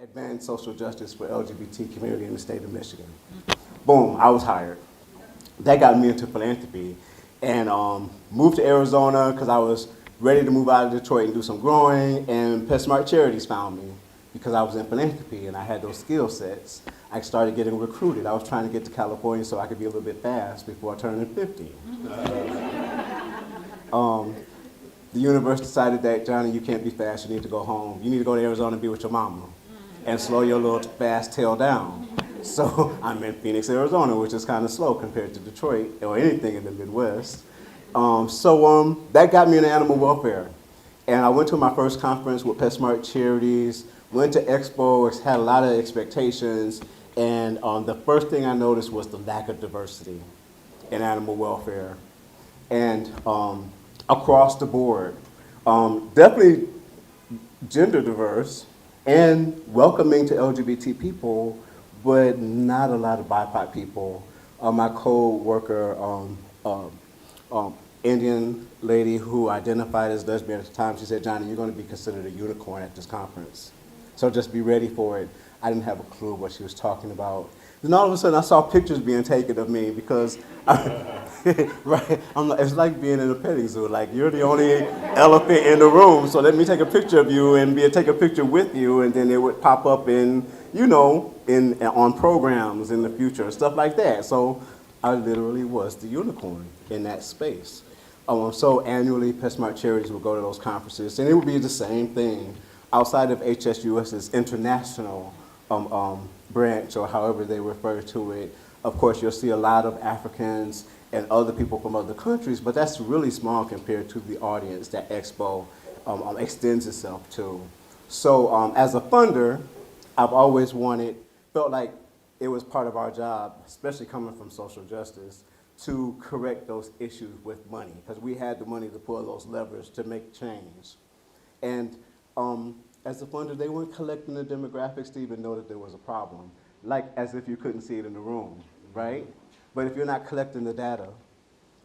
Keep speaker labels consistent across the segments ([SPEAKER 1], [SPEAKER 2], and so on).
[SPEAKER 1] Advance social justice for LGBT community in the state of Michigan. Boom, I was hired. That got me into philanthropy and moved to Arizona because I was ready to move out of Detroit and do some growing, and PetSmart Charities found me because I was in philanthropy and I had those skill sets. I started getting recruited. I was trying to get to California so I could be a little bit fast before turning 50. The universe decided that, Johnny, you can't be fast, you need to go home. You need to go to Arizona and be with your mama and slow your little fast tail down. So I'm in Phoenix, Arizona, which is kind of slow compared to Detroit or anything in the Midwest. That got me into animal welfare. And I went to my first conference with PetSmart Charities, went to Expo, had a lot of expectations, and the first thing I noticed was the lack of diversity in animal welfare. And across the board, definitely gender diverse and welcoming to LGBT people, but not a lot of BIPOC people. My co-worker, Indian lady who identified as lesbian at the time, she said, Johnny, you're going to be considered a unicorn at this conference. So just be ready for it. I didn't have a clue what she was talking about. Then all of a sudden I saw pictures being taken of me because, right, it's like being in a petting zoo. Like, you're the only elephant in the room, so let me take a picture of you and take a picture with you, and then it would pop up in, on programs in the future, stuff like that. So I literally was the unicorn in that space. So annually, PetSmart Charities would go to those conferences, and it would be the same thing outside of HSUS's international branch, or however they refer to it. Of course, you'll see a lot of Africans and other people from other countries, but that's really small compared to the audience that Expo extends itself to. So as a funder, I've always felt like it was part of our job, especially coming from social justice, to correct those issues with money, because we had the money to pull those levers to make change. And as a funder, they weren't collecting the demographics to even know that there was a problem, like as if you couldn't see it in the room, right? But if you're not collecting the data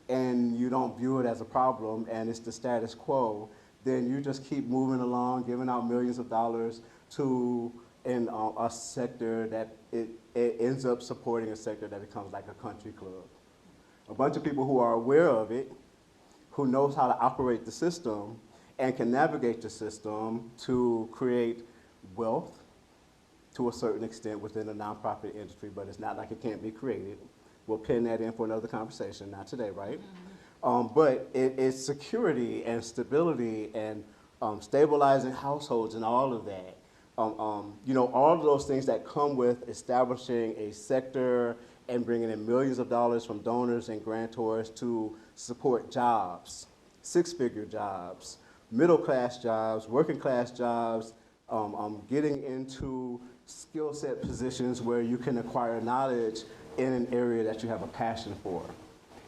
[SPEAKER 1] and you don't view it as a problem and it's the status quo, then you just keep moving along, giving out millions of dollars to a sector that it ends up supporting a sector that becomes like a country club. A bunch of people who are aware of it, who knows how to operate the system, and can navigate the system to create wealth to a certain extent within the nonprofit industry, but it's not like it can't be created. We'll pin that in for another conversation, not today, right? But it's security and stability and stabilizing households and all of that. All of those things that come with establishing a sector and bringing in millions of dollars from donors and grantors to support jobs, six-figure jobs, middle-class jobs, working-class jobs, getting into skill set positions where you can acquire knowledge in an area that you have a passion for.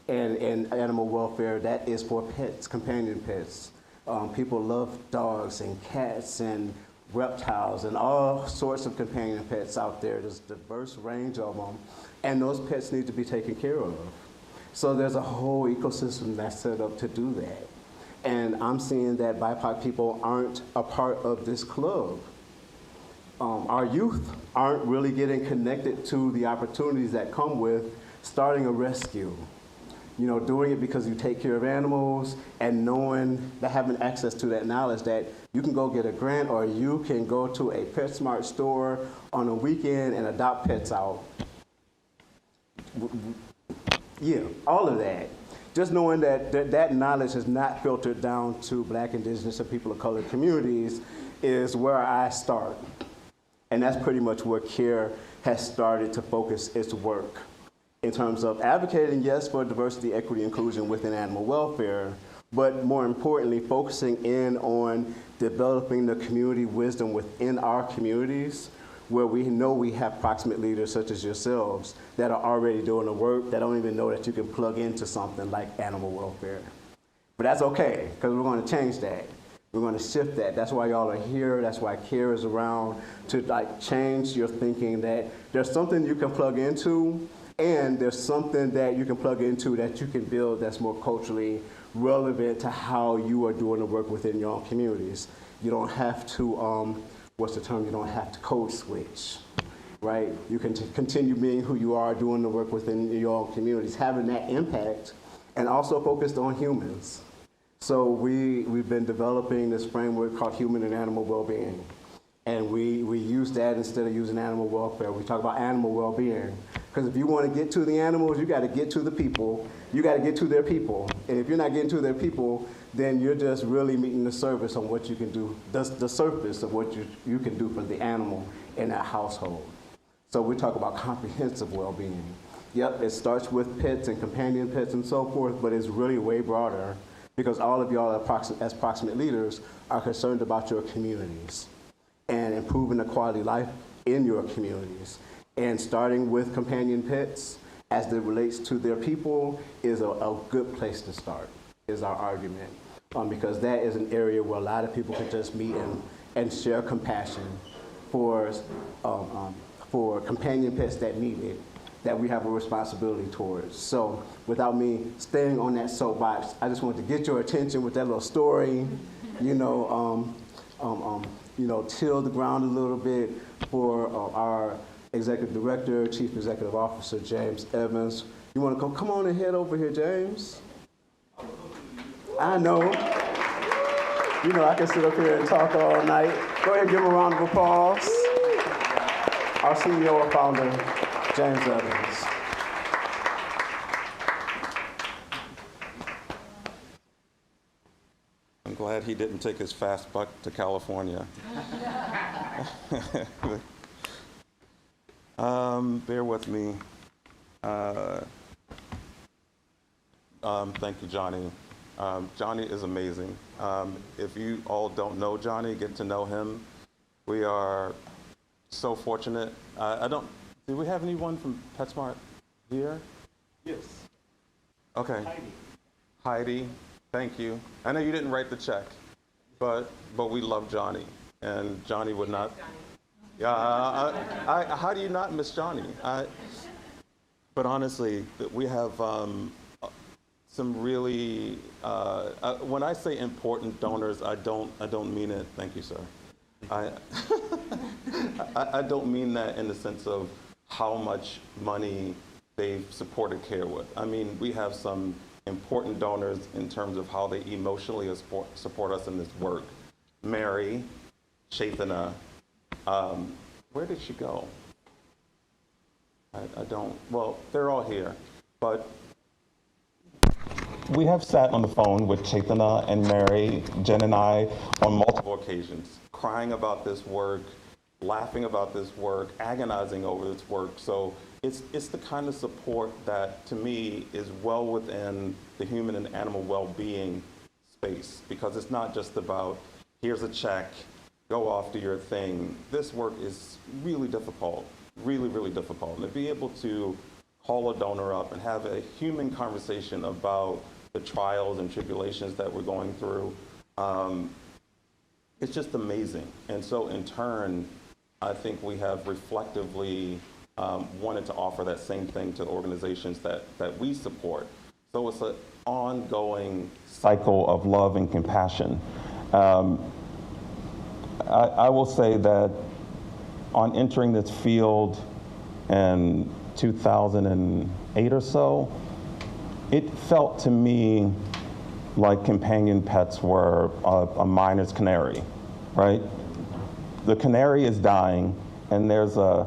[SPEAKER 1] And in animal welfare, that is for pets, companion pets. People love dogs and cats and reptiles and all sorts of companion pets out there. There's a diverse range of them, and those pets need to be taken care of. So there's a whole ecosystem that's set up to do that. And I'm seeing that BIPOC people aren't a part of this club. Our youth aren't really getting connected to the opportunities that come with starting a rescue. Doing it because you take care of animals and knowing that having access to that knowledge that you can go get a grant or you can go to a PetSmart store on a weekend and adopt pets out. Yeah, all of that. Just knowing that knowledge is not filtered down to Black, Indigenous, and people of color communities is where I start. And that's pretty much where C.A.R.E has started to focus its work in terms of advocating, yes, for diversity, equity, inclusion within animal welfare, but more importantly, focusing in on developing the community wisdom within our communities, where we know we have proximate leaders such as yourselves that are already doing the work, that don't even know that you can plug into something like animal welfare. But that's okay, because we're going to change that. We're going to shift that. That's why y'all are here. That's why C.A.R.E is around, to change your thinking that there's something you can plug into, and there's something that you can plug into that you can build that's more culturally relevant to how you are doing the work within your own communities. You don't have to what's the term? You don't have to code switch, right? You can continue being who you are, doing the work within your own communities, having that impact, and also focused on humans. So we've been developing this framework called human and animal well-being. And we use that instead of using animal welfare. We talk about animal well-being. Because if you want to get to the animals, you got to get to the people. You got to get to their people. And if you're not getting to their people, then you're just really meeting the service on what you can do, the surface of what you can do for the animal in that household. So we talk about comprehensive well-being. Yep, it starts with pets and companion pets and so forth, but it's really way broader because all of y'all as proximate leaders are concerned about your communities and improving the quality of life in your communities. And starting with companion pets as it relates to their people is a good place to start, is our argument. Because that is an area where a lot of people can just meet and share compassion for companion pets that need it, that we have a responsibility towards. So without me staying on that soapbox, I just wanted to get your attention with that little story, till the ground a little bit for our Executive Director, Chief Executive Officer, James Evans. You want to come on and head over here, James? I know. I can sit up here and talk all night. Go ahead and give him a round of applause. Our CEO and founder, James Evans.
[SPEAKER 2] I'm glad he didn't take his fast butt to California. Bear with me. Thank you, Johnny. Johnny is amazing. If you all don't know Johnny, get to know him. We are so fortunate. Do we have anyone from PetSmart here?
[SPEAKER 1] Yes.
[SPEAKER 2] Okay. Heidi, thank you. I know you didn't write the check, but we love Johnny, and Johnny would not. Yeah, how do you not miss Johnny? But honestly, we have some really. When I say important donors, I don't mean it. Thank you, sir. I don't mean that in the sense of how much money they've supported C.A.R.E with. I mean, we have some important donors in terms of how they emotionally support us in this work. Mary, Chaitana, where did she go? I don't, well, they're all here, but we have sat on the phone with Chaitana and Mary, Jen and I, on multiple occasions, crying about this work, laughing about this work, agonizing over this work. So it's the kind of support that, to me, is well within the human and animal well-being space, because it's not just about, here's a check, go off, do your thing. This work is really difficult, really, really difficult. And to be able to call a donor up and have a human conversation about the trials and tribulations that we're going through, it's just amazing. And so in turn, I think we have reflectively wanted to offer that same thing to organizations that we support. So it's an ongoing cycle of love and compassion. I will say that on entering this field in 2008 or so, it felt to me like companion pets were a miner's canary, right? The canary is dying, and there's a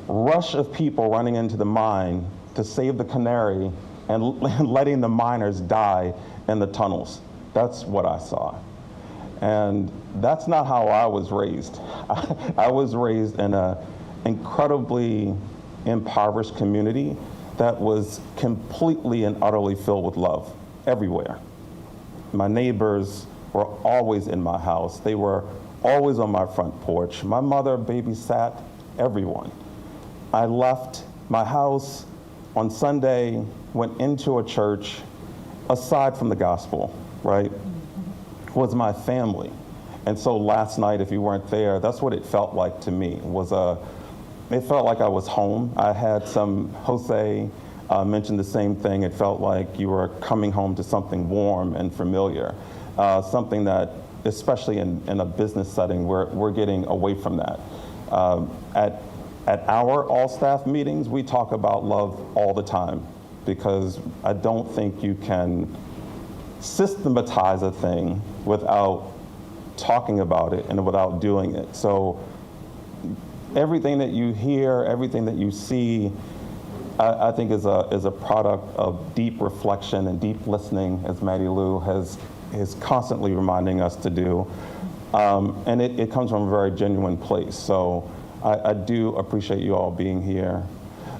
[SPEAKER 2] rush of people running into the mine to save the canary and letting the miners die in the tunnels. That's what I saw. And that's not how I was raised. I was raised in an incredibly impoverished community that was completely and utterly filled with love everywhere. My neighbors were always in my house. They were always on my front porch. My mother babysat everyone. I left my house on Sunday, went into a church, aside from the gospel, right, was my family. And so last night, if you weren't there, that's what it felt like to me. It felt like I was home. I had Jose mentioned the same thing. It felt like you were coming home to something warm and familiar, something that especially in a business setting, we're getting away from that. At our all-staff meetings, we talk about love all the time, because I don't think you can systematize a thing without talking about it and without doing it. So everything that you hear, everything that you see, I think is a product of deep reflection and deep listening, as Maddie Lou is constantly reminding us to do. And it comes from a very genuine place. So I do appreciate you all being here.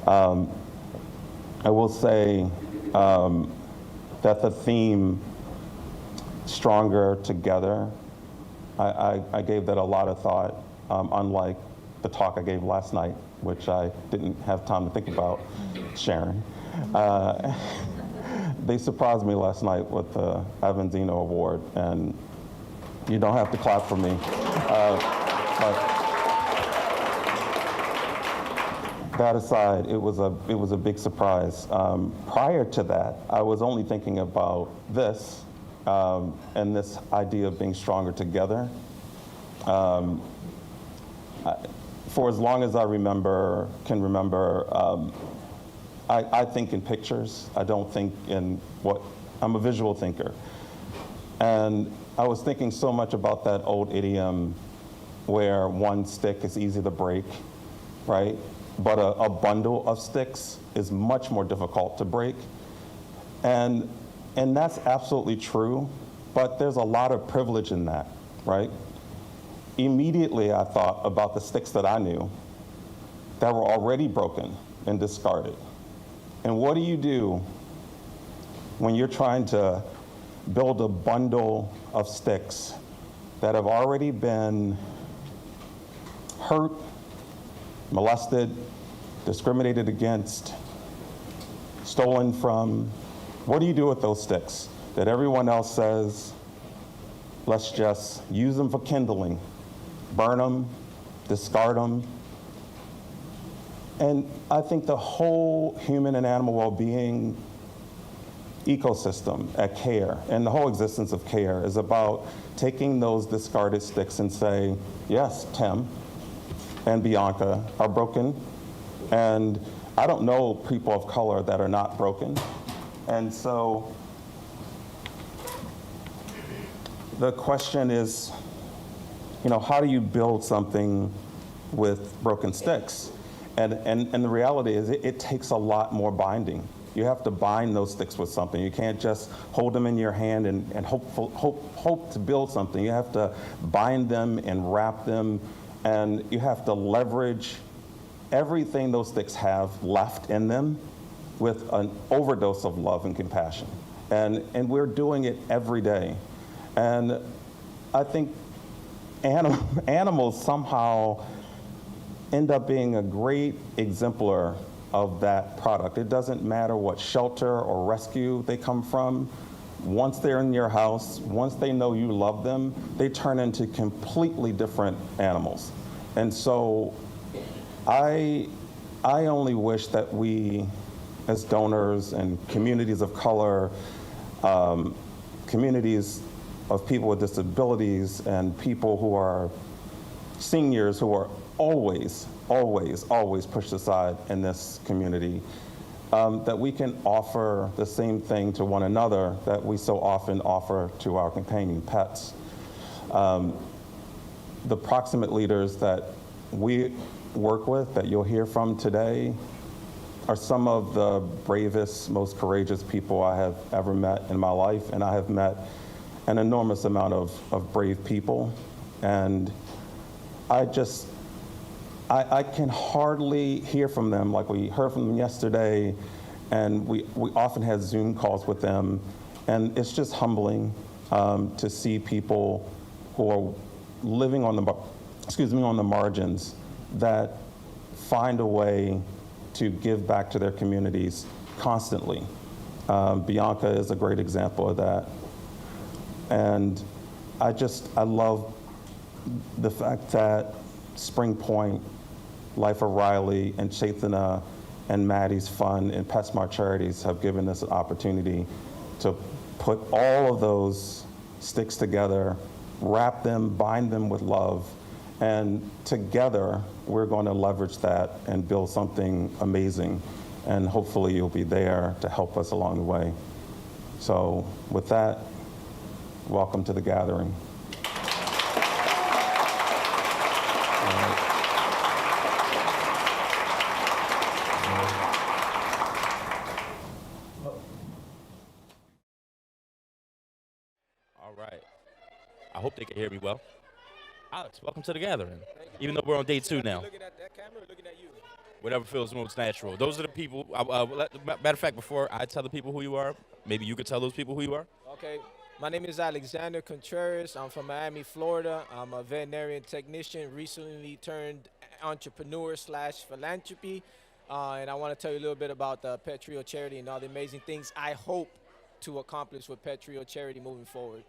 [SPEAKER 2] I will say that the theme, Stronger Together, I gave that a lot of thought, unlike the talk I gave last night, which I didn't have time to think about sharing. They surprised me last night with the Avanzino Award, and you don't have to clap for me. But that aside, it was a big surprise. Prior to that, I was only thinking about this and this idea of being stronger together. For as long as I can remember, I think in pictures. I don't think in I'm a visual thinker. And I was thinking so much about that old idiom where one stick is easy to break, right? But a bundle of sticks is much more difficult to break. And that's absolutely true, but there's a lot of privilege in that, right? Immediately I thought about the sticks that I knew that were already broken and discarded. And what do you do when you're trying to build a bundle of sticks that have already been hurt, molested, discriminated against, stolen from? What do you do with those sticks that everyone else says, let's just use them for kindling, burn them, discard them? And I think the whole human and animal well-being ecosystem at C.A.R.E. and the whole existence of C.A.R.E. is about taking those discarded sticks and say, yes, Tim and Bianca are broken, and I don't know people of color that are not broken. And so the question is, how do you build something with broken sticks? And the reality is it takes a lot more binding. You have to bind those sticks with something. You can't just hold them in your hand and hope to build something. You have to bind them and wrap them, and you have to leverage everything those sticks have left in them with an overdose of love and compassion. And we're doing it every day. And I think animals somehow end up being a great exemplar of that product. It doesn't matter what shelter or rescue they come from. Once they're in your house, once they know you love them, they turn into completely different animals. And so I only wish that we, as donors and communities of color, communities of people with disabilities, and people who are seniors who are always pushed aside in this community, that we can offer the same thing to one another that we so often offer to our companion pets. The proximate leaders that we work with, that you'll hear from today, are some of the bravest, most courageous people I have ever met in my life, and I have met an enormous amount of brave people. And I can hardly hear from them like we heard from them yesterday, and we often had Zoom calls with them, and it's just humbling to see people who are living on the margins that find a way to give back to their communities constantly. Bianca is a great example of that. And I love the fact that Spring Point, Life of Riley, and Chaitana and Maddie's Fund and PetSmart Charities have given us an opportunity to put all of those sticks together wrap them, bind them with love, and together we're going to leverage that and build something amazing. And hopefully you'll be there to help us along the way. So with that, welcome to the gathering.
[SPEAKER 3] All right. I hope they can hear me well. Alex, welcome to the gathering. Even though we're on day 2 now.
[SPEAKER 4] Looking at that camera or looking at you?
[SPEAKER 3] Whatever feels most natural. Those are the people. Matter of fact, before I tell the people who you are, maybe you could tell those people who you are.
[SPEAKER 4] Okay. My name is Alexander Contreras. I'm from Miami, Florida. I'm a veterinarian technician, recently turned entrepreneur / philanthropy. And I want to tell you a little bit about the Pet Trio charity and all the amazing things I hope to accomplish with Pet Trio charity moving forward.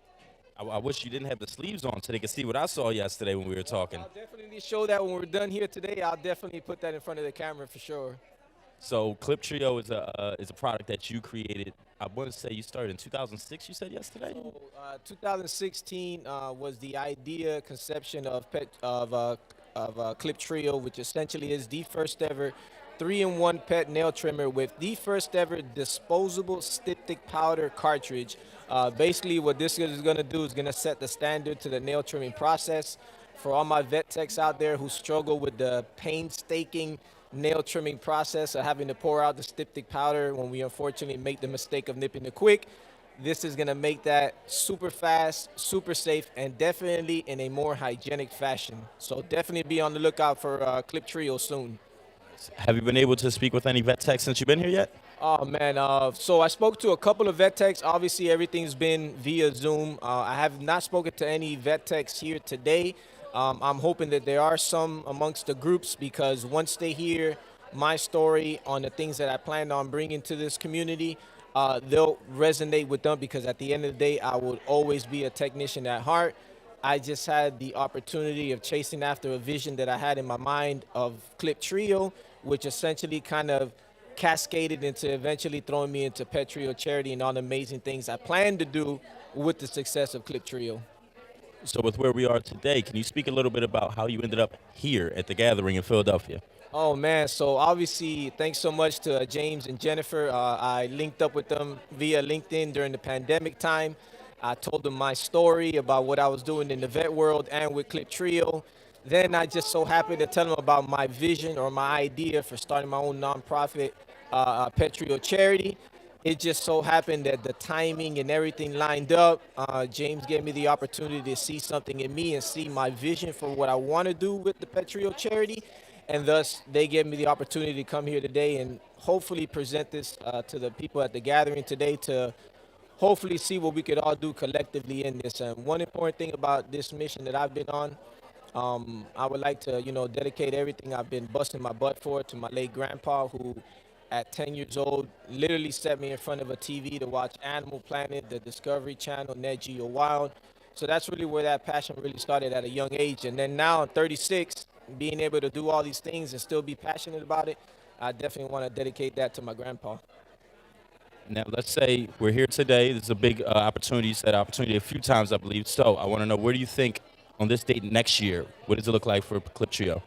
[SPEAKER 3] I wish you didn't have the sleeves on so they could see what I saw yesterday when we were talking.
[SPEAKER 4] I'll definitely show that when we're done here today. I'll definitely put that in front of the camera for sure.
[SPEAKER 3] So Clip Trio is a product that you created. I want to say you started in 2006. You said yesterday.
[SPEAKER 4] So, 2016 was the idea conception of Clip Trio, which essentially is the first ever 3-in-1 pet nail trimmer with the first ever disposable styptic powder cartridge. Basically, what this is going to do is going to set the standard to the nail trimming process. For all my vet techs out there who struggle with the painstaking nail trimming process of having to pour out the styptic powder when we unfortunately make the mistake of nipping it quick, this is going to make that super fast, super safe, and definitely in a more hygienic fashion. So definitely be on the lookout for Clip Trio soon.
[SPEAKER 3] Have you been able to speak with any vet techs since you've been here yet?
[SPEAKER 4] Oh, man. So I spoke to a couple of vet techs. Obviously, everything's been via Zoom. I have not spoken to any vet techs here today. I'm hoping that there are some amongst the groups because once they hear my story on the things that I plan on bringing to this community, they'll resonate with them because at the end of the day, I will always be a technician at heart. I just had the opportunity of chasing after a vision that I had in my mind of Clip Trio, which essentially kind of cascaded into eventually throwing me into Pet Trio charity and all the amazing things I plan to do with the success of Clip Trio.
[SPEAKER 3] So with where we are today, can you speak a little bit about how you ended up here at the gathering in Philadelphia?
[SPEAKER 4] Oh, man. So obviously, thanks so much to James and Jennifer. I linked up with them via LinkedIn during the pandemic time. I told them my story about what I was doing in the vet world and with Clip Trio. Then I just so happened to tell them about my vision or my idea for starting my own nonprofit, Pet Trio charity. It just so happened that the timing and everything lined up. James gave me the opportunity to see something in me and see my vision for what I want to do with the Pet Trio charity. And thus, they gave me the opportunity to come here today and hopefully present this to the people at the gathering today to hopefully see what we could all do collectively in this. And one important thing about this mission that I've been on, I would like to, dedicate everything I've been busting my butt for to my late grandpa who at 10 years old, literally set me in front of a TV to watch Animal Planet, the Discovery Channel, Nat Geo Wild. So that's really where that passion really started at a young age. And then now, at 36, being able to do all these things and still be passionate about it, I definitely want to dedicate that to my grandpa.
[SPEAKER 3] Now, let's say we're here today. This is a big opportunity. You said opportunity a few times, I believe. So I want to know, where do you think on this date next year, what does it look like for Clip Trio?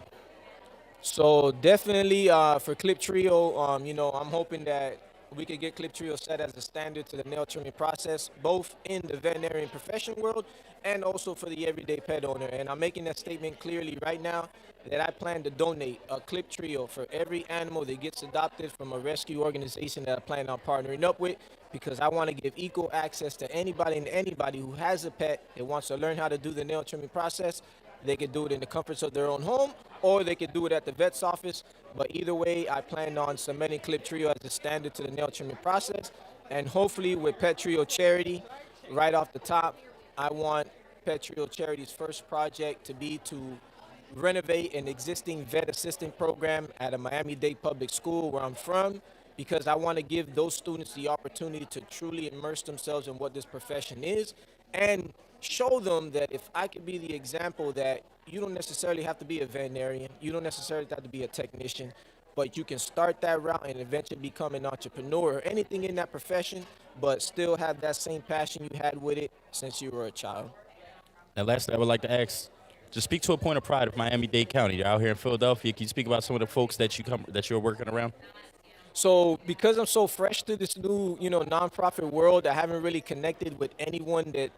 [SPEAKER 4] So definitely for Clip Trio, I'm hoping that we could get Clip Trio set as a standard to the nail trimming process, both in the veterinarian profession world and also for the everyday pet owner. And I'm making that statement clearly right now that I plan to donate a Clip Trio for every animal that gets adopted from a rescue organization that I plan on partnering up with, because I want to give equal access to anybody and anybody who has a pet that wants to learn how to do the nail trimming process. They could do it in the comforts of their own home, or they could do it at the vet's office. But either way, I plan on cementing Clip Trio as a standard to the nail trimming process. And hopefully with Pet Trio Charity, right off the top, I want Pet Trio Charity's first project to be to renovate an existing vet assistant program at a Miami-Dade public school where I'm from, because I want to give those students the opportunity to truly immerse themselves in what this profession is and show them that if I could be the example that you don't necessarily have to be a veterinarian, you don't necessarily have to be a technician, but you can start that route and eventually become an entrepreneur or anything in that profession, but still have that same passion you had with it since you were a child.
[SPEAKER 3] And lastly, I would like to ask, just speak to a point of pride of Miami-Dade County. You're out here in Philadelphia. Can you speak about some of the folks that you're working around?
[SPEAKER 4] So because I'm so fresh to this new, nonprofit world, I haven't really connected with anyone that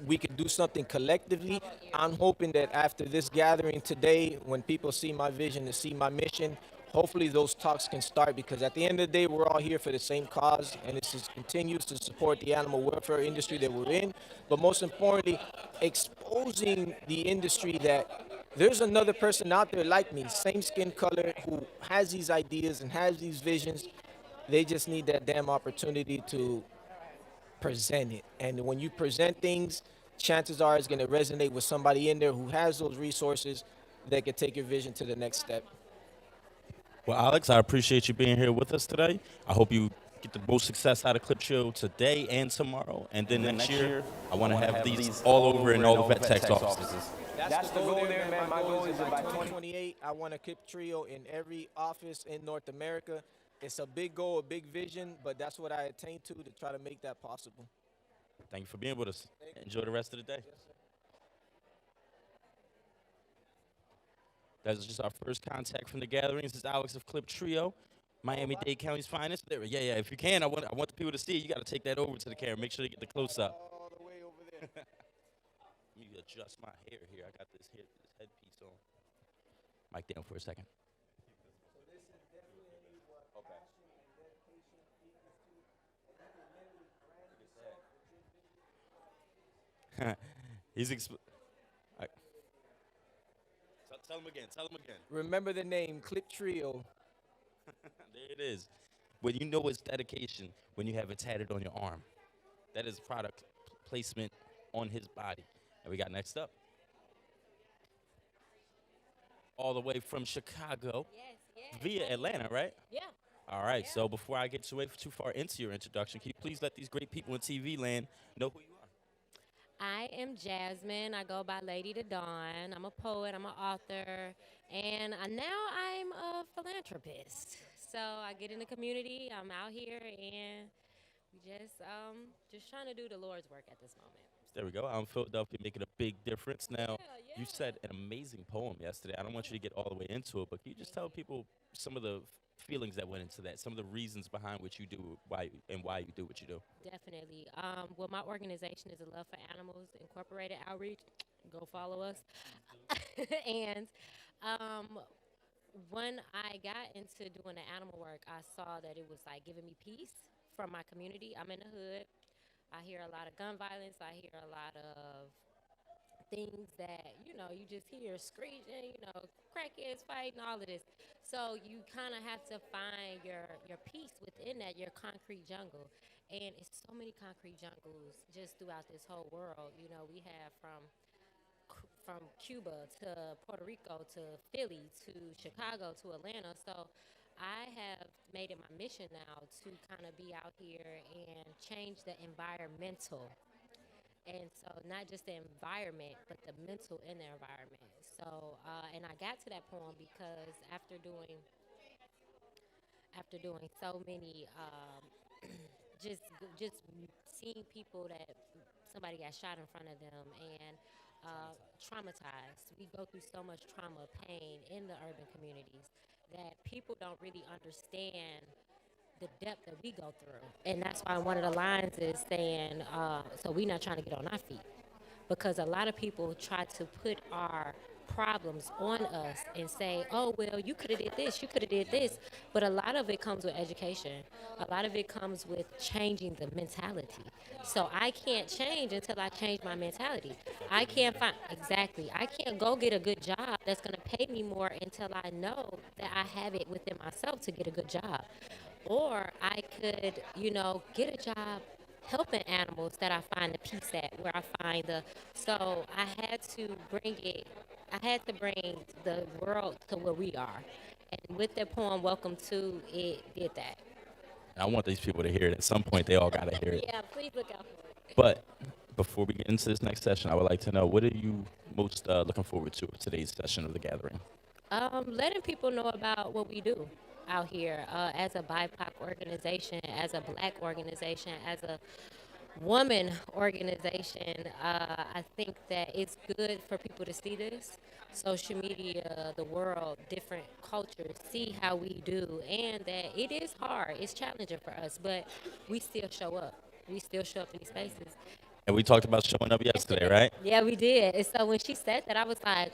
[SPEAKER 4] we could do something collectively. I'm hoping that after this gathering today, when people see my vision and see my mission, hopefully those talks can start, because at the end of the day, we're all here for the same cause, and this is, continues to support the animal welfare industry that we're in. But most importantly, exposing the industry that there's another person out there like me, same skin color, who has these ideas and has these visions. They just need that damn opportunity to present it. And when you present things, chances are it's going to resonate with somebody in there who has those resources that can take your vision to the next step.
[SPEAKER 3] Well, Alex, I appreciate you being here with us today. I hope you get the most success out of Clip Show today and tomorrow. And then next year, I want to have these all over in all the vet tech's offices.
[SPEAKER 4] That's the goal there, man. My goal is by 2028, I want a Clip Trio in every office in North America. It's a big goal, a big vision, but that's what I attain to try to make that possible.
[SPEAKER 3] Thank you for being with us. Enjoy the rest of the day. That's just our first contact from the gatherings. This is Alex of Clip Trio, Miami-Dade County's finest. There, yeah. If you can, I want the people to see it. You got to take that over to the camera. Make sure they get the close up.
[SPEAKER 4] All the way over there.
[SPEAKER 3] Let me adjust my hair here. I got this headpiece on. Mic down for a second. He's tell him again. Tell him again.
[SPEAKER 4] Remember the name, Clip Trio.
[SPEAKER 3] There it is. When you know it's dedication, when you have it tatted on your arm. That is product placement on his body. And we got next up. All the way from Chicago via Atlanta, right?
[SPEAKER 5] Yeah.
[SPEAKER 3] All right. So before I get too far into your introduction, can you please let these great people in TV land know who you are?
[SPEAKER 5] I am Jasmine. I go by Lady to Dawn. I'm a poet. I'm an author. And now I'm a philanthropist. So I get in the community. I'm out here and we just trying to do the Lord's work at this moment.
[SPEAKER 3] There we go. Out in Philadelphia, making a big difference. Now,
[SPEAKER 5] Yeah.
[SPEAKER 3] you said an amazing poem yesterday. I don't want you to get all the way into it, but can you just tell people some of the feelings that went into that, some of the reasons behind what you do, why you do what you do?
[SPEAKER 5] Definitely. Well, my organization is a Love for Animals Incorporated Outreach. Go follow us. And when I got into doing the animal work, I saw that it was like giving me peace from my community. I'm in the hood. I hear a lot of gun violence. I hear a lot of things that, you just hear screeching, crackheads fighting, all of this. So you kind of have to find your peace within that, your concrete jungle. And it's so many concrete jungles just throughout this whole world. We have from Cuba to Puerto Rico to Philly to Chicago to Atlanta. So I have made it my mission now to kind of be out here and change the environmental. And so not just the environment, but the mental in the environment. So, and I got to that poem because after doing so many, just seeing people that somebody got shot in front of them and traumatized. We go through so much trauma, pain in the urban communities that people don't really understand the depth that we go through. And that's why one of the lines is saying, so we're not trying to get on our feet. Because a lot of people try to put our problems on us and say, oh, well, you could have did this, you could have did this. But a lot of it comes with education. A lot of it comes with changing the mentality. So I can't change until I change my mentality. I can't go get a good job that's going to pay me more until I know that I have it within myself to get a good job. Or I could, get a job helping animals that I find the peace at, where I find so I had to bring the world to where we are. And with the poem, Welcome to, it did that.
[SPEAKER 3] I want these people to hear it. At some point, they all got to hear it.
[SPEAKER 5] Yeah, please look out for it.
[SPEAKER 3] But before we get into this next session, I would like to know, what are you most looking forward to for today's session of the gathering?
[SPEAKER 5] Letting people know about what we do out here as a BIPOC organization, as a Black organization, as a woman organization, I think that it's good for people to see this. Social media, the world, different cultures, see how we do, and that it is hard, it's challenging for us, but we still show up. We still show up in these spaces.
[SPEAKER 3] And we talked about showing up yesterday,
[SPEAKER 5] Yesterday,
[SPEAKER 3] right?
[SPEAKER 5] yeah, we did. And so when she said that, I was like,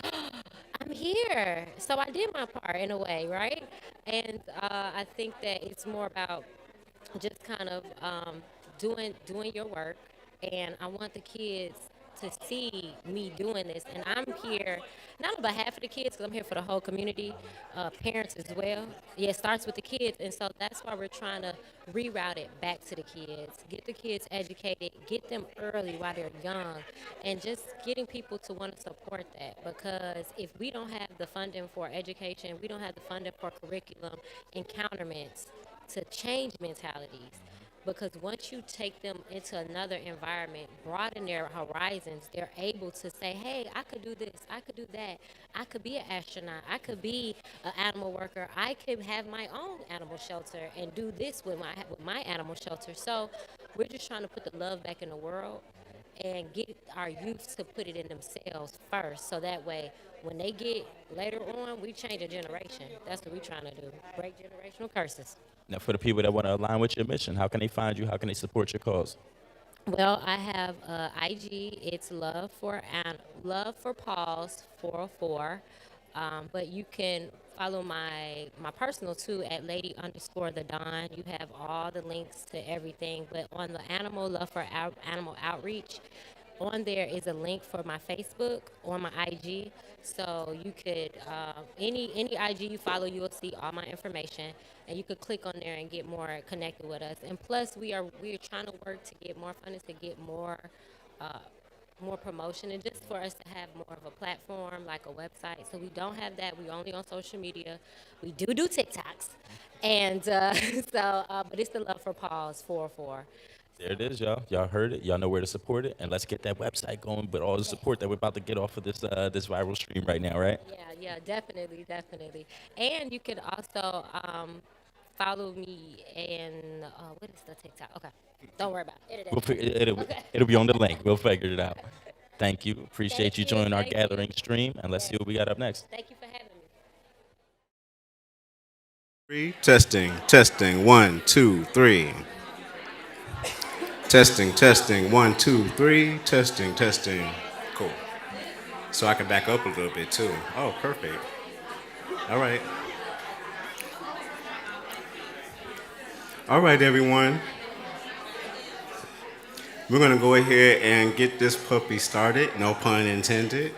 [SPEAKER 5] I'm here. So I did my part in a way, right? And I think that it's more about just kind of doing your work, and I want the kids to see me doing this, and I'm here not on behalf of the kids because I'm here for the whole community, parents as well. Yeah, it starts with the kids, and so that's why we're trying to reroute it back to the kids, get the kids educated, get them early while they're young, and just getting people to want to support that, because if we don't have the funding for education, we don't have the funding for curriculum and countermeasures to change mentalities, because once you take them into another environment, broaden their horizons, they're able to say, hey, I could do this, I could do that, I could be an astronaut, I could be an animal worker, I could have my own animal shelter and do this with my animal shelter. So we're just trying to put the love back in the world and get our youth to put it in themselves first, so that way when they get later on, we change a generation. That's what we're trying to do, break generational curses.
[SPEAKER 3] Now, for the people that want to align with your mission, how can they find you? How can they support your cause?
[SPEAKER 5] Well, I have IG. It's Love for Paws 404. But you can follow my personal too at Lady underscore the Dawn. You have all the links to everything. But on the Animal Love for Animal Outreach, on there is a link for my Facebook on my IG. So you could any IG you follow, you will see all my information, and you could click on there and get more connected with us. And plus, we're trying to work to get more funding, to get uh, more promotion, and just for us to have more of a platform like a website. So we don't have that. We only on social media. We do TikToks, and but it's the Love for Paws 404.
[SPEAKER 3] There it is, y'all. Y'all heard it. Y'all know where to support it, and let's get that website going with all the support that we're about to get off of this viral stream right now, right?
[SPEAKER 5] Yeah, definitely, definitely. And you could also follow me in what is the TikTok? Okay, don't worry about it.
[SPEAKER 3] We'll figure,
[SPEAKER 5] Okay.
[SPEAKER 3] it'll be on the link. We'll figure it out. Thank you. Appreciate
[SPEAKER 5] Thank
[SPEAKER 3] you
[SPEAKER 5] you.
[SPEAKER 3] joining our
[SPEAKER 5] Thank you.
[SPEAKER 3] gathering stream, and let's see what we got up next.
[SPEAKER 5] Thank you for having me.
[SPEAKER 1] Testing, testing, 1, 2, 3. Testing, testing, 1, 2, 3. Testing, testing. Cool. So I can back up a little bit too. Oh, perfect. All right. All right, everyone. We're going to go ahead and get this puppy started. No pun intended.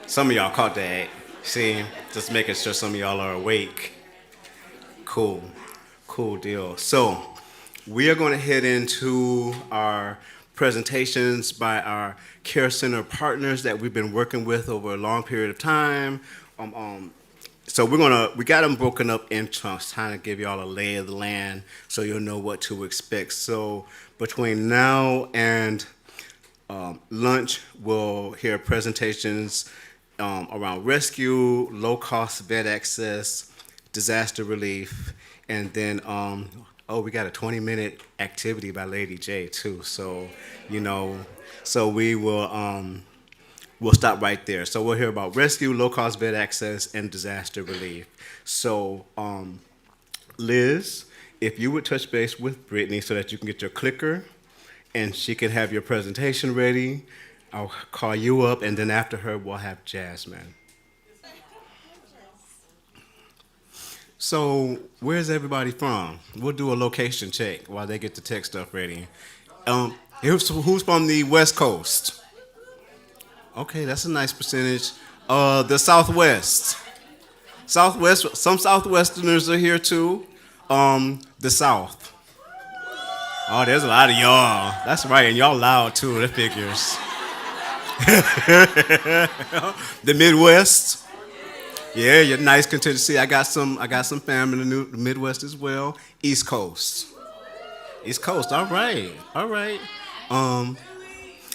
[SPEAKER 1] Some of y'all caught that. See, just making sure some of y'all are awake. Cool. Cool deal. So we are going to head into our presentations by our care center partners that we've been working with over a long period of time. So we got them broken up in chunks, trying to give y'all a lay of the land so you'll know what to expect. So between now and lunch, we'll hear presentations around rescue, low-cost vet access, disaster relief, and then we got a 20-minute activity by Lady J too. So so we will. We'll stop right there. So we'll hear about rescue, low-cost vet access, and disaster relief. So, Liz, if you would touch base with Brittany so that you can get your clicker and she can have your presentation ready, I'll call you up, and then after her, we'll have Jasmine. So, where's everybody from? We'll do a location check while they get the tech stuff ready. Who's from the West Coast? Okay, that's a nice percentage. The Southwest. Southwest, some Southwesterners are here too. The South. Oh, there's a lot of y'all. That's right, and y'all loud too, that figures. The Midwest. Yeah, you're nice contingency. I got some family in the Midwest as well. East Coast. East Coast, all right. All right.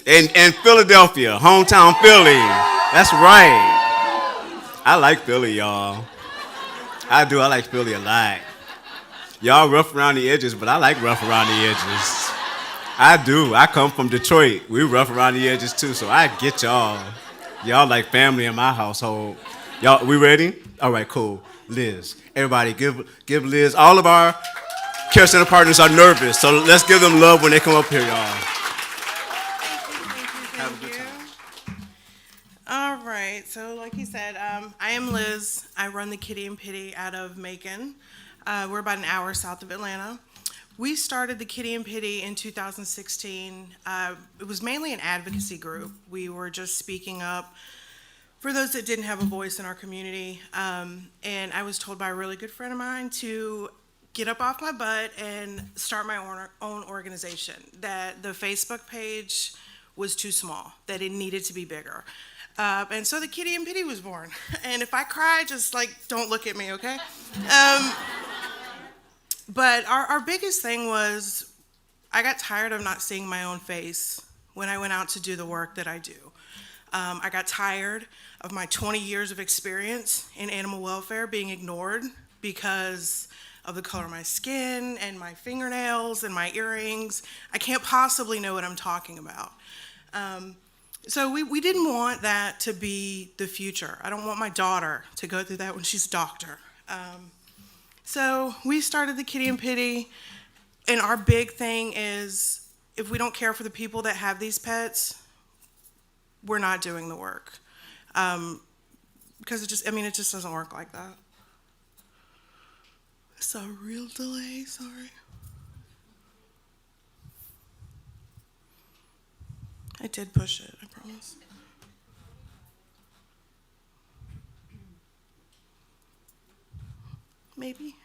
[SPEAKER 1] And Philadelphia, hometown Philly. That's right. I like Philly, y'all. I do. I like Philly a lot. Y'all rough around the edges, but I like rough around the edges. I do. I come from Detroit. We rough around the edges too, so I get y'all. Y'all like family in my household. Y'all, we ready? All right, cool. Liz, everybody, give Liz. All of our care center partners are nervous, so let's give them love when they come up here, y'all. Have a good time.
[SPEAKER 6] All right, so like he said, I am Liz. I run the Kitty and Pity out of Macon. We're about an hour south of Atlanta. We started the Kitty and Pity in 2016. It was mainly an advocacy group. We were just speaking up for those that didn't have a voice in our community. And I was told by a really good friend of mine to get up off my butt and start my own organization, that the Facebook page was too small, that it needed to be bigger. And so the Kitty and Pity was born. And if I cry, just like, don't look at me, okay? But our biggest thing was I got tired of not seeing my own face when I went out to do the work that I do. I got tired of my 20 years of experience in animal welfare being ignored because of the color of my skin and my fingernails and my earrings. I can't possibly know what I'm talking about. So we didn't want that to be the future. I don't want my daughter to go through that when she's a doctor. So we started the Kitty and Pity, and our big thing is if we don't care for the people that have these pets, we're not doing the work. Because it just doesn't work like that. It's a real delay, sorry. I did push it, I promise. Maybe.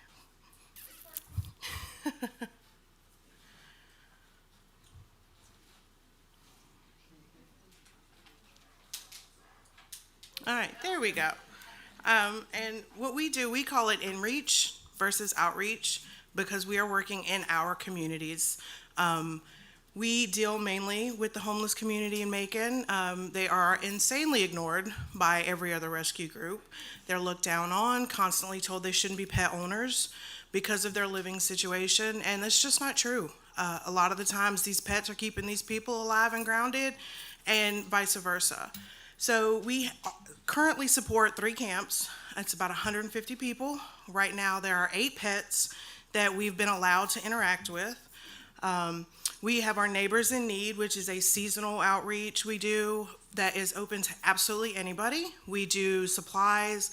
[SPEAKER 6] All right, there we go. And what we do, we call it in-reach versus outreach because we are working in our communities. We deal mainly with the homeless community in Macon. They are insanely ignored by every other rescue group. They're looked down on, constantly told they shouldn't be pet owners because of their living situation, and that's just not true. A lot of the times these pets are keeping these people alive and grounded, and vice versa. So we currently support 3 camps. It's about 150 people. Right now there are 8 pets that we've been allowed to interact with. We have our Neighbors in Need, which is a seasonal outreach we do that is open to absolutely anybody. We do supplies,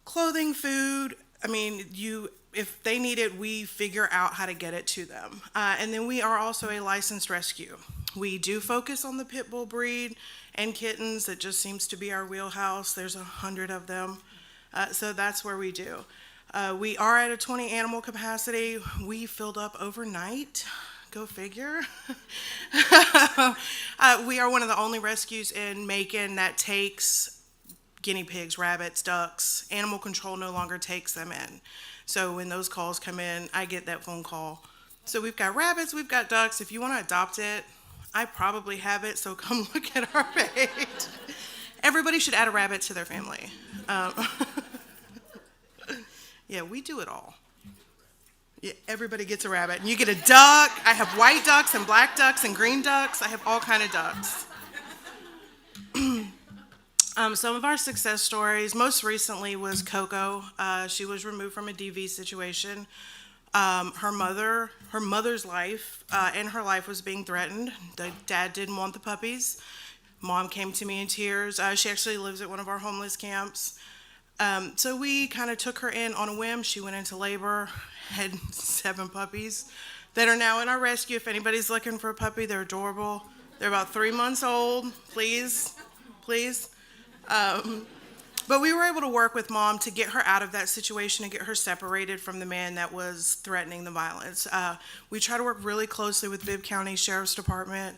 [SPEAKER 6] clothing, food. If they need it, we figure out how to get it to them. And then we are also a licensed rescue. We do focus on the pit bull breed and kittens. That just seems to be our wheelhouse. There's 100 of them. So that's where we do. We are at a 20 animal capacity. We filled up overnight. Go figure. We are one of the only rescues in Macon that takes guinea pigs, rabbits, ducks. Animal control no longer takes them in. So when those calls come in, I get that phone call. So we've got rabbits, we've got ducks. If you want to adopt it, I probably have it, so come look at our page. Everybody should add a rabbit to their family. Yeah, we do it all. Yeah, everybody gets a rabbit. And you get a duck. I have white ducks and black ducks and green ducks. I have all kind of ducks. Some of our success stories, most recently was Coco. She was removed from a DV situation. Her mother's life and her life was being threatened. The dad didn't want the puppies. Mom came to me in tears. She actually lives at one of our homeless camps. So we kind of took her in on a whim. She went into labor, had 7 puppies that are now in our rescue. If anybody's looking for a puppy, they're adorable. They're about 3 months old. Please. But we were able to work with Mom to get her out of that situation and get her separated from the man that was threatening the violence. We try to work really closely with Bibb County Sheriff's Department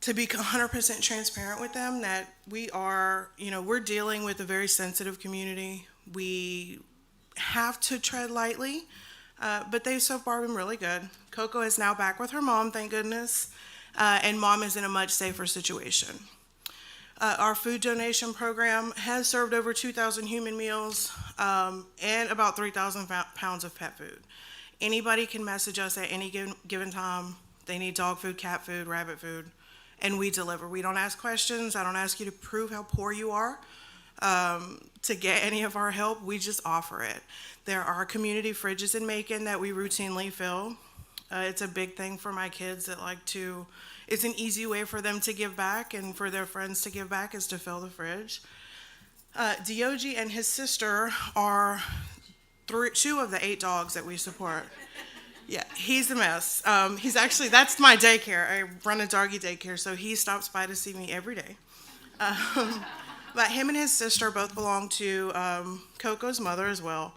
[SPEAKER 6] to be 100% transparent with them that we're dealing with a very sensitive community. We have to tread lightly, but they've so far been really good. Coco is now back with her mom, thank goodness, and Mom is in a much safer situation. Our food donation program has served over 2,000 human meals and about 3,000 pounds of pet food. Anybody can message us at any given time, They need dog food, cat food, rabbit food, and we deliver. We don't ask questions. I don't ask you to prove how poor you are to get any of our help. We just offer it. There are community fridges in Macon that we routinely fill. It's a big thing for my kids that like to, it's an easy way for them to give back and for their friends to give back is to fill the fridge. Diogi and his sister are two of the 8 dogs that we support. Yeah, he's a mess. He's actually, that's my daycare. I run a doggy daycare, so he stops by to see me every day. But him and his sister both belong to Coco's mother as well.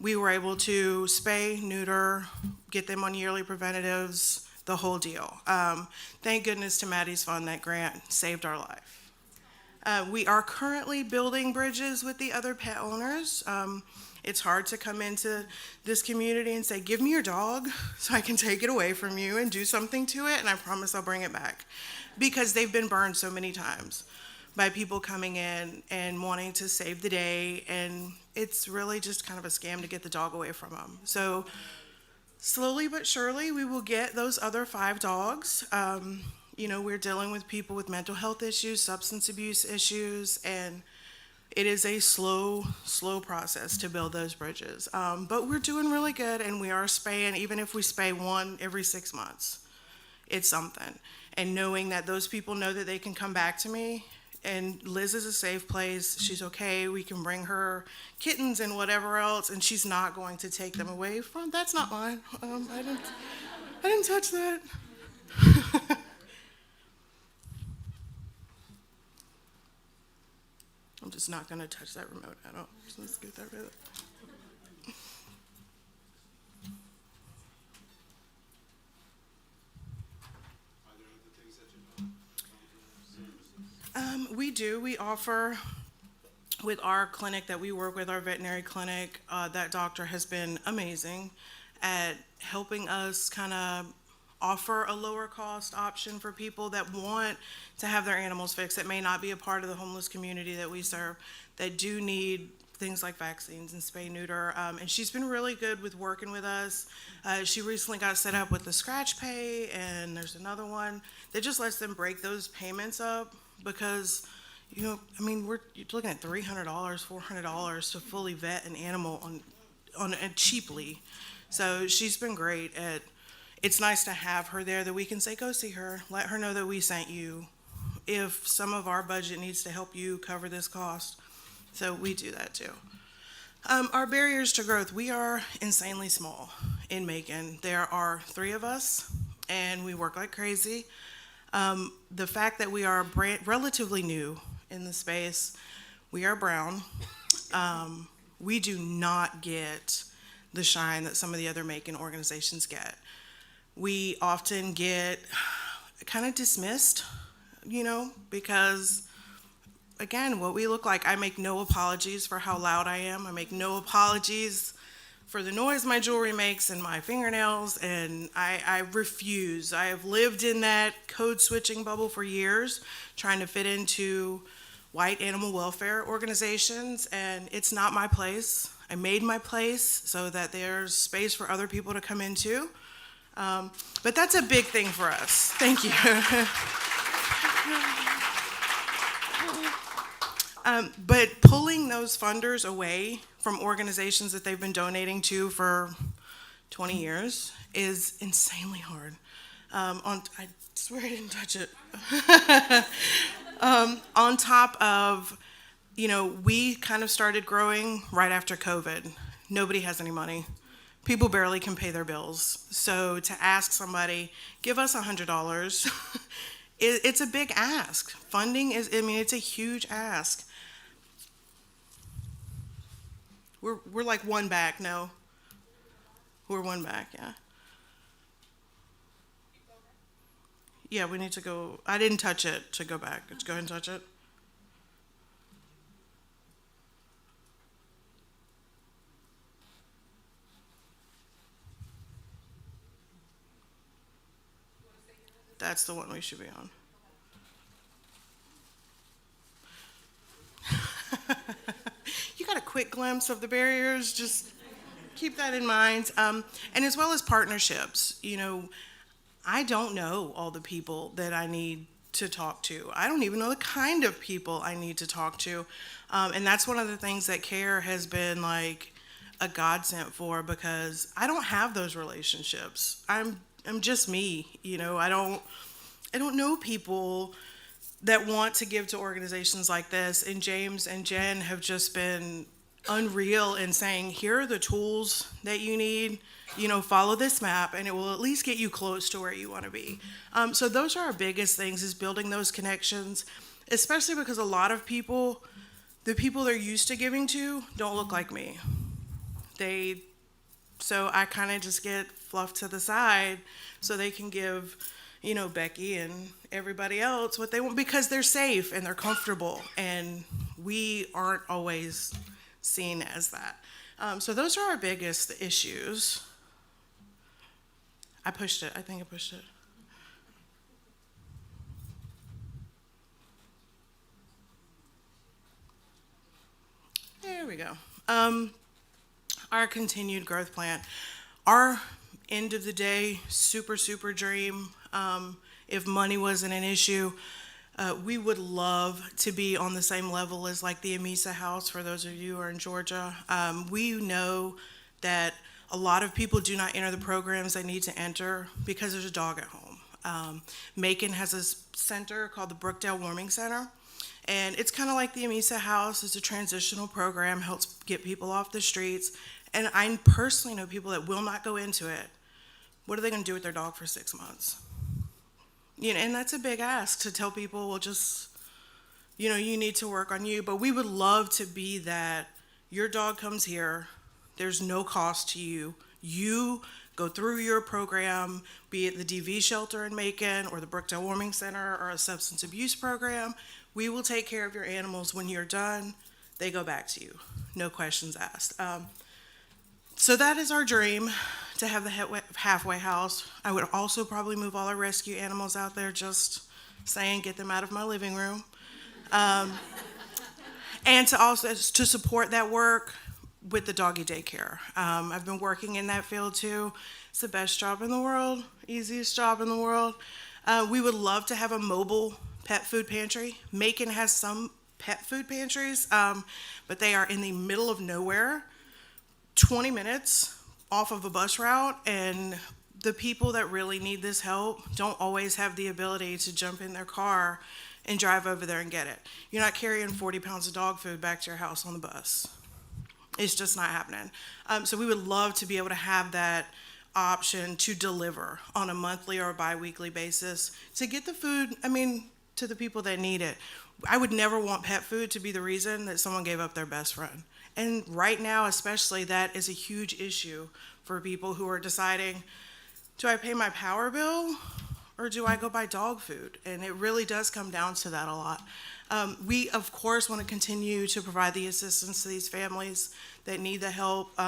[SPEAKER 6] We were able to spay, neuter, get them on yearly preventatives, the whole deal. Thank goodness to Maddie's Fund, that grant saved our life. We are currently building bridges with the other pet owners. It's hard to come into this community and say, give me your dog so I can take it away from you and do something to it, and I promise I'll bring it back. Because they've been burned so many times by people coming in and wanting to save the day, and it's really just kind of a scam to get the dog away from them. So slowly but surely, we will get those other 5 dogs. We're dealing with people with mental health issues, substance abuse issues, and it is a slow process to build those bridges. But we're doing really good, and we are spaying, even if we spay 1 every 6 months. It's something. And knowing that those people know that they can come back to me, and Liz is a safe place, she's okay, we can bring her kittens and whatever else, and she's not going to take them away from, that's not mine. I didn't touch that. I'm just not gonna touch that remote. Let's get that rid of it. We do. We offer, with our clinic that we work with, our veterinary clinic, that doctor has been amazing at helping us kind of offer a lower cost option for people that want to have their animals fixed, that may not be a part of the homeless community that we serve, that do need things like vaccines and spay neuter. And she's been really good with working with us. She recently got set up with the scratch pay, and there's another one that just lets them break those payments up, because you're looking at $300, $400 to fully vet an animal on cheaply. So she's been great at. It's nice to have her there that we can say, go see her, let her know that we sent you, if some of our budget needs to help you cover this cost. So we do that too. Our barriers to growth, we are insanely small in Macon. There are 3 of us, and we work like crazy. The fact that we are relatively new in the space, we are brown. We do not get the shine that some of the other Macon organizations get. We often get kind of dismissed, because, again, what we look like. I make no apologies for how loud I am. I make no apologies for the noise my jewelry makes and my fingernails, and I refuse. I have lived in that code switching bubble for years, trying to fit into white animal welfare organizations, and it's not my place. I made my place so that there's space for other people to come into. But that's a big thing for us. Thank you. But pulling those funders away from organizations that they've been donating to for 20 years is insanely hard. I swear I didn't touch it. On top of, we kind of started growing right after COVID. Nobody has any money. People barely can pay their bills. So to ask somebody, give us $100, it's a big ask. Funding it's a huge ask. We're like 1 back, no? We're 1 back, yeah. Yeah, we need to go. I didn't touch it to go back. Let's go ahead and touch it. That's the one we should be on. You got a quick glimpse of the barriers, just keep that in mind. And as well as partnerships, I don't know all the people that I need to talk to. I don't even know the kind of people I need to talk to. And that's one of the things that CARE has been like a godsend for, because I don't have those relationships. I'm just me, you know. I don't know people that want to give to organizations like this. And James and Jen have just been unreal in saying, here are the tools that you need, you know, follow this map and it will at least get you close to where you want to be. So those are our biggest things, is building those connections, especially because a lot of people, the people they're used to giving to, don't look like me. They So I kind of just get fluffed to the side so they can give, you know, Becky and everybody else what they want, because they're safe and they're comfortable, and we aren't always seen as that. So those are our biggest issues. I pushed it. I think I pushed it. There we go. Our continued growth plan. Our end of the day, super, super dream, if money wasn't an issue, we would love to be on the same level as like the Amisa House, for those of you who are in Georgia. We know that a lot of people do not enter the programs they need to enter because there's a dog at home. Macon has a center called the Brookdale Warming Center. And it's kind of like the Amisa House. It's a transitional program, helps get people off the streets. And I personally know people that will not go into it. What are they going to do with their dog for 6 months? You know, and that's a big ask to tell people, well, just, you know, you need to work on you. But we would love to be that. Your dog comes here. There's no cost to you. You go through your program, be it the DV shelter in Macon or the Brookdale Warming Center or a substance abuse program. We will take care of your animals. When you're done, they go back to you. No questions asked. So that is our dream, to have the halfway house. I would also probably move all our rescue animals out there, just saying, get them out of my living room. And to also to support that work with the doggy daycare. I've been working in that field too. It's the best job in the world, easiest job in the world. We would love to have a mobile pet food pantry. Macon has some pet food pantries, but they are in the middle of nowhere, 20 minutes off of a bus route, and the people that really need this help don't always have the ability to jump in their car and drive over there and get it. You're not carrying 40 pounds of dog food back to your house on the bus. It's just not happening. So we would love to be able to have that option to deliver on a monthly or a bi-weekly basis to get the food, to the people that need it. I would never want pet food to be the reason that someone gave up their best friend. And right now, especially, that is a huge issue for people who are deciding, do I pay my power bill or do I go buy dog food? And it really does come down to that a lot. We, of course, want to continue to provide the assistance to these families that need the help.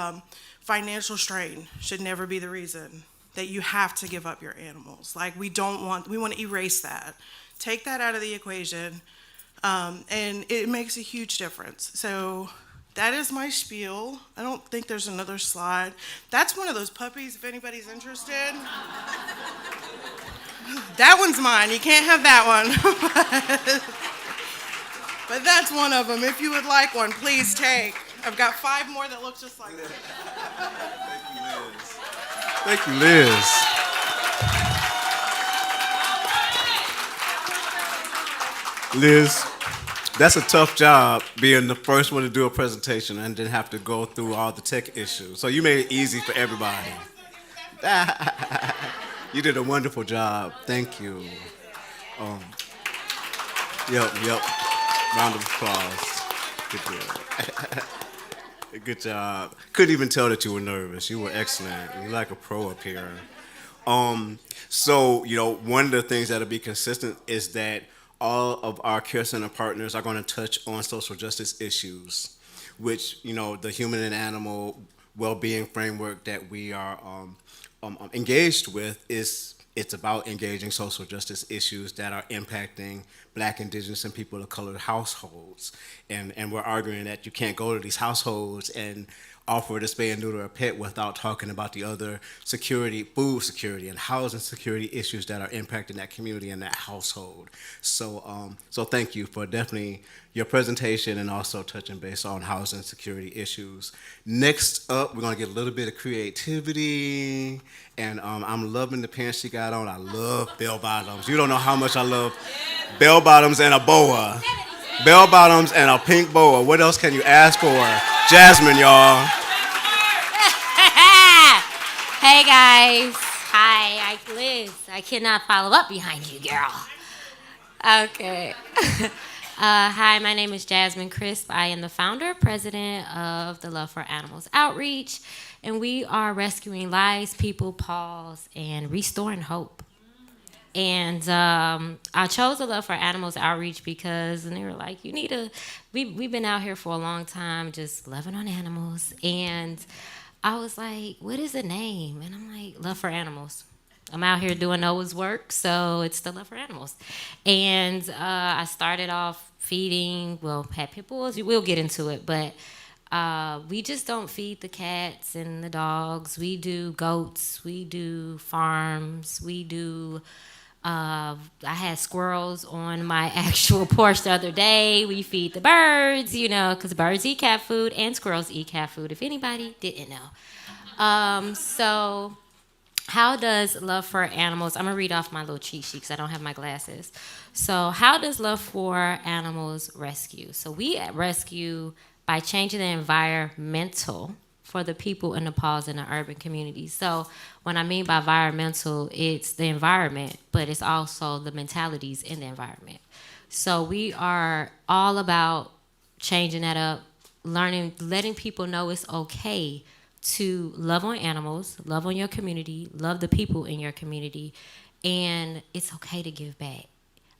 [SPEAKER 6] Financial strain should never be the reason that you have to give up your animals. Like, we want to erase that. Take that out of the equation, and it makes a huge difference. So that is my spiel. I don't think there's another slide. That's one of those puppies, if anybody's interested. That one's mine. You can't have that one. But that's one of them. If you would like one, please take. I've got 5 more that look just like that.
[SPEAKER 1] Thank you, Liz. Liz, that's a tough job, being the first one to do a presentation and then have to go through all the tech issues. So you made it easy for everybody. You did a wonderful job. Thank you. Yep. Round of applause. Good job. Good job. Couldn't even tell that you were nervous. You were excellent. You're like a pro up here. So, one of the things that'll be consistent is that all of our care center partners are going to touch on social justice issues, which, the human and animal well-being framework that we are engaged with it's about engaging social justice issues that are impacting Black, Indigenous, and people of color households. and we're arguing that you can't go to these households and offer to spay and neuter a pet without talking about the other security, food security, and housing security issues that are impacting that community and that household. So thank you for definitely your presentation and also touching base on housing security issues. Next up, we're gonna get a little bit of creativity, and I'm loving the pants she got on. I love bell bottoms. You don't know how much I love bell bottoms and a boa. Bell bottoms and a pink boa. What else can you ask for? Jasmine, y'all.
[SPEAKER 5] Hey guys. Hi, Liz. I cannot follow up behind you, girl. Okay. Hi, my name is Jasmine Crisp. I am the founder, president of the Love for Animals Outreach, and we are rescuing lives, people, paws, and restoring hope. And I chose the Love for Animals Outreach because they were like, you need to, we've been out here for a long time just loving on animals. And I was like, what is the name? And I'm like, Love for Animals. I'm out here doing Noah's work, so it's the Love for Animals. And I started off feeding, well, had pit bulls. We'll get into it, but we just don't feed the cats and the dogs. We do goats. We do farms. We do. I had squirrels on my actual porch the other day. We feed the birds, you know, because birds eat cat food and squirrels eat cat food, if anybody didn't know. So how does Love for Animals, I'm going to read off my little cheat sheet because I don't have my glasses. So how does Love for Animals rescue? So we rescue by changing the environmental for the people in the paws in the urban communities. So what I mean by environmental, it's the environment, but it's also the mentalities in the environment. So we are all about changing that up, learning, letting people know it's okay to love on animals, love on your community, love the people in your community, and it's okay to give back.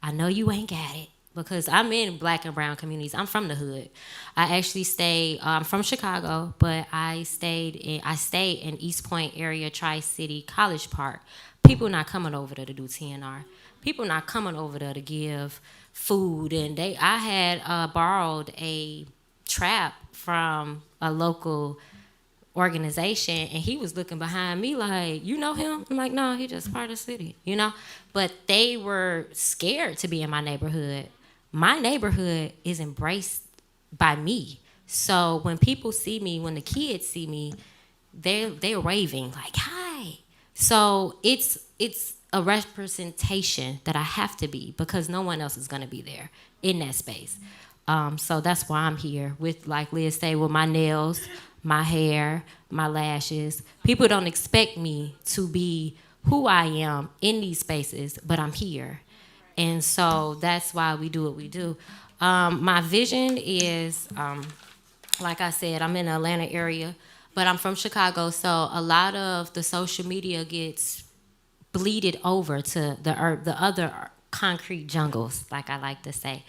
[SPEAKER 5] I know you ain't got it because I'm in black and brown communities. I'm from the hood. I actually stayed, I'm from Chicago, but I stayed in East Point area, Tri-City, College Park. People not coming over there to do TNR. People not coming over there to give food. And I had borrowed a trap from a local organization, and he was looking behind me like, you know him? I'm like, no, he just part of the city, you know? But they were scared to be in my neighborhood. My neighborhood is embraced by me. So when people see me, when the kids see me, they're waving like, hi. So it's a representation that I have to be because no one else is gonna be there in that space. So that's why I'm here with, like Liz say, with my nails, my hair, my lashes. People don't expect me to be who I am in these spaces, but I'm here. And so that's why we do what we do. My vision is, like I said, I'm in the Atlanta area, but I'm from Chicago, so a lot of the social media gets bleeded over to the other concrete jungles, like I like to say.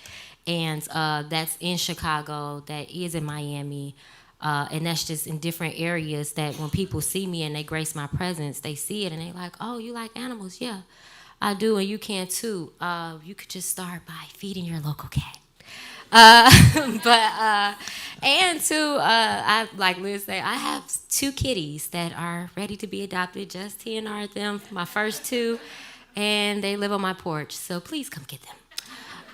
[SPEAKER 5] And that's in Chicago, that is in Miami, and that's just in different areas that when people see me and they grace my presence, they see it and they like, oh, you like animals? Yeah, I do, and you can too. You could just start by feeding your local cat. And too, I like Liz say, I have 2 kitties that are ready to be adopted. Just TNR them, my first 2, and they live on my porch. So please come get them.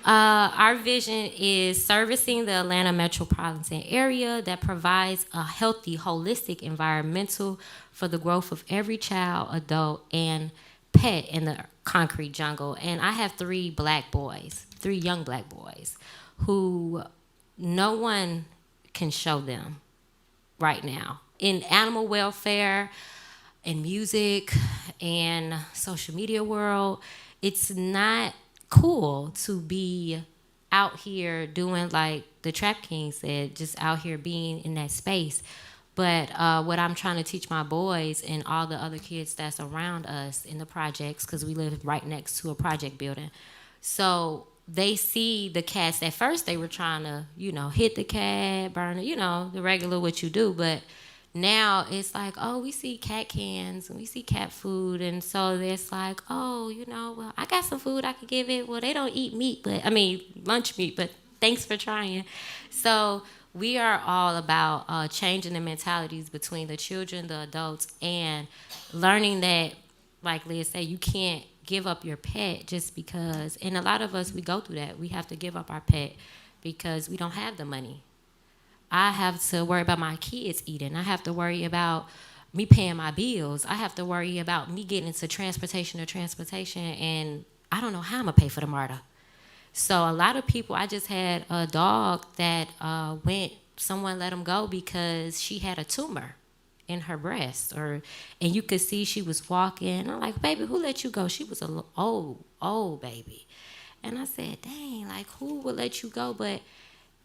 [SPEAKER 5] Our vision is servicing the Atlanta metropolitan area that provides a healthy, holistic environmental for the growth of every child, adult, and pet in the concrete jungle. And I have 3 black boys, 3 young black boys, who no one can show them right now. In animal welfare, in music, and social media world, it's not cool to be out here doing like the Trap King said, just out here being in that space. But what I'm trying to teach my boys and all the other kids that's around us in the projects, because we live right next to a project building, so they see the cats. At first they were trying to, hit the cat, burn it, the regular what you do, but now it's like, oh, we see cat cans and we see cat food, and so it's like, oh, well, I got some food I could give it. Well, they don't eat meat, lunch meat, but Thanks for trying. So we are all about changing the mentalities between the children, the adults, and learning that, like Leah said, you can't give up your pet just because. And a lot of us, we go through that. We have to give up our pet because we don't have the money. I have to worry about my kids eating. I have to worry about me paying my bills. I have to worry about me getting into transportation, and I don't know how I'm gonna pay for the MARTA. So a lot of people, I just had a dog that someone let him go because she had a tumor in her breast, and you could see she was walking. I'm like, baby, who let you go? She was a old baby. And I said, dang, like who would let you go? But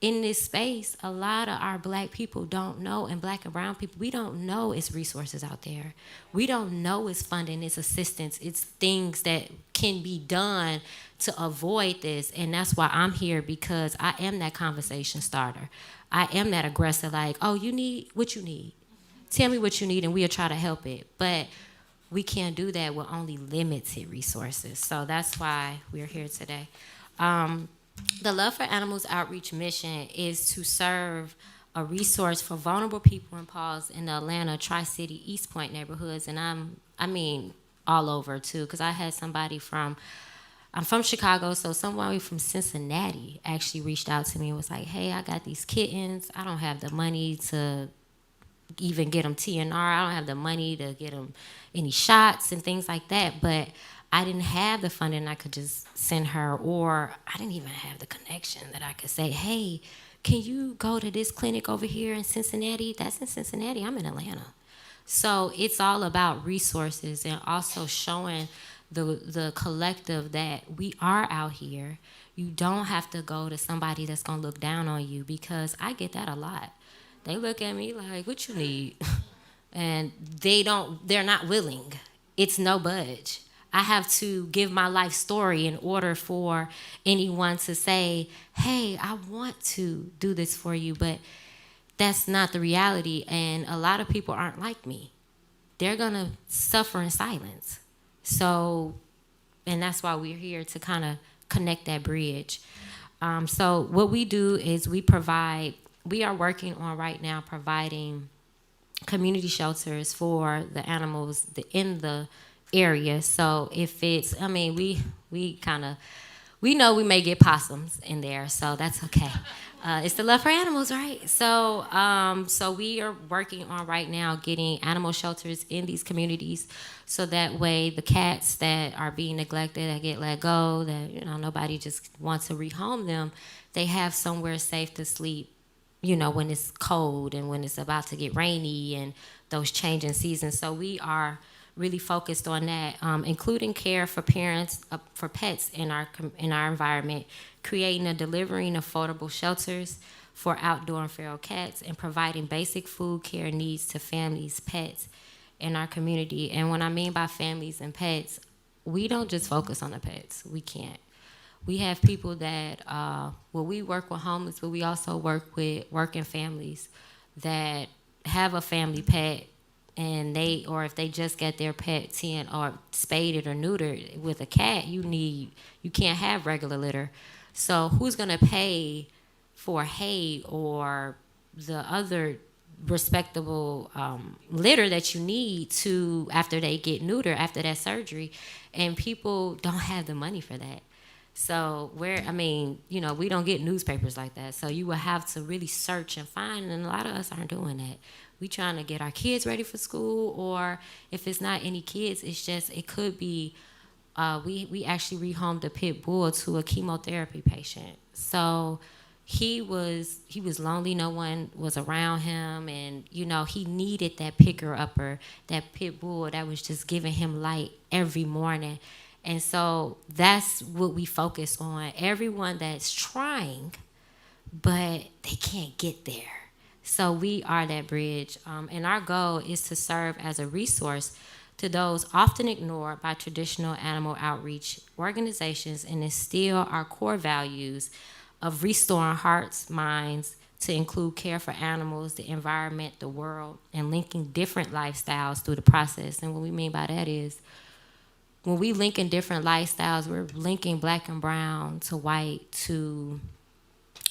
[SPEAKER 5] in this space, a lot of our black people don't know, and black and brown people, we don't know it's resources out there. We don't know it's funding, it's assistance, it's things that can be done to avoid this. And that's why I'm here, because I am that conversation starter. I am that aggressor, like, oh, you need what you need. Tell me what you need and we'll try to help it. But we can't do that with only limited resources. So that's why we're here today. The Love for Animals outreach mission is to serve a resource for vulnerable people and paws in the Atlanta, Tri-City, East Point neighborhoods, and I mean all over too, because I had I'm from Chicago, so someone from Cincinnati actually reached out to me and was like, hey, I got these kittens. I don't have the money to even get them TNR. I don't have the money to get them any shots and things like that, but I didn't have the funding I could just send her, or I didn't even have the connection that I could say, hey, can you go to this clinic over here in Cincinnati? That's in Cincinnati. I'm in Atlanta. So it's all about resources and also showing the collective that we are out here. You don't have to go to somebody that's going to look down on you, because I get that a lot. They look at me like, what you need? And they're not willing. It's no budge. I have to give my life story in order for anyone to say, hey, I want to do this for you, but that's not the reality. And a lot of people aren't like me. They're gonna suffer in silence. So, and that's why we're here to kind of connect that bridge. So what we do is we are working on right now providing community shelters for the animals in the area. So if it's, I mean, we know we may get possums in there, so that's okay. It's the Love for Animals, right? So we are working on right now getting animal shelters in these communities, so that way the cats that are being neglected, that get let go, that nobody just wants to rehome them, they have somewhere safe to sleep. When it's cold and when it's about to get rainy and those changing seasons. So we are really focused on that, including care for parents, for pets in our environment, creating and delivering affordable shelters for outdoor and feral cats, and providing basic food care needs to families, pets in our community. And what I mean by families and pets, we don't just focus on the pets. We can't. We have people that, we work with homeless, but we also work with working families that have a family pet, and or if they just get their pet or spaded or neutered with a cat, you can't have regular litter. So who's gonna pay for hay or the other respectable litter that you need to after they get neutered, after that surgery? And people don't have the money for that. So we don't get newspapers like that. So you will have to really search and find, and a lot of us aren't doing that. We trying to get our kids ready for school, or if it's not any kids, it could be, we actually rehomed a pit bull to a chemotherapy patient. So he was lonely, no one was around him, and he needed that picker upper, that pit bull that was just giving him light every morning. And so that's what we focus on. Everyone that's trying, but they can't get there. So we are that bridge. And our goal is to serve as a resource to those often ignored by traditional animal outreach organizations, and instill our core values of restoring hearts, minds, to include care for animals, the environment, the world, and linking different lifestyles through the process. And what we mean by that is, when we link in different lifestyles, we're linking black and brown to white to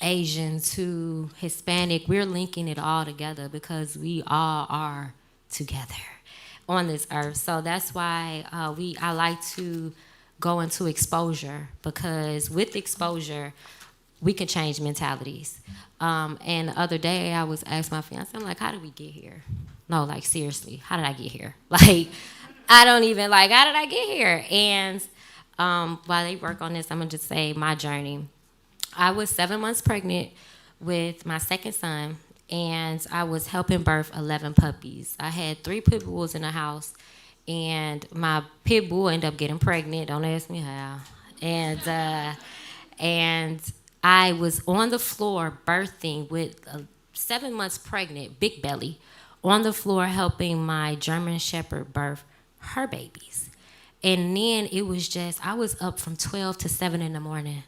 [SPEAKER 5] Asian to Hispanic, we're linking it all together because we all are together on this earth. So that's why I like to go into exposure, because with exposure, we can change mentalities. And the other day, I was asking my fiance, I'm like, how did we get here? No, like, seriously, how did I get here? Like, I don't even, like, how did I get here? And while they work on this, I'm going to just say my journey. I was 7 months pregnant with my second son, and I was helping birth 11 puppies. I had 3 pit bulls in the house, and my pit bull ended up getting pregnant. Don't ask me how. And I was on the floor birthing with 7 months pregnant, big belly, on the floor helping my German Shepherd birth her babies. And then it was just, I was up from 12 to 7 in the morning.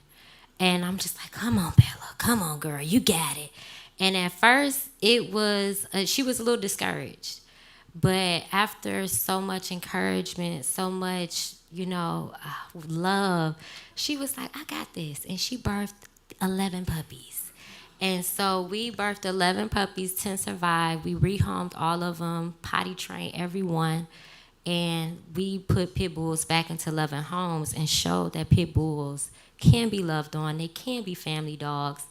[SPEAKER 5] And I'm just like, come on, Bella, come on, girl, you got it. And at first, it was, she was a little discouraged. But after so much encouragement, so much, love, she was like, I got this. And she birthed 11 puppies. And so we birthed 11 puppies, 10 survived. We rehomed all of them, potty trained everyone. And we put pit bulls back into loving homes and showed that pit bulls can be loved on. They can be family dogs.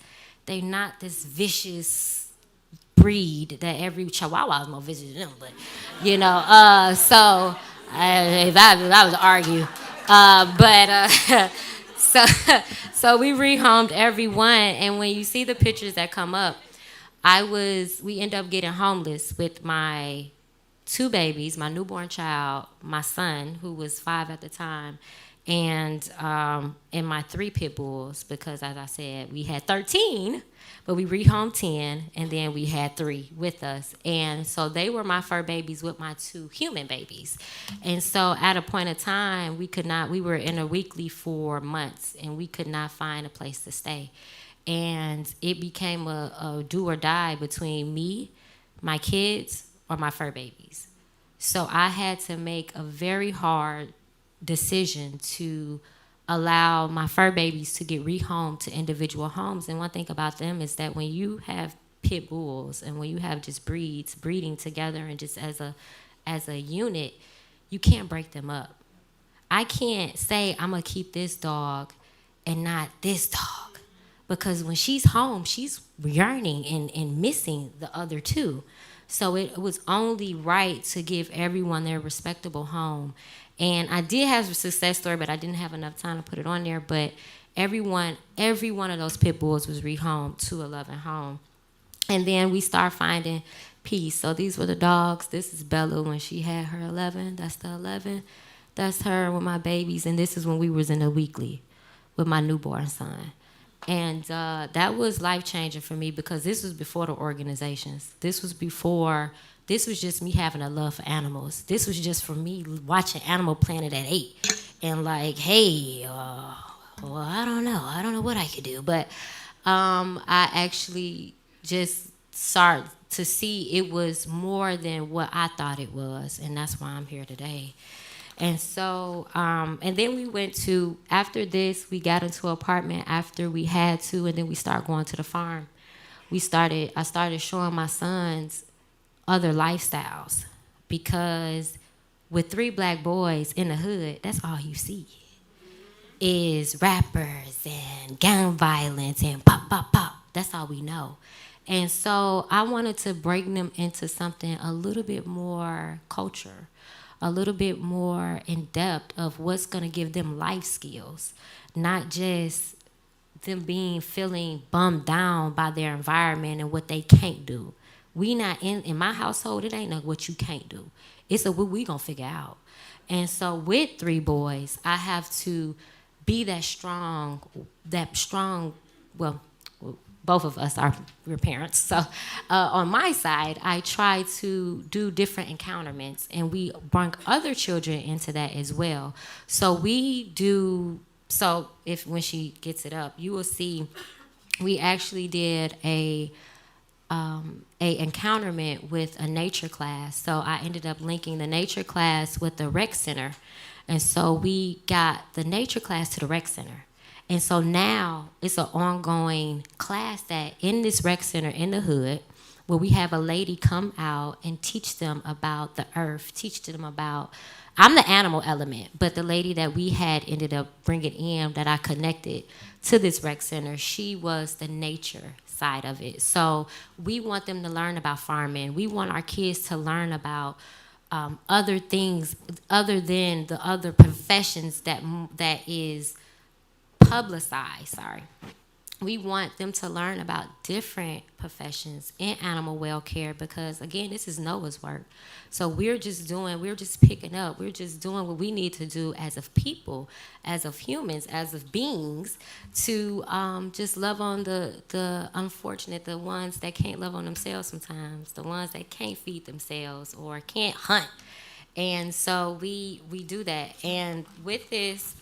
[SPEAKER 5] They're not this vicious breed that every Chihuahua is more vicious than them. But, if I was to argue. So, so we rehomed everyone. And when you see the pictures that come up, we end up getting homeless with my 2 babies, my newborn child, my son, who was 5 at the time, and my 3 pit bulls, because as I said, we had 13, but we rehomed 10, and then we had 3 with us. And so they were my fur babies with my 2 human babies. And so at a point of time, we were in a weekly for months, and we could not find a place to stay. And it became a do or die between me, my kids, or my fur babies. So I had to make a very hard decision to allow my fur babies to get rehomed to individual homes. And one thing about them is that when you have pit bulls and when you have just breeds breeding together and just as a unit, you can't break them up. I can't say I'm gonna keep this dog and not this dog, because when she's home, she's yearning and missing the other 2. So it was only right to give everyone their respectable home. And I did have a success story, but I didn't have enough time to put it on there. But every one of those pit bulls was rehomed to a loving home. And then we start finding peace. So these were the dogs. This is Bella when she had her 11. That's the 11. That's her with my babies. And this is when we was in a weekly with my newborn son. And that was life-changing for me, because this was before the organizations. This was just me having a love for animals. This was just for me watching Animal Planet at 8 and like, hey, well, I don't know what I could do. But I actually just started to see it was more than what I thought it was, and that's why I'm here today. And so, and then we went to, after this, we got into an apartment after we had to, and then we started going to the farm. I started showing my sons other lifestyles, because with 3 black boys in the hood, that's all you see is rappers and gang violence and pop, pop, pop. That's all we know. And so I wanted to bring them into something a little bit more culture, a little bit more in depth of what's going to give them life skills, not just them feeling bummed down by their environment and what they can't do. We not in my household, it ain't what you can't do. It's what we gonna figure out. And so with 3 boys, I have to be that strong, well, both of us we're parents. So on my side, I try to do different encounterments, and we bring other children into that as well. So when she gets it up, you will see we actually did a encounterment with a nature class. So I ended up linking the nature class with the rec center. And so we got the nature class to the rec center. And so now it's an ongoing class that in this rec center in the hood, where we have a lady come out and teach them about the earth, teach them about, I'm the animal element, but the lady that we had ended up bringing in that I connected to this rec center, she was the nature side of it. So we want them to learn about farming. We want our kids to learn about other things other than the other professions that is publicized. Sorry, we want them to learn about different professions in animal welfare because again, this is Noah's work. So we're just picking up, we're just doing what we need to do as of people, as of humans, as of beings, to just love on the unfortunate, the ones that can't love on themselves sometimes, the ones that can't feed themselves or can't hunt. And so we do that. And with this,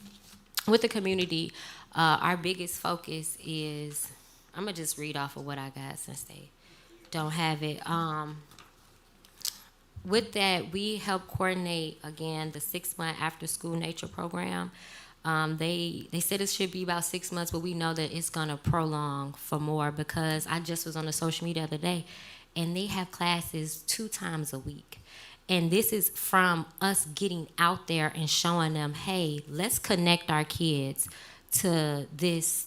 [SPEAKER 5] with the community, our biggest focus is, I'm gonna just read off of what I got since they don't have it. With that, we help coordinate again the 6 month after school nature program. They said it should be about 6 months, but we know that it's gonna prolong for more because I just was on the social media the other day, and they have classes 2 times a week. And this is from us getting out there and showing them, hey, let's connect our kids to this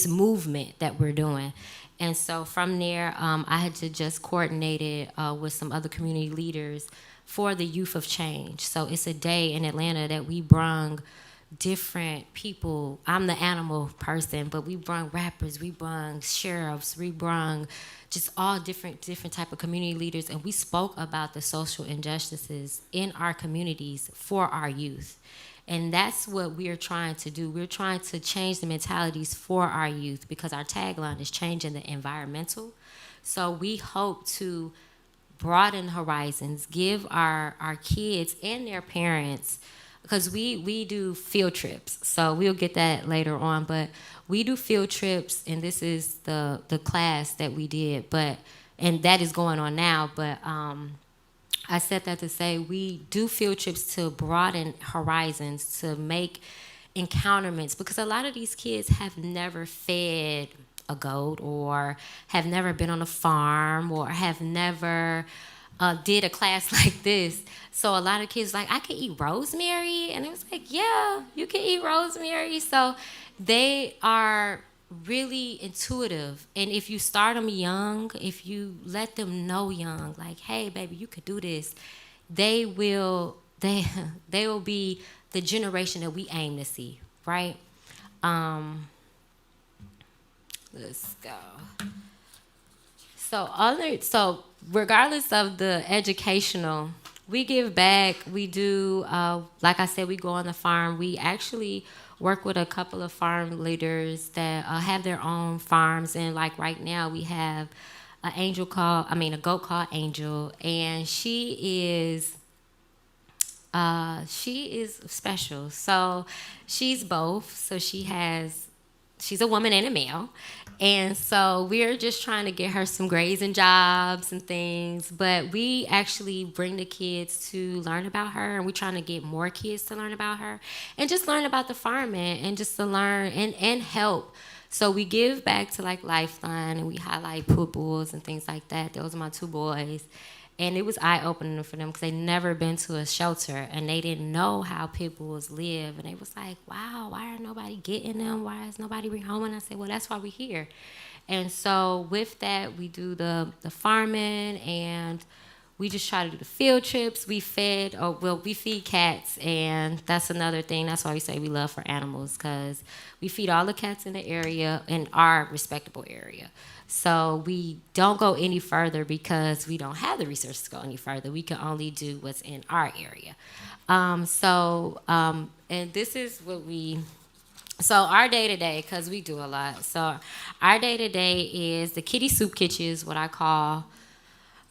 [SPEAKER 5] movement that we're doing. And so from there, I had to just coordinate it with some other community leaders for the Youth of Change. So it's a day in Atlanta that we brung different people. I'm the animal person, but we brung rappers, we brung sheriffs, we brung just all different type of community leaders, and we spoke about the social injustices in our communities for our youth. And that's what we're trying to do. We're trying to change the mentalities for our youth because our tagline is changing the environmental. So we hope to broaden horizons, give our kids and their parents, because we do field trips. So we'll get that later on, but we do field trips, and this is the class that we did, and that is going on now, but I said that to say we do field trips to broaden horizons, to make encounterments, because a lot of these kids have never fed a goat or have never been on a farm or have never did a class like this. So a lot of kids like, I can eat rosemary, and it was like, yeah, you can eat rosemary. So they are really intuitive, and if you start them young, if you let them know young, like, hey baby, you could do this, they they will be the generation that we aim to see, right? Let's go. So regardless of the educational, we give back. We do, like I said, we go on the farm. We actually work with a couple of farm leaders that have their own farms. And like right now, we have a goat called Angel, and she is special. So she's both. So she's a woman and a male. And so we're just trying to get her some grazing jobs and things. But we actually bring the kids to learn about her, and we're trying to get more kids to learn about her and just learn about the farming and just to learn and help. So we give back to like Lifeline, and we highlight pit bulls and things like that. Those are my two boys. And it was eye-opening for them because they'd never been to a shelter, and they didn't know how pit bulls live. And they was like, wow, why are nobody getting them? Why is nobody rehoming? I said, well, that's why we're here. And so with that, we do the farming, and we just try to do the field trips. We feed cats, and that's another thing. That's why we say we love for animals, because we feed all the cats in the area, in our respectable area. So we don't go any further because we don't have the resources to go any further. We can only do what's in our area. And this is what so our day-to-day, because we do a lot. So our day-to-day is the kitty soup kitchen is what I call.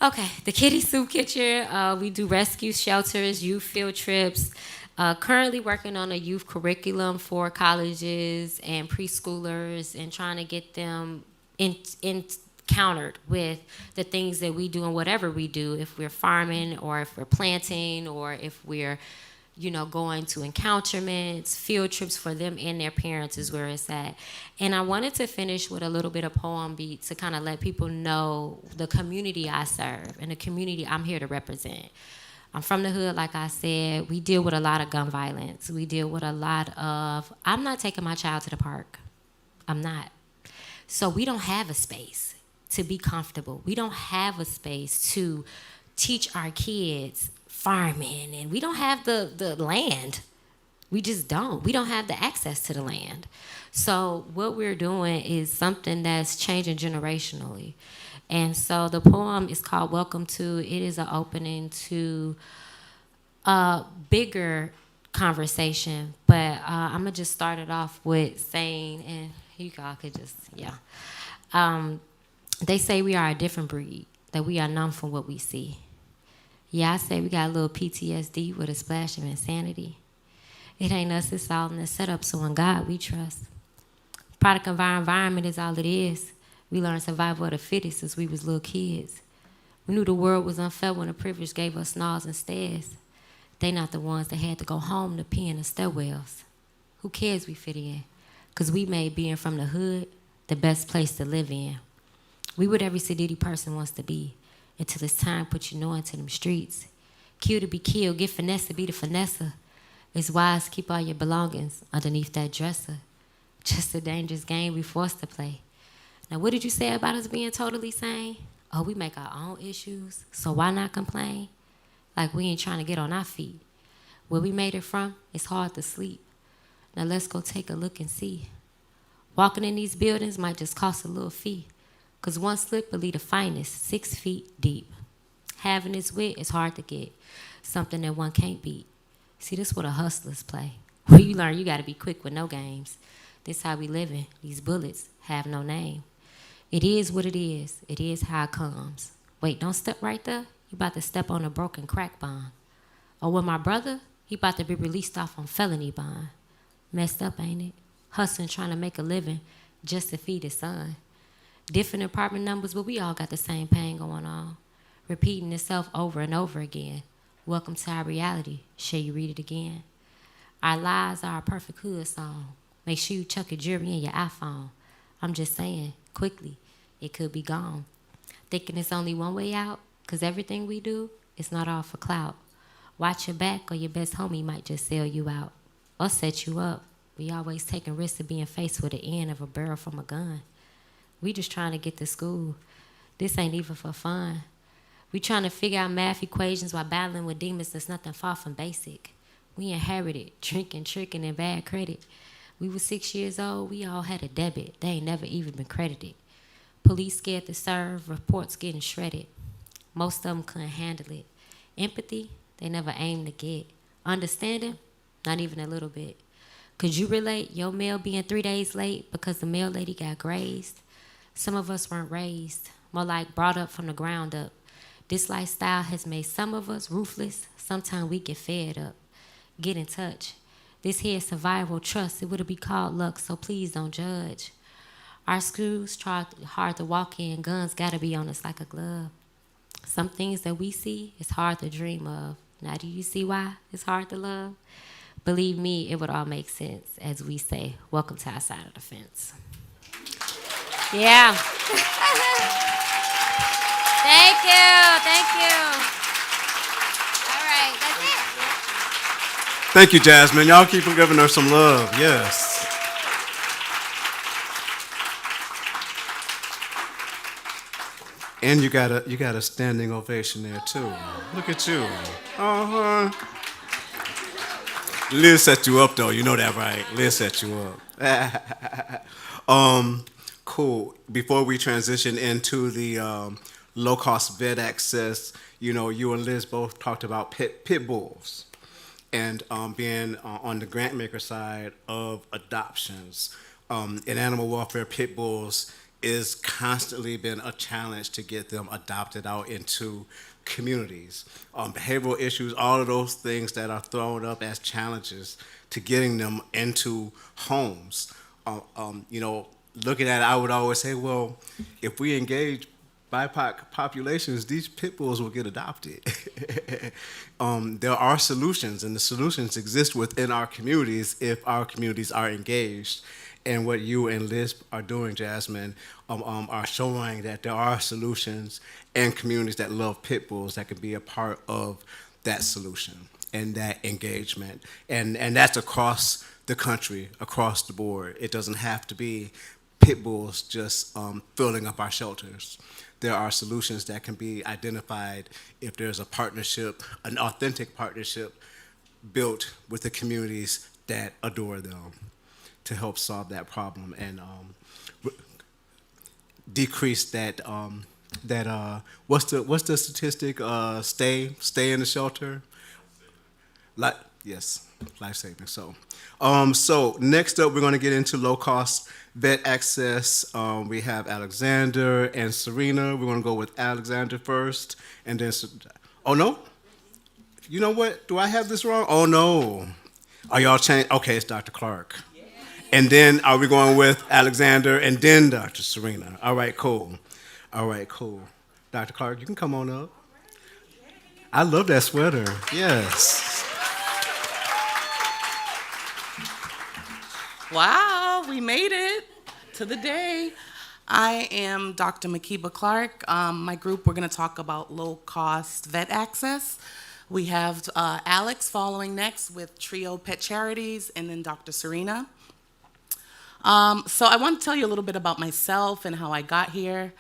[SPEAKER 5] Okay, the Kitty Soup Kitchen. We do rescue shelters, youth field trips. Currently working on a youth curriculum for colleges and preschoolers, and trying to get them encountered with the things that we do and whatever we do. If we're farming, or if we're planting, or if we're going to encounterments, field trips for them and their parents is where it's at. And I wanted to finish with a little bit of poem beat to kind of let people know the community I serve and the community I'm here to represent. I'm from the hood, like I said. We deal with a lot of gun violence. We deal with a lot of, I'm not taking my child to the park. I'm not. So we don't have a space to be comfortable. We don't have a space to teach our kids farming, and we don't have the land. We just don't. We don't have the access to the land. So what we're doing is something that's changing generationally. And so the poem is called Welcome To. It is an opening to a bigger conversation, but I'm gonna just start it off with saying, and you all could just, yeah. They say we are a different breed, that we are numb from what we see. Yeah, I say we got a little PTSD with a splash of insanity. It ain't us, it's all in the setup, so in God we trust. Product of our environment is all it is. We learned survival of the fittest since we was little kids. We knew the world was unfair when the privilege gave us snarls and stares. They not the ones that had to go home to pee in the stairwells. Who cares we fit in? Because we made being from the hood the best place to live in. We what every sedity person wants to be until it's time put you know into them streets. Kill to be killed, get finesse to be the finesser. It's wise to keep all your belongings underneath that dresser. Just a dangerous game we forced to play. Now, what did you say about us being totally sane? Oh, we make our own issues, so why not complain? Like we ain't trying to get on our feet. Where we made it from, it's hard to sleep. Now let's go take a look and see. Walking in these buildings might just cost a little fee, 'cause one slip will lead the finest 6 feet deep. Having this wit is hard to get, something that one can't beat. See, this what a hustlers play. Where you learn you gotta be quick with no games. This how we living, these bullets have no name. It is what it is how it comes. Wait, don't step right there, you about to step on a broken crack bond. Or with my brother, he about to be released off on felony bond. Messed up, ain't it? Hustling, trying to make a living just to feed his son. Different apartment numbers, but we all got the same pain going on. Repeating itself over and over again. Welcome to our reality. Shall you read it again? Our lives are a perfect hood song. Make sure you chuck your jewelry in your iPhone. I'm just saying, quickly, it could be gone. Thinking it's only one way out, 'cause everything we do is not all for clout. Watch your back or your best homie might just sell you out or set you up. We always taking risks of being faced with the end of a barrel from a gun. We just trying to get to school. This ain't even for fun. We trying to figure out math equations while battling with demons that's nothing far from basic. We inherited drinking, tricking, and bad credit. We were 6 years old, we all had a debit. They ain't never even been credited. Police scared to serve, reports getting shredded. Most of them couldn't handle it. Empathy, they never aimed to get. Understanding, not even a little bit. Could you relate your mail being 3 days late because the mail lady got grazed? Some of us weren't raised, more like brought up from the ground up. This lifestyle has made some of us ruthless. Sometimes we get fed up. Get in touch. This here is survival trust. It would be called luck, so please don't judge. Our schools try hard to walk in. Guns gotta be on us like a glove. Some things that we see, it's hard to dream of. Now, do you see why it's hard to love? Believe me, it would all make sense as we say, welcome to our side of the fence. Yeah. Thank you. All right, that's it.
[SPEAKER 1] Thank you, Jasmine. Y'all keep giving her some love. Yes. And you got a standing ovation there too. Look at you. Uh-huh. Liz set you up though. You know that, right? Liz set you up. Cool. Before we transition into the low-cost vet access, you and Liz both talked about pit bulls and being on the grant maker side of adoptions. In animal welfare, pit bulls is constantly been a challenge to get them adopted out into communities. Behavioral issues, all of those things that are thrown up as challenges to getting them into homes. Looking at it, I would always say, well, if we engage BIPOC populations, these pit bulls will get adopted. There are solutions, and the solutions exist within our communities if our communities are engaged. And what you and Liz are doing, Jasmine, are showing that there are solutions and communities that love pit bulls that can be a part of that solution and that engagement. And that's across the country, across the board. It doesn't have to be pit bulls just filling up our shelters. There are solutions that can be identified if there's a partnership, an authentic partnership built with the communities that adore them to help solve that problem and decrease that what's the statistic? Stay in the shelter. Like yes, life saving. So next up we're going to get into low cost vet access. We have Alexander and Serena. We're going to go with Alexander first, and then oh no, you know what? Do I have this wrong? Oh no, are y'all changed? Okay, it's Dr. Clark. And then are we going with Alexander and then Dr. Serena? All right, cool. All right, cool. Dr. Clark, you can come on up. I love that sweater. Yes.
[SPEAKER 7] Wow, we made it to the day. I am Dr. Makiba Clark. My group, we're going to talk about low-cost vet access. We have Alex following next with Trio Pet Charities, and then Dr. Serena. So I want to tell you a little bit about myself and how I got here.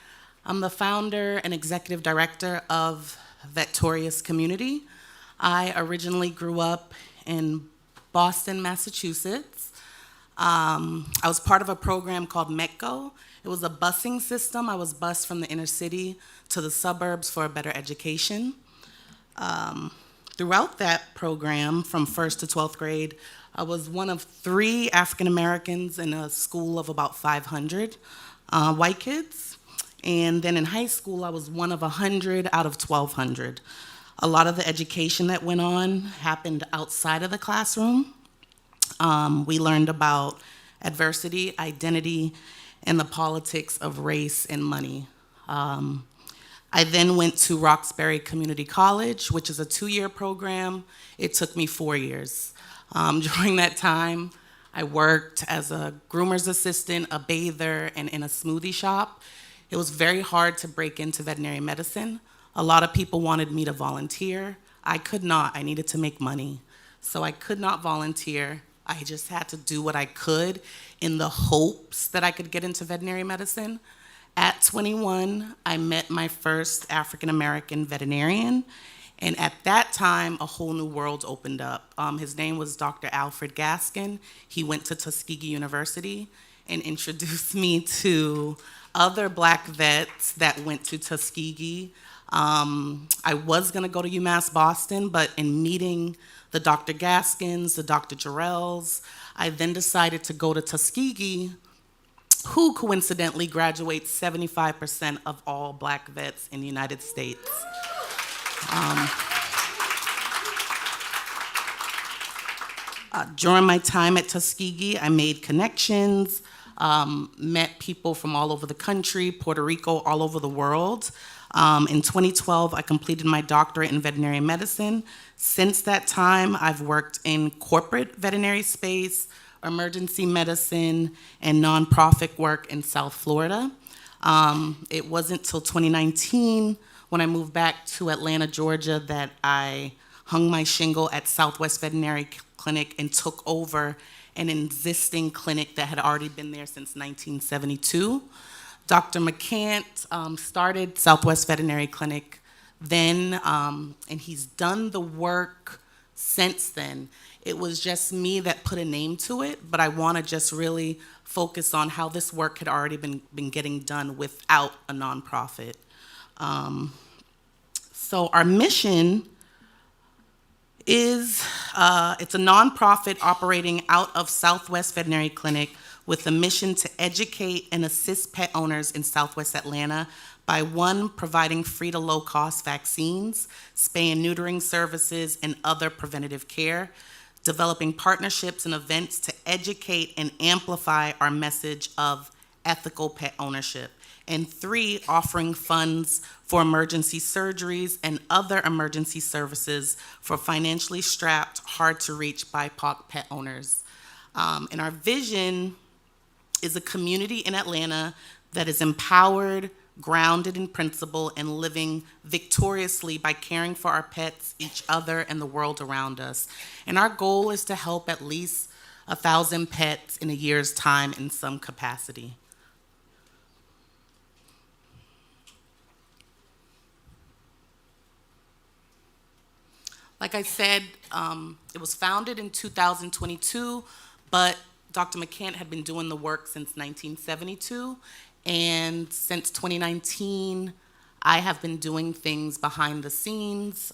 [SPEAKER 7] I'm the founder and executive director of Vettorious Community. I originally grew up in Boston, Massachusetts. I was part of a program called METCO. It was a busing system. I was bused from the inner city to the suburbs for a better education. Throughout that program, from 1st to 12th grade, I was one of 3 African Americans in a school of about 500 white kids. And then in high school, I was one of 100 out of 1,200. A lot of the education that went on happened outside of the classroom. We learned about adversity, identity, and the politics of race and money. I then went to Roxbury Community College, which is a 2-year program. It took me 4 years. During that time, I worked as a groomer's assistant, a bather, and in a smoothie shop. It was very hard to break into veterinary medicine. A lot of people wanted me to volunteer. I could not. I needed to make money. So I could not volunteer. I just had to do what I could in the hopes that I could get into veterinary medicine. At 21, I met my first African American veterinarian. And at that time, a whole new world opened up. His name was Dr. Alfred Gaskin. He went to Tuskegee University and introduced me to other Black vets that went to Tuskegee. I was gonna go to UMass Boston, but in meeting the Dr. Gaskins, the Dr. Jarrells, I then decided to go to Tuskegee, who coincidentally graduates 75% of all Black vets in the United States. During my time at Tuskegee, I made connections, met people from all over the country, Puerto Rico, all over the world. In 2012, I completed my doctorate in veterinary medicine. Since that time, I've worked in corporate veterinary space, emergency medicine, and nonprofit work in South Florida. It wasn't till 2019 when I moved back to Atlanta, Georgia, that I hung my shingle at Southwest Veterinary Clinic and took over an existing clinic that had already been there since 1972. Dr. McCant started Southwest Veterinary Clinic then, and he's done the work since then. It was just me that put a name to it, but I want to just really focus on how this work had already been getting done without a nonprofit. So our mission is, it's a nonprofit operating out of Southwest Veterinary Clinic with a mission to educate and assist pet owners in Southwest Atlanta by 1, providing free to low cost vaccines, spay and neutering services, and other preventative care, developing partnerships and events to educate and amplify our message of ethical pet ownership, And 3, offering funds for emergency surgeries and other emergency services for financially strapped, hard-to-reach BIPOC pet owners. And our vision is a community in Atlanta that is empowered, grounded in principle, and living victoriously by caring for our pets, each other, and the world around us. And our goal is to help at least 1,000 pets in a year's time in some capacity. Like I said, it was founded in 2022, but Dr. McCant had been doing the work since 1972. And since 2019, I have been doing things behind the scenes.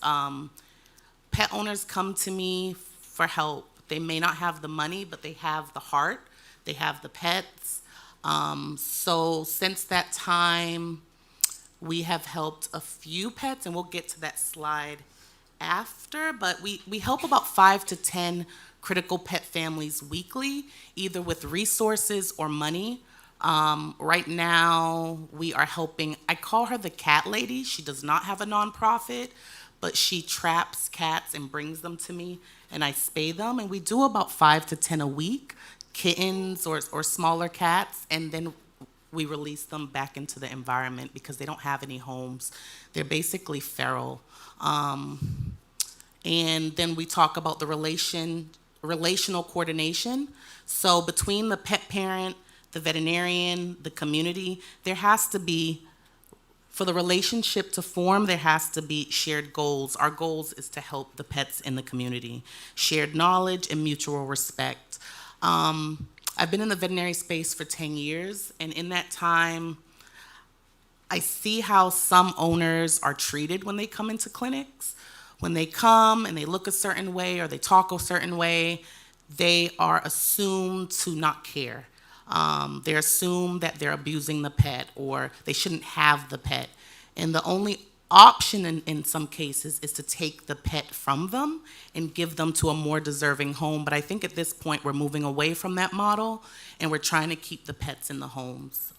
[SPEAKER 7] Pet owners come to me for help. They may not have the money, but they have the heart. They have the pets. So since that time, we have helped a few pets, and we'll get to that slide after, but we help about 5 to 10 critical pet families weekly, either with resources or money. Right now, we are helping, I call her the cat lady. She does not have a nonprofit, but she traps cats and brings them to me, and I spay them. And we do about 5 to 10 a week, kittens or smaller cats, and then we release them back into the environment because they don't have any homes. They're basically feral. And then we talk about the relational coordination. So between the pet parent, the veterinarian, the community, there has to be, for the relationship to form, there has to be shared goals. Our goals is to help the pets in the community, shared knowledge and mutual respect. I've been in the veterinary space for 10 years, and in that time, I see how some owners are treated when they come into clinics. When they come and they look a certain way or they talk a certain way, they are assumed to not care. They're assumed that they're abusing the pet or they shouldn't have the pet. And the only option in some cases is to take the pet from them and give them to a more deserving home. But I think at this point we're moving away from that model and we're trying to keep the pets in the homes.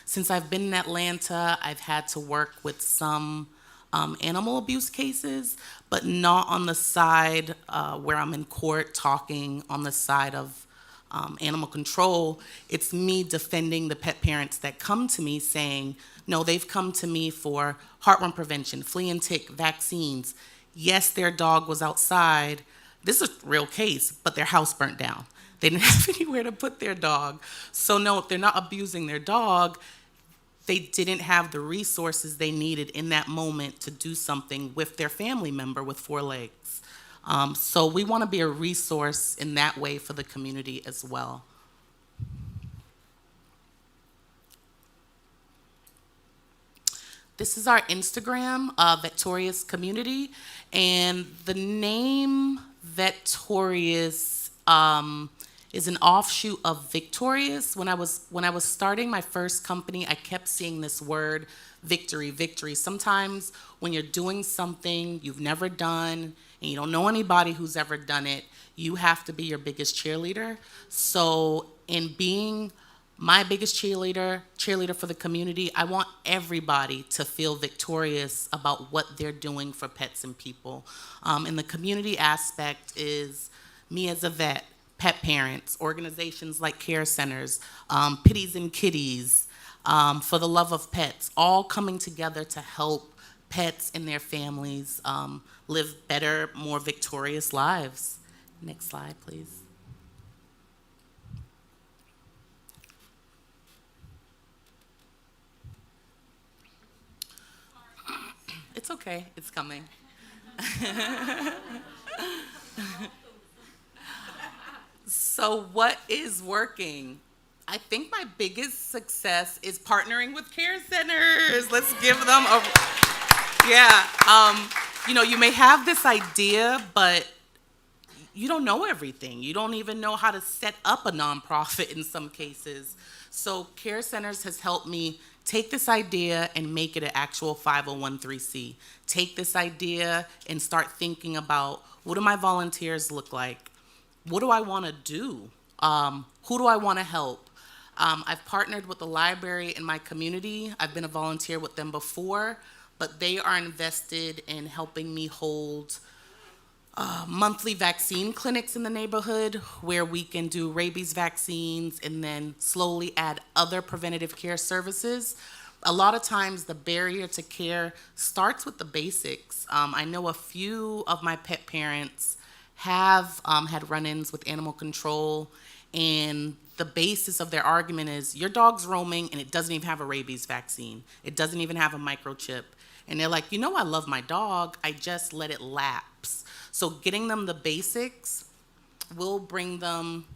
[SPEAKER 7] Since I've been in Atlanta, I've had to work with some animal abuse cases, but not on the side where I'm in court talking on the side of animal control. It's me defending the pet parents that come to me saying, no, they've come to me for heartworm prevention, flea and tick, vaccines. Yes, their dog was outside. This is a real case, but their house burnt down. They didn't have anywhere to put their dog. So no, if they're not abusing their dog, they didn't have the resources they needed in that moment to do something with their family member with 4 legs. So we want to be a resource in that way for the community as well. This is our Instagram, Victorious Community, and the name Victorious is an offshoot of Victorious. When I was starting my first company, I kept seeing this word, victory, victory. Sometimes when you're doing something you've never done and you don't know anybody who's ever done it, you have to be your biggest cheerleader. So in being my biggest cheerleader for the community, I want everybody to feel victorious about what they're doing for pets and people. And the community aspect is me as a vet, pet parents, organizations like care centers, Pitties and Kitties, For the Love of Pets, all coming together to help pets and their families live better, more victorious lives. Next slide, please. It's okay, it's coming. So what is working? I think my biggest success is partnering with care centers. Let's give them a, yeah. You may have this idea, but you don't know everything. You don't even know how to set up a nonprofit in some cases. So care centers has helped me take this idea and make it an actual 501(c)(3). Take this idea and start thinking about, what do my volunteers look like? What do I want to do? Who do I want to help? I've partnered with the library in my community. I've been a volunteer with them before, but they are invested in helping me hold monthly vaccine clinics in the neighborhood where we can do rabies vaccines and then slowly add other preventative care services. A lot of times the barrier to care starts with the basics. I know a few of my pet parents have had run-ins with animal control, and the basis of their argument is your dog's roaming and it doesn't even have a rabies vaccine. It doesn't even have a microchip. And they're like, I love my dog, I just let it lapse. So getting them the basics will bring them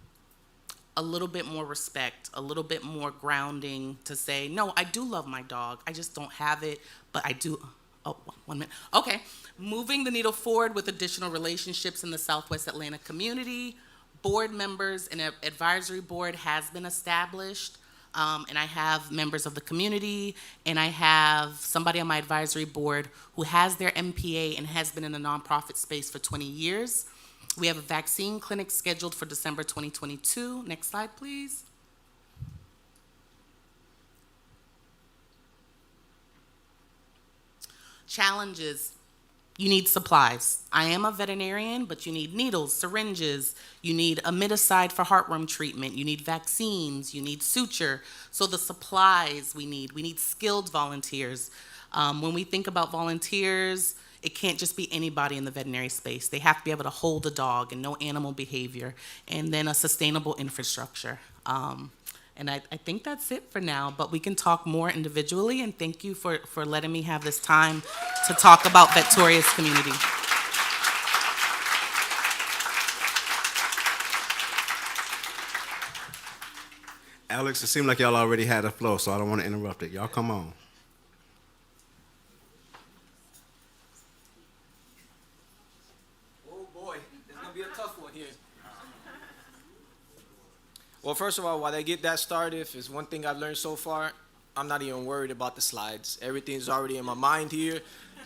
[SPEAKER 7] a little bit more respect, a little bit more grounding to say, no, I do love my dog, I just don't have it, but I do. Oh, 1 minute. Okay. Moving the needle forward with additional relationships in the Southwest Atlanta community. Board members and an advisory board has been established. And I have members of the community, and I have somebody on my advisory board who has their MPA and has been in the nonprofit space for 20 years. We have a vaccine clinic scheduled for December 2022. Next slide, please. Challenges. You need supplies. I am a veterinarian, but you need needles, syringes, you need imidacide for heartworm treatment, you need vaccines, you need suture. So the supplies we need skilled volunteers. When we think about volunteers, it can't just be anybody in the veterinary space. They have to be able to hold a dog and know animal behavior, and then a sustainable infrastructure. And I think that's it for now, but we can talk more individually, and thank you for letting me have this time to talk about Victoria's community.
[SPEAKER 1] Alex, it seemed like y'all already had a flow, so I don't want to interrupt it. Y'all come on.
[SPEAKER 4] Oh boy, it's gonna be a tough one here. Well, first of all, while they get that started, if it's one thing I've learned so far, I'm not even worried about the slides. Everything's already in my mind here.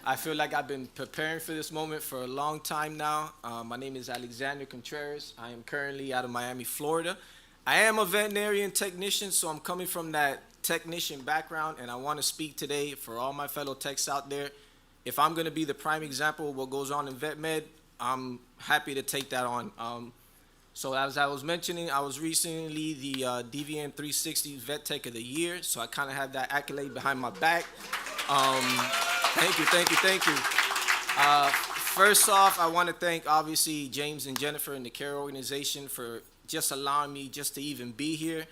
[SPEAKER 4] I feel like I've been preparing for this moment for a long time now. My name is Alexander Contreras. I am currently out of Miami, Florida. I am a veterinarian technician, so I'm coming from that technician background, and I want to speak today for all my fellow techs out there. If I'm going to be the prime example of what goes on in vet med, I'm happy to take that on. So as I was mentioning, I was recently the DVN 360 Vet Tech of the Year, so I kind of have that accolade behind my back. Thank you. First off, I want to thank, obviously, James and Jennifer and the C.A.R.E organization for just allowing me just to even be here.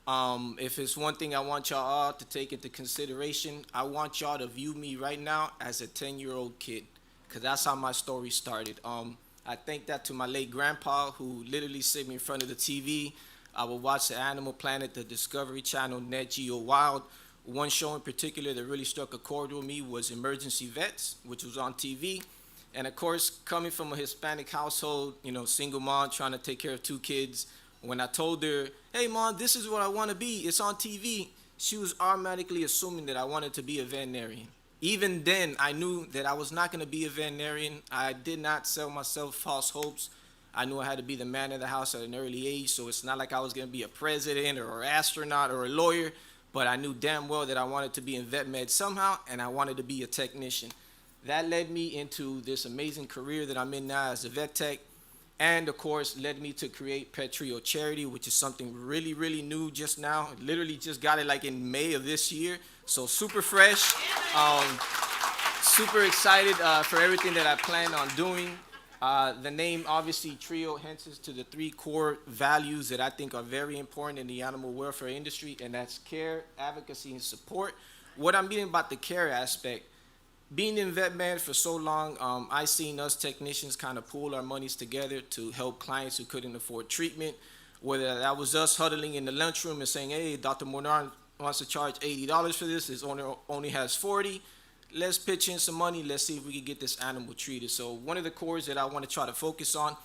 [SPEAKER 4] If it's one thing I want y'all all to take into consideration, I want y'all to view me right now as a 10-year-old kid, because that's how my story started. I thank that to my late grandpa, who literally sit me in front of the TV. I would watch the Animal Planet, the Discovery Channel, Nat Geo Wild. One show in particular that really struck a chord with me was Emergency Vets, which was on TV. And of course, coming from a Hispanic household, single mom trying to take care of 2 kids, when I told her, hey mom, this is what I want to be, it's on TV, she was automatically assuming that I wanted to be a veterinarian. Even then, I knew that I was not going to be a veterinarian. I did not sell myself false hopes. I knew I had to be the man of the house at an early age, so it's not like I was going to be a president or an astronaut or a lawyer, but I knew damn well that I wanted to be in vet med somehow, and I wanted to be a technician. That led me into this amazing career that I'm in now as a vet tech, and of course led me to create Pet Trio Charity, which is something really, really new just now. Literally just got it like in May of this year, so super fresh. Super excited for everything that I plan on doing. The name, obviously, Trio hints to the 3 core values that I think are very important in the animal welfare industry, and that's care, advocacy, and support. What I'm meaning about the care aspect, being in vet med for so long, I seen us technicians kind of pool our monies together to help clients who couldn't afford treatment, whether that was us huddling in the lunchroom and saying, hey, Dr. Monar wants to charge $80 for this, his owner only has 40. Let's pitch in some money, let's see if we can get this animal treated. So one of the cores that I want to try to focus on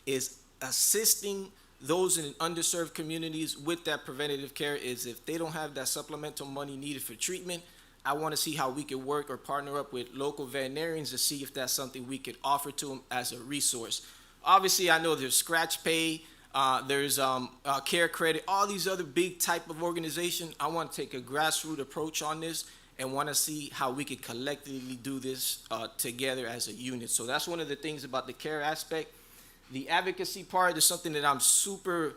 [SPEAKER 4] is assisting those in underserved communities with that preventative care. Is if they don't have that supplemental money needed for treatment, I want to see how we could work or partner up with local veterinarians to see if that's something we could offer to them as a resource. Obviously, I know there's scratch pay. There's C.A.R.E Credit, all these other big type of organizations. I want to take a grassroots approach on this and want to see how we could collectively do this together as a unit. So that's one of the things about the C.A.R.E aspect. The advocacy part is something that I'm super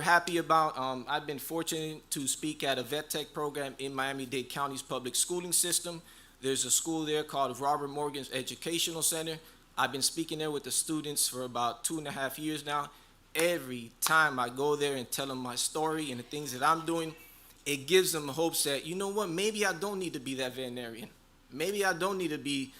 [SPEAKER 4] happy about. I've been fortunate to speak at a vet tech program in Miami-Dade County's public schooling system. There's a school there called Robert Morgan's Educational Center. I've been speaking there with the students for about 2.5 years now. Every time I go there and tell them my story and the things that I'm doing, it gives them hopes that, you know what, maybe I don't need to be that veterinarian. Maybe I don't need to be,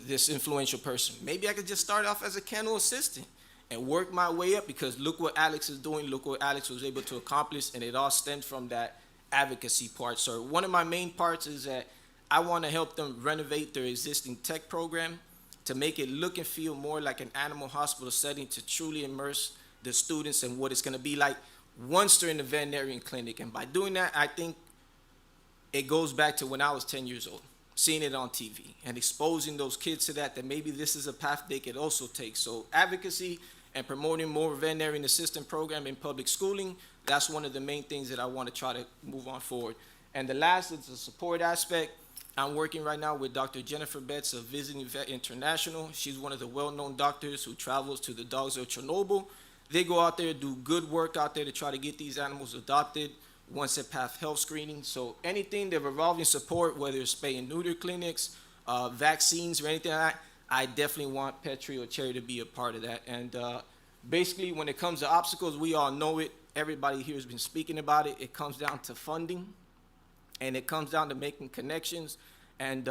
[SPEAKER 4] this influential person. Maybe I could just start off as a kennel assistant and work my way up, because look what Alex is doing, look what Alex was able to accomplish, and it all stems from that advocacy part. So one of my main parts is that I want to help them renovate their existing tech program to make it look and feel more like an animal hospital setting, to truly immerse the students in what it's going to be like once they're in the veterinarian clinic. And by doing that, I think it goes back to when I was 10 years old, seeing it on TV and exposing those kids to that maybe this is a path they could also take. So advocacy and promoting more veterinarian assistant program in public schooling, that's one of the main things that I want to try to move on forward. And the last is the support aspect. I'm working right now with Dr. Jennifer Betts of Visiting Vet International. She's one of the well-known doctors who travels to the dogs of Chernobyl. They go out there, do good work out there to try to get these animals adopted once they pass health screening. So anything that revolving support, whether it's spay and neuter clinics, vaccines, or anything like that, I definitely want Petri or C.A.R.E to be a part of that. And basically, when it comes to obstacles, we all know it. Everybody here has been speaking about it. It comes down to funding, and it comes down to making connections. And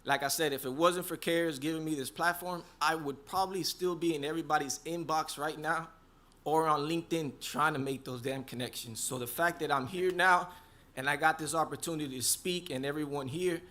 [SPEAKER 4] like I said, if it wasn't for C.A.R.E giving me this platform, I would probably still be in everybody's inbox right now or on LinkedIn trying to make those damn connections. So the fact that I'm here now and I got this opportunity to speak, and everyone here,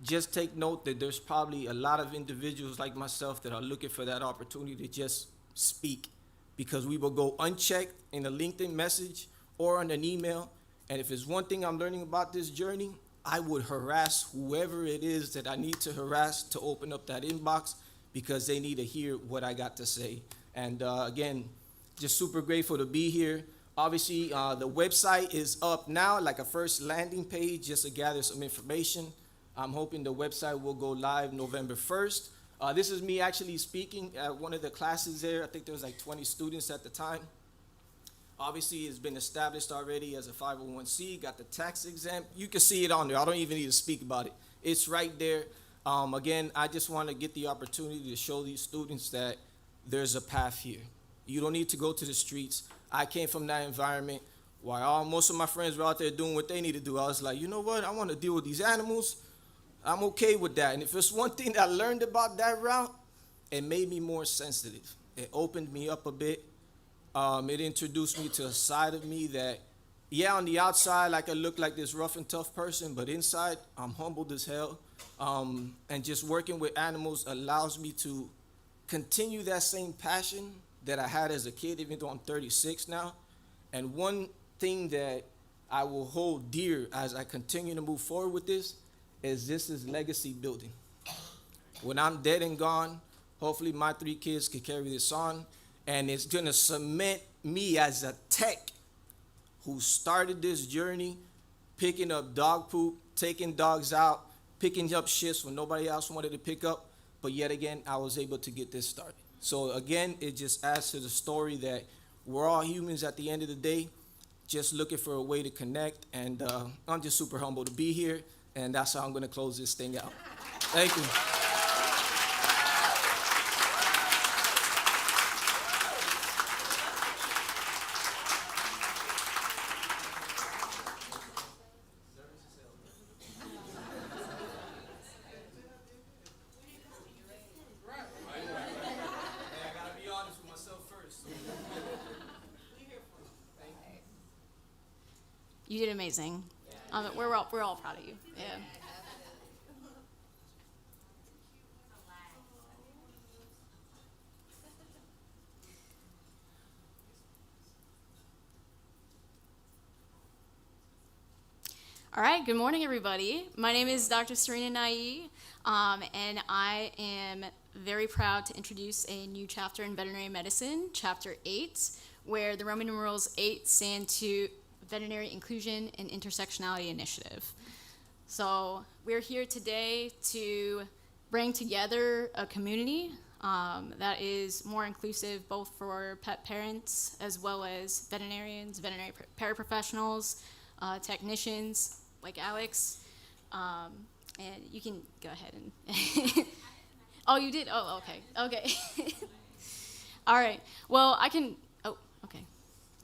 [SPEAKER 4] just take note that there's probably a lot of individuals like myself that are looking for that opportunity to just speak, because we will go unchecked in a LinkedIn message or on an email. And if it's one thing I'm learning about this journey, I would harass whoever it is that I need to harass to open up that inbox, because they need to hear what I got to say. And again, just super grateful to be here. Obviously, the website is up now, like a first landing page, just to gather some information. I'm hoping the website will go live November 1st. This is me actually speaking at one of the classes there. I think there was like 20 students at the time. Obviously, it's been established already as a 501c, got the tax exempt. You can see it on there. I don't even need to speak about it. It's right there. Again, I just want to get the opportunity to show these students that there's a path here. You don't need to go to the streets. I came from that environment while most of my friends were out there doing what they need to do. I was like, you know what? I want to deal with these animals. I'm okay with that. And if it's one thing that I learned about that route, it made me more sensitive. It opened me up a bit. It introduced me to a side of me that, yeah, on the outside, like I look like this rough and tough person, but inside, I'm humbled as hell. And just working with animals allows me to continue that same passion that I had as a kid, even though I'm 36 now. And one thing that I will hold dear as I continue to move forward with this is legacy building. When I'm dead and gone, hopefully my 3 kids can carry this on, and it's gonna cement me as a tech who started this journey, picking up dog poop, taking dogs out, picking up shifts when nobody else wanted to pick up, but yet again, I was able to get this started. So again, it just adds to the story that we're all humans at the end of the day, just looking for a way to connect, and I'm just super humbled to be here, and that's how I'm gonna close this thing out. Thank you.
[SPEAKER 8] You did amazing. We're all proud of you. Yeah. All right, good morning, everybody. My name is Dr. Serena Nai, and I am very proud to introduce a new chapter in veterinary medicine, Chapter 8, where the Roman numerals 8 stand to Veterinary Inclusion and Intersectionality Initiative. So we're here today to bring together a community that is more inclusive both for pet parents as well as veterinarians, veterinary paraprofessionals, technicians like Alex, and you can go ahead and, oh, you did? Oh, okay. All right, well, okay,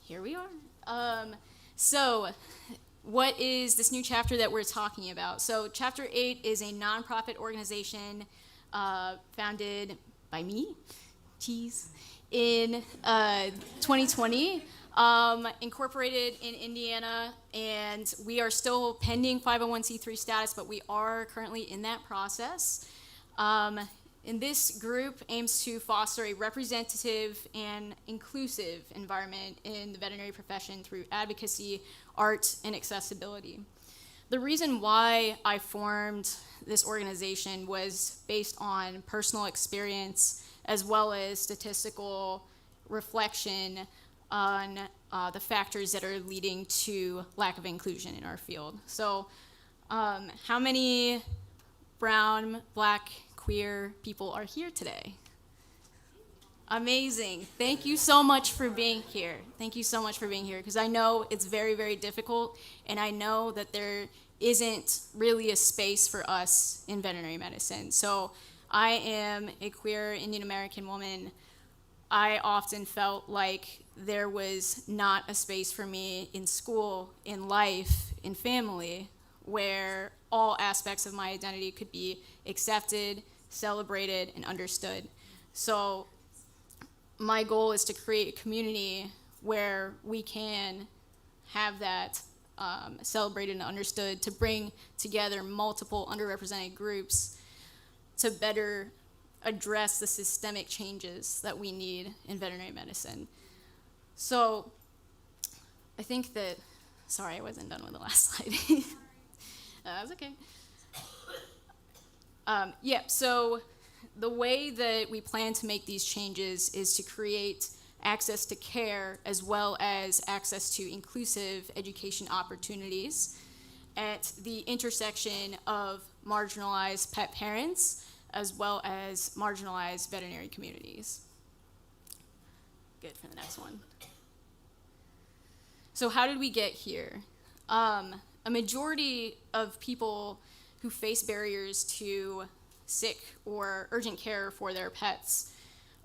[SPEAKER 8] here we are. So what is this new chapter that we're talking about? So Chapter 8 is a nonprofit organization founded by me, in 2020. Incorporated in Indiana, and we are still pending 501c3 status, but we are currently in that process. And this group aims to foster a representative and inclusive environment in the veterinary profession through advocacy, art, and accessibility. The reason why I formed this organization was based on personal experience as well as statistical reflection on the factors that are leading to lack of inclusion in our field. So how many brown, black, queer people are here today? Amazing. Thank you so much for being here. Thank you so much for being here, because I know it's very, very difficult, and I know that there isn't really a space for us in veterinary medicine. So I am a queer Indian American woman. I often felt like there was not a space for me in school, in life, in family, where all aspects of my identity could be accepted, celebrated, and understood. So my goal is to create a community where we can have that celebrated and understood, to bring together multiple underrepresented groups to better address the systemic changes that we need in veterinary medicine. So I think that, sorry, I wasn't done with the last slide. That's okay. So the way that we plan to make these changes is to create access to care as well as access to inclusive education opportunities at the intersection of marginalized pet parents as well as marginalized veterinary communities. Good for the next one. So how did we get here? A majority of people who face barriers to sick or urgent care for their pets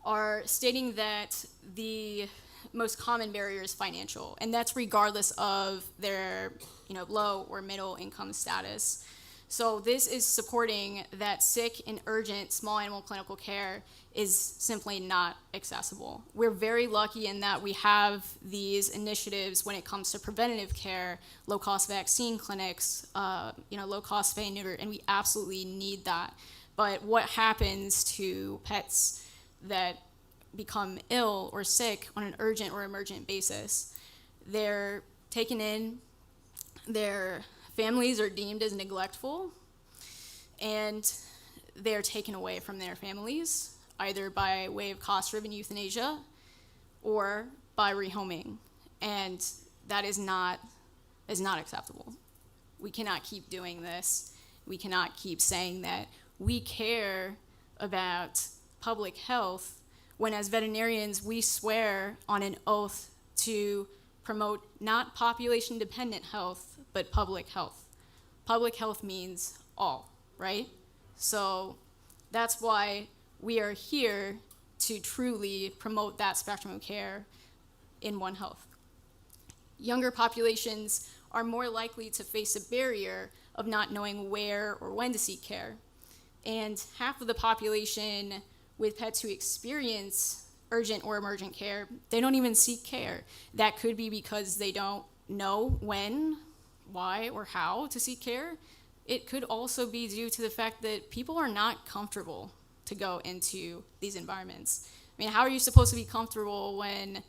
[SPEAKER 8] are stating that the most common barrier is financial, and that's regardless of their low or middle income status. So this is supporting that sick and urgent small animal clinical care is simply not accessible. We're very lucky in that we have these initiatives when it comes to preventative care, low-cost vaccine clinics, low-cost spay and neuter, and we absolutely need that. But what happens to pets that become ill or sick on an urgent or emergent basis? They're taken in, their families are deemed as neglectful, and they're taken away from their families, either by way of cost-driven euthanasia or by rehoming. And that is not acceptable. We cannot keep doing this. We cannot keep saying that we care about public health when, as veterinarians, we swear on an oath to promote not population-dependent health, but public health. Public health means all, right? So that's why we are here to truly promote that spectrum of care in One Health. Younger populations are more likely to face a barrier of not knowing where or when to seek care. And half of the population with pets who experience urgent or emergent care, they don't even seek care. That could be because they don't know when, why, or how to seek care. It could also be due to the fact that people are not comfortable to go into these environments. I mean, how are you supposed to be comfortable when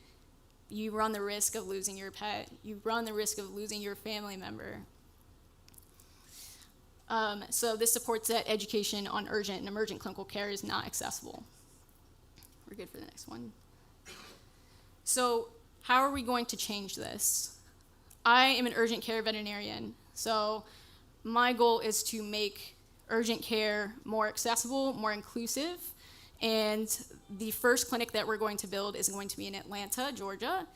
[SPEAKER 8] you run the risk of losing your pet? You run the risk of losing your family member. So this supports that education on urgent and emergent clinical care is not accessible. We're good for the next one. So how are we going to change this? I am an urgent care veterinarian, so my goal is to make urgent care more accessible, more inclusive, and the first clinic that we're going to build is going to be in Atlanta, Georgia,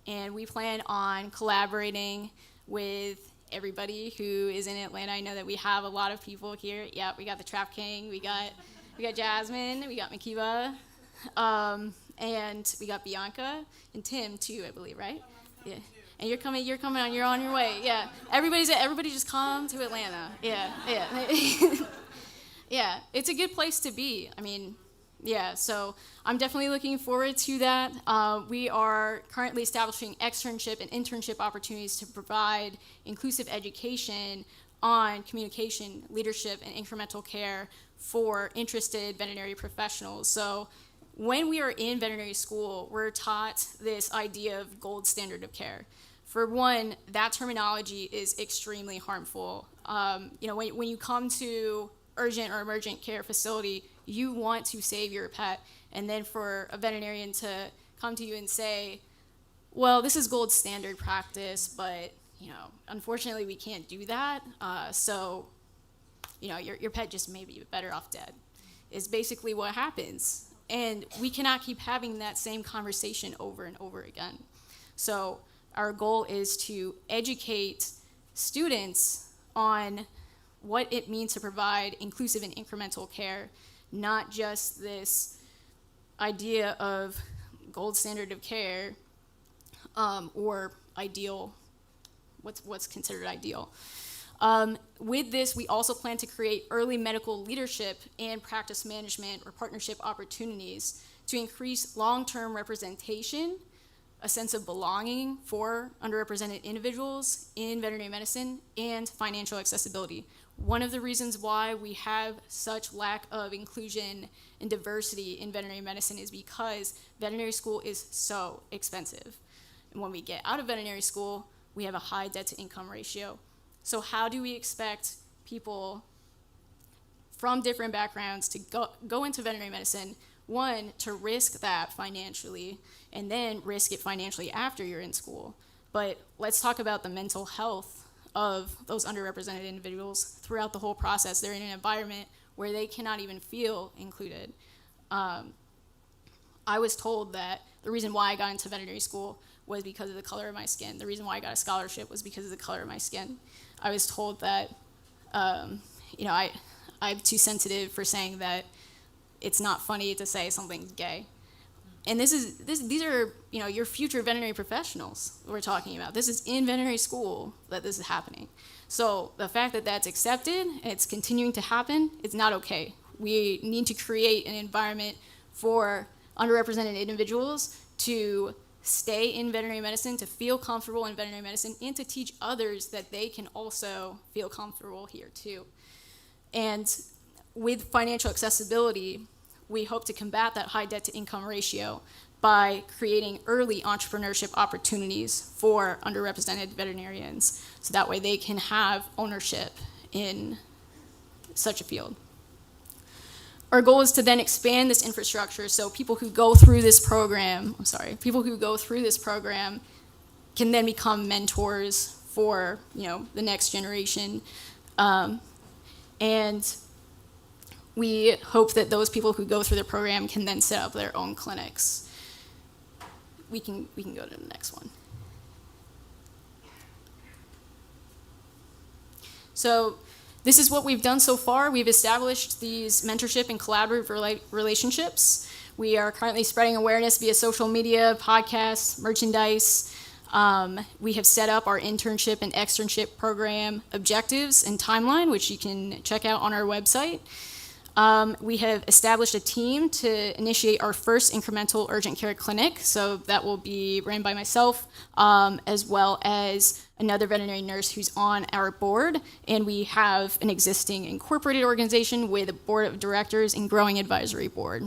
[SPEAKER 8] and we plan on collaborating with everybody who is in Atlanta. I know that we have a lot of people here. Yeah, we got the Trap King, we got Jasmine, we got Makiba, and we got Bianca and Tim too, I believe, right? Yeah. And you're on your way. Yeah. Everybody just come to Atlanta. Yeah. Yeah. It's a good place to be. I mean, yeah, so I'm definitely looking forward to that. We are currently establishing externship and internship opportunities to provide inclusive education on communication, leadership, and incremental care for interested veterinary professionals. So when we are in veterinary school, we're taught this idea of gold standard of care. For one, that terminology is extremely harmful. When you come to urgent or emergent care facility, you want to save your pet, and then for a veterinarian to come to you and say, well, this is gold standard practice, but unfortunately we can't do that, so your pet just may be better off dead, is basically what happens. And we cannot keep having that same conversation over and over again. So our goal is to educate students on what it means to provide inclusive and incremental care, not just this idea of gold standard of care or ideal, what's considered ideal. With this, we also plan to create early medical leadership and practice management or partnership opportunities to increase long-term representation, a sense of belonging for underrepresented individuals in veterinary medicine, and financial accessibility. One of the reasons why we have such lack of inclusion and diversity in veterinary medicine is because veterinary school is so expensive. And when we get out of veterinary school, we have a high debt-to-income ratio. So how do we expect people from different backgrounds to go into veterinary medicine, one, to risk that financially, and then risk it financially after you're in school? But let's talk about the mental health of those underrepresented individuals throughout the whole process. They're in an environment where they cannot even feel included. I was told that the reason why I got into veterinary school was because of the color of my skin. The reason why I got a scholarship was because of the color of my skin. I was told that, I'm too sensitive for saying that it's not funny to say something's gay. And these are, your future veterinary professionals we're talking about. This is in veterinary school that this is happening. So the fact that that's accepted and it's continuing to happen, it's not okay. We need to create an environment for underrepresented individuals to stay in veterinary medicine, to feel comfortable in veterinary medicine, and to teach others that they can also feel comfortable here too. And with financial accessibility, we hope to combat that high debt-to-income ratio by creating early entrepreneurship opportunities for underrepresented veterinarians, so that way they can have ownership in such a field. Our goal is to then expand this infrastructure so people who go through this program, can then become mentors for the next generation. And we hope that those people who go through the program can then set up their own clinics. We can go to the next one. So this is what we've done so far. We've established these mentorship and collaborative relationships. We are currently spreading awareness via social media, podcasts, merchandise. We have set up our internship and externship program objectives and timeline, which you can check out on our website. We have established a team to initiate our first incremental urgent care clinic. So that will be ran by myself, as well as another veterinary nurse who's on our board. And we have an existing incorporated organization with a board of directors and growing advisory board.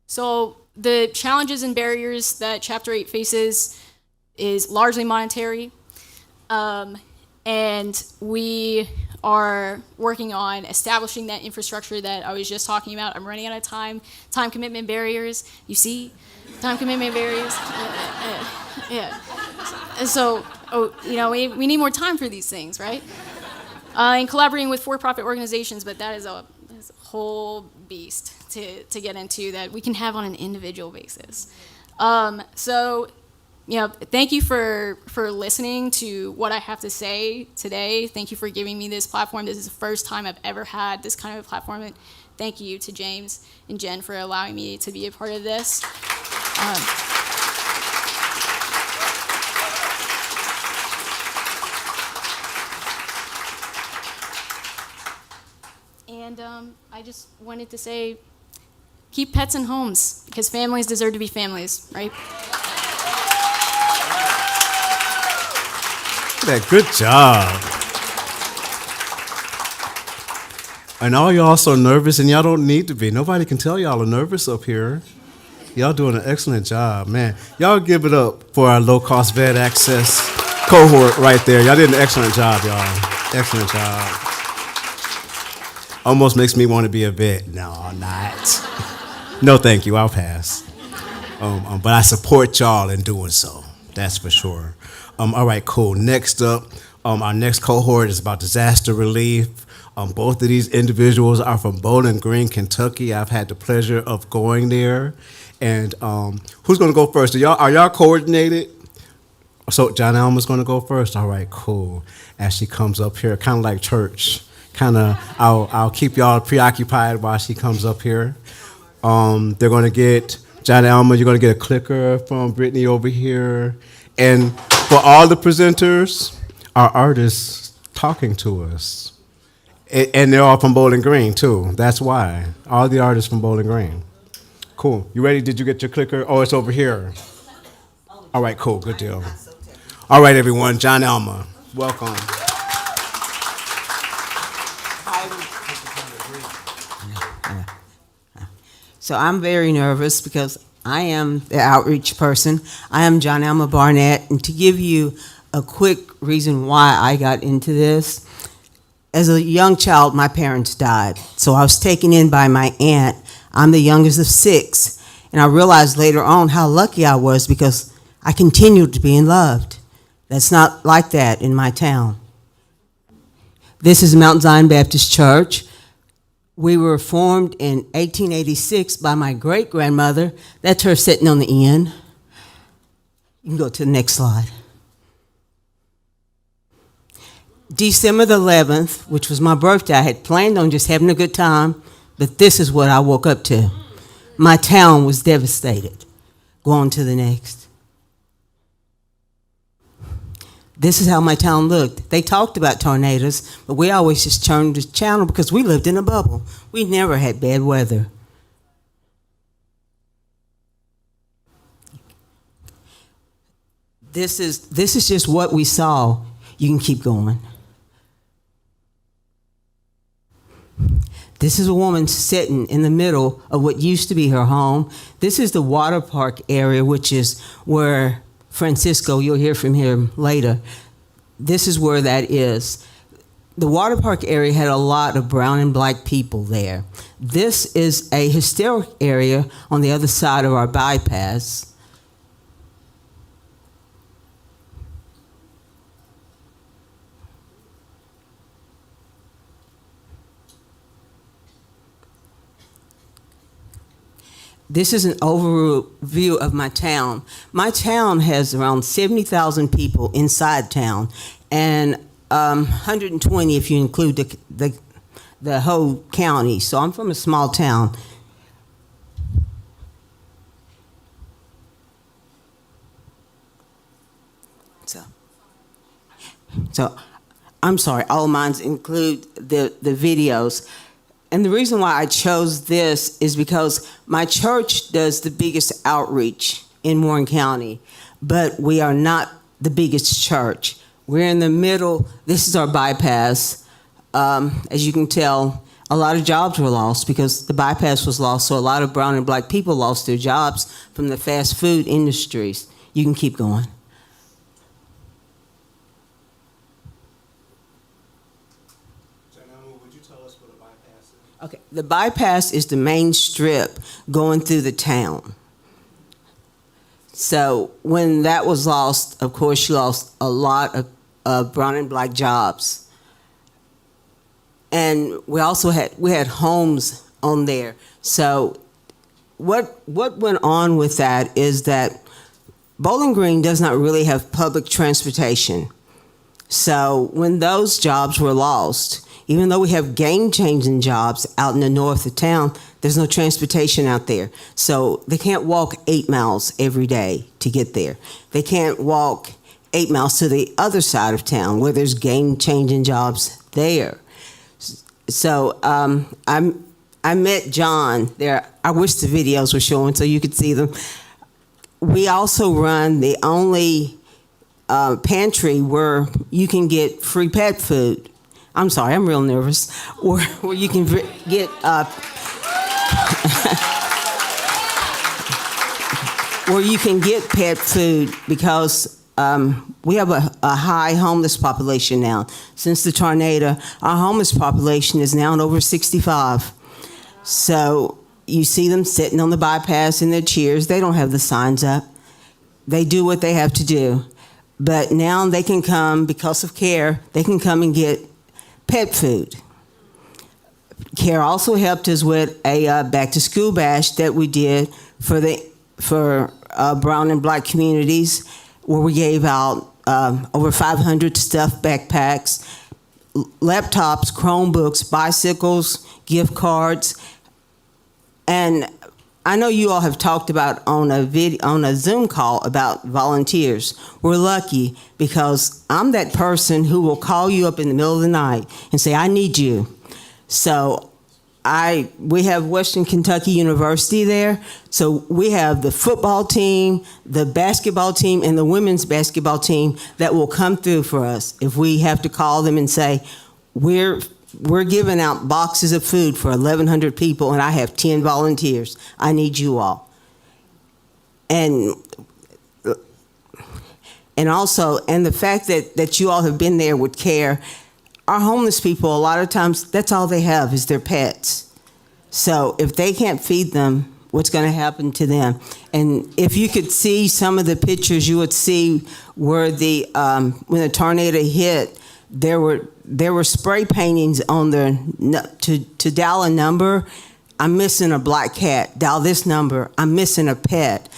[SPEAKER 8] So the challenges and barriers that Chapter 8 faces is largely monetary. And we are working on establishing that infrastructure that I was just talking about. I'm running out of time. Time commitment barriers. You see? Time commitment barriers. Yeah. And so, we need more time for these things, right? And collaborating with for-profit organizations, but that is a whole beast to get into that we can have on an individual basis. Thank you for listening to what I have to say today. Thank you for giving me this platform. This is the first time I've ever had this kind of a platform. And thank you to James and Jen for allowing me to be a part of this. I just wanted to say, keep pets in homes, because families deserve to be families, right?
[SPEAKER 1] That good job. And all y'all so nervous, and y'all don't need to be. Nobody can tell y'all are nervous up here. Y'all doing an excellent job, man. Y'all give it up for our low-cost vet access cohort right there. Y'all did an excellent job, y'all. Excellent job. Almost makes me want to be a vet. No, I'm not. No, thank you. I'll pass. But I support y'all in doing so. That's for sure. All right, cool. Next up, our next cohort is about disaster relief. Both of these individuals are from Bowling Green, Kentucky. I've had the pleasure of going there. And who's going to go first? Are y'all coordinated? So John Alma's going to go first? All right, cool. As she comes up here, kind of like church. I'll keep y'all preoccupied while she comes up here. They're going to get, John Alma, you're going to get a clicker from Brittany over here. And for all the presenters, our artists talking to us. And they're all from Bowling Green, too. That's why. All the artists from Bowling Green. Cool. You ready? Did you get your clicker? Oh, it's over here. All right, cool. Good deal. All right, everyone. John Alma, welcome.
[SPEAKER 9] So I'm very nervous because I am the outreach person. I am John Alma Barnett, and to give you a quick reason why I got into this, as a young child, my parents died. So I was taken in by my aunt. I'm the youngest of 6, and I realized later on how lucky I was because I continued to be loved. That's not like that in my town. This is Mount Zion Baptist Church. We were formed in 1886 by my great-grandmother. That's her sitting on the end. You can go to the next slide. December the 11th, which was my birthday, I had planned on just having a good time, but this is what I woke up to. My town was devastated. Go on to the next. This is how my town looked. They talked about tornadoes, but we always just turned the channel because we lived in a bubble. We never had bad weather. This is just what we saw. You can keep going. This is a woman sitting in the middle of what used to be her home. This is the water park area, which is where Francisco, you'll hear from him later. This is where that is. The water park area had a lot of brown and black people there. This is a historic area on the other side of our bypass. This is an overview of my town. My town has around 70,000 people inside town, and 120 if you include the whole county. So I'm from a small town. So I'm sorry, all mine include the videos. And the reason why I chose this is because my church does the biggest outreach in Warren County, but we are not the biggest church. We're in the middle. This is our bypass. As you can tell, a lot of jobs were lost because the bypass was lost, so a lot of brown and black people lost their jobs from the fast food industries. You can keep going.
[SPEAKER 1] tell us what a bypass is?
[SPEAKER 9] Okay, the bypass is the main strip going through the town. So when that was lost, of course, you lost a lot of brown and black jobs. And we also had homes on there. So what went on with that is that Bowling Green does not really have public transportation. So when those jobs were lost, even though we have game-changing jobs out in the north of town, there's no transportation out there. So they can't walk 8 miles every day to get there. They can't walk 8 miles to the other side of town where there's game-changing jobs there. So I met John there. I wish the videos were showing so you could see them. We also run the only pantry where you can get free pet food. I'm sorry, I'm real nervous. Where you can get where you can get pet food because we have a high homeless population now. Since the tornado, our homeless population is now over 65. So you see them sitting on the bypass in their chairs. They don't have the signs up. They do what they have to do. But now they can come, because of C.A.R.E, they can come and get pet food. C.A.R.E also helped us with a back-to-school bash that we did for brown and black communities, where we gave out over 500 stuffed backpacks, laptops, Chromebooks, bicycles, gift cards. And I know you all have talked about on a Zoom call about volunteers. We're lucky because I'm that person who will call you up in the middle of the night and say, I need you. So we have Western Kentucky University there. So we have the football team, the basketball team, and the women's basketball team that will come through for us if we have to call them and say, we're giving out boxes of food for 1,100 people, and I have 10 volunteers. I need you all. And also, the fact that you all have been there with C.A.R.E, our homeless people, a lot of times, that's all they have is their pets. So if they can't feed them, what's going to happen to them? And if you could see some of the pictures, you would see where when the tornado hit, there were spray paintings on there to dial a number. I'm missing a black cat. Dial this number. I'm missing a pet,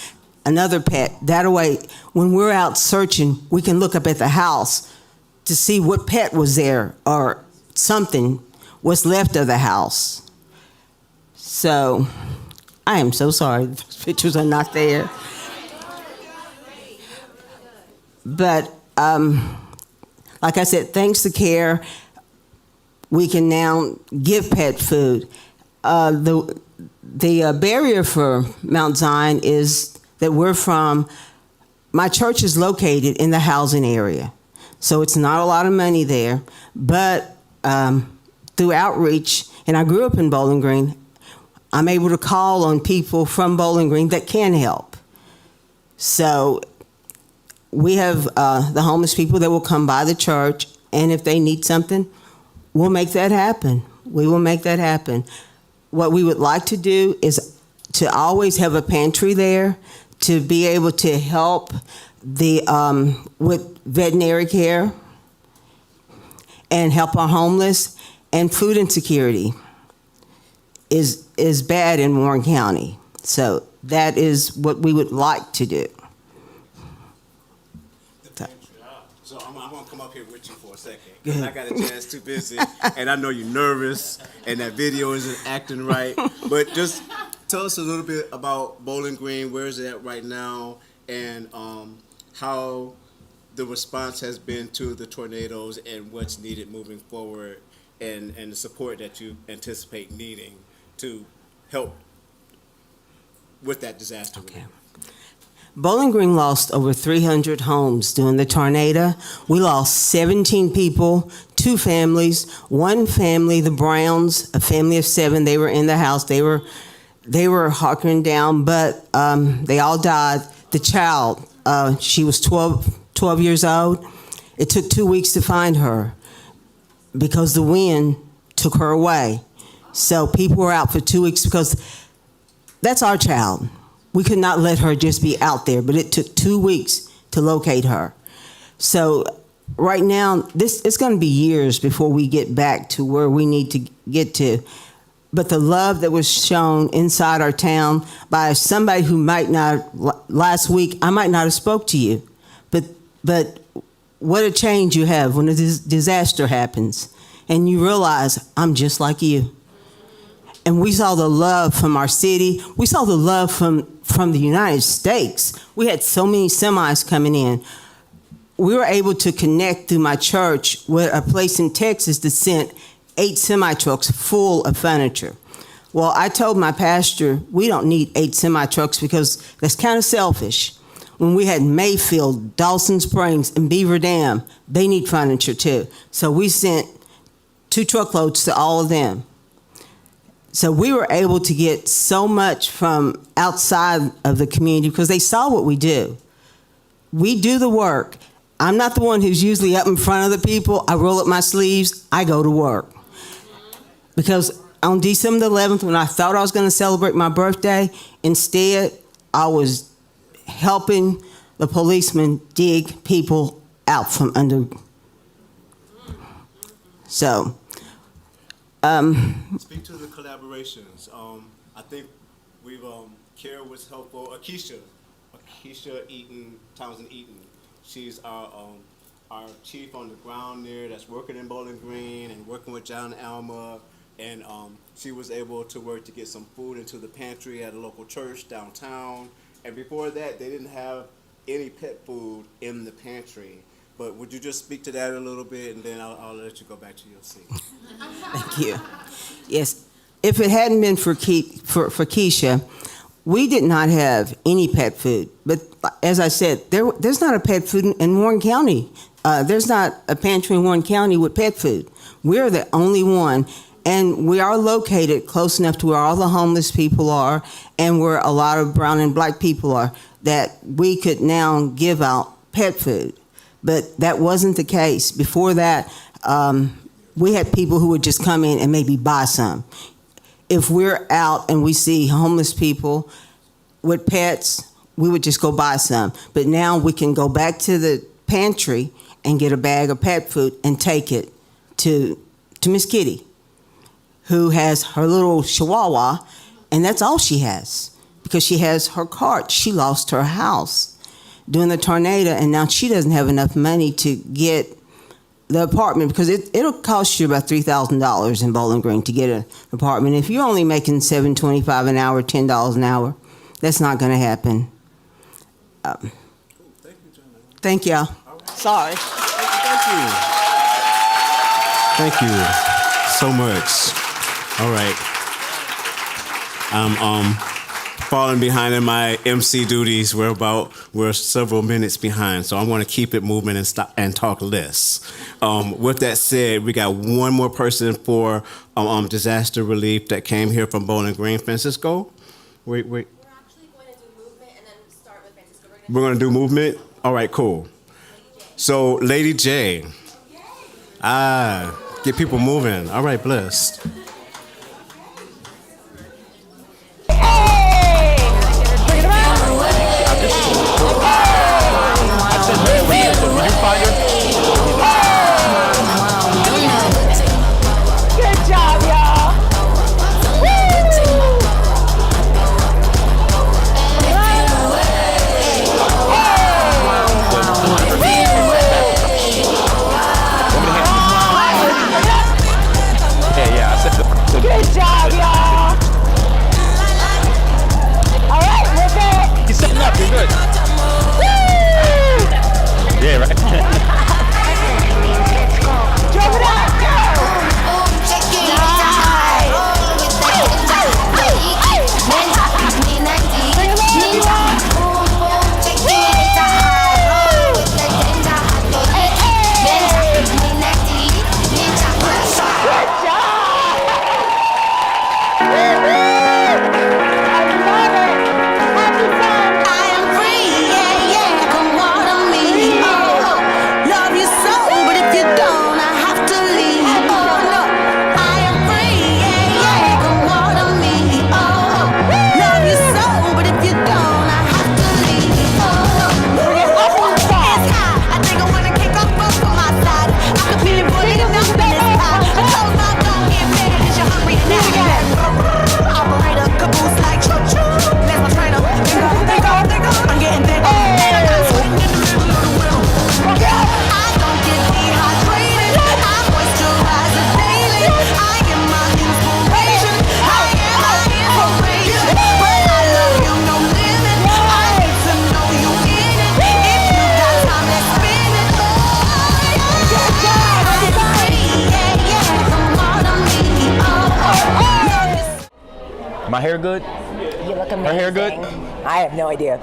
[SPEAKER 9] another pet. That way, when we're out searching, we can look up at the house to see what pet was there or something was left of the house. So I am so sorry those pictures are not there. But like I said, thanks to C.A.R.E, we can now give pet food. The barrier for Mount Zion is that my church is located in the housing area. So it's not a lot of money there. But through outreach, and I grew up in Bowling Green, I'm able to call on people from Bowling Green that can help. So we have the homeless people that will come by the church, and if they need something, we'll make that happen. We will make that happen. What we would like to do is to always have a pantry there to be able to help with veterinary care and help our homeless, and food insecurity is bad in Warren County. So that is what we would like to do.
[SPEAKER 1] So I'm going to come up here with you for a second. Because I got a chance too busy, and I know you're nervous, and that video isn't acting right. But just tell us a little bit about Bowling Green. Where is it at right now, and how the response has been to the tornadoes, and what's needed moving forward, and the support that you anticipate needing to help with that disaster relief.
[SPEAKER 9] Okay. Bowling Green lost over 300 homes during the tornado. We lost 17 people, 2 families. One family, the Browns, a family of 7, they were in the house. They were hunkering down, but they all died. The child, she was 12 years old. It took 2 weeks to find her because the wind took her away. So people were out for 2 weeks because that's our child. We could not let her just be out there, but it took 2 weeks to locate her. So right now, it's going to be years before we get back to where we need to get to. But the love that was shown inside our town by somebody who might not, last week, I might not have spoke to you, but what a change you have when a disaster happens and you realize I'm just like you. And we saw the love from our city. We saw the love from the United States. We had so many semis coming in. We were able to connect through my church with a place in Texas that sent 8 semi-trucks full of furniture. Well, I told my pastor, we don't need 8 semi-trucks because that's kind of selfish. When we had Mayfield, Dawson Springs, and Beaver Dam, they need furniture too. So we sent 2 truckloads to all of them. So we were able to get so much from outside of the community because they saw what we do. We do the work. I'm not the one who's usually up in front of the people. I roll up my sleeves, I go to work. Because on December the 11th, when I thought I was going to celebrate my birthday, instead, I was helping the policemen dig people out from under. So,
[SPEAKER 1] Speak to the collaborations. I think we've, C.A.R.E was helpful. Akeisha Townsend Eaton. She's our chief on the ground there that's working in Bowling Green and working with John Alma. And she was able to work to get some food into the pantry at a local church downtown. And before that, they didn't have any pet food in the pantry. But would you just speak to that a little bit, and then I'll let you go back to your seat.
[SPEAKER 9] Thank you. Yes, if it hadn't been for Keisha, we did not have any pet food. But as I said, there's not a pet food in Warren County. There's not a pantry in Warren County with pet food. We're the only one. And we are located close enough to where all the homeless people are and where a lot of brown and black people are that we could now give out pet food. But that wasn't the case. Before that, we had people who would just come in and maybe buy some. If we're out and we see homeless people with pets, we would just go buy some. But now we can go back to the pantry and get a bag of pet food and take it to Miss Kitty, who has her little chihuahua, and that's all she has because she has her cart. She lost her house during the tornado, and now she doesn't have enough money to get the apartment because it'll cost you about $3,000 in Bowling Green to get an apartment. If you're only making $7.25 an hour, $10 an hour, that's not going to happen.
[SPEAKER 1] Thank you, John.
[SPEAKER 9] Thank y'all.
[SPEAKER 1] Right.
[SPEAKER 9] Sorry.
[SPEAKER 1] Thank you so much. All right. I'm falling behind in my MC duties. We're several minutes behind, so I want to keep it moving and talk less. With that said, we got one more person for disaster relief that came here from Bowling Green. Francisco? Wait.
[SPEAKER 10] We're actually going to do movement and then start with Francisco.
[SPEAKER 1] We're going to do movement? All right, cool. So, Lady J. Get people moving. All right, blessed.
[SPEAKER 10] Good job, y'all.
[SPEAKER 3] Yeah, I said.
[SPEAKER 11] My hair good?
[SPEAKER 12] You look amazing.
[SPEAKER 11] Her hair good?
[SPEAKER 12] I have no idea.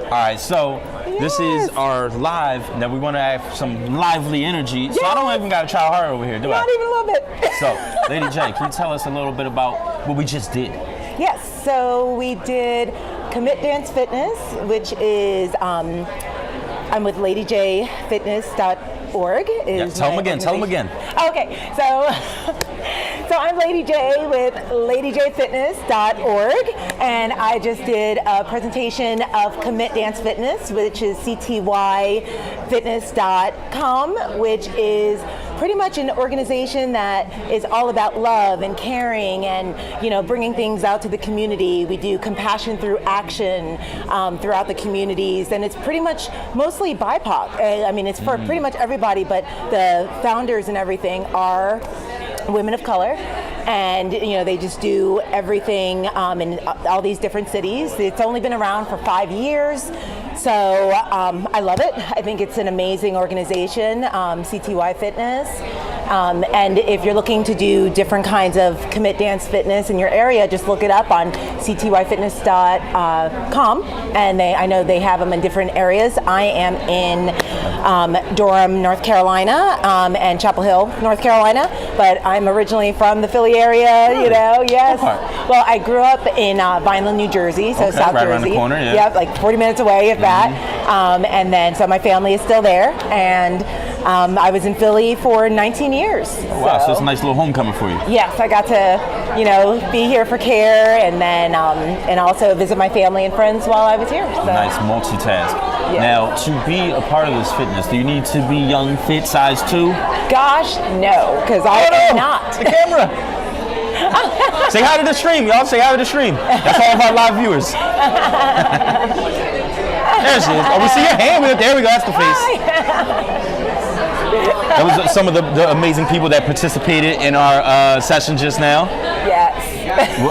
[SPEAKER 11] All right, so this is our live. Now we want to have some lively energy. So I don't even got to try hard over here, do I?
[SPEAKER 12] Not even a little bit.
[SPEAKER 11] So, Lady J, can you tell us a little bit about what we just did?
[SPEAKER 12] Yes, so we did Commit Dance Fitness, which is, I'm with LadyJFitness.org.
[SPEAKER 11] Tell them again.
[SPEAKER 12] Okay, so I'm Lady J with LadyJFitness.org, and I just did a presentation of Commit Dance Fitness, which is CTYFitness.com, which is pretty much an organization that is all about love and caring and, you know, bringing things out to the community. We do compassion through action throughout the communities, and it's pretty much mostly BIPOC. I mean, it's for pretty much everybody, but the founders and everything are women of color, and you know, they just do everything in all these different cities. It's only been around for 5 years, so I love it. I think it's an amazing organization, CTY Fitness. And if you're looking to do different kinds of Commit Dance Fitness in your area, just look it up on ctyfitness.com, and I know they have them in different areas. I am in Durham, North Carolina, and Chapel Hill, North Carolina, but I'm originally from the Philly area, you know, yes. Well, I grew up in Vineland, New Jersey, so South
[SPEAKER 11] right
[SPEAKER 12] Jersey.
[SPEAKER 11] around the corner, yeah.
[SPEAKER 12] Yep, like 40 minutes away, if that. And then, so my family is still there, and I was in Philly for 19 years.
[SPEAKER 11] Wow, so it's a nice little homecoming for you.
[SPEAKER 12] Yes, I got to, you know, be here for C.A.R.E, and then and also visit my family and friends while I was here. So.
[SPEAKER 11] Nice multitask.
[SPEAKER 12] Yeah.
[SPEAKER 11] Now, to be a part of this fitness, do you need to be young, fit, size 2?
[SPEAKER 12] Gosh, no, because I am not.
[SPEAKER 11] The camera. Say hi to the stream, y'all. Say hi to the stream. That's all of our live viewers. There she is. Oh, we see your hand. There we go. That's the face. That was some of the amazing people that participated in our session just now.
[SPEAKER 12] Yes.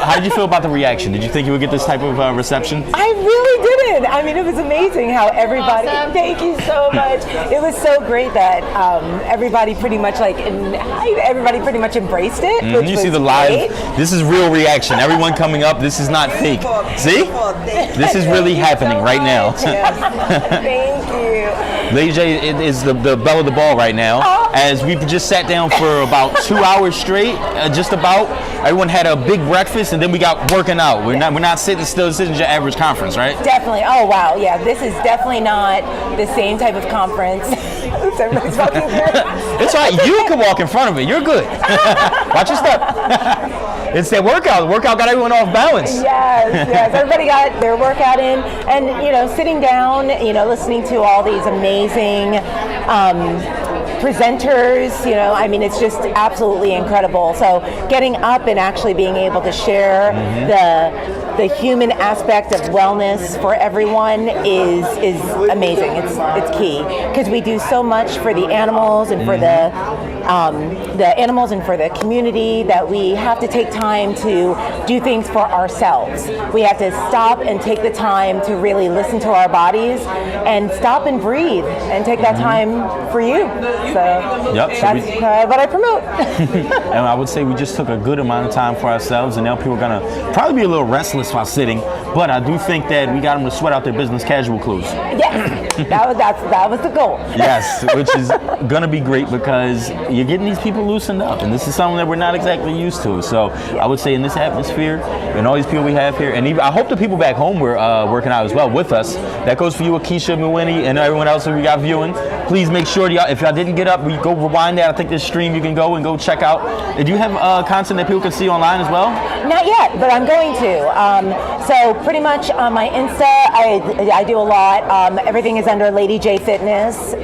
[SPEAKER 11] How did you feel about the reaction? Did you think you would get this type of reception?
[SPEAKER 12] I really didn't. I mean, it was amazing how everybody, thank you so much. It was so great that everybody pretty much embraced it. Which
[SPEAKER 11] You
[SPEAKER 12] was
[SPEAKER 11] see the live,
[SPEAKER 12] great.
[SPEAKER 11] this is real reaction. Everyone coming up, this is not fake. See? This is really happening right now.
[SPEAKER 12] Yes. Thank you.
[SPEAKER 11] Lady J is the belle of the ball right now, as we just sat down for about 2 hours straight, just about. Everyone had a big breakfast, and then we got working out. We're not sitting still. This isn't your average conference, right?
[SPEAKER 12] Definitely. Oh, wow. Yeah, this is definitely not the same type of conference. Oops, everybody's walking through.
[SPEAKER 11] It's all right. You can walk in front of it. You're good. Watch your step. It's that workout. The workout got everyone off balance.
[SPEAKER 12] Yes. Everybody got their workout in, and you know, sitting down, you know, listening to all these amazing presenters, you know, I mean, it's just absolutely incredible. So getting up and actually being able to share the human aspect of wellness for everyone is amazing. It's key, because we do so much for the animals and for the animals and for the community, that we have to take time to do things for ourselves. We have to stop and take the time to really listen to our bodies and stop and breathe and take that time for you. So that's what I promote.
[SPEAKER 11] And I would say we just took a good amount of time for ourselves, and now people are going to probably be a little restless while sitting, but I do think that we got them to sweat out their business casual clothes.
[SPEAKER 12] Yes, that was the goal.
[SPEAKER 11] Yes, which is going to be great, because you're getting these people loosened up, and this is something that we're not exactly used to. So I would say in this atmosphere, and all these people we have here, and even, I hope the people back home were working out as well with us. That goes for you, Akeisha, Mwini, and everyone else that we got viewing. Please make sure, y'all, if y'all didn't get up, we go rewind that. I think this stream you can go check out. Do you have content that people can see online as well?
[SPEAKER 12] Not yet, but I'm going to. So pretty much on my Insta, I do a lot. Everything is under Lady J Fitness.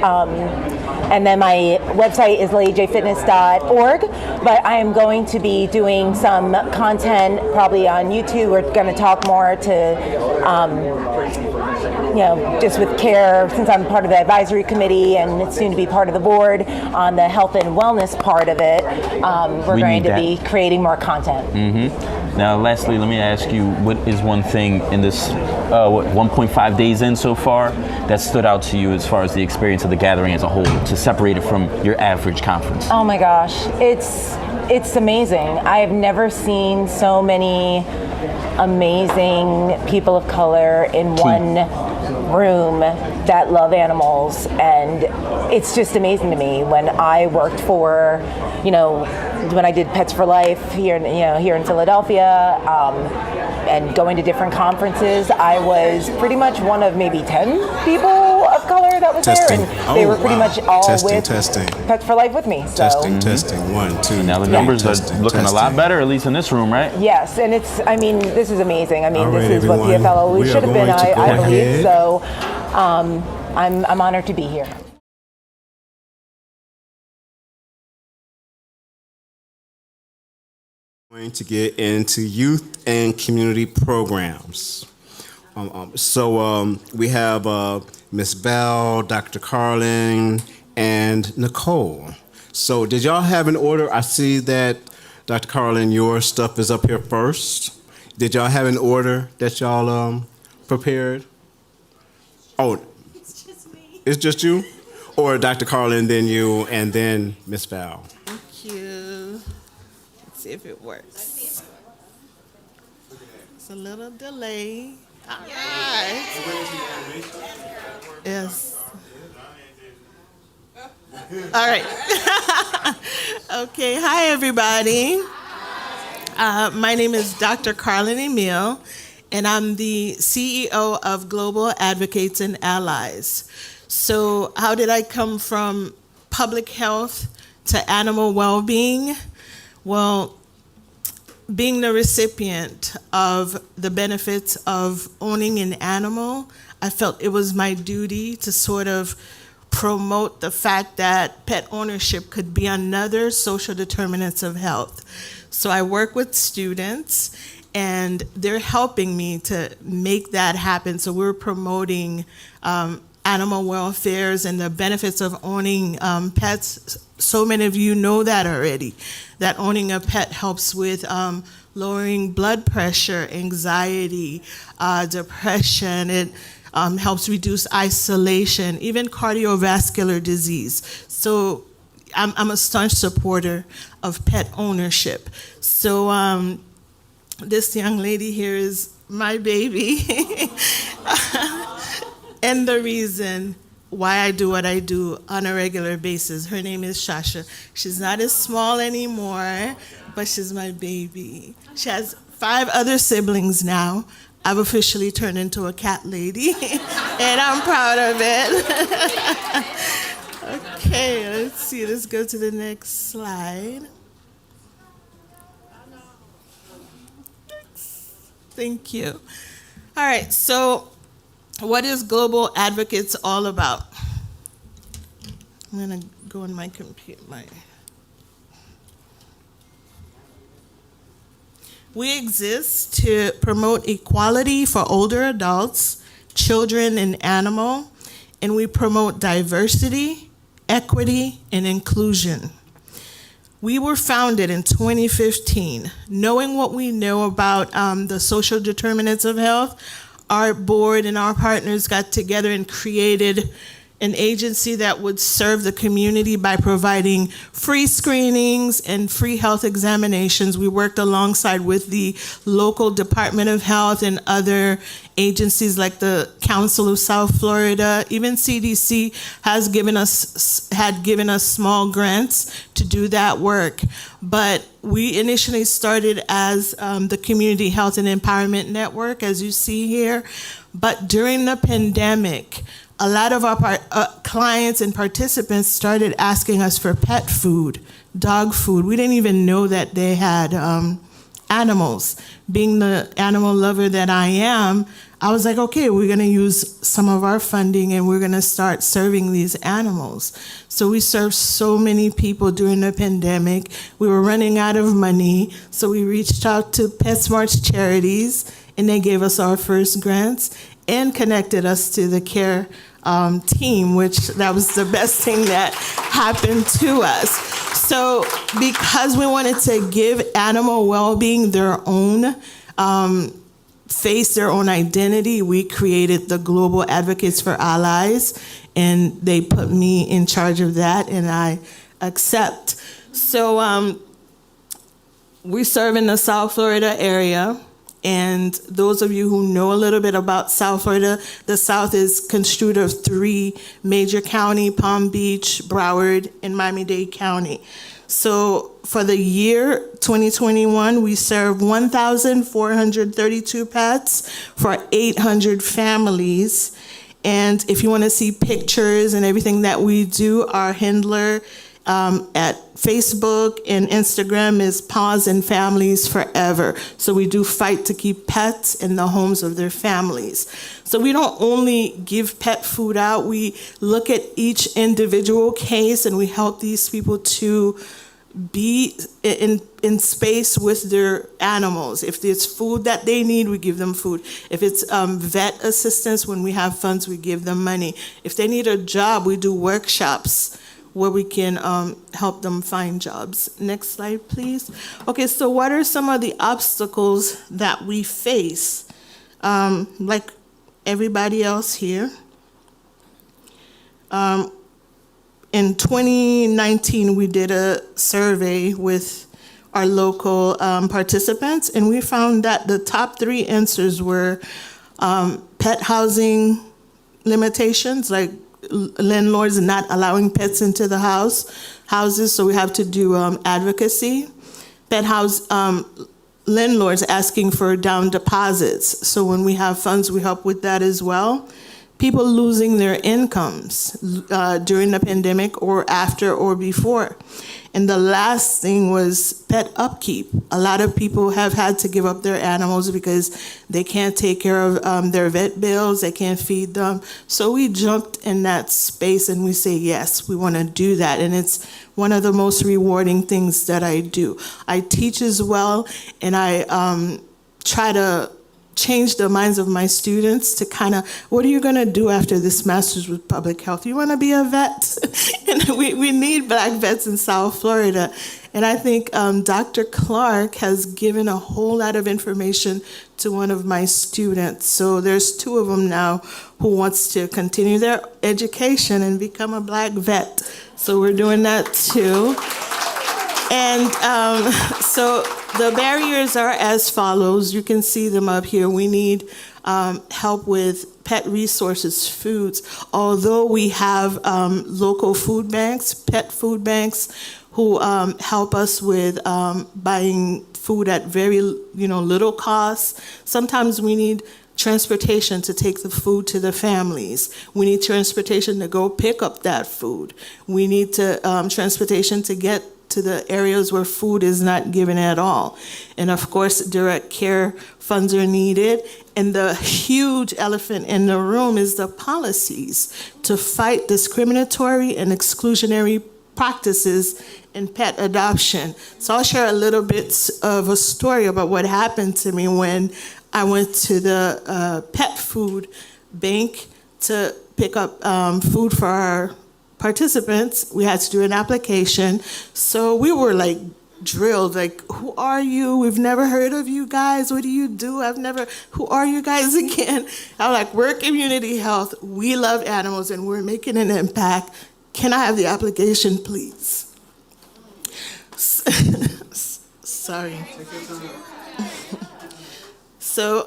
[SPEAKER 12] And then my website is ladyjfitness.org, but I am going to be doing some content probably on YouTube. We're going to talk more to, you know, just with C.A.R.E, since I'm part of the advisory committee and soon to be part of the board on the health and wellness part of it. We're going to be creating more content.
[SPEAKER 11] Now, lastly, let me ask you, what is one thing in this 1.5 days in so far that stood out to you as far as the experience of the gathering as a whole, to separate it from your average conference?
[SPEAKER 12] Oh my gosh, it's It's amazing. I have never seen so many amazing people of color in one room that love animals, and it's just amazing to me. When I worked for, when I did Pets for Life here in Philadelphia, and going to different conferences, I was pretty much one of maybe 10 people of color that was
[SPEAKER 13] Testing.
[SPEAKER 12] there, and they were pretty much all with Pets for Life with me. So.
[SPEAKER 13] Testing. 1, 2.
[SPEAKER 11] Now the numbers are looking a lot better, at least in this room, right?
[SPEAKER 12] Yes, and this is amazing.
[SPEAKER 13] All
[SPEAKER 12] This
[SPEAKER 13] right,
[SPEAKER 12] is what
[SPEAKER 13] everyone.
[SPEAKER 12] PFL always
[SPEAKER 13] We are
[SPEAKER 12] should have been,
[SPEAKER 13] going to go
[SPEAKER 12] I believe.
[SPEAKER 13] ahead.
[SPEAKER 12] So I'm honored to be here.
[SPEAKER 13] Going to get into youth and community programs. We have Ms. Bell, Dr. Carlin, and Nicole. So did y'all have an order? I see that, Dr. Carlin, your stuff is up here first. Did y'all have an order that y'all prepared? Oh, it's just me. It's just you? Or Dr. Carlin, then you, and then Ms. Bell?
[SPEAKER 14] Thank you. Let's see if it works. It's a little delay. All right. Yes. All right. Okay. Hi, everybody. My name is Dr. Carlin Emile, and I'm the CEO of Global Advocates and Allies. So how did I come from public health to animal well-being? Well, being the recipient of the benefits of owning an animal, I felt it was my duty to sort of promote the fact that pet ownership could be another social determinants of health. So I work with students, and they're helping me to make that happen. So we're promoting animal welfares and the benefits of owning pets. So many of you know that already, that owning a pet helps with lowering blood pressure, anxiety, depression. It helps reduce isolation, even cardiovascular disease. So I'm a staunch supporter of pet ownership. So this young lady here is my baby. And the reason why I do what I do on a regular basis. Her name is Shasha. She's not as small anymore, but she's my baby. She has 5 other siblings now. I've officially turned into a cat lady, and I'm proud of it. Okay, let's see. Let's go to the next slide. Thank you. All right, so what is Global Advocates all about? I'm gonna go on my computer. We exist to promote equality for older adults, children, and animal, and we promote diversity, equity, and inclusion. We were founded in 2015. Knowing what we know about the social determinants of health, our board and our partners got together and created an agency that would serve the community by providing free screenings and free health examinations. We worked alongside with the local Department of Health and other agencies like the Council of South Florida. Even CDC had given us small grants to do that work. But we initially started as the Community Health and Empowerment Network, as you see here. But during the pandemic, a lot of our clients and participants started asking us for pet food, dog food. We didn't even know that they had animals. Being the animal lover that I am, I was like, okay, we're gonna use some of our funding and we're gonna start serving these animals. So we served so many people during the pandemic. We were running out of money, so we reached out to PetSmart's charities, and they gave us our first grants and connected us to the C.A.R.E team, which that was the best thing that happened to us. So because we wanted to give animal well-being their own face, their own identity, we created the Global Advocates for Allies, and they put me in charge of that, and I accept. So We serve in the South Florida area. And those of you who know a little bit about South Florida, the South is construed of 3 major counties: Palm Beach, Broward, and Miami-Dade County. So for the year 2021, we served 1,432 pets for 800 families. And if you want to see pictures and everything that we do, our handler at Facebook and Instagram is Paws and Families Forever. So we do fight to keep pets in the homes of their families. So we don't only give pet food out, we look at each individual case and we help these people to be in space with their animals. If there's food that they need, we give them food. If it's vet assistance, when we have funds, we give them money. If they need a job, we do workshops where we can help them find jobs. Next slide, please. Okay, so what are some of the obstacles that we face? Like everybody else here. In 2019, we did a survey with our local participants, and we found that the top 3 answers were pet housing limitations, like landlords not allowing pets into the houses, so we have to do advocacy. Pet house landlords asking for down deposits, so when we have funds, we help with that as well. People losing their incomes during the pandemic or after or before. And the last thing was pet upkeep. A lot of people have had to give up their animals because they can't take care of their vet bills, they can't feed them. So we jumped in that space and we say, yes, we want to do that. And it's one of the most rewarding things that I do. I teach as well, and I try to change the minds of my students to kind of, what are you going to do after this master's with public health? You want to be a vet? And we need Black vets in South Florida. And I think Dr. Clark has given a whole lot of information to one of my students. So there's 2 of them now who wants to continue their education and become a Black vet. So we're doing that too. And so the barriers are as follows. You can see them up here. We need help with pet resources, foods. Although we have local food banks, pet food banks, who help us with buying food at very little cost. Sometimes we need transportation to take the food to the families. We need transportation to go pick up that food. We need transportation to get to the areas where food is not given at all. And of course, direct care funds are needed. And the huge elephant in the room is the policies to fight discriminatory and exclusionary practices in pet adoption. So I'll share a little bit of a story about what happened to me when I went to the pet food bank to pick up food for our participants. We had to do an application. So we were like drilled, like, who are you? We've never heard of you guys. What do you do? Who are you guys again? I'm like, we're community health. We love animals and we're making an impact. Can I have the application, please? Sorry. So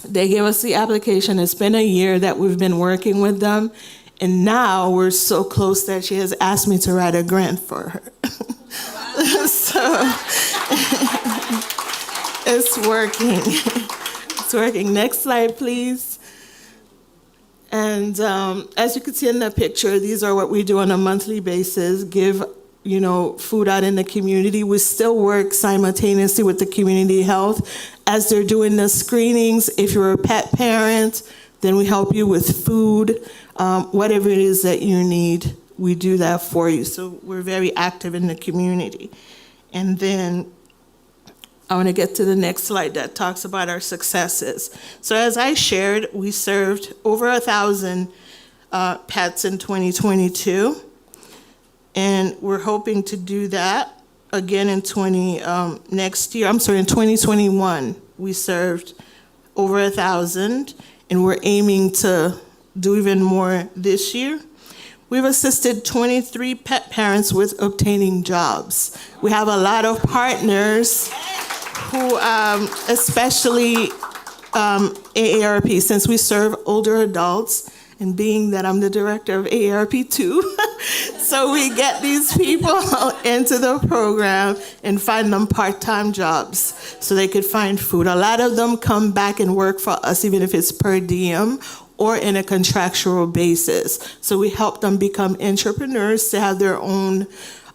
[SPEAKER 14] they gave us the application. It's been a year that we've been working with them. And now we're so close that she has asked me to write a grant for her. So it's working. It's working. Next slide, please. And as you can see in the picture, these are what we do on a monthly basis, give food out in the community. We still work simultaneously with the community health as they're doing the screenings. If you're a pet parent, then we help you with food. Whatever it is that you need, we do that for you. So we're very active in the community. And then I want to get to the next slide that talks about our successes. So as I shared, we served over 1,000 pets in 2022. And we're hoping to do that again in 2021. We served over 1,000, and we're aiming to do even more this year. We've assisted 23 pet parents with obtaining jobs. We have a lot of partners who, especially AARP, since we serve older adults, and being that I'm the director of AARP too, so we get these people into the program and find them part-time jobs so they could find food. A lot of them come back and work for us, even if it's per diem or in a contractual basis. So we help them become entrepreneurs to have their own,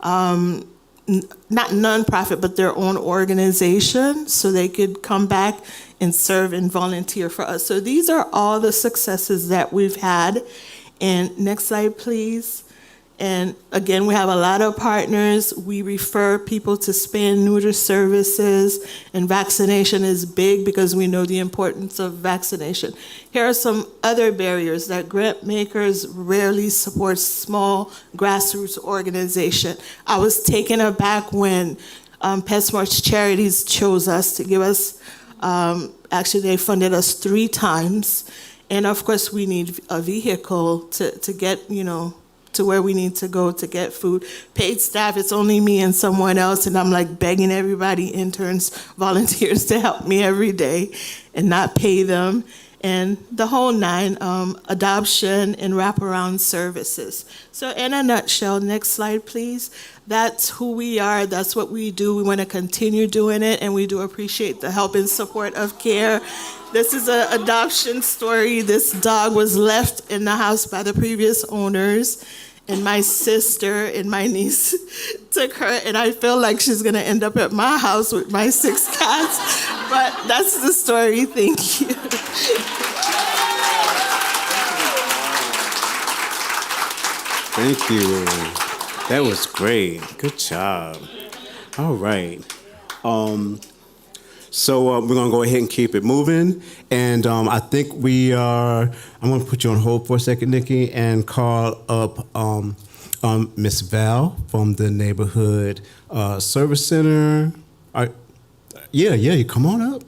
[SPEAKER 14] not nonprofit, but their own organization so they could come back and serve and volunteer for us. So these are all the successes that we've had. And next slide, please. And again, we have a lot of partners. We refer people to spay and neuter services, and vaccination is big because we know the importance of vaccination. Here are some other barriers that grant makers rarely support small grassroots organization. I was taken aback when PetSmart's Charities chose us to give us, actually they funded us 3 times. And of course we need a vehicle to get, to where we need to go to get food. Paid staff, it's only me and someone else, and I'm like begging everybody, interns, volunteers, to help me every day and not pay them. And the whole 9, adoption and wraparound services. So in a nutshell, next slide, please. That's who we are, that's what we do. We want to continue doing it, and we do appreciate the help and support of C.A.R.E. This is an adoption story. This dog was left in the house by the previous owners, and my sister and my niece took her, and I feel like she's gonna end up at my house with my 6 cats, but that's the story. Thank you.
[SPEAKER 13] Thank you. That was great. Good job. All right. So we're going to go ahead and keep it moving. And I think I'm going to put you on hold for a second, Nikki, and call up Miss Val from the Neighborhood Service Center. You come on up.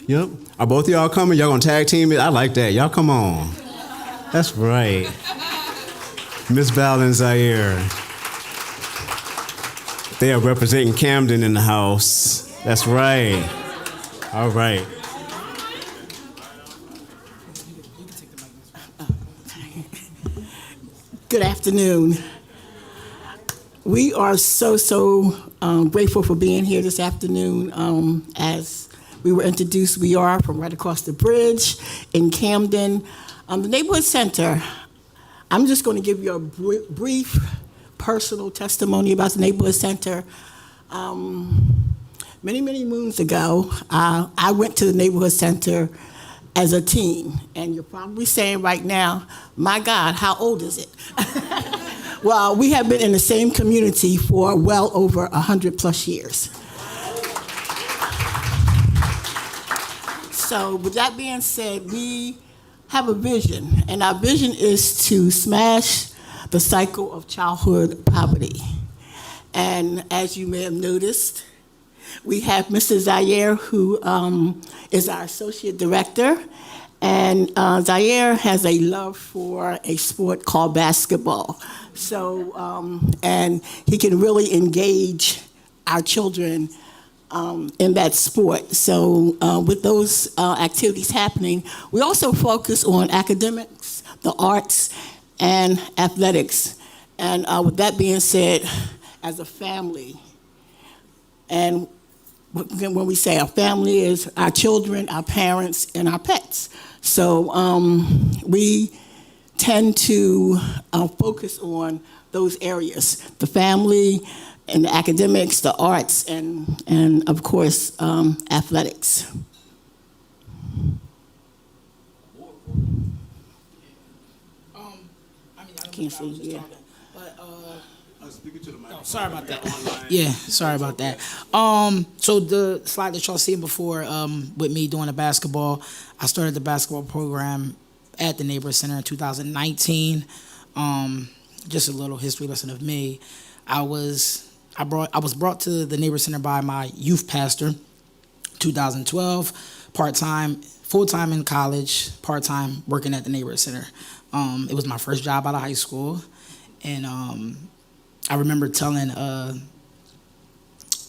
[SPEAKER 13] Yep. Are both of y'all coming? Y'all going to tag team it? I like that. Y'all come on. That's right. Miss Val and Zaire. They are representing Camden in the house. That's right. All right.
[SPEAKER 15] Good afternoon. We are so grateful for being here this afternoon. As we were introduced, we are from right across the bridge in Camden. The Neighborhood Center, I'm just going to give you a brief personal testimony about the Neighborhood Center. Many moons ago, I went to the Neighborhood Center as a teen, and you're probably saying right now, my God, how old is it? Well, we have been in the same community for well over 100+ years. So with that being said, we have a vision, and our vision is to smash the cycle of childhood poverty. And as you may have noticed, we have Mr. Zaire, who is our associate director, and Zaire has a love for a sport called basketball. So, and he can really engage our children in that sport. So with those activities happening, we also focus on academics, the arts, and athletics. And with that being said, as a family, and when we say our family is our children, our parents, and our pets. So we tend to focus on those areas, the family and the academics, the arts, and of course, athletics. I can't see, yeah.
[SPEAKER 16] Sorry about that. Yeah, sorry about that. So the slide that y'all seen before, with me doing the basketball, I started the basketball program at the Neighborhood Center in 2019. Just a little history lesson of me. I was brought to the Neighborhood Center by my youth pastor, 2012, part-time, full-time in college, part-time working at the Neighborhood Center. It was my first job out of high school. And I remember telling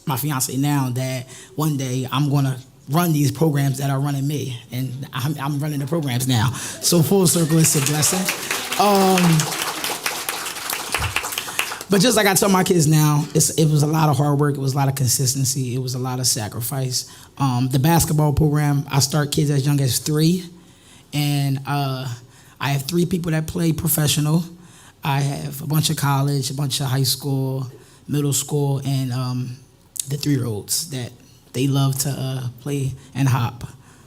[SPEAKER 16] my fiance now that one day I'm gonna run these programs that are running me, and I'm running the programs now. So full circle, it's a blessing. But just like I tell my kids now, it was a lot of hard work, it was a lot of consistency, it was a lot of sacrifice. The basketball program, I start kids as young as 3, and I have 3 people that play professional. I have a bunch of college, a bunch of high school, middle school, and the 3-year-olds that they love to play and hop.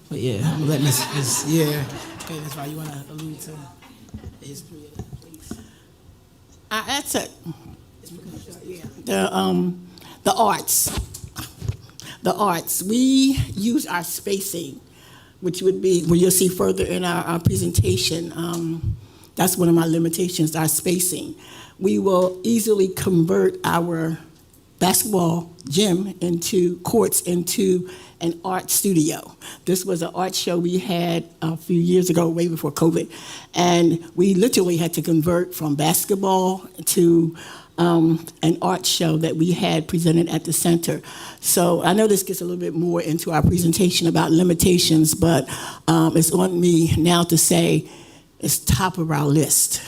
[SPEAKER 16] But yeah, I'm gonna let Miss yeah. Okay, that's why you wanna allude to the history of that, please.
[SPEAKER 15] That's it. The arts. The arts. We use our spacing, which would be, well, you'll see further in our presentation. That's one of my limitations, our spacing. We will easily convert our basketball gym into courts into an art studio. This was an art show we had a few years ago, way before COVID, and we literally had to convert from basketball to an art show that we had presented at the center. So I know this gets a little bit more into our presentation about limitations, but it's on me now to say it's top of our list.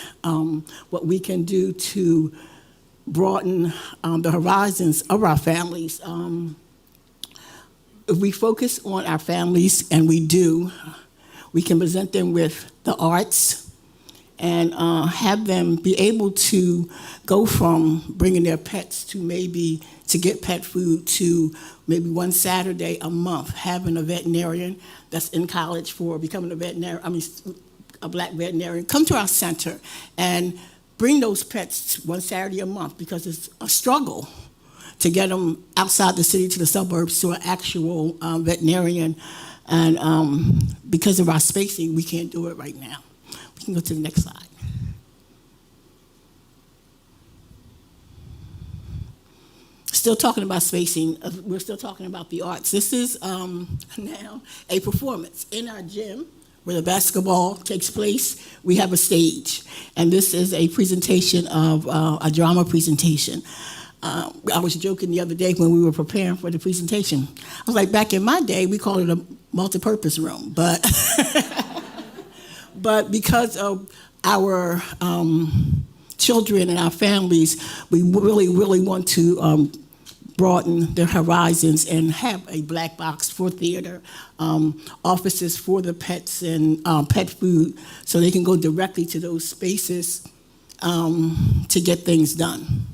[SPEAKER 15] What we can do to broaden the horizons of our families. If we focus on our families, and we do, we can present them with the arts and have them be able to go from bringing their pets to maybe to get pet food to maybe one Saturday a month having a veterinarian that's in college for becoming a veterinarian, a black veterinarian, come to our center and bring those pets one Saturday a month, because it's a struggle to get them outside the city to the suburbs to an actual veterinarian. And because of our spacing, we can't do it right now. We can go to the next slide. Still talking about spacing, we're still talking about the arts. This is now a performance in our gym where the basketball takes place. We have a stage, and this is a presentation of a drama presentation. I was joking the other day when we were preparing for the presentation. I was like, back in my day, we called it a multi-purpose room, but but because of our children and our families, we really, really want to broaden their horizons and have a black box for theater, offices for the pets and pet food, so they can go directly to those spaces to get things done.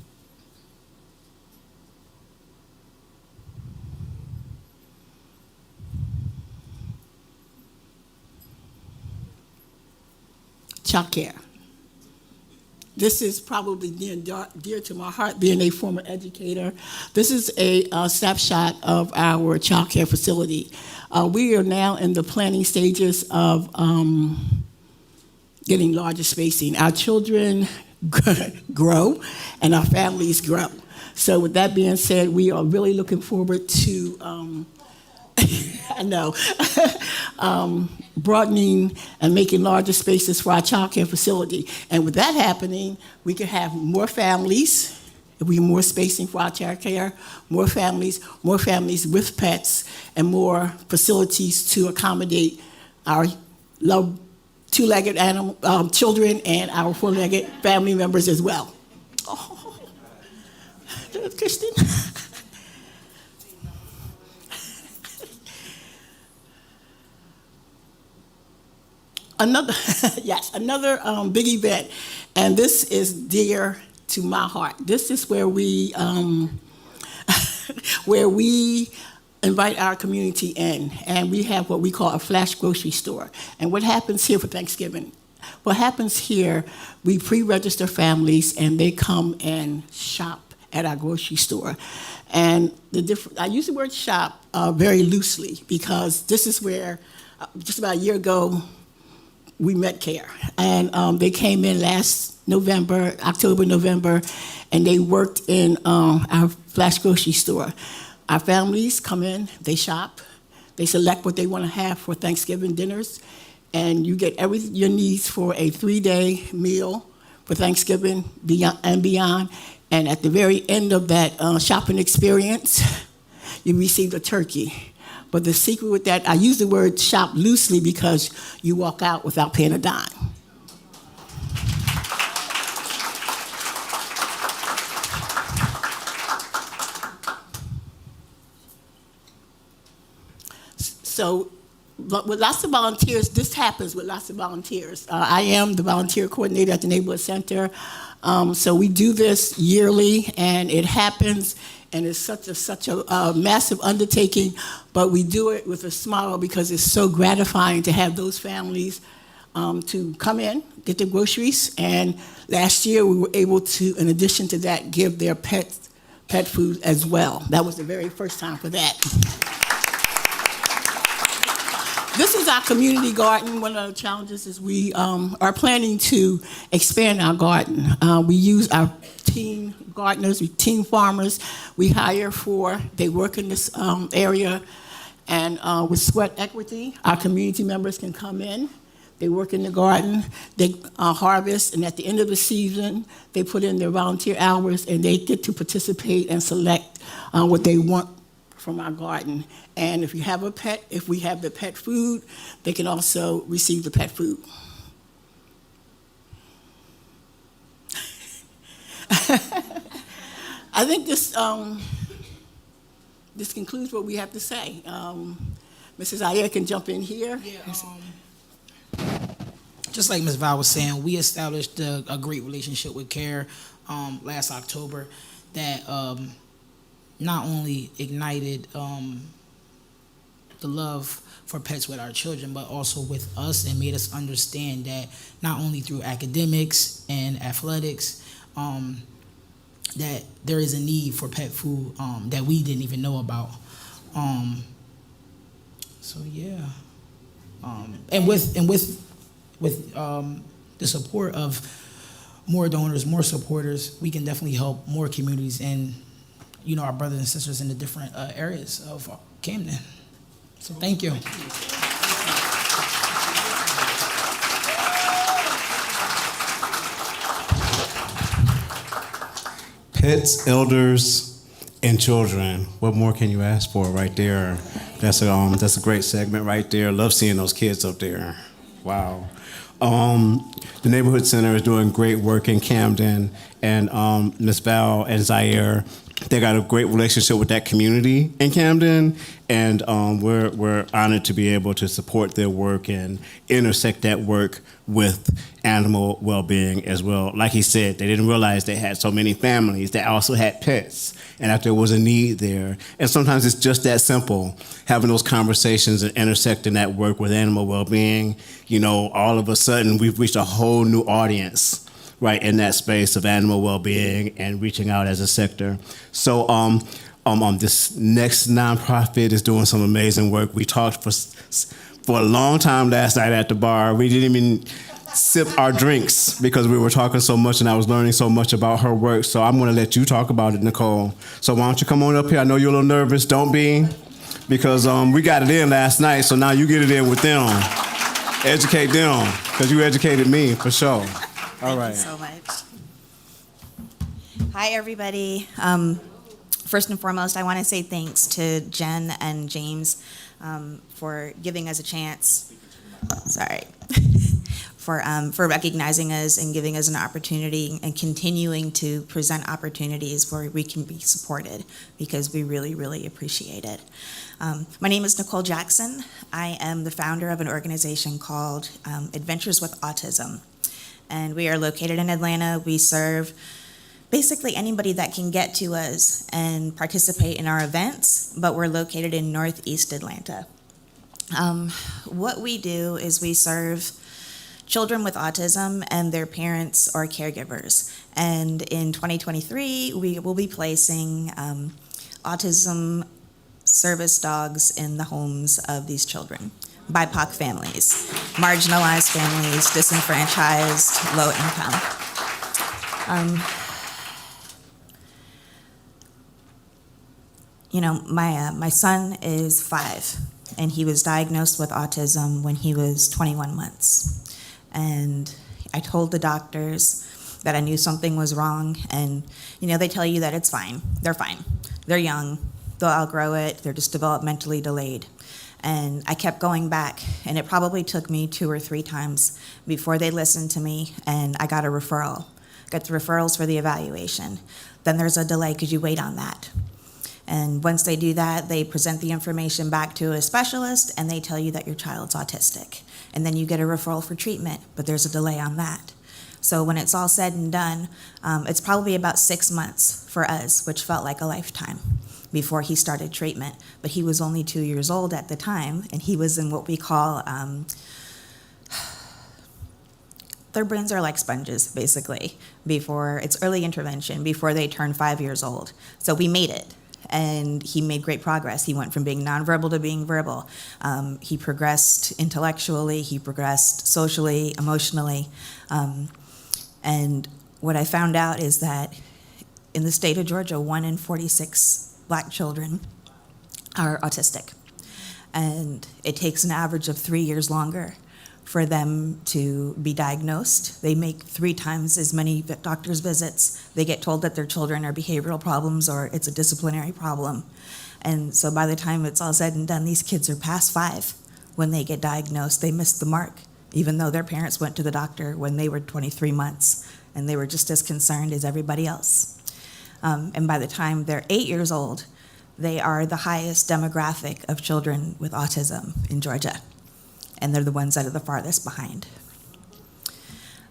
[SPEAKER 15] C.A.R.E. This is probably dear to my heart, being a former educator. This is a snapshot of our C.A.R.E. facility. We are now in the planning stages of getting larger spacing. Our children grow and our families grow. So with that being said, we are really looking forward to I know, broadening and making larger spaces for our child care facility. And with that happening, we can have more families, if we have more spacing for our child care, more families with pets, and more facilities to accommodate our loved two-legged children and our four-legged family members as well. Oh, Kristen. Another big event, and this is dear to my heart. This is where we invite our community in, and we have what we call a flash grocery store. And what happens here for Thanksgiving? What happens here, we pre-register families, and they come and shop at our grocery store. And I use the word shop very loosely, because this is where, just about a year ago, we met C.A.R.E. And they came in last October, November, and they worked in our flash grocery store. Our families come in, they shop, they select what they want to have for Thanksgiving dinners, and you get everything your needs for a 3-day meal for Thanksgiving and beyond. And at the very end of that shopping experience, you receive a turkey. But the secret with that, I use the word shop loosely because you walk out without paying a dime. So, but with lots of volunteers, this happens with lots of volunteers. I am the volunteer coordinator at the Neighborhood Center. So we do this yearly, and it happens, and it's such a massive undertaking, but we do it with a smile because it's so gratifying to have those families to come in, get their groceries, and last year we were able to, in addition to that, give their pet food as well. That was the very first time for that. This is our community garden. One of the challenges is we are planning to expand our garden. We use our teen gardeners, teen farmers. We hire they work in this area. And with sweat equity, our community members can come in. They work in the garden, they harvest, and at the end of the season, they put in their volunteer hours and they get to participate and select what they want from our garden. And if you have a pet, if we have the pet food, they can also receive the pet food. I think this concludes what we have to say. Mrs. Ayer can jump in here.
[SPEAKER 16] Just like Ms. Val was saying, we established a great relationship with C.A.R.E last October that not only ignited the love for pets with our children, but also with us, and made us understand that not only through academics and athletics, that there is a need for pet food that we didn't even know about. So yeah, and with the support of more donors, more supporters, we can definitely help more communities and our brothers and sisters in the different areas of Camden. So thank you.
[SPEAKER 13] Pets, elders, and children. What more can you ask for right there? That's a great segment right there. Love seeing those kids up there. Wow. The Neighborhood Center is doing great work in Camden, and Ms. Val and Zaire, they got a great relationship with that community in Camden, and we're honored to be able to support their work and intersect that work with animal well-being as well. Like he said, they didn't realize they had so many families that also had pets, and that there was a need there. And sometimes it's just that simple, having those conversations and intersecting that work with animal well-being. All of a sudden we've reached a whole new audience, right, in that space of animal well-being and reaching out as a sector. So this next nonprofit is doing some amazing work. We talked for a long time last night at the bar. We didn't even sip our drinks because we were talking so much and I was learning so much about her work. So I'm going to let you talk about it, Nicole. So why don't you come on up here? I know you're a little nervous. Don't be, because we got it in last night, so now you get it in with them. Educate them, because you educated me, for sure. All right.
[SPEAKER 17] Thank you so much. Hi, everybody. First and foremost, I want to say thanks to Jen and James for giving us a chance. Sorry. For recognizing us and giving us an opportunity and continuing to present opportunities where we can be supported, because we really, really appreciate it. My name is Nicole Jackson. I am the founder of an organization called Adventures with Autism. And we are located in Atlanta. We serve basically anybody that can get to us and participate in our events, but we're located in Northeast Atlanta. What we do is we serve children with autism and their parents or caregivers. And in 2023, we will be placing autism service dogs in the homes of these children. BIPOC families, marginalized families, disenfranchised, low income. My son is 5, and he was diagnosed with autism when he was 21 months. And I told the doctors that I knew something was wrong. And, they tell you that it's fine. They're fine. They're young. They'll outgrow it. They're just developmentally delayed. And I kept going back, and it probably took me 2 or 3 times before they listened to me, and I got a referral. Got the referrals for the evaluation. Then there's a delay because you wait on that. And once they do that, they present the information back to a specialist, and they tell you that your child's autistic. And then you get a referral for treatment, but there's a delay on that. So when it's all said and done, it's probably about 6 months for us, which felt like a lifetime, before he started treatment. But he was only 2 years old at the time, and he was in what we call, their brains are like sponges, basically, before it's early intervention, before they turn 5 years old. So we made it, and he made great progress. He went from being nonverbal to being verbal. He progressed intellectually, he progressed socially, emotionally. And what I found out is that in the state of Georgia, 1 in 46 Black children are autistic. And it takes an average of 3 years longer for them to be diagnosed. They make 3 times as many doctor's visits. They get told that their children are behavioral problems or it's a disciplinary problem. And so by the time it's all said and done, these kids are past 5 when they get diagnosed. They missed the mark, even though their parents went to the doctor when they were 23 months, and they were just as concerned as everybody else. And by the time they're 8 years old, they are the highest demographic of children with autism in Georgia. And they're the ones that are the farthest behind.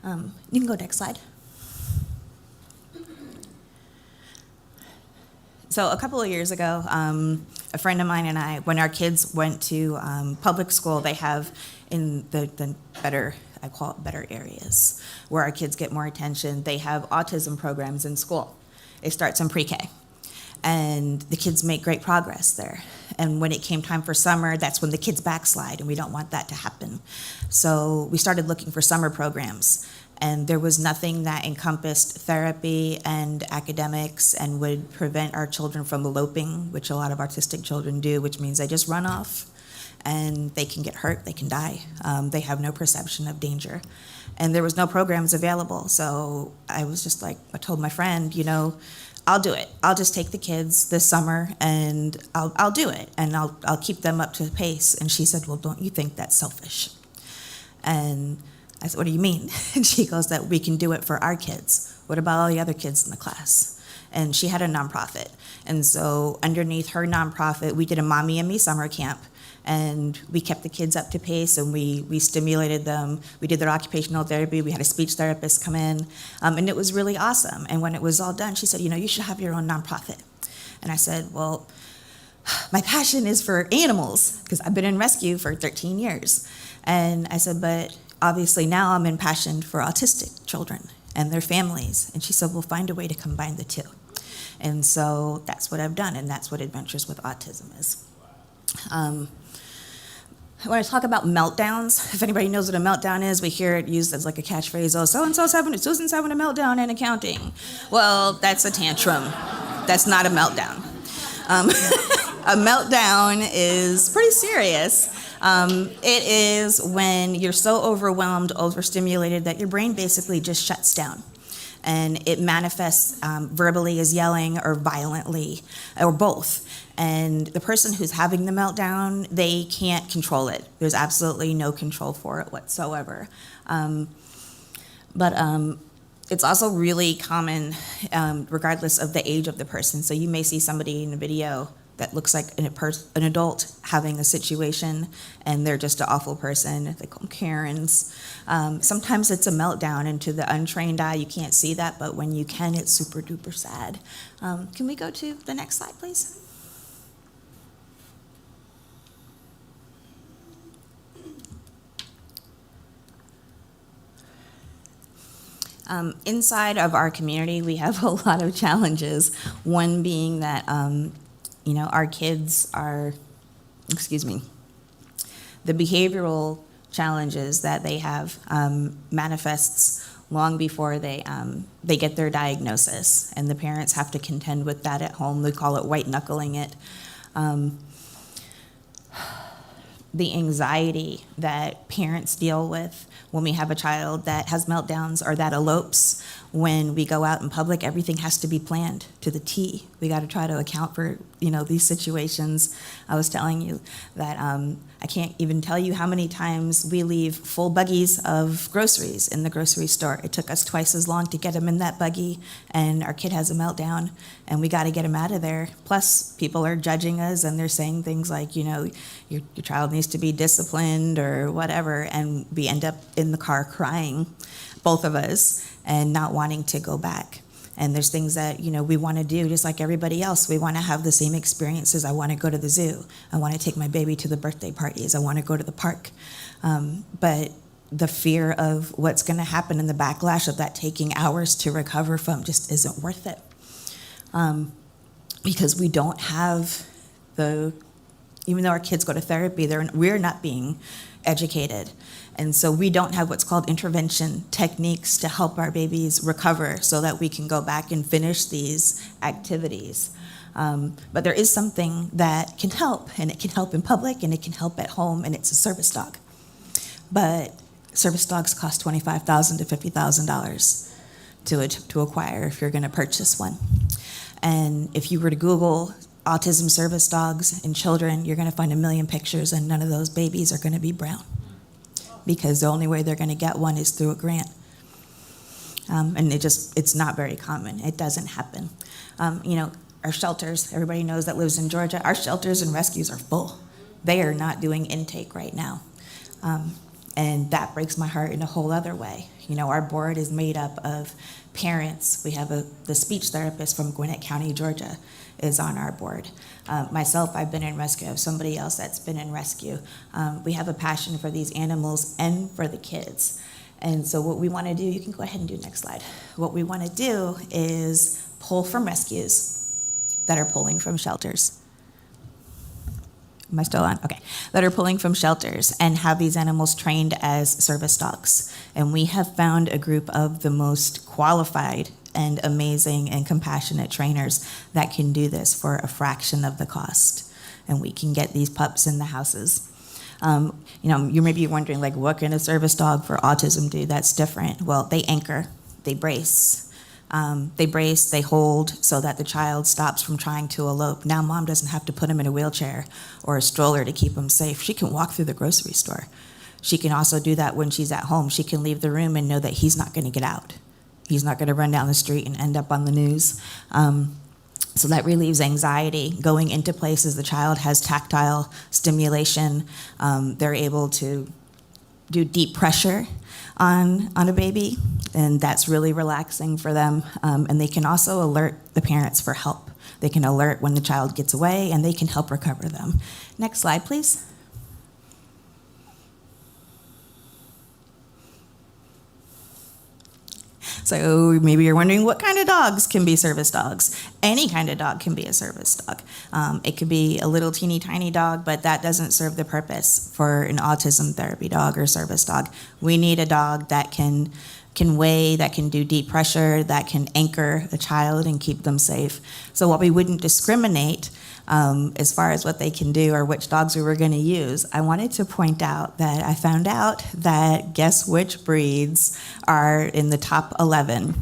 [SPEAKER 17] You can go next slide. So a couple of years ago, a friend of mine and I, when our kids went to public school, they have in the better, I call it better areas, where our kids get more attention, they have autism programs in school. It starts in pre-K. And the kids make great progress there. And when it came time for summer, that's when the kids backslide, and we don't want that to happen. So we started looking for summer programs, and there was nothing that encompassed therapy and academics and would prevent our children from eloping, which a lot of autistic children do, which means they just run off, and they can get hurt, they can die. They have no perception of danger. And there was no programs available, so I was just like, I told my friend, I'll do it. I'll just take the kids this summer, and I'll do it, and I'll keep them up to pace. And she said, well, don't you think that's selfish? And I said, what do you mean? And she goes, that we can do it for our kids. What about all the other kids in the class? And she had a nonprofit. And so underneath her nonprofit, we did a Mommy and Me summer camp. And we kept the kids up to pace, and we stimulated them. We did their occupational therapy. We had a speech therapist come in, and it was really awesome. And when it was all done, she said, you should have your own nonprofit. And I said, well, my passion is for animals, because I've been in rescue for 13 years. And I said, but obviously now I'm impassioned for autistic children and their families. And she said, we'll find a way to combine the two. And so that's what I've done, and that's what Adventures with Autism is. When I talk about meltdowns, if anybody knows what a meltdown is, we hear it used as like a catchphrase, oh, Susan's having a meltdown in accounting. Well, that's a tantrum. That's not a meltdown. A meltdown is pretty serious. It is when you're so overwhelmed, overstimulated, that your brain basically just shuts down. And it manifests verbally as yelling or violently, or both. And the person who's having the meltdown, they can't control it. There's absolutely no control for it whatsoever. But it's also really common regardless of the age of the person. So you may see somebody in a video that looks like an adult having a situation, and they're just an awful person. They call them Karens. Sometimes it's a meltdown, and to the untrained eye, you can't see that, but when you can, it's super duper sad. Can we go to the next slide, please? Inside of our community, we have a lot of challenges. One being that, our kids are, the behavioral challenges that they have manifests long before they get their diagnosis, and the parents have to contend with that at home. They call it white knuckling it. the anxiety that parents deal with when we have a child that has meltdowns or that elopes. When we go out in public, everything has to be planned to the T. We got to try to account for, these situations. I was telling you that I can't even tell you how many times we leave full buggies of groceries in the grocery store. It took us twice as long to get them in that buggy, and our kid has a meltdown, and we got to get him out of there. Plus, people are judging us, and they're saying things like, your child needs to be disciplined or whatever, and we end up in the car crying, both of us, and not wanting to go back. And there's things that, we want to do just like everybody else. We want to have the same experiences. I want to go to the zoo. I want to take my baby to the birthday parties. I want to go to the park. But the fear of what's going to happen and the backlash of that taking hours to recover from just isn't worth it. Because we don't have even though our kids go to therapy, we're not being educated. And so we don't have what's called intervention techniques to help our babies recover so that we can go back and finish these activities. But there is something that can help, and it can help in public, and it can help at home, and it's a service dog. But service dogs cost $25,000 to $50,000 to acquire if you're going to purchase one. And if you were to Google autism service dogs in children, you're going to find 1 million pictures, and none of those babies are going to be brown, because the only way they're going to get one is through a grant. And it's not very common. It doesn't happen. Our shelters, everybody knows that lives in Georgia, our shelters and rescues are full. They are not doing intake right now. And that breaks my heart in a whole other way. Our board is made up of parents. We have the speech therapist from Gwinnett County, Georgia, is on our board. Myself, I've been in rescue. I have somebody else that's been in rescue. We have a passion for these animals and for the kids. And so what we want to do, you can go ahead and do next slide. What we want to do is pull from rescues that are pulling from shelters. Am I still on? Okay. That are pulling from shelters and have these animals trained as service dogs. And we have found a group of the most qualified and amazing and compassionate trainers that can do this for a fraction of the cost. And we can get these pups in the houses. You may be wondering, what can a service dog for autism do that's different? Well, they anchor, they brace. They hold so that the child stops from trying to elope. Now mom doesn't have to put him in a wheelchair or a stroller to keep him safe. She can walk through the grocery store. She can also do that when she's at home. She can leave the room and know that he's not going to get out. He's not going to run down the street and end up on the news. So that relieves anxiety. Going into places, the child has tactile stimulation. They're able to do deep pressure on a baby, and that's really relaxing for them. And they can also alert the parents for help. They can alert when the child gets away, and they can help recover them. Next slide, please. So maybe you're wondering, what kind of dogs can be service dogs? Any kind of dog can be a service dog. It could be a little teeny tiny dog, but that doesn't serve the purpose for an autism therapy dog or service dog. We need a dog that can weigh, that can do deep pressure, that can anchor a child and keep them safe. So while we wouldn't discriminate as far as what they can do or which dogs we were going to use, I wanted to point out that I found out that guess which breeds are in the top 11,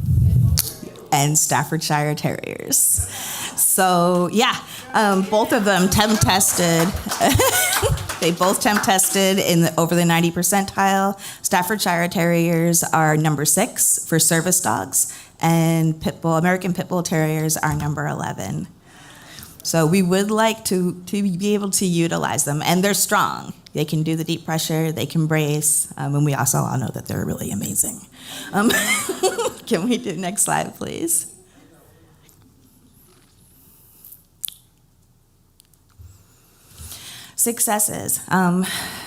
[SPEAKER 17] and Staffordshire Terriers. So yeah, both of them temp tested. They both temp tested over the 90 percentile. Staffordshire Terriers are number 6 for service dogs, and American Pit Bull Terriers are number 11. So we would like to be able to utilize them, and they're strong. They can do the deep pressure, they can brace, and we also all know that they're really amazing. Can we do next slide, please? Successes.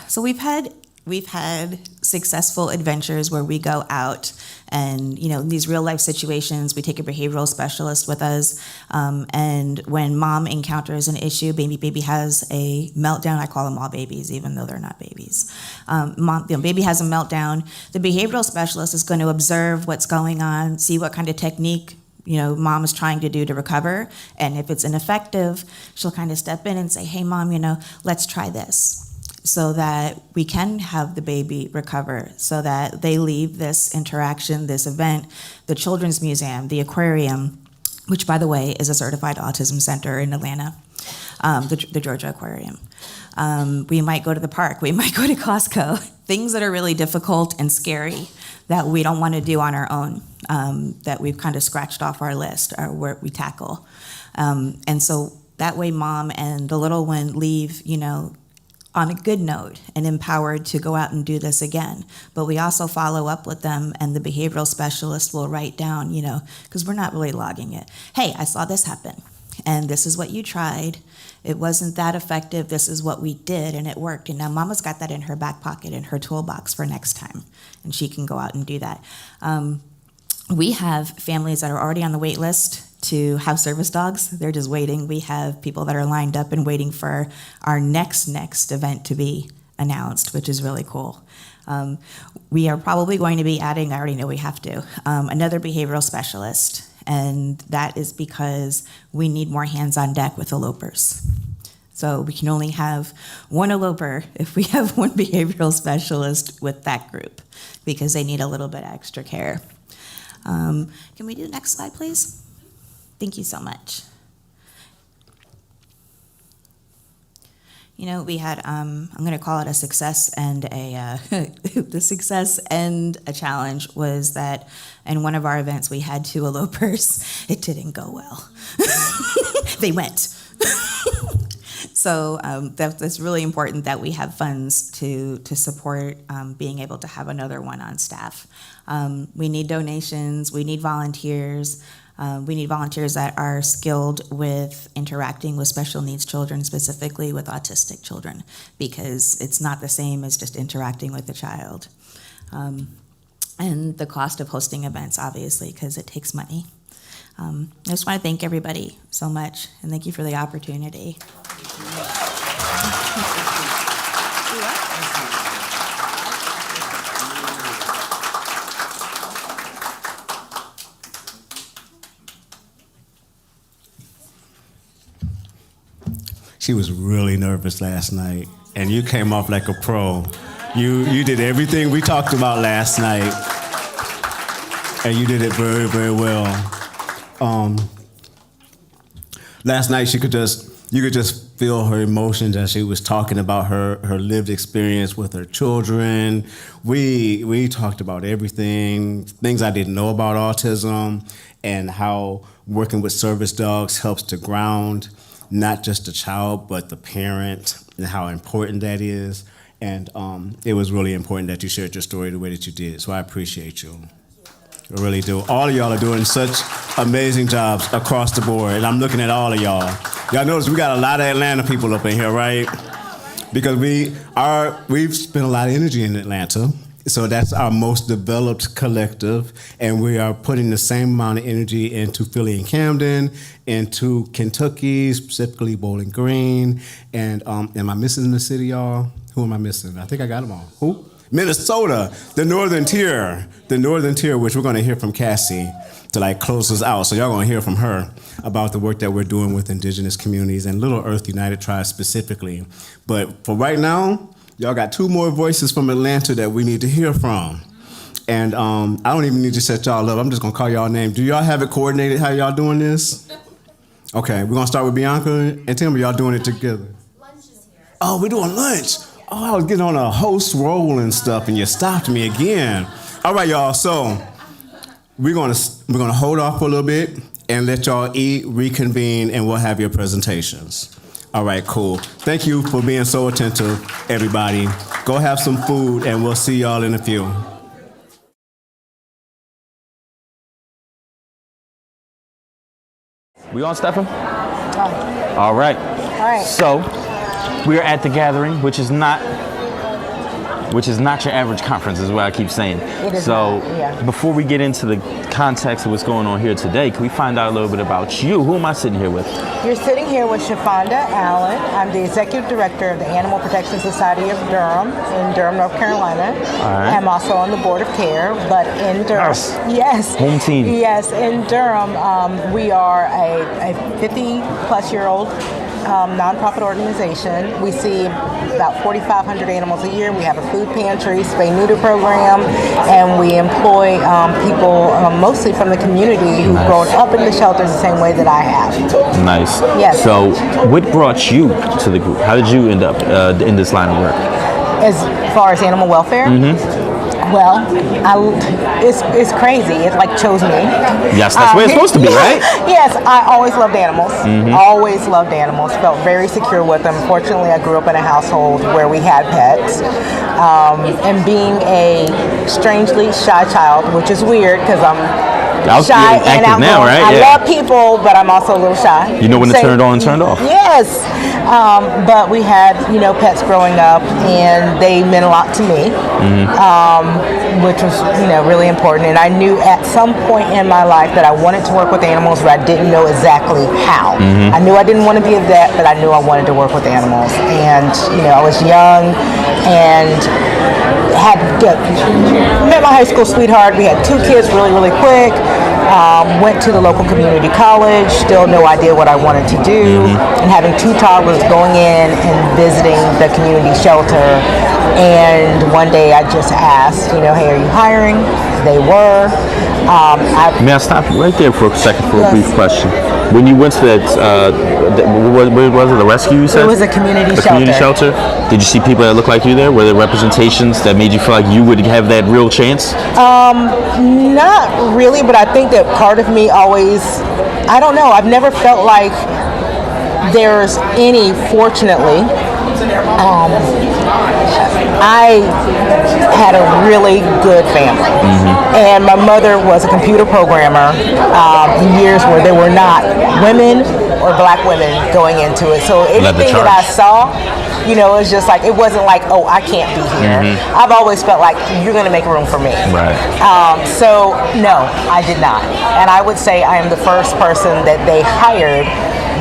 [SPEAKER 17] So we've had successful adventures where we go out and, these real life situations, we take a behavioral specialist with us. And when mom encounters an issue, baby has a meltdown. I call them all babies, even though they're not babies. Baby has a meltdown. The behavioral specialist is going to observe what's going on, see what kind of technique mom is trying to do to recover. And if it's ineffective, she'll kind of step in and say, hey, mom, let's try this. so that we can have the baby recover, so that they leave this interaction, this event, the Children's Museum, the aquarium, which, by the way, is a certified autism center in Atlanta, the Georgia Aquarium. We might go to the park. We might go to Costco. Things that are really difficult and scary that we don't want to do on our own, that we've kind of scratched off our list or where we tackle. And so that way mom and the little one leave, on a good note and empowered to go out and do this again. But we also follow up with them, and the behavioral specialist will write down, because we're not really logging it. Hey, I saw this happen, and this is what you tried. It wasn't that effective. This is what we did, and it worked. And now mama's got that in her back pocket, in her toolbox for next time, and she can go out and do that. We have families that are already on the wait list to have service dogs. They're just waiting. We have people that are lined up and waiting for our next event to be announced, which is really cool. We are probably going to be adding, I already know we have to, another behavioral specialist. And that is because we need more hands on deck with elopers. So we can only have one eloper if we have one behavioral specialist with that group, because they need a little bit extra care. Can we do the next slide, please? Thank you so much. We had, I'm going to call it a success and the success and a challenge was that in one of our events we had 2 elopers. It didn't go well. They went. So that's really important that we have funds to support being able to have another one on staff. We need donations, we need volunteers. We need volunteers that are skilled with interacting with special needs children, specifically with autistic children, because it's not the same as just interacting with a child. And the cost of hosting events, obviously, because it takes money. I just want to thank everybody so much, and thank you for the opportunity.
[SPEAKER 13] She was really nervous last night, and you came off like a pro. You did everything we talked about last night, and you did it very, very well. Last night you could just feel her emotions as she was talking about her lived experience with her children. We talked about everything, things I didn't know about autism, and how working with service dogs helps to ground not just the child, but the parent, and how important that is. And it was really important that you shared your story the way that you did. So I appreciate you. I really do. All of y'all are doing such amazing jobs across the board. And I'm looking at all of y'all. Y'all notice we got a lot of Atlanta people up in here, right? Because we've spent a lot of energy in Atlanta. So that's our most developed collective, and we are putting the same amount of energy into Philly and Camden, into Kentucky, specifically Bowling Green, and am I missing the city, y'all? Who am I missing? I think I got them all. Who? Minnesota, the northern tier, which we're going to hear from Cassie to close us out. So y'all going to hear from her about the work that we're doing with Indigenous communities and Little Earth United Tribes specifically. But for right now, y'all got 2 more voices from Atlanta that we need to hear from. And I don't even need to set y'all up. I'm just going to call y'all name. Do y'all have it coordinated how y'all doing this? Okay, we're going to start with Bianca and Tim. Are y'all doing it together?
[SPEAKER 10] Lunch is here.
[SPEAKER 13] Oh, we're doing lunch. Oh, I was getting on a host role and stuff, and you stopped me again. All right, y'all. So we're gonna hold off for a little bit and let y'all eat, reconvene, and we'll have your presentations. All right, cool. Thank you for being so attentive, everybody. Go have some food, and we'll see y'all in a few.
[SPEAKER 11] We on, Stefan? All right.
[SPEAKER 12] All right.
[SPEAKER 11] So we are at the gathering, which is not your average conference, is what I keep saying.
[SPEAKER 12] It is
[SPEAKER 11] so
[SPEAKER 12] not, yeah.
[SPEAKER 11] Before we get into the context of what's going on here today, can we find out a little bit about you? Who am I sitting here with?
[SPEAKER 12] You're sitting here with Shafonda Allen. I'm the Executive Director of the Animal Protection Society of Durham in Durham, North Carolina.
[SPEAKER 11] All right.
[SPEAKER 12] I'm also on the board of CARE, but in Durham, yes,
[SPEAKER 11] home team.
[SPEAKER 12] Yes, in Durham, we are a 50-plus-year-old nonprofit organization. We see about 4,500 animals a year. We have a food pantry, spay-neuter program, and we employ people mostly from the community who've grown up in the shelters the same way that I have.
[SPEAKER 11] Nice.
[SPEAKER 12] Yes.
[SPEAKER 11] So, what brought you to the group? How did you end up in this line of work?
[SPEAKER 12] As far as animal welfare? Well, it's crazy. It like chose me.
[SPEAKER 11] Yes, that's where it's supposed to be, right?
[SPEAKER 12] Yes, I always loved animals. Always loved animals. Felt very secure with them. Fortunately, I grew up in a household where we had pets. And being a strangely shy child, which is weird because I'm shy and outgoing.
[SPEAKER 11] Now, right?
[SPEAKER 12] I love people, but I'm also a little shy.
[SPEAKER 11] You know when to turn it on and turn it off.
[SPEAKER 12] Yes. But we had, pets growing up, and they meant a lot to me, which was, really important. And I knew at some point in my life that I wanted to work with animals, but I didn't know exactly how. I knew I didn't want to be a vet, but I knew I wanted to work with animals. And, I was young and met my high school sweetheart. We had 2 kids really, really quick. Went to the local community college, still no idea what I wanted to do, and having 2 toddlers going in and visiting the community shelter. And one day I just asked, hey, are you hiring? They were.
[SPEAKER 11] May I stop you right there for a second for a brief question? When you went to that, where was it, the rescue you said?
[SPEAKER 12] It was a community shelter.
[SPEAKER 11] Community shelter? Did you see people that looked like you there? Were there representations that made you feel like you would have that real chance?
[SPEAKER 12] Not really, but I think that part of me always, I don't know, I've never felt like there's any, fortunately. I had a really good family, and my mother was a computer programmer in years where there were not women or black women going into it. So anything that I saw, it was just like, it wasn't like, oh, I can't be here. I've always felt like you're going to make room for me.
[SPEAKER 11] Right.
[SPEAKER 12] So no, I did not. And I would say I am the first person that they hired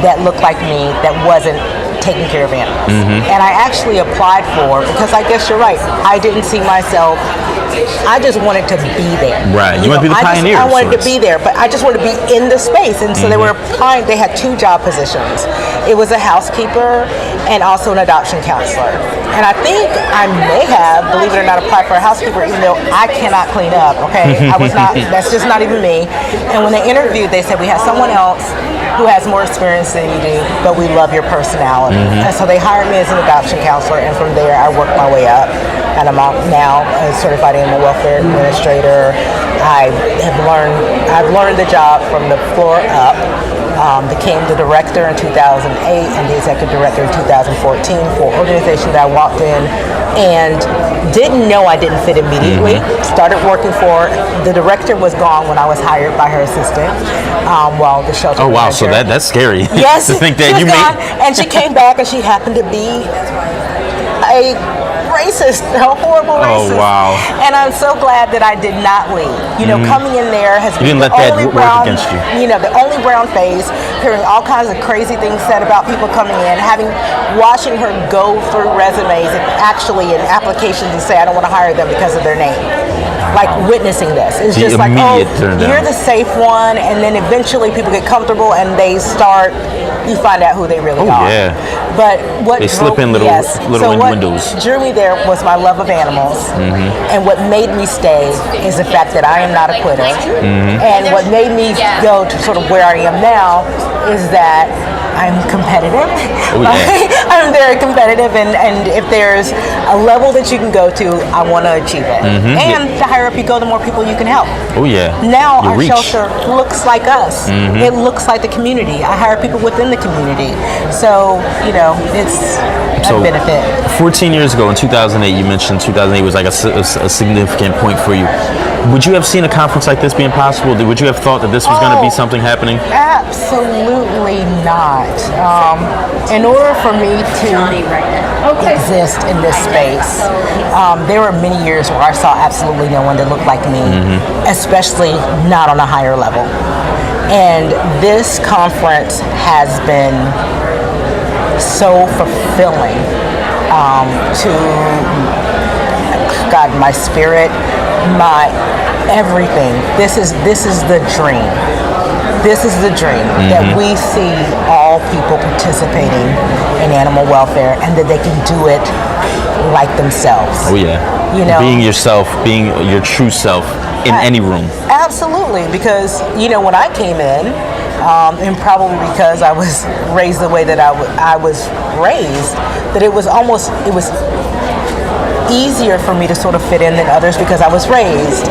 [SPEAKER 12] that looked like me that wasn't taking care of animals. And I actually applied for, because I guess you're right, I didn't see myself, I just wanted to be there.
[SPEAKER 11] Right, you want to be the pioneer.
[SPEAKER 12] I wanted to be there, but I just wanted to be in the space. And so they were applying, they had 2 job positions. It was a housekeeper and also an adoption counselor. And I think I may have, believe it or not, applied for a housekeeper, even though I cannot clean up, okay? I was not, that's just not even me. And when they interviewed, they said, we have someone else who has more experience than you do, but we love your personality. And so they hired me as an adoption counselor, and from there I worked my way up. And I'm now a certified animal welfare administrator. I've learned the job from the floor up. Became the director in 2008 and the executive director in 2014 for an organization that I walked in and didn't know I didn't fit immediately. Started working for, the director was gone when I was hired by her assistant while the shelter
[SPEAKER 11] Oh wow,
[SPEAKER 12] manager.
[SPEAKER 11] so that's scary.
[SPEAKER 12] Yes,
[SPEAKER 11] to think that
[SPEAKER 12] she
[SPEAKER 11] you
[SPEAKER 12] was
[SPEAKER 11] made.
[SPEAKER 12] gone, and she came back and she happened to be a racist, a horrible racist.
[SPEAKER 11] Oh wow.
[SPEAKER 12] And I'm so glad that I did not leave. Coming in there has been the only brown,
[SPEAKER 11] against you.
[SPEAKER 12] The only brown face, hearing all kinds of crazy things said about people coming in, watching her go through resumes and actually in applications and say, I don't want to hire them because of their name. Like witnessing this. It's just like, oh, you're the safe one, and then eventually people get comfortable and you find out who they really are.
[SPEAKER 11] Yeah.
[SPEAKER 12] But what
[SPEAKER 11] they slip in little windows.
[SPEAKER 12] What drew me there was my love of animals, and what made me stay is the fact that I am not a quitter. And what made me go to sort of where I am now is that I'm competitive.
[SPEAKER 11] Oh, yeah.
[SPEAKER 12] I'm very competitive, and if there's a level that you can go to, I want to achieve it. And the higher up you go, the more people you can help.
[SPEAKER 11] Oh yeah.
[SPEAKER 12] Now our shelter looks like us. It looks like the community. I hire people within the community. So, it's a benefit.
[SPEAKER 11] 14 years ago in 2008, you mentioned 2008 was like a significant point for you. Would you have seen a conference like this being possible? Would you have thought that this was going to be something happening?
[SPEAKER 12] Absolutely not. In order for me to exist in this space, there were many years where I saw absolutely no one that looked like me, especially not on a higher level. And this conference has been so fulfilling to my spirit, my everything. This is the dream. This is the dream that we see all all people participating in animal welfare, and that they can do it like themselves.
[SPEAKER 11] Oh yeah.
[SPEAKER 12] You know,
[SPEAKER 11] being yourself, being your true self in any room.
[SPEAKER 12] Absolutely, because when I came in, and probably because I was raised the way that I was raised, that it was easier for me to sort of fit in than others because I was raised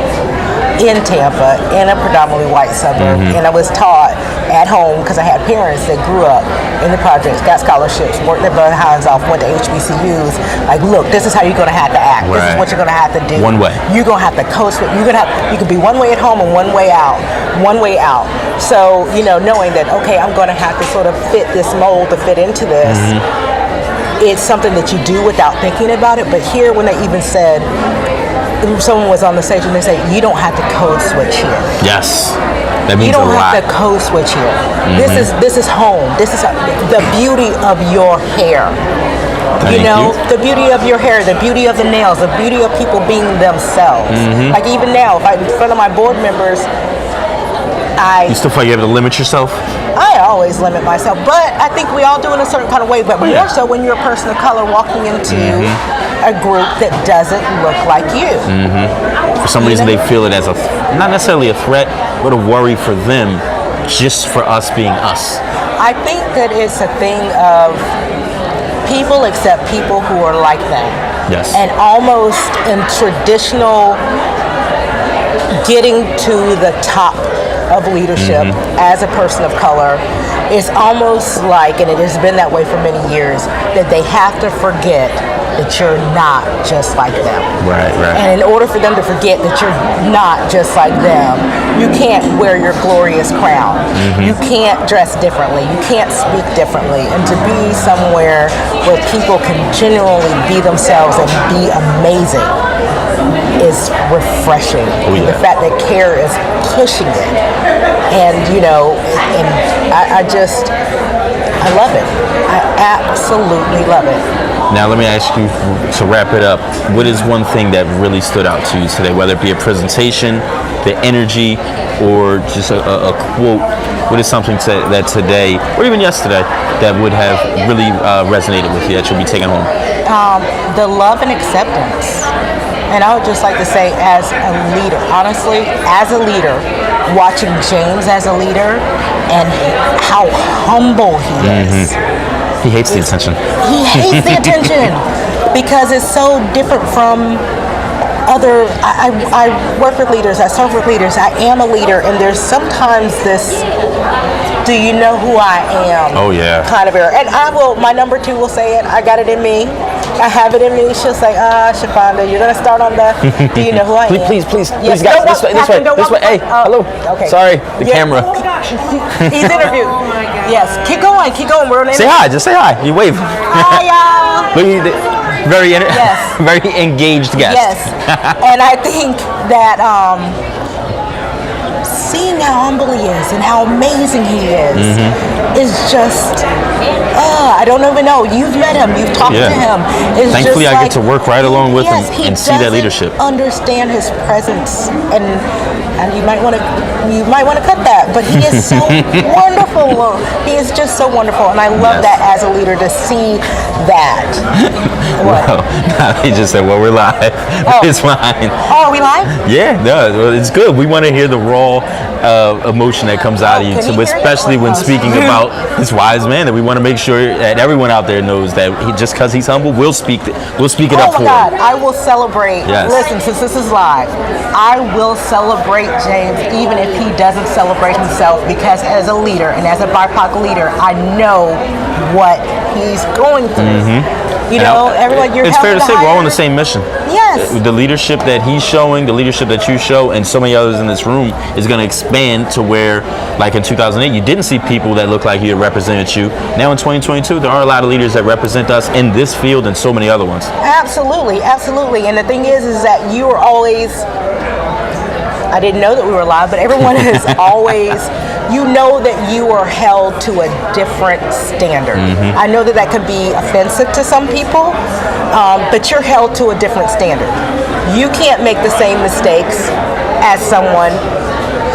[SPEAKER 12] in Tampa, in a predominantly white suburb, and I was taught at home because I had parents that grew up in the projects, got scholarships, worked their behinds off, went to HBCUs. Like, look, this is how you're going to have to act. This is what you're going to have to do.
[SPEAKER 11] One way.
[SPEAKER 12] You're going to have to coach. You could be one way at home and one way out. One way out. So, knowing that, okay, I'm going to have to sort of fit this mold to fit into this. It's something that you do without thinking about it. But here, when they even said, someone was on the stage and they said, you don't have to code switch here.
[SPEAKER 11] Yes. That means
[SPEAKER 12] you don't
[SPEAKER 11] a lot.
[SPEAKER 12] have to code switch here. This is home. This is the beauty of your hair.
[SPEAKER 11] Thank you.
[SPEAKER 12] The beauty of your hair, the beauty of the nails, the beauty of people being themselves. Like even now, if I'm in front of my board members,
[SPEAKER 11] You still feel like you have to limit yourself?
[SPEAKER 12] I always limit myself, but I think we all do in a certain kind of way, but more so when you're a person of color walking into a group that doesn't look like you.
[SPEAKER 11] For some reason, they feel it as not necessarily a threat, but a worry for them, just for us being us.
[SPEAKER 12] I think that it's a thing of people accept people who are like them.
[SPEAKER 11] Yes.
[SPEAKER 12] And almost in traditional getting to the top of leadership as a person of color, it's almost like, and it has been that way for many years, that they have to forget that you're not just like them.
[SPEAKER 11] Right.
[SPEAKER 12] And in order for them to forget that you're not just like them, you can't wear your glorious crown. You can't dress differently. You can't speak differently. And to be somewhere where people can genuinely be themselves and be amazing is refreshing. The fact that C.A.R.E is pushing it. And, I love it. I absolutely love it.
[SPEAKER 11] Now let me ask you, to wrap it up, what is one thing that really stood out to you today, whether it be a presentation, the energy, or just a quote? What is something that today, or even yesterday, that would have really resonated with you, that you'll be taking home?
[SPEAKER 12] The love and acceptance. And I would just like to say, as a leader, honestly, as a leader, watching James as a leader and how humble he is.
[SPEAKER 11] He hates the attention.
[SPEAKER 12] He hates the attention because it's so different from other. I work with leaders, I serve with leaders, I am a leader, and there's sometimes this, do you know who I am?
[SPEAKER 11] Oh yeah.
[SPEAKER 12] Kind of error. And my number 2 will say it, I got it in me. I have it in me. She'll say, Shafonda, you're going to start on the, do you know who I am?
[SPEAKER 11] Please,
[SPEAKER 12] Yes,
[SPEAKER 11] guys, this way. Hey, hello.
[SPEAKER 12] Okay.
[SPEAKER 11] Sorry, the camera.
[SPEAKER 12] Oh my gosh. He's interviewed. Oh my God. Yes, keep going. We're on
[SPEAKER 11] Say hi, just say hi. You wave.
[SPEAKER 12] Hi, y'all.
[SPEAKER 11] Very engaged guest.
[SPEAKER 12] Yes. And I think that seeing how humble he is and how amazing he is just, I don't even know. You've met him. You've talked to him. It's
[SPEAKER 11] Thankfully,
[SPEAKER 12] just
[SPEAKER 11] I get to work right along with him and see that leadership.
[SPEAKER 12] Understand his presence, and you might want to cut that. But he is so wonderful. He is just so wonderful, and I love that as a leader to see that.
[SPEAKER 11] Well, he just said, "Well, we're live." It's fine.
[SPEAKER 12] Oh, are we live?
[SPEAKER 11] Yeah, no, it's good. We want to hear the raw emotion that comes out of you, especially when speaking about this wise man. That we want to make sure that everyone out there knows that just because he's humble, we'll speak it up for him.
[SPEAKER 12] Oh my God, I will celebrate.
[SPEAKER 11] Yes.
[SPEAKER 12] Listen, since this is live, I will celebrate James even if he doesn't celebrate himself, because as a leader and as a BIPOC leader, I know what he's going through. Everyone, you're
[SPEAKER 11] it's fair to say we're all on the same mission.
[SPEAKER 12] Yes.
[SPEAKER 11] The leadership that he's showing, the leadership that you show, and so many others in this room is going to expand to where, like in 2008, you didn't see people that looked like you that represented you. Now in 2022, there are a lot of leaders that represent us in this field and so many other ones.
[SPEAKER 12] Absolutely. And the thing is that you are always, I didn't know that we were live, but everyone is always, that you are held to a different standard. I know that could be offensive to some people, but you're held to a different standard. You can't make the same mistakes as someone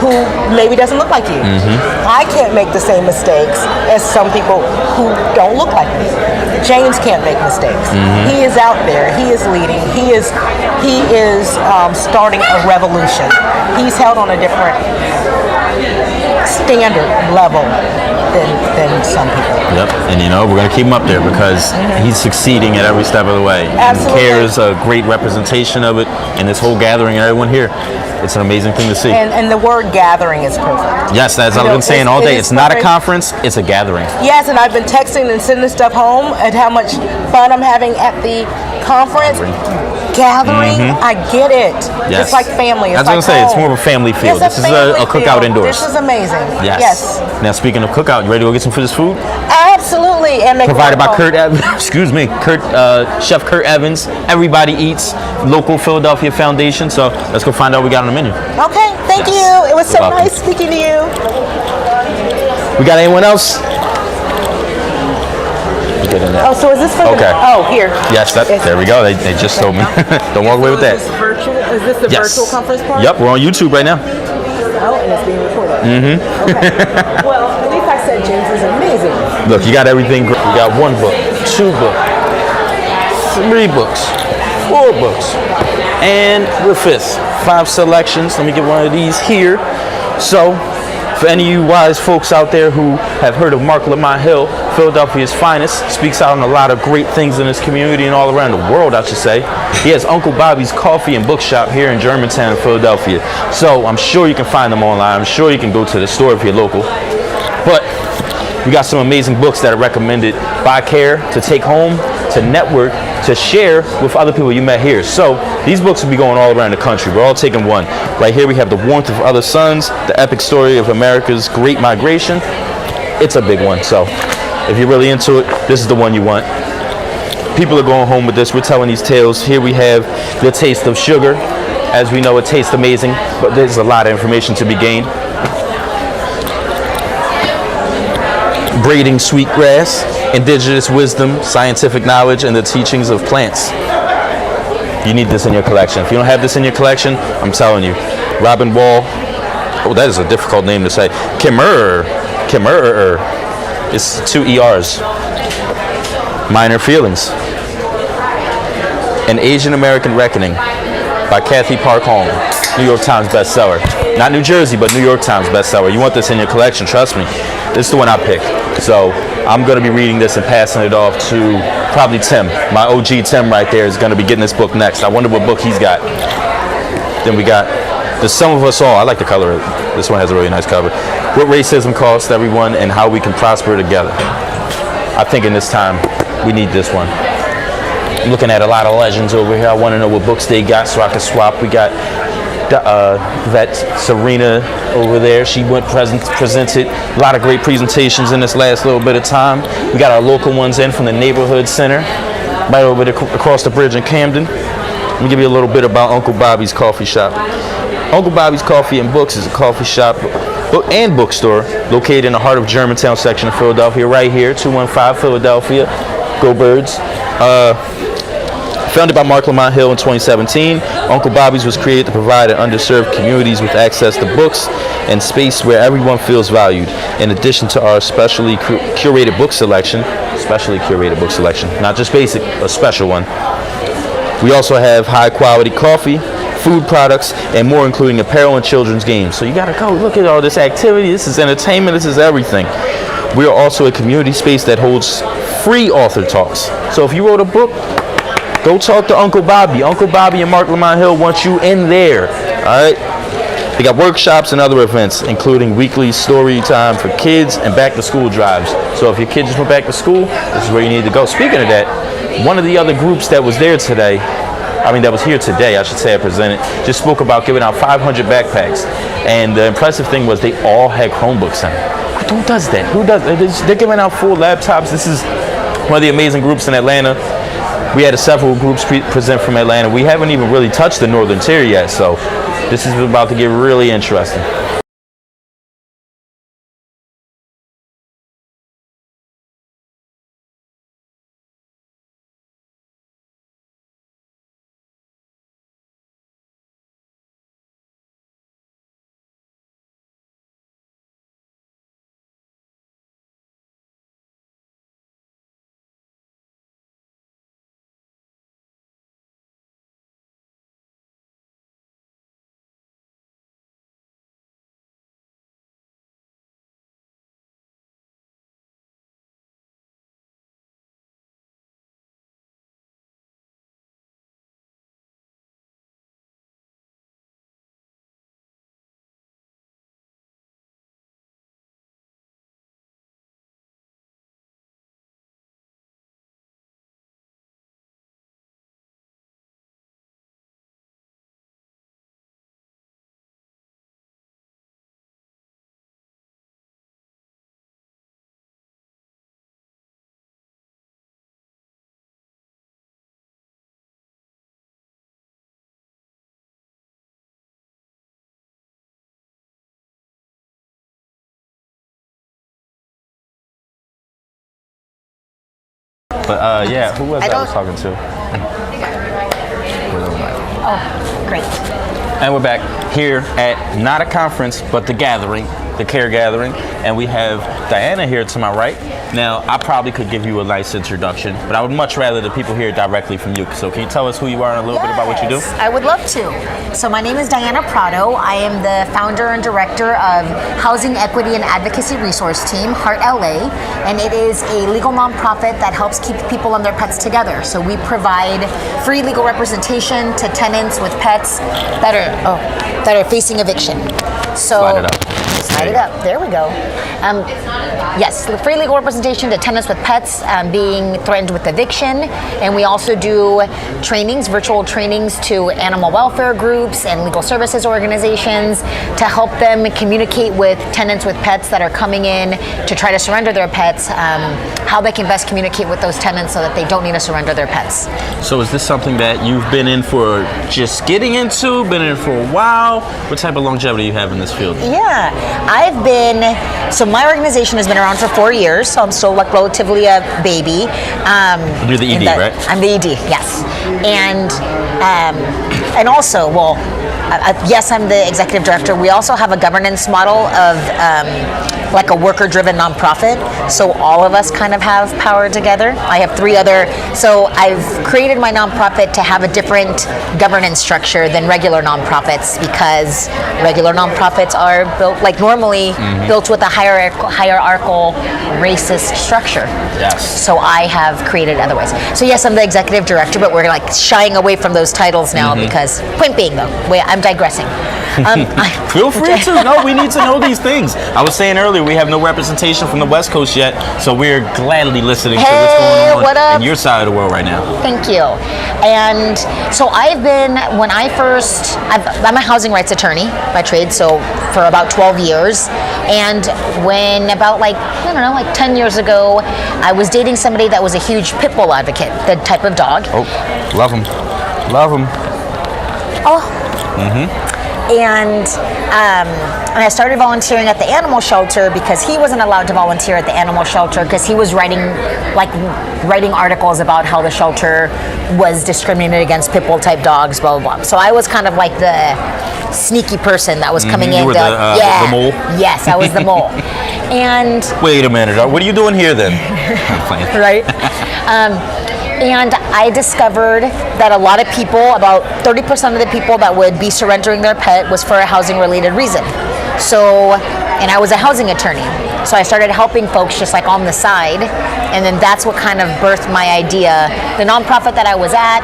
[SPEAKER 12] who maybe doesn't look like you. I can't make the same mistakes as some people who don't look like me. James can't make mistakes. He is out there. He is leading. He is starting a revolution. He's held on a different standard level than some people.
[SPEAKER 11] Yep, and you know, we're going to keep him up there because he's succeeding at every step of the way.
[SPEAKER 12] Absolutely.
[SPEAKER 11] And CARE is a great representation of it, and this whole gathering and everyone here, it's an amazing thing to see.
[SPEAKER 12] And the word gathering is perfect.
[SPEAKER 11] Yes, that's what I've been saying all day. It's not a conference, it's a gathering.
[SPEAKER 12] Yes, and I've been texting and sending stuff home at how much fun I'm having at the conference. Gathering, I get it.
[SPEAKER 11] Yes.
[SPEAKER 12] It's like family. It's
[SPEAKER 11] I was going to say, it's more of a family feel.
[SPEAKER 12] It's
[SPEAKER 11] This is a cookout
[SPEAKER 12] feel.
[SPEAKER 11] indoors.
[SPEAKER 12] This is amazing.
[SPEAKER 11] Yes. Now, speaking of cookout, you ready to go get some for this food?
[SPEAKER 12] Absolutely. And make
[SPEAKER 11] Provided by
[SPEAKER 12] Kurt.
[SPEAKER 11] Chef Kurt Evans. Everybody Eats, local Philadelphia foundation. So let's go find out what we got on the menu.
[SPEAKER 12] Okay, thank you. It was so
[SPEAKER 11] You're welcome.
[SPEAKER 12] nice speaking to you.
[SPEAKER 11] We got anyone else?
[SPEAKER 12] Oh, so is this for
[SPEAKER 11] Okay.
[SPEAKER 12] here.
[SPEAKER 11] Yes, there we go. They just told me. Don't walk away with that.
[SPEAKER 12] Is this the virtual conference part?
[SPEAKER 11] Yep, we're on YouTube right now.
[SPEAKER 12] Oh, and it's being recorded. Okay. Well, at least I said James is amazing.
[SPEAKER 11] Look, you got everything. We got 1 book, 2 books, 3 books, 4 books, and we're 5th. 5 selections. Let me get one of these here. So, for any of you wise folks out there who have heard of Mark Lamont Hill, Philadelphia's finest, speaks out on a lot of great things in this community and all around the world, I should say. He has Uncle Bobby's Coffee and Bookshop here in Germantown, Philadelphia. So I'm sure you can find them online. I'm sure you can go to the store if you're local. But we got some amazing books that are recommended by CARE to take home, to network, to share with other people you met here. So these books will be going all around the country. We're all taking one. Right here we have The Warmth of Other Suns, the epic story of America's Great Migration. It's a big one. So if you're really into it, this is the one you want. People are going home with this. We're telling these tales. Here we have The Taste of Sugar. As we know, it tastes amazing, but there's a lot of information to be gained. Braiding Sweetgrass, Indigenous Wisdom, Scientific Knowledge, and the Teachings of Plants. You need this in your collection. If you don't have this in your collection, I'm telling you. Robin Wall, oh, that is a difficult name to say. C.A.R.E. It's 2 ERs. Minor Feelings. An Asian American Reckoning by Kathy Park Hong, New York Times bestseller. Not New Jersey, but New York Times bestseller. You want this in your collection, trust me. This is the one I picked. So I'm going to be reading this and passing it off to probably Tim. My OG Tim right there is going to be getting this book next. I wonder what book he's got. Then we got The Sum of Us All. I like the color. This one has a really nice cover. What Racism Costs Everyone and How We Can Prosper Together. I think in this time, we need this one. I'm looking at a lot of legends over here. I want to know what books they got so I can swap. We got Vet Serena over there. She presented a lot of great presentations in this last little bit of time. We got our local ones in from the Neighborhood Center, right over there across the bridge in Camden. Let me give you a little bit about Uncle Bobby's Coffee Shop. Uncle Bobby's Coffee and Books is a coffee shop and bookstore located in the heart of Germantown section of Philadelphia, right here, 215 Philadelphia. Go Birds. Founded by Mark Lamont Hill in 2017, Uncle Bobby's was created to provide underserved communities with access to books and space where everyone feels valued. In addition to our specially curated book selection, not just basic, a special one. We also have high quality coffee, food products, and more, including apparel and children's games. So you gotta go look at all this activity. This is entertainment, this is everything. We are also a community space that holds free author talks. So if you wrote a book, go talk to Uncle Bobby. Uncle Bobby and Mark Lamont Hill want you in there. All right? They got workshops and other events, including weekly story time for kids and back to school drives. So if your kids just went back to school, this is where you need to go. Speaking of that, one of the other groups that was here today, I should say, I presented, just spoke about giving out 500 backpacks. And the impressive thing was they all had Chromebooks in them. Who does that? They're giving out full laptops. This is one of the amazing groups in Atlanta. We had several groups present from Atlanta. We haven't even really touched the northern tier yet, so this is about to get really interesting. But yeah, who was I was talking to?
[SPEAKER 18] Oh, great.
[SPEAKER 11] And we're back here at not a conference, but the gathering, the C.A.R.E gathering. And we have Diana here to my right. Now, I probably could give you a nice introduction, but I would much rather the people hear directly from you. So can you tell us who you are and a little bit about what you do?
[SPEAKER 18] I would love to. So my name is Diana Prado. I am the founder and director of Housing Equity and Advocacy Resource Team, C.A.R.E LA, and it is a legal nonprofit that helps keep people and their pets together. So we provide free legal representation to tenants with pets that are facing eviction. So
[SPEAKER 11] slide it up.
[SPEAKER 18] Slide it up. There we go. Yes, free legal representation to tenants with pets being threatened with eviction. And we also do trainings, virtual trainings to animal welfare groups and legal services organizations to help them communicate with tenants with pets that are coming in to try to surrender their pets, how they can best communicate with those tenants so that they don't need to surrender their pets.
[SPEAKER 11] So is this something that you've been in for just getting into, been in for a while? What type of longevity do you have in this field?
[SPEAKER 18] Yeah, so my organization has been around for 4 years, so I'm still like relatively a baby.
[SPEAKER 11] You're the ED, right?
[SPEAKER 18] I'm the ED, yes. And also, yes, I'm the executive director. We also have a governance model of like a worker-driven nonprofit. So all of us kind of have power together. I have 3 other. So I've created my nonprofit to have a different governance structure than regular nonprofits because regular nonprofits are built like normally built with a hierarchical racist structure.
[SPEAKER 11] Yes.
[SPEAKER 18] So I have created otherwise. So yes, I'm the executive director, but we're like shying away from those titles now because point being though, I'm digressing.
[SPEAKER 11] Feel free to. No, we need to know these things. I was saying earlier, we have no representation from the West Coast yet, so we're gladly listening to what's going on in your side of the world right now.
[SPEAKER 18] Thank you. And so I'm a housing rights attorney by trade, so for about 12 years. And when about 10 years ago, I was dating somebody that was a huge pit bull advocate, the type of dog.
[SPEAKER 11] Oh, love him. Love him.
[SPEAKER 18] Oh. And I started volunteering at the animal shelter because he wasn't allowed to volunteer at the animal shelter because he was writing articles about how the shelter was discriminated against pit bull type dogs, blah, blah, blah. So I was kind of like the sneaky person that was coming in.
[SPEAKER 11] You were the mole?
[SPEAKER 18] Yes, I was the mole. And
[SPEAKER 11] wait a minute, what are you doing here then?
[SPEAKER 18] Right? And I discovered that a lot of people, about 30% of the people that would be surrendering their pet was for a housing related reason. So, and I was a housing attorney. So I started helping folks just like on the side. And then that's what kind of birthed my idea. The nonprofit that I was at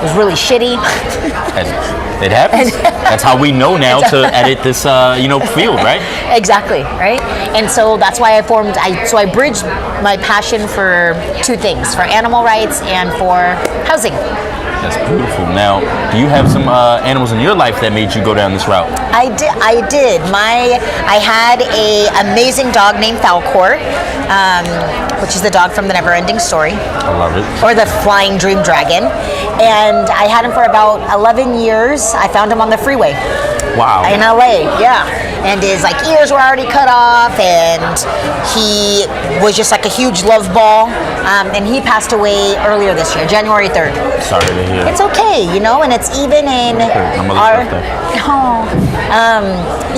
[SPEAKER 18] was really shitty.
[SPEAKER 11] It happens. That's how we know now to edit this, field, right?
[SPEAKER 18] Exactly, right? And so that's why I bridged my passion for 2 things, for animal rights and for housing.
[SPEAKER 11] That's beautiful. Now, do you have some animals in your life that made you go down this route?
[SPEAKER 18] I did. I had an amazing dog named Falcor, which is the dog from the Never-Ending Story.
[SPEAKER 11] I love it.
[SPEAKER 18] Or the Flying Dream Dragon. And I had him for about 11 years. I found him on the freeway.
[SPEAKER 11] Wow.
[SPEAKER 18] In LA, yeah. And his ears were already cut off, and he was just like a huge love ball. And he passed away earlier this year, January 3rd.
[SPEAKER 11] Sorry to hear.
[SPEAKER 18] It's okay, and it's even in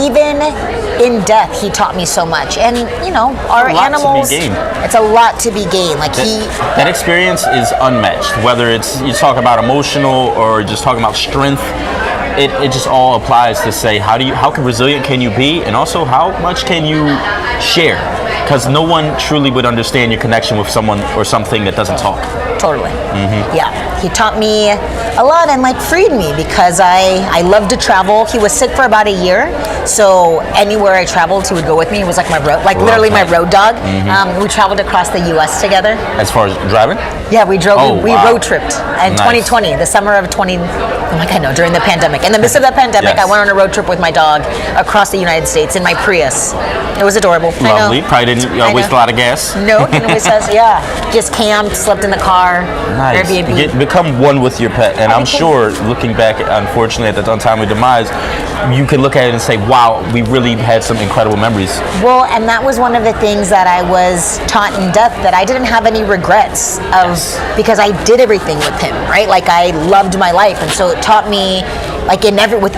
[SPEAKER 18] even in death, he taught me so much. And our animals, it's a lot to be gained.
[SPEAKER 11] That experience is unmatched. Whether it's you talk about emotional or just talking about strength. It just all applies to say how resilient can you be, and also how much can you share, because no one truly would understand your connection with someone or something that doesn't talk.
[SPEAKER 18] Totally. Yeah, he taught me a lot and freed me because I love to travel. He was sick for about a year, so anywhere I traveled, he would go with me. He was like my road, literally my road dog. We traveled across the U.S. together.
[SPEAKER 11] As far as driving?
[SPEAKER 18] Yeah, we drove. We road tripped in 2020, the summer of 20. Oh my God, no! During the pandemic, in the midst of the pandemic, I went on a road trip with my dog across the United States in my Prius. It was adorable.
[SPEAKER 11] Lovely. Probably didn't
[SPEAKER 18] I
[SPEAKER 11] waste a
[SPEAKER 18] know.
[SPEAKER 11] lot of gas.
[SPEAKER 18] No, didn't waste us. Yeah, just camped, slept in the car.
[SPEAKER 11] Nice.
[SPEAKER 18] Airbnb.
[SPEAKER 11] Become one with your pet, and I'm sure, looking back, unfortunately, at the untimely demise, you can look at it and say, "Wow, we really had some incredible memories."
[SPEAKER 18] Well, and that was one of the things that I was taught in death, that I didn't have any regrets of, because I did everything with him, right? Like, I loved my life, and so it taught me, like, with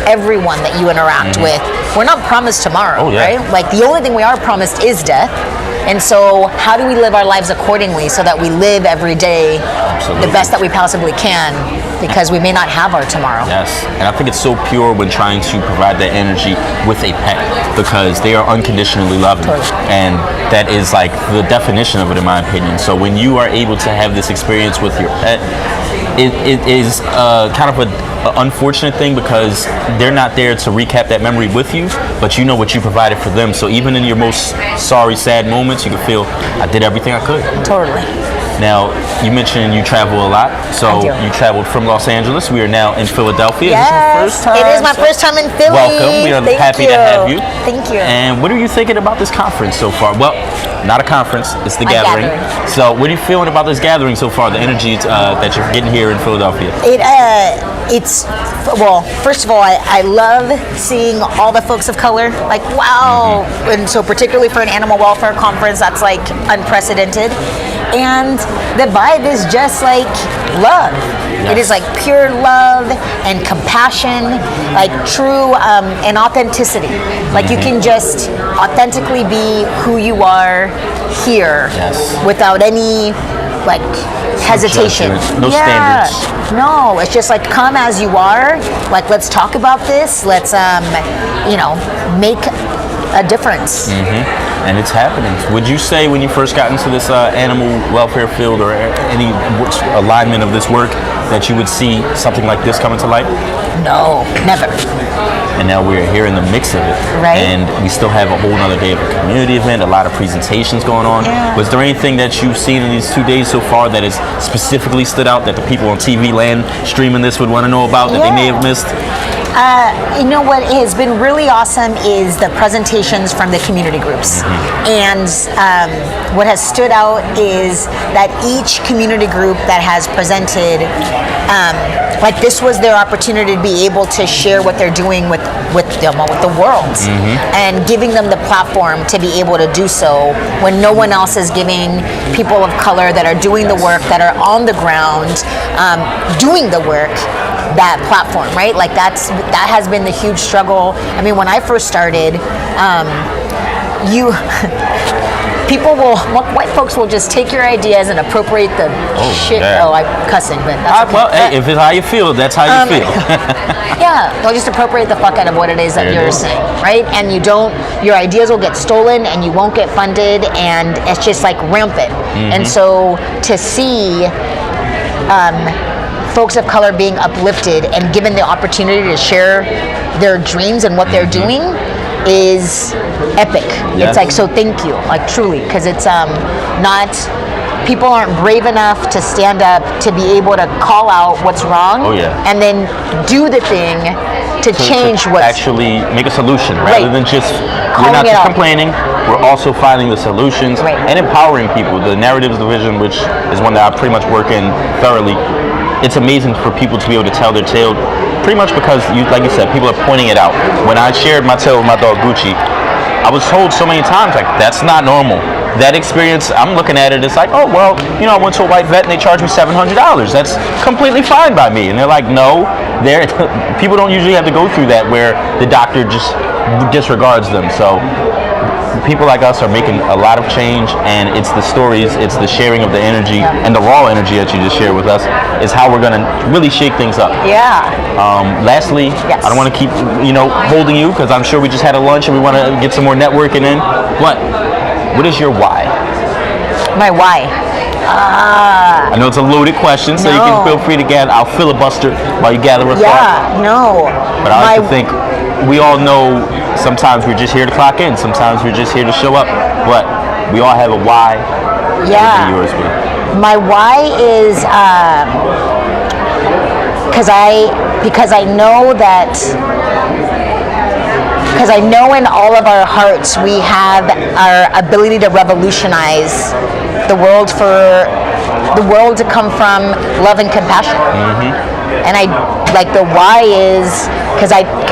[SPEAKER 18] everyone that you interact with, we're not promised tomorrow, right? Like, the only thing we are promised is death. And so how do we live our lives accordingly so that we live every day the best that we possibly can, because we may not have our tomorrow.
[SPEAKER 11] Yes, and I think it's so pure when trying to provide that energy with a pet, because they are unconditionally loving, and that is like the definition of it, in my opinion. So when you are able to have this experience with your pet, it is kind of an unfortunate thing, because they're not there to recap that memory with you, but you know what you provided for them. So even in your most sorry, sad moments, you can feel, I did everything I could.
[SPEAKER 18] Totally.
[SPEAKER 11] Now, you mentioned you travel a lot, so you traveled from Los Angeles. We are now in Philadelphia.
[SPEAKER 18] Yes,
[SPEAKER 11] Is this your first time?
[SPEAKER 18] it is my first time in Philly.
[SPEAKER 11] Welcome. We are happy to have you.
[SPEAKER 18] Thank you.
[SPEAKER 11] And what are you thinking about this conference so far? Well, not a conference, it's the gathering. So what are you feeling about this gathering so far, the energy that you're getting here in Philadelphia?
[SPEAKER 18] Well, first of all, I love seeing all the folks of color. Like, wow. And so particularly for an animal welfare conference, that's like unprecedented. And the vibe is just like love. It is like pure love and compassion, like true and authenticity. Like you can just authentically be who you are here without any like hesitation.
[SPEAKER 11] No standards.
[SPEAKER 18] No, it's just like come as you are. Like let's talk about this. Let's make a difference.
[SPEAKER 11] And it's happening. Would you say when you first got into this animal welfare field or any alignment of this work that you would see something like this coming to light?
[SPEAKER 18] No, never.
[SPEAKER 11] And now we're here in the mix of it.
[SPEAKER 18] Right.
[SPEAKER 11] And we still have a whole other day of a community event, a lot of presentations going on.
[SPEAKER 18] Yeah.
[SPEAKER 11] Was there anything that you've seen in these 2 days so far that has specifically stood out that the people on TV land streaming this would want to know about that they may have missed?
[SPEAKER 18] You know what has been really awesome is the presentations from the community groups. And what has stood out is that each community group that has presented, like this was their opportunity to be able to share what they're doing with the world, and giving them the platform to be able to do so when no one else is giving people of color that are doing the work, that are on the ground, doing the work, that platform, right? Like that has been the huge struggle. I mean, when I first started, white folks will just take your ideas and appropriate the shit.
[SPEAKER 11] Yeah.
[SPEAKER 18] Oh, I'm cussing, but that's okay.
[SPEAKER 11] Well, hey, if it's how you feel, that's how you feel.
[SPEAKER 18] Yeah, they'll just appropriate the fuck out of what it is that you're saying, right? And your ideas will get stolen and you won't get funded, and it's just like rampant. And so to see folks of color being uplifted and given the opportunity to share their dreams and what they're doing is epic. It's like, so thank you, like truly, because it's people aren't brave enough to stand up to be able to call out what's wrong and then do the thing to change what's
[SPEAKER 11] actually make a solution rather than just we're not just complaining, we're also finding the solutions and empowering people. The narratives division, which is one that I pretty much work in thoroughly, it's amazing for people to be able to tell their tale, pretty much because, like you said, people are pointing it out. When I shared my tale with my dog Gucci, I was told so many times, like, that's not normal. That experience, I'm looking at it, it's like, oh, well, I went to a white vet and they charged me $700. That's completely fine by me. And they're like, no, people don't usually have to go through that where the doctor just disregards them. So people like us are making a lot of change, and it's the stories, it's the sharing of the energy, and the raw energy that you just shared with us is how we're going to really shake things up. Lastly, I don't want to keep holding you, because I'm sure we just had a lunch and we want to get some more networking in. What is your why?
[SPEAKER 18] My why?
[SPEAKER 11] I know it's a loaded question, so you can feel free to I'll filibuster while you gather a thought. But I like to think we all know sometimes we're just here to clock in, sometimes we're just here to show up, but we all have a why. What would yours be?
[SPEAKER 18] My why is because I know that because I know in all of our hearts we have our ability to revolutionize the world for the world to come from love and compassion. And I like the why is because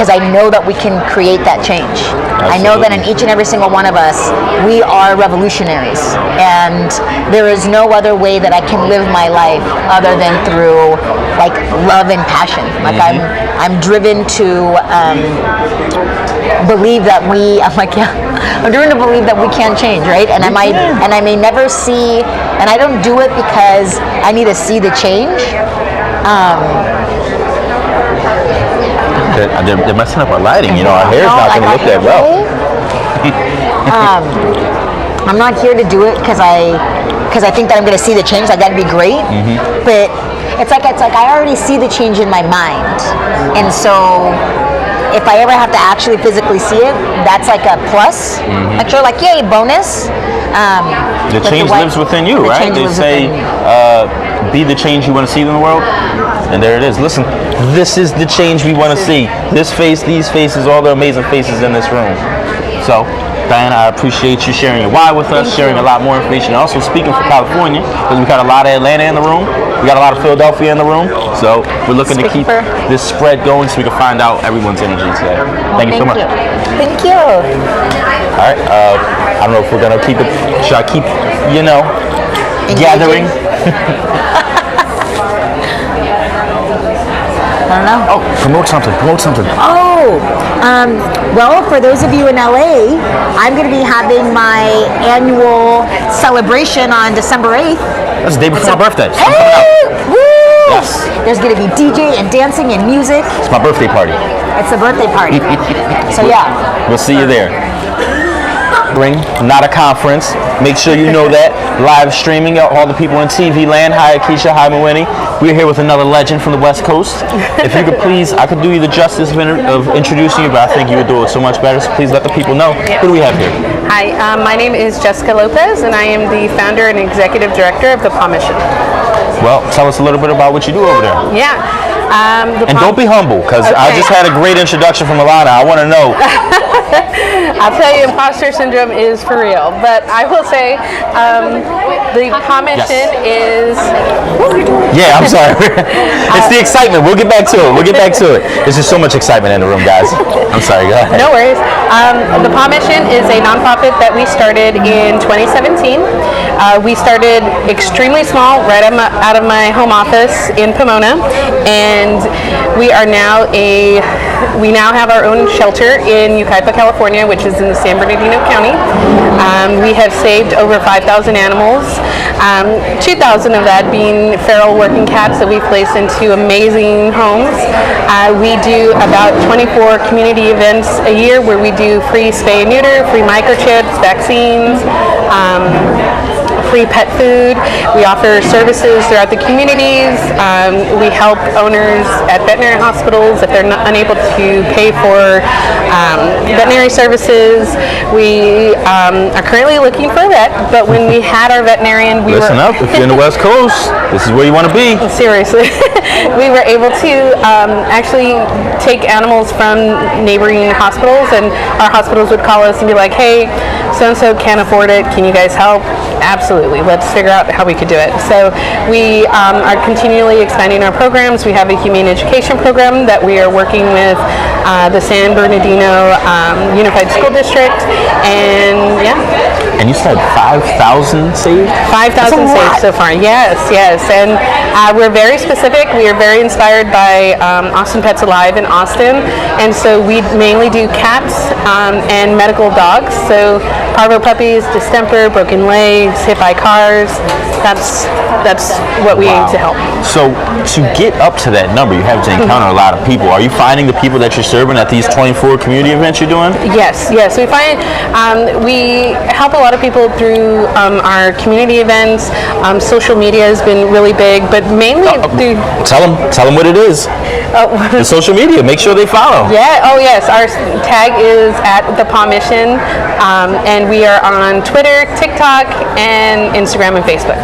[SPEAKER 18] I know that we can create that change. I know that in each and every single one of us, we are revolutionaries, and there is no other way that I can live my life other than through like love and passion. Like I'm driven to believe that I'm driven to believe that we can change, right? And I may never see, and I don't do it because I need to see the change.
[SPEAKER 11] They're messing up our lighting. You know, our hair's not going to look that well.
[SPEAKER 18] I'm not here to do it because I think that I'm going to see the change. Like that'd be great, but it's like I already see the change in my mind, and so if I ever have to actually physically see it, that's like a plus. Extra, like yay, bonus.
[SPEAKER 11] The change lives within you, right? They say, be the change you want to see in the world. And there it is. Listen, this is the change we want to see. This face, these faces, all the amazing faces in this room. So, Diana, I appreciate you sharing your why with us, sharing a lot more information. Also speaking for California, because we got a lot of Atlanta in the room. We got a lot of Philadelphia in the room. So we're looking to keep this spread going so we can find out everyone's energy today. Thank you so much.
[SPEAKER 18] Thank you.
[SPEAKER 11] All right. I don't know if we're going to keep it. Should I keep, gathering?
[SPEAKER 18] I don't know.
[SPEAKER 11] Oh, promote something.
[SPEAKER 18] Oh, well, for those of you in LA, I'm going to be having my annual celebration on December 8th.
[SPEAKER 11] That's the day before my birthday. So
[SPEAKER 18] hey! Woo!
[SPEAKER 11] Yes.
[SPEAKER 18] There's going to be DJ and dancing and music.
[SPEAKER 11] It's my birthday party.
[SPEAKER 18] It's the birthday party. So yeah.
[SPEAKER 11] We'll see you there. Not a conference. Make sure you know that. Live streaming, all the people in TV land. Hi Akeisha, hi Mawini. We're here with another legend from the West Coast. If you could please, I could do you the justice of introducing you, but I think you would do it so much better. So please let the people know. Who do we have here?
[SPEAKER 19] Hi, my name is Jessica Lopez, and I am the founder and executive director of the PAW Mission.
[SPEAKER 11] Well, tell us a little bit about what you do over there.
[SPEAKER 19] Yeah.
[SPEAKER 11] And don't be humble, because I just had a great introduction from Alana. I want to know.
[SPEAKER 19] I'll tell you, imposter syndrome is for real. But I will say, the PAW Mission is...
[SPEAKER 11] Yeah, I'm sorry. It's the excitement. We'll get back to it. There's just so much excitement in the room, guys. I'm sorry, go ahead.
[SPEAKER 19] No worries. The PAW Mission is a nonprofit that we started in 2017. We started extremely small, right out of my home office in Pomona, and we now have our own shelter in Yucaipa, California, which is in the San Bernardino County. We have saved over 5,000 animals, 2,000 of that being feral working cats that we've placed into amazing homes. We do about 24 community events a year where we do free spay and neuter, free microchips, vaccines, free pet food. We offer services throughout the communities. We help owners at veterinary hospitals if they're unable to pay for veterinary services. We are currently looking for a vet, but when we had our veterinarian,
[SPEAKER 11] Listen up, if you're in the West Coast, this is where you want to be.
[SPEAKER 19] Seriously. We were able to actually take animals from neighboring hospitals, and our hospitals would call us and be like, hey, so-and-so can't afford it, can you guys help? Absolutely, let's figure out how we could do it. So we are continually expanding our programs. We have a humane education program that we are working with the San Bernardino Unified School District, and yeah.
[SPEAKER 11] And you said 5,000 saved?
[SPEAKER 19] 5,000 saved so far, yes. And we're very specific. We are very inspired by Austin Pets Alive in Austin, and so we mainly do cats and medical dogs. So parvo puppies, distemper, broken legs, hit by cars. That's what we aim to help.
[SPEAKER 11] So to get up to that number, you have to encounter a lot of people. Are you finding the people that you're serving at these 24 community events you're doing?
[SPEAKER 19] Yes. We find we help a lot of people through our community events. Social media has been really big, but mainly through...
[SPEAKER 11] Tell them what it is. The social media, make sure they follow.
[SPEAKER 19] Yeah, oh yes, our tag is at the PAW Mission, and we are on Twitter, TikTok, and Instagram and Facebook.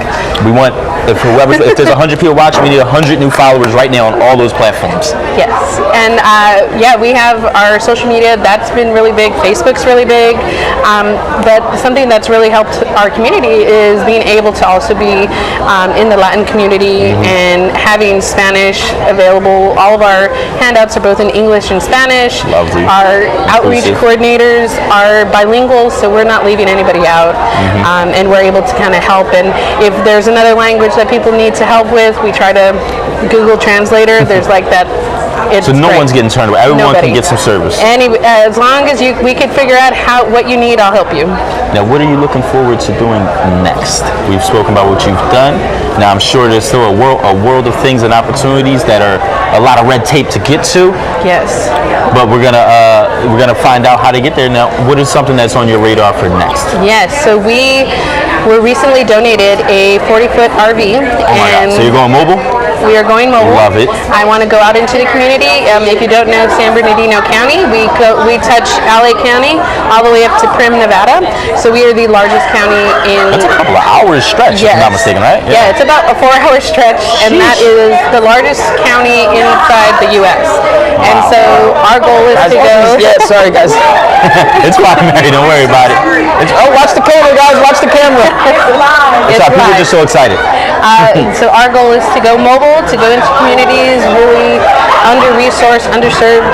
[SPEAKER 11] We want if there's 100 people watching, we need 100 new followers right now on all those platforms.
[SPEAKER 19] Yes, and we have our social media. That's been really big. Facebook's really big. But something that's really helped our community is being able to also be in the Latin community and having Spanish available. All of our handouts are both in English and Spanish.
[SPEAKER 11] Lovely.
[SPEAKER 19] Our outreach coordinators are bilingual, so we're not leaving anybody out, and we're able to kind of help. And if there's another language that people need to help with, we try to Google Translator. There's like that.
[SPEAKER 11] So no one's getting turned away. Everyone
[SPEAKER 19] Nobody.
[SPEAKER 11] can get some service.
[SPEAKER 19] As long as we can figure out what you need, I'll help you.
[SPEAKER 11] Now, what are you looking forward to doing next? We've spoken about what you've done. Now, I'm sure there's still a world of things and opportunities that are a lot of red tape to get to.
[SPEAKER 19] Yes.
[SPEAKER 11] But we're gonna find out how to get there. Now, what is something that's on your radar for next?
[SPEAKER 19] Yes. So we were recently donated a 40-foot RV.
[SPEAKER 11] Oh my God! So you're going mobile?
[SPEAKER 19] We are going mobile.
[SPEAKER 11] Love it.
[SPEAKER 19] I want to go out into the community. If you don't know San Bernardino County, we touch LA County all the way up to Primm, Nevada. So we are the largest county in.
[SPEAKER 11] That's a couple of hours stretch, if I'm not mistaken, right?
[SPEAKER 19] Yeah, it's about a 4-hour stretch, and that is the largest county inside the U.S. And so our goal is to go.
[SPEAKER 11] Yeah, sorry guys. It's fine, Mary. Don't worry about it. Watch the camera, guys. Watch the camera.
[SPEAKER 19] It's live.
[SPEAKER 11] It's people are just so excited.
[SPEAKER 19] So our goal is to go mobile, to go into communities, really under-resourced, underserved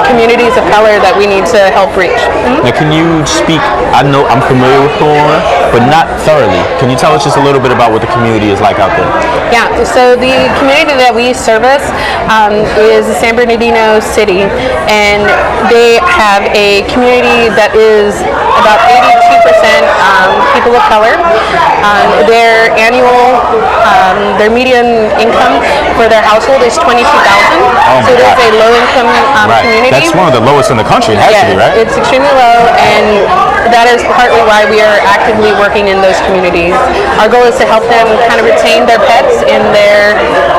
[SPEAKER 19] communities of color that we need to help reach.
[SPEAKER 11] Now, can you speak? I know I'm familiar with Pomona, but not thoroughly. Can you tell us just a little bit about what the community is like out there?
[SPEAKER 19] Yeah, so the community that we service is San Bernardino City, and they have a community that is about 82% people of color. Their annual, their median income for their household is $22,000. So it is a low-income community.
[SPEAKER 11] That's one of the lowest in the country. It has to be, right?
[SPEAKER 19] It's extremely low, and that is partly why we are actively working in those communities. Our goal is to help them kind of retain their pets in their,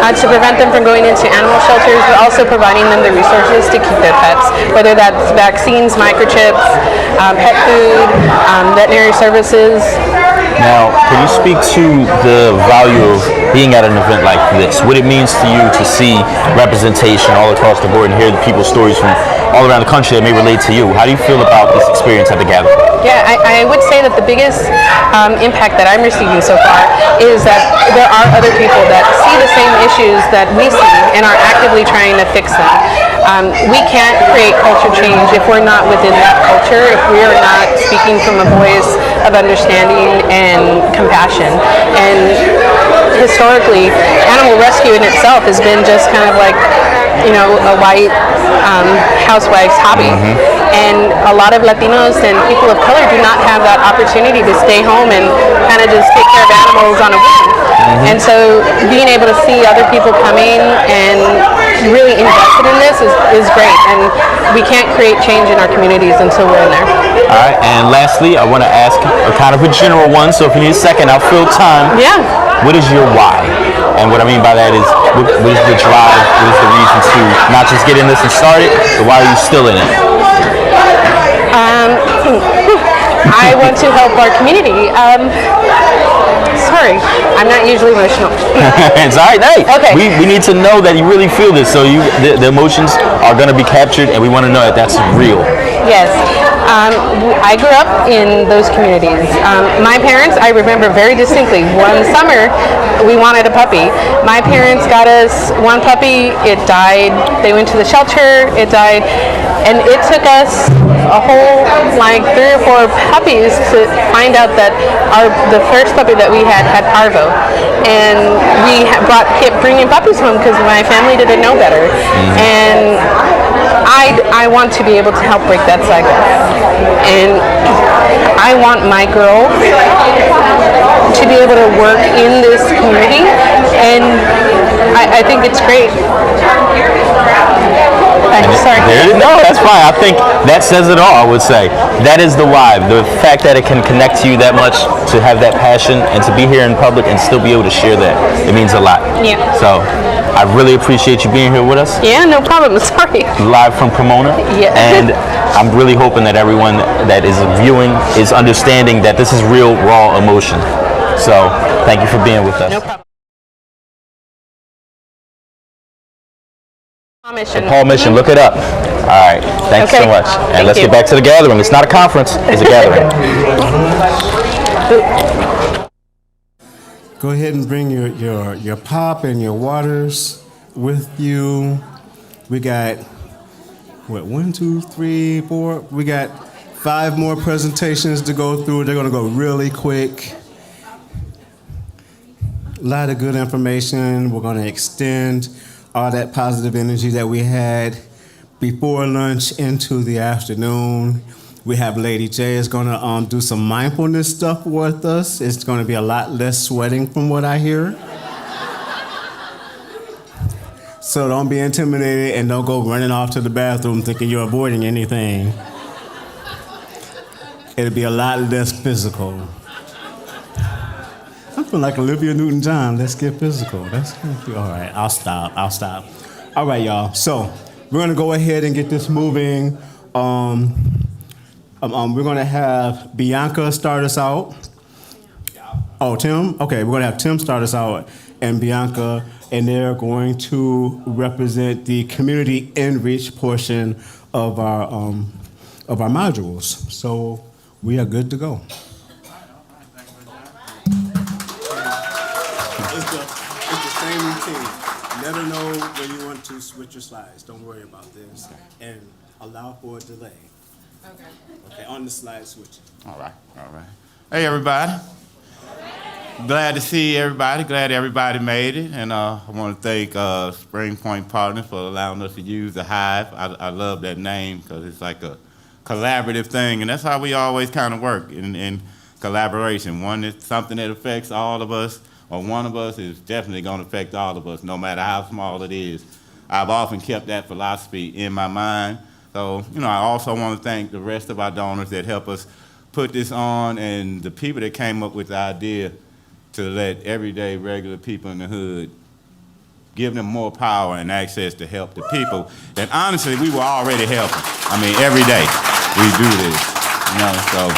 [SPEAKER 19] to prevent them from going into animal shelters, but also providing them the resources to keep their pets, whether that's vaccines, microchips, pet food, veterinary services.
[SPEAKER 11] Now, can you speak to the value of being at an event like this? What it means to you to see representation all across the board and hear the people's stories from all around the country that may relate to you? How do you feel about this experience at the gathering?
[SPEAKER 19] Yeah, I would say that the biggest impact that I'm receiving so far is that there are other people that see the same issues that we see and are actively trying to fix them. We can't create culture change if we're not within that culture, if we are not speaking from a voice of understanding and compassion. And historically, animal rescue in itself has been just kind of like, a white housewife's hobby. And a lot of Latinos and people of color do not have that opportunity to stay home and kind of just take care of animals on a whim. And so being able to see other people coming and really invested in this is great. And we can't create change in our communities until we're in there.
[SPEAKER 11] All right, and lastly, I want to ask a kind of a general one, so if you need a second, I'll fill time.
[SPEAKER 19] Yeah.
[SPEAKER 11] What is your why? And what I mean by that is, what is the drive, what is the reason to not just get in this and start it, but why are you still in it?
[SPEAKER 19] I want to help our community. Sorry, I'm not usually emotional.
[SPEAKER 11] It's all right. Hey,
[SPEAKER 19] okay.
[SPEAKER 11] We need to know that you really feel this, so the emotions are going to be captured, and we want to know that that's real.
[SPEAKER 19] Yes. I grew up in those communities. My parents, I remember very distinctly, one summer we wanted a puppy. My parents got us one puppy, it died. They went to the shelter, it died. And it took us a whole 3 or 4 puppies to find out that the first puppy that we had parvo. And we kept bringing puppies home because my family didn't know better. And I want to be able to help break that cycle. And I want my girl to be able to work in this community, and I think it's great. Sorry.
[SPEAKER 11] No, that's fine. I think that says it all, I would say. That is the why. The fact that it can connect to you that much, to have that passion, and to be here in public and still be able to share that, it means a lot.
[SPEAKER 19] Yeah.
[SPEAKER 11] So, I really appreciate you being here with us.
[SPEAKER 19] Yeah, no problem. Sorry.
[SPEAKER 11] Live from Pomona.
[SPEAKER 19] Yeah.
[SPEAKER 11] And I'm really hoping that everyone that is viewing is understanding that this is real, raw emotion. So, Thank you for being with us.
[SPEAKER 19] No problem. Mission.
[SPEAKER 11] Paul Mission, look it up. All right, thanks
[SPEAKER 19] Okay.
[SPEAKER 11] so much. And
[SPEAKER 19] Thank
[SPEAKER 11] let's
[SPEAKER 19] you.
[SPEAKER 11] get back to the gathering. It's not a conference, it's a gathering.
[SPEAKER 13] Go ahead and bring your pop and your waters with you. We got, what, 1, 2, 3, 4? We got 5 more presentations to go through. They're gonna go really quick. A lot of good information. We're gonna extend all that positive energy that we had before lunch into the afternoon. We have Lady J is gonna do some mindfulness stuff with us. It's gonna be a lot less sweating from what I hear. So don't be intimidated and don't go running off to the bathroom thinking you're avoiding anything. It'll be a lot less physical. I feel like Olivia Newton-John. Let's get physical. That's all right. I'll stop. All right, y'all. So we're gonna go ahead and get this moving. We're gonna have Bianca start us out. Oh, Tim? Okay, we're gonna have Tim start us out and Bianca, and they're going to represent the community in-reach portion of our modules. So we are good to go. It's the same routine. Let her know when you want to switch your slides. Don't worry about this. And allow for a delay. Okay, on the slide switching.
[SPEAKER 20] All right. Hey, everybody. Glad to see everybody. Glad everybody made it. And I want to thank Spring Point Partners for allowing us to use the Hive. I love that name because it's like a collaborative thing. And that's how we always kind of work in collaboration. One is something that affects all of us, or one of us is definitely going to affect all of us, no matter how small it is. I've often kept that philosophy in my mind. So, I also want to thank the rest of our donors that help us put this on and the people that came up with the idea to let everyday regular people in the hood, give them more power and access to help the people that honestly we were already helping. Every day we do this, so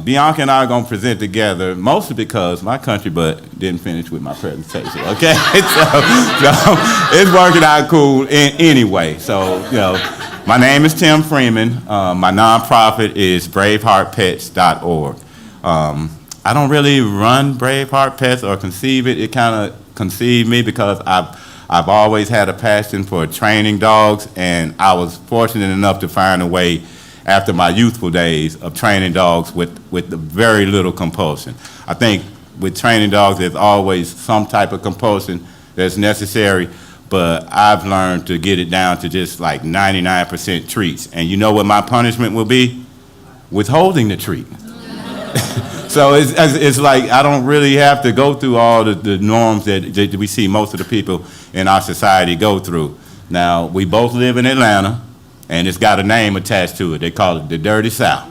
[SPEAKER 20] Bianca and I are going to present together, mostly because my country butt didn't finish with my presentation, okay? so it's working out cool anyway. So, my name is Tim Freeman. My nonprofit is braveheartpets.org. I don't really run Braveheart Pets or conceive it. It kind of conceived me because I've always had a passion for training dogs, and I was fortunate enough to find a way after my youthful days of training dogs with very little compulsion. I think with training dogs, there's always some type of compulsion that's necessary, but I've learned to get it down to just like 99% treats. And you know what my punishment will be? Withholding the treat. So it's like I don't really have to go through all the norms that we see most of the people in our society go through. Now, we both live in Atlanta, and it's got a name attached to it. They call it the Dirty South.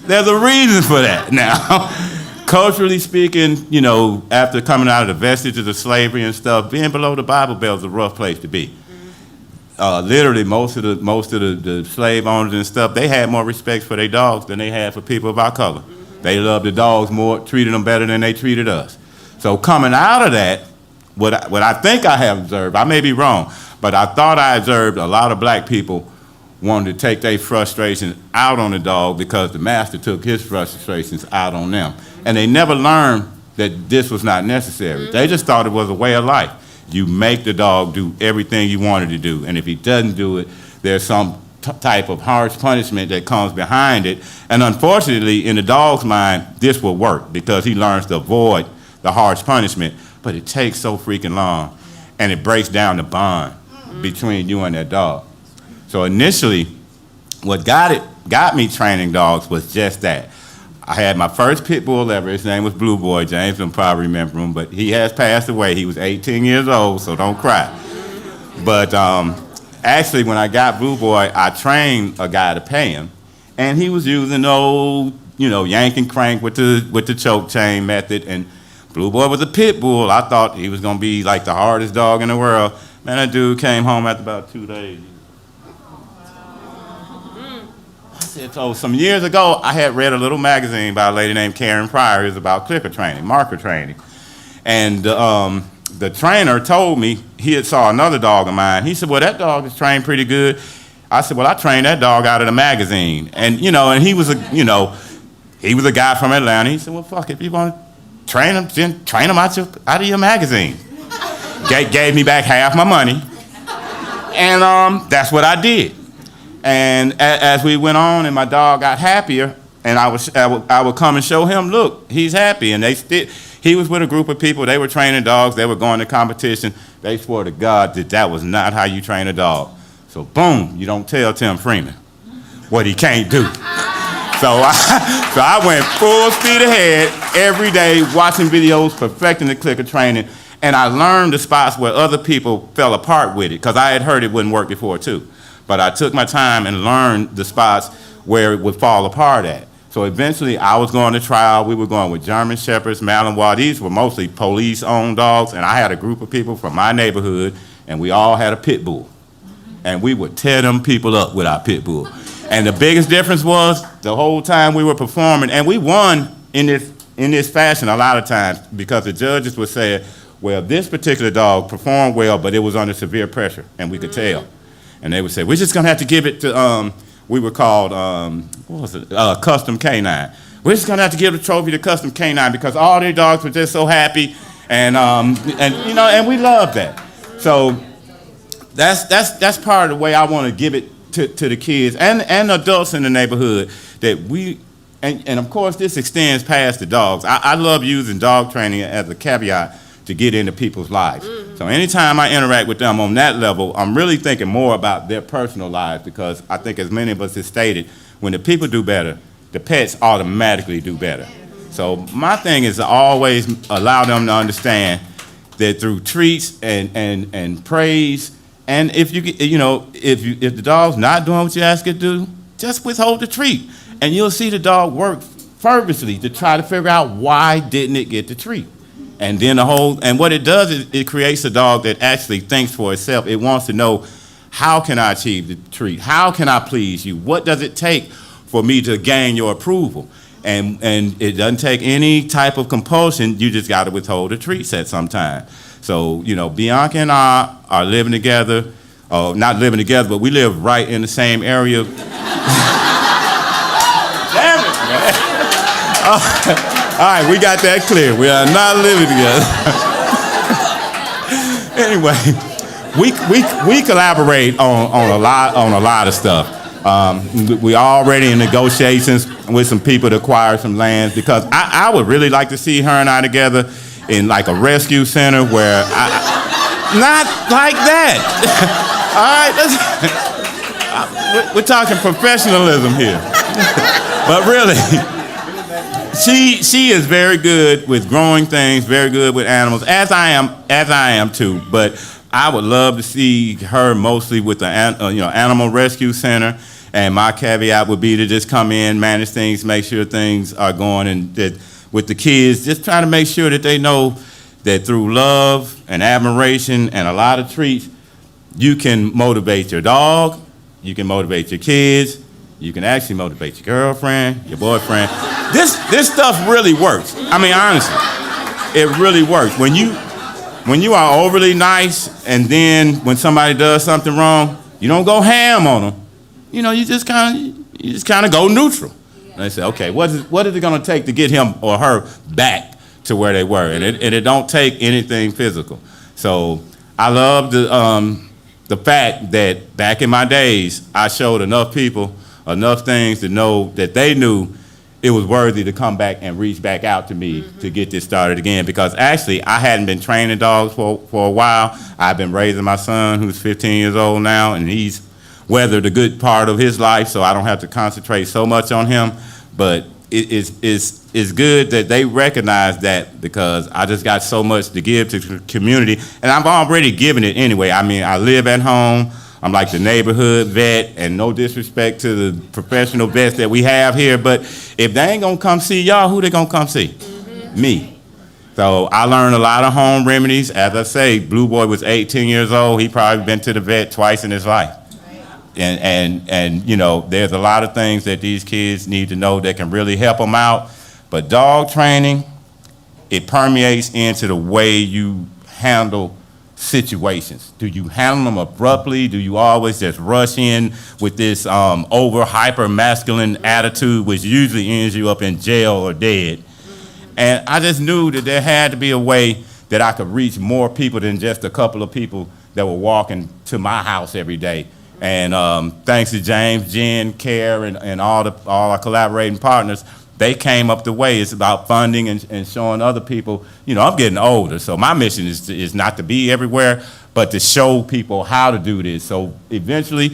[SPEAKER 20] There's a reason for that now. Culturally speaking, after coming out of the vestiges of slavery and stuff, being below the Bible Belt is a rough place to be. Literally, most of the slave owners and stuff, they had more respect for their dogs than they had for people of our color. They loved the dogs more, treated them better than they treated us. So coming out of that, what I think I have observed, I may be wrong, but I thought I observed a lot of black people wanted to take their frustrations out on the dog because the master took his frustrations out on them. And they never learned that this was not necessary. They just thought it was a way of life. You make the dog do everything you wanted to do, and if he doesn't do it, there's some type of harsh punishment that comes behind it. And unfortunately, in the dog's mind, this will work because he learns to avoid the harsh punishment, but it takes so freaking long, and it breaks down the bond between you and that dog. So initially, what got me training dogs was just that. I had my first pit bull ever. His name was Blue Boy. James don't probably remember him, but he has passed away. He was 18 years old, so don't cry. But actually, when I got Blue Boy, I trained a guy to pay him, and he was using the old, yank and crank with the choke chain method. And Blue Boy was a pit bull. I thought he was gonna be like the hardest dog in the world. Man, that dude came home after about 2 days. said, so some years ago, I had read a little magazine by a lady named C.A.R.E. It was about clicker training, marker training. And the trainer told me he had saw another dog of mine. He said, well, that dog is trained pretty good. I said, well, I trained that dog out of the magazine. And, and he was he was a guy from Atlanta. He said, well, fuck, if you want to train him, then train him out of your magazine. Gave me back half my money. And that's what I did. And as we went on and my dog got happier, and I would come and show him, look, he's happy. And he was with a group of people. They were training dogs. They were going to competition. They swore to God that was not how you train a dog. So boom, you don't tell Tim Freeman what he can't do. So I went full speed ahead every day, watching videos, perfecting the clicker training, and I learned the spots where other people fell apart with it, because I had heard it wouldn't work before too. But I took my time and learned the spots where it would fall apart at. So eventually I was going to trial. We were going with German Shepherds, Malinois. These were mostly police-owned dogs, and I had a group of people from my neighborhood, and we all had a pit bull. And we would tear them people up with our pit bull. And the biggest difference was the whole time we were performing, and we won in this fashion a lot of times, because the judges would say, well, this particular dog performed well, but it was under severe pressure, and we could tell. And they would say, we're just gonna have to give it to, we were called, what was it, Custom Canine. We're just gonna have to give the trophy to Custom Canine because all their dogs were just so happy, and and we love that. So that's part of the way I want to give it to the kids and adults in the neighborhood, that we, and of course this extends past the dogs. I love using dog training as a caveat to get into people's lives. So anytime I interact with them on that level, I'm really thinking more about their personal lives, because I think, as many of us have stated, when the people do better, the pets automatically do better. So my thing is to always allow them to understand that through treats and praise, and if the dog's not doing what you ask it to do, just withhold the treat, and you'll see the dog work fervently to try to figure out why didn't it get the treat. And then and what it does is it creates a dog that actually thinks for itself. It wants to know, how can I achieve the treat? How can I please you? What does it take for me to gain your approval? And it doesn't take any type of compulsion. You just got to withhold the treats at some time. So, Bianca and I are living together, not living together, but we live right in the same area. Damn it, man. All right, we got that clear. We are not living together. Anyway, we collaborate on a lot of stuff. We already in negotiations with some people to acquire some lands, because I would really like to see her and I together in like a rescue center where not like that. All right, we're talking professionalism here. But really, she is very good with growing things, very good with animals, as I am too. But I would love to see her mostly with the animal rescue center, and my caveat would be to just come in, manage things, make sure things are going, and that with the kids, just trying to make sure that they know that through love and admiration and a lot of treats, you can motivate your dog, you can motivate your kids, you can actually motivate your girlfriend, your boyfriend. This stuff really works. I mean, honestly, it really works. When you are overly nice, and then when somebody does something wrong, you don't go ham on them. You just kind of go neutral. And they say, okay, what is it going to take to get him or her back to where they were? And it don't take anything physical. So I love the fact that back in my days, I showed enough people enough things to know that they knew it was worthy to come back and reach back out to me to get this started again. Because actually, I hadn't been training dogs for a while. I've been raising my son, who's 15 years old now, and he's weathered a good part of his life, so I don't have to concentrate so much on him. But it's good that they recognize that, because I just got so much to give to the community, and I've already given it anyway. I mean, I live at home. I'm like the neighborhood vet, and no disrespect to the professional vets that we have here, but if they ain't gonna come see y'all, who they gonna come see? Me. So I learned a lot of home remedies. As I say, Blue Boy was 18 years old. He probably been to the vet twice in his life. And you know, there's a lot of things that these kids need to know that can really help them out. But dog training, it permeates into the way you handle situations. Do you handle them abruptly? Do you always just rush in with this over hyper masculine attitude, which usually ends you up in jail or dead? And I just knew that there had to be a way that I could reach more people than just a couple of people that were walking to my house every day. And thanks to James, Jen, C.A.R.E, and all our collaborating partners, they came up the way. It's about funding and showing other people, you know, I'm getting older, so my mission is not to be everywhere, but to show people how to do this. So eventually,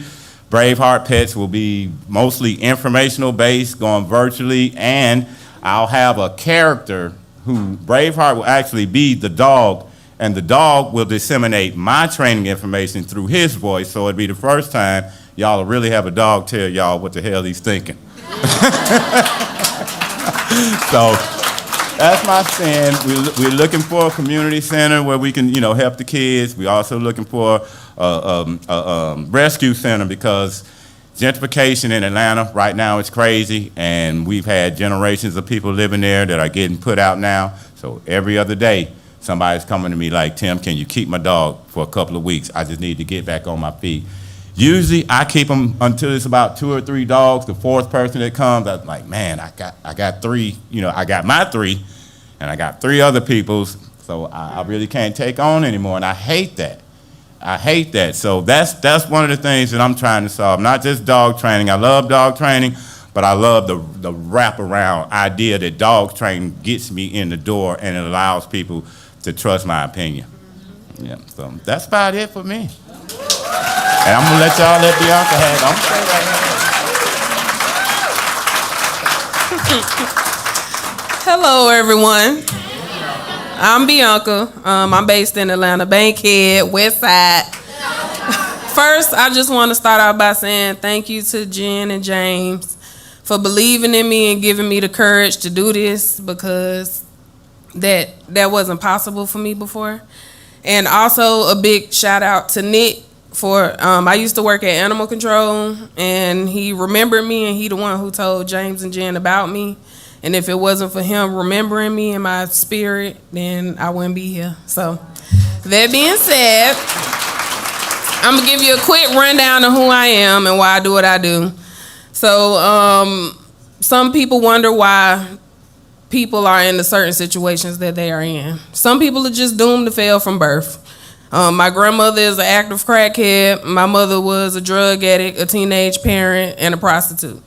[SPEAKER 20] Braveheart Pets will be mostly informational based, going virtually, and I'll have a character who Braveheart will actually be the dog, and the dog will disseminate my training information through his voice, so it'll be the first time y'all will really have a dog tell y'all what the hell he's thinking. So that's my stand. We're looking for a community center where we can, you know, help the kids. We're also looking for a rescue center because gentrification in Atlanta right now is crazy, and we've had generations of people living there that are getting put out now. So every other day, somebody's coming to me like, Tim, can you keep my dog for a couple of weeks? I just need to get back on my feet. Usually I keep them until it's about 2 or 3 dogs. The fourth person that comes, I'm like, man, I got 3, you know, I got my 3 and I got 3 other people's, so I really can't take on anymore, and I hate that. I hate that. So that's one of the things that I'm trying to solve. Not just dog training. I love dog training, but I love the wraparound idea that dog training gets me in the door and it allows people to trust my opinion. Yeah, so that's about it for me. And I'm gonna let y'all let Bianca have it. I'm gonna stay right here.
[SPEAKER 21] Hello, everyone. I'm Bianca. I'm based in Atlanta, Bankhead, West Side. First, I just want to start out by saying thank you to Jen and James for believing in me and giving me the courage to do this, because that wasn't possible for me before. And also a big shout out to Nick for, I used to work at Animal Control, and he remembered me, and he the one who told James and Jen about me. And if it wasn't for him remembering me in my spirit, then I wouldn't be here. So that being said, I'm gonna give you a quick rundown of who I am and why I do what I do. So some people wonder why people are in the certain situations that they are in. Some people are just doomed to fail from birth. My grandmother is an active crackhead. My mother was a drug addict, a teenage parent, and a prostitute.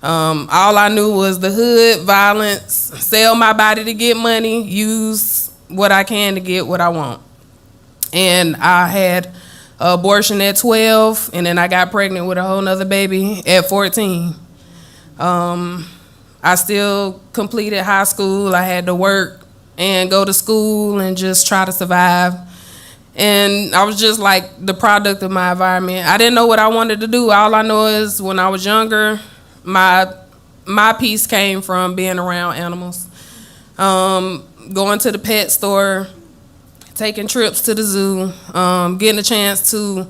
[SPEAKER 21] All I knew was the hood, violence, sell my body to get money, use what I can to get what I want. And I had an abortion at 12, and then I got pregnant with a whole nother baby at 14. I still completed high school. I had to work and go to school and just try to survive. And I was just like the product of my environment. I didn't know what I wanted to do. All I know is when I was younger, my piece came from being around animals. Going to the pet store, taking trips to the zoo, getting a chance to,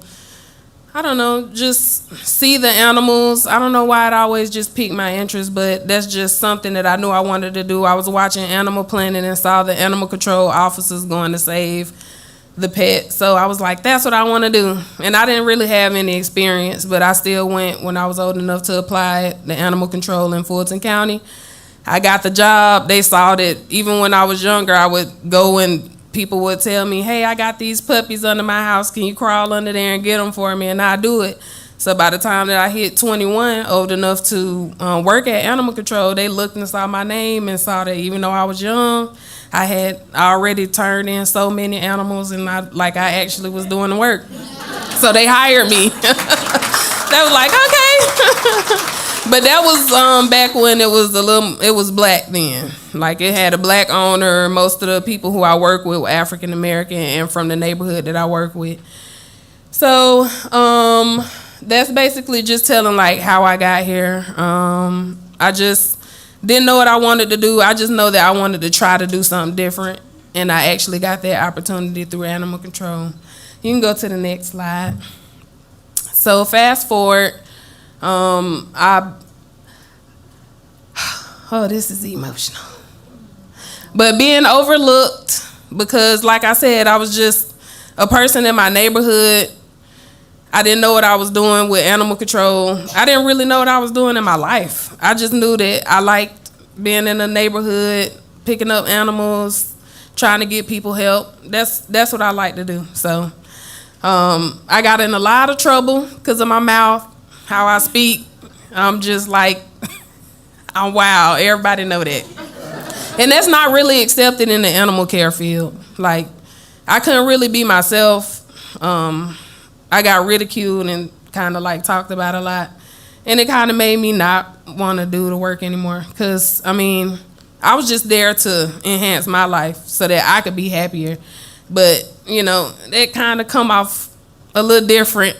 [SPEAKER 21] I don't know, just see the animals. I don't know why it always just piqued my interest, but that's just something that I knew I wanted to do. I was watching Animal Planet and saw the animal control officers going to save the pet. So I was like, that's what I want to do. And I didn't really have any experience, but I still went when I was old enough to apply the animal control in Fulton County. I got the job. They saw that even when I was younger, I would go and people would tell me, hey, I got these puppies under my house. Can you crawl under there and get them for me? And I do it. So by the time that I hit 21, old enough to work at Animal Control, they looked and saw my name and saw that even though I was young, I had already turned in so many animals, and I actually was doing the work. So they hired me. They was like, okay. But that was back when it was black then. Like it had a black owner. Most of the people who I work with were African American and from the neighborhood that I work with. So that's basically just telling like how I got here. I just didn't know what I wanted to do. I just know that I wanted to try to do something different, and I actually got that opportunity through Animal Control. You can go to the next slide. So fast forward, this is emotional. But being overlooked, because like I said, I was just a person in my neighborhood. I didn't know what I was doing with animal control. I didn't really know what I was doing in my life. I just knew that I liked being in the neighborhood, picking up animals, trying to get people help. That's what I like to do. So I got in a lot of trouble because of my mouth, how I speak. I'm just like, I'm wild. Everybody know that. And that's not really accepted in the animal care field. Like, I couldn't really be myself. I got ridiculed and kind of like talked about a lot. And it kind of made me not want to do the work anymore. Because, I mean, I was just there to enhance my life so that I could be happier. But, you know, that kind of come off a little different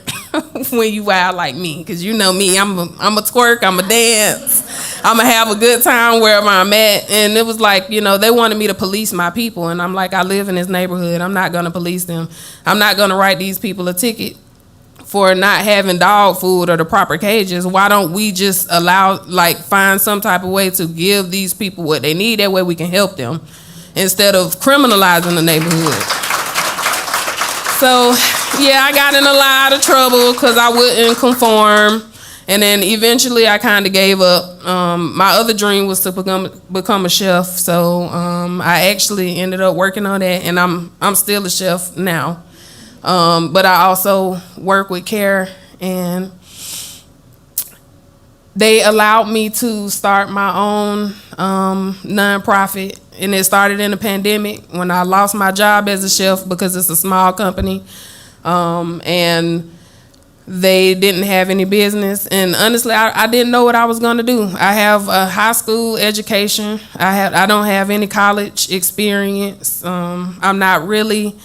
[SPEAKER 21] when you wild like me. Because you know me, I'm a twerk, I'm a dance. I'm going to have a good time wherever I'm at. And it was like, you know, they wanted me to police my people. And I'm like, I live in this neighborhood. I'm not going to police them. I'm not going to write these people a ticket for not having dog food or the proper cages. Why don't we just find some type of way to give these people what they need? That way we can help them instead of criminalizing the neighborhood. So, yeah, I got in a lot of trouble because I wouldn't conform. And then eventually I kind of gave up. My other dream was to become a chef. So I actually ended up working on that, and I'm still a chef now. But I also work with C.A.R.E, and they allowed me to start my own nonprofit. And it started in the pandemic when I lost my job as a chef because it's a small company. And they didn't have any business. And honestly, I didn't know what I was going to do. I have a high school education. I don't have any college experience. I'm not really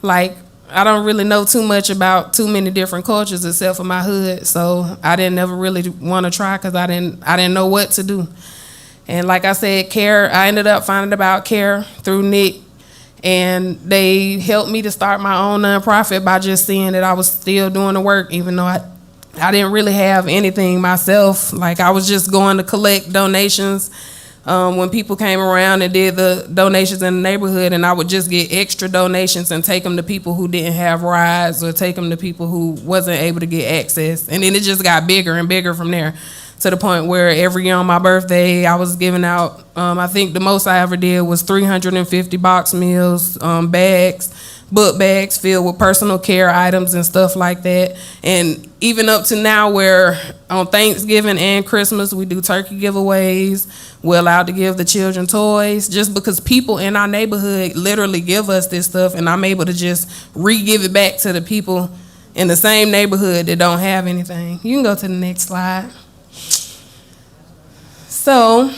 [SPEAKER 21] I don't really know too much about too many different cultures except for my hood. So I didn't ever really want to try because I didn't know what to do. And like I said, C.A.R.E, I ended up finding about C.A.R.E through Nick. And they helped me to start my own nonprofit by just seeing that I was still doing the work, even though I didn't really have anything myself. Like, I was just going to collect donations when people came around and did the donations in the neighborhood, and I would just get extra donations and take them to people who didn't have rides or take them to people who wasn't able to get access. And then it just got bigger and bigger from there, to the point where every year on my birthday, I was giving out, I think the most I ever did was 350 box meals, book bags filled with personal care items and stuff like that. And even up to now, where on Thanksgiving and Christmas, we do turkey giveaways. We're allowed to give the children toys, just because people in our neighborhood literally give us this stuff, and I'm able to just re-give it back to the people in the same neighborhood that don't have anything. You can go to the next slide. So,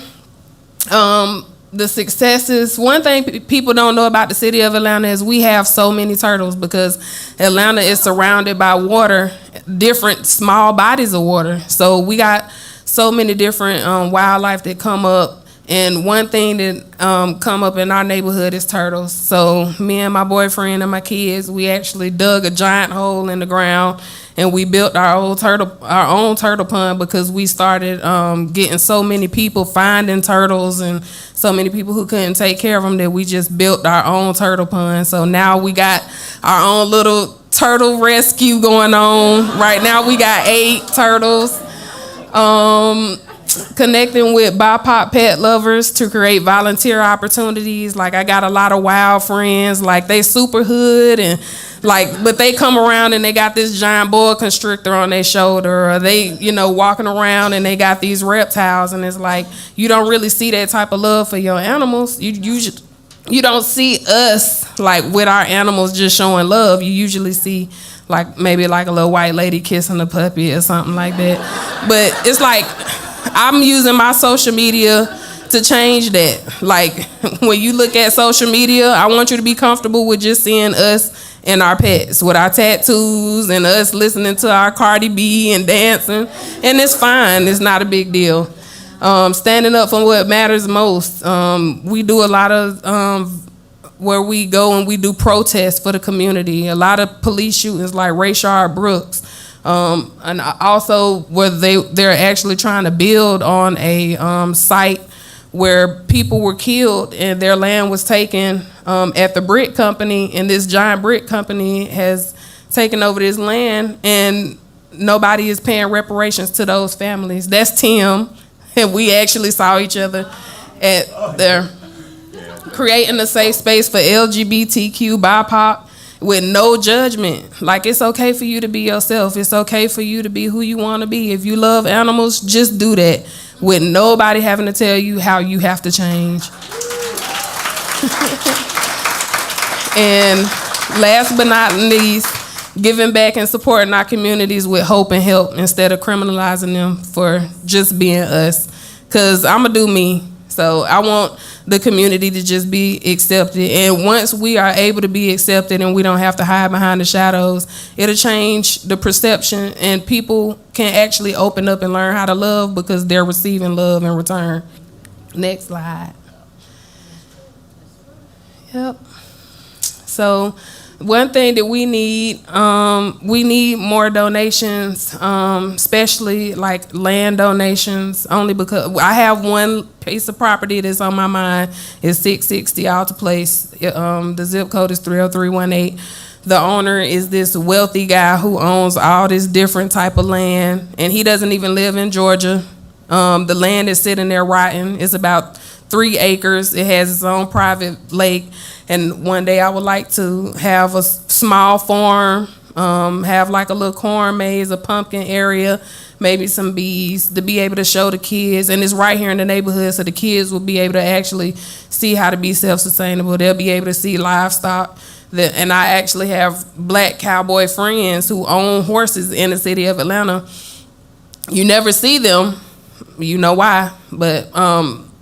[SPEAKER 21] the successes, one thing people don't know about the city of Atlanta is we have so many turtles, because Atlanta is surrounded by water, different small bodies of water. So we got so many different wildlife that come up. And one thing that come up in our neighborhood is turtles. So me and my boyfriend and my kids, we actually dug a giant hole in the ground, and we built our own turtle pond, because we started getting so many people finding turtles and so many people who couldn't take care of them, that we just built our own turtle pond. So now we got our own little turtle rescue going on. Right now we got 8 turtles. Connecting with BIPOC pet lovers to create volunteer opportunities. Like, I got a lot of wild friends, like they super hood, and but they come around and they got this giant boa constrictor on their shoulder, or they, walking around and they got these reptiles, and it's like, you don't really see that type of love for your animals. You don't see us with our animals just showing love. You usually see maybe a little white lady kissing a puppy or something like that. But it's like, I'm using my social media to change that. When you look at social media, I want you to be comfortable with just seeing us and our pets, with our tattoos and us listening to our Cardi B and dancing. And it's fine. It's not a big deal. Standing up for what matters most. We do a lot of where we go and we do protests for the community. A lot of police shootings, like Rayshard Brooks. And also where they're actually trying to build on a site where people were killed and their land was taken at the brick company, and this giant brick company has taken over this land, and nobody is paying reparations to those families. That's Tim, and we actually saw each other at there. Creating a safe space for LGBTQ BIPOC with no judgment. Like, it's okay for you to be yourself. It's okay for you to be who you want to be. If you love animals, just do that with nobody having to tell you how you have to change. And last but not least, giving back and supporting our communities with hope and help instead of criminalizing them for just being us. Because I'm going to do me. So I want the community to just be accepted. And once we are able to be accepted and we don't have to hide behind the shadows, it'll change the perception, and people can actually open up and learn how to love because they're receiving love in return. Next slide. Yep. So one thing that we need more donations, especially like land donations, only because I have one piece of property that's on my mind. It's 660 Alta Place. The zip code is 30318. The owner is this wealthy guy who owns all this different type of land, and he doesn't even live in Georgia. The land is sitting there rotten. It's about 3 acres. It has its own private lake. And one day I would like to have a small farm, have like a little corn maze, a pumpkin area, maybe some bees, to be able to show the kids. And it's right here in the neighborhood, so the kids will be able to actually see how to be self-sustainable. They'll be able to see livestock. And I actually have black cowboy friends who own horses in the city of Atlanta. You never see them, you know why, but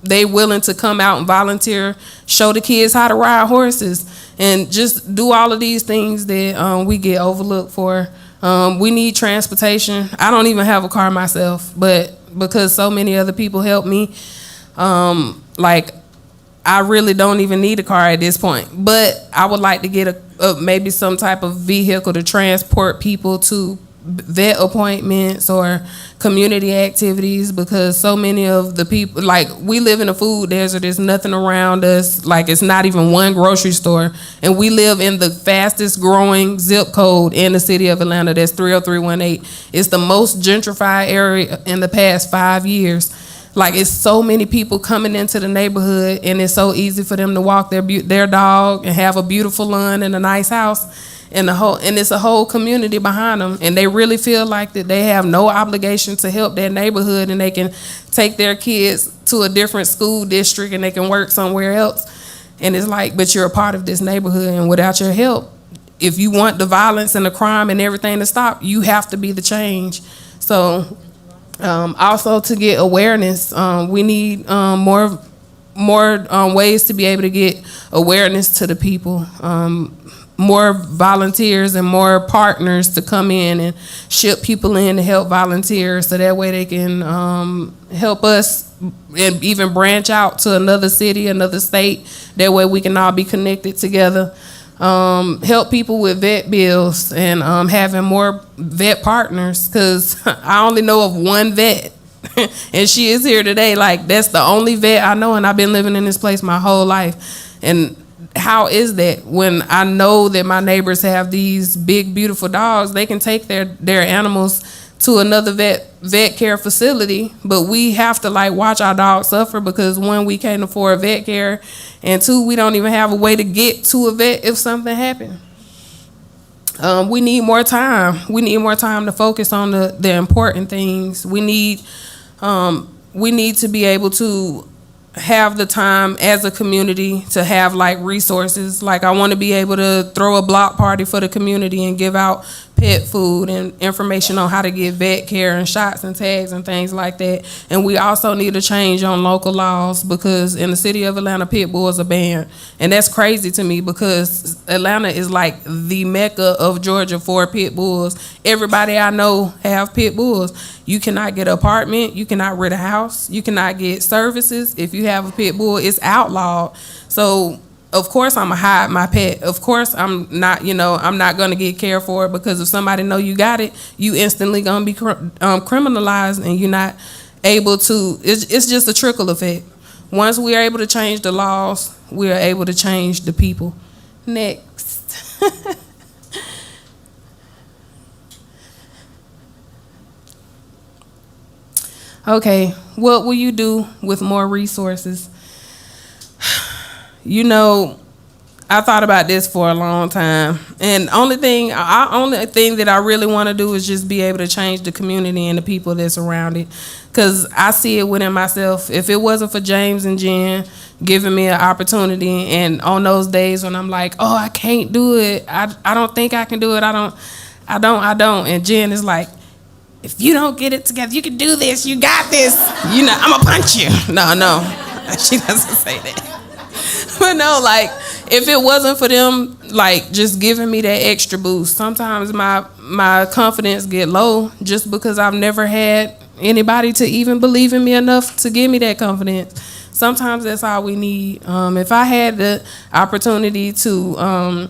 [SPEAKER 21] they willing to come out and volunteer, show the kids how to ride horses, and just do all of these things that we get overlooked for. We need transportation. I don't even have a car myself, but because so many other people help me, like, I really don't even need a car at this point. But I would like to get maybe some type of vehicle to transport people to vet appointments or community activities, because so many of the people, like, we live in a food desert. There's nothing around us. Like, it's not even one grocery store, and we live in the fastest growing zip code in the city of Atlanta. That's 30318. It's the most gentrified area in the past 5 years. Like, it's so many people coming into the neighborhood, and it's so easy for them to walk their dog and have a beautiful lawn and a nice house. And it's a whole community behind them, and they really feel like that they have no obligation to help their neighborhood, and they can take their kids to a different school district and they can work somewhere else. And it's like, but you're a part of this neighborhood, and without your help, if you want the violence and the crime and everything to stop, you have to be the change. So also to get awareness, we need more ways to be able to get awareness to the people. More volunteers and more partners to come in and ship people in to help volunteers, so that way they can help us and even branch out to another city, another state. That way we can all be connected together. Help people with vet bills and having more vet partners, because I only know of one vet and she is here today. Like, that's the only vet I know, and I've been living in this place my whole life. And how is that when I know that my neighbors have these big, beautiful dogs? They can take their animals to another vet care facility, but we have to, like, watch our dogs suffer because, one, we can't afford vet care, and two, we don't even have a way to get to a vet if something happened. We need more time. We need more time to focus on the important things. We need to be able to have the time as a community to have, like, resources. Like, I want to be able to throw a block party for the community and give out pet food and information on how to get vet care and shots and tags and things like that. And we also need a change on local laws, because in the city of Atlanta, pit bulls are banned. And that's crazy to me, because Atlanta is like the mecca of Georgia for pit bulls. Everybody I know have pit bulls. You cannot get an apartment, you cannot rent a house, you cannot get services. If you have a pit bull, it's outlawed. So of course I'm gonna hide my pet. Of course I'm not, I'm not gonna get care for it, because if somebody know you got it, you instantly gonna be criminalized, and you're not able to. It's just a trickle effect. Once we are able to change the laws, we are able to change the people. Next. Okay, what will you do with more resources? I thought about this for a long time, and only thing that I really want to do is just be able to change the community and the people that's around it, because I see it within myself. If it wasn't for James and Jen giving me an opportunity, and on those days when I'm like, oh, I can't do it, I don't think I can do it, I don't, and Jen is like, if you don't get it together, you can do this, you got this, I'm gonna punch you. No, she doesn't say that. But no, like, if it wasn't for them, like, just giving me that extra boost, sometimes my confidence get low just because I've never had anybody to even believe in me enough to give me that confidence. Sometimes that's all we need. If I had the opportunity to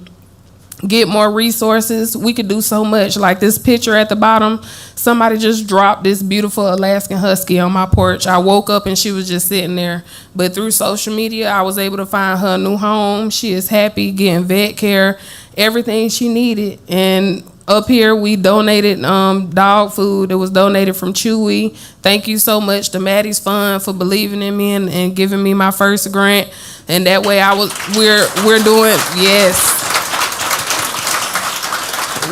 [SPEAKER 21] get more resources, we could do so much. Like this picture at the bottom, somebody just dropped this beautiful Alaskan Husky on my porch. I woke up and she was just sitting there. But through social media, I was able to find her a new home. She is happy, getting vet care, everything she needed. And up here, we donated dog food. It was donated from Chewy. Thank you so much to Maddie's Fund for believing in me and giving me my first grant. And that way we're doing, yes.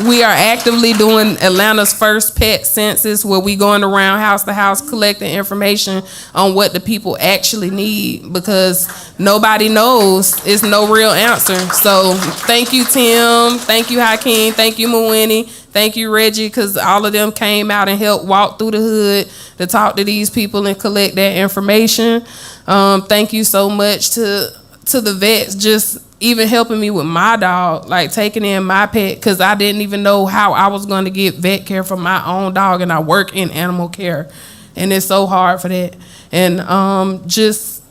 [SPEAKER 21] We are actively doing Atlanta's first pet census, where we going around house to house collecting information on what the people actually need, because nobody knows. It's no real answer. So thank you, Tim. Thank you, Hakeem. Thank you, Muwini. Thank you, Reggie, because all of them came out and helped walk through the hood to talk to these people and collect that information. Thank you so much to the vets, just even helping me with my dog, like taking in my pet, because I didn't even know how I was going to get vet care for my own dog, and I work in animal care, and it's so hard for that. And just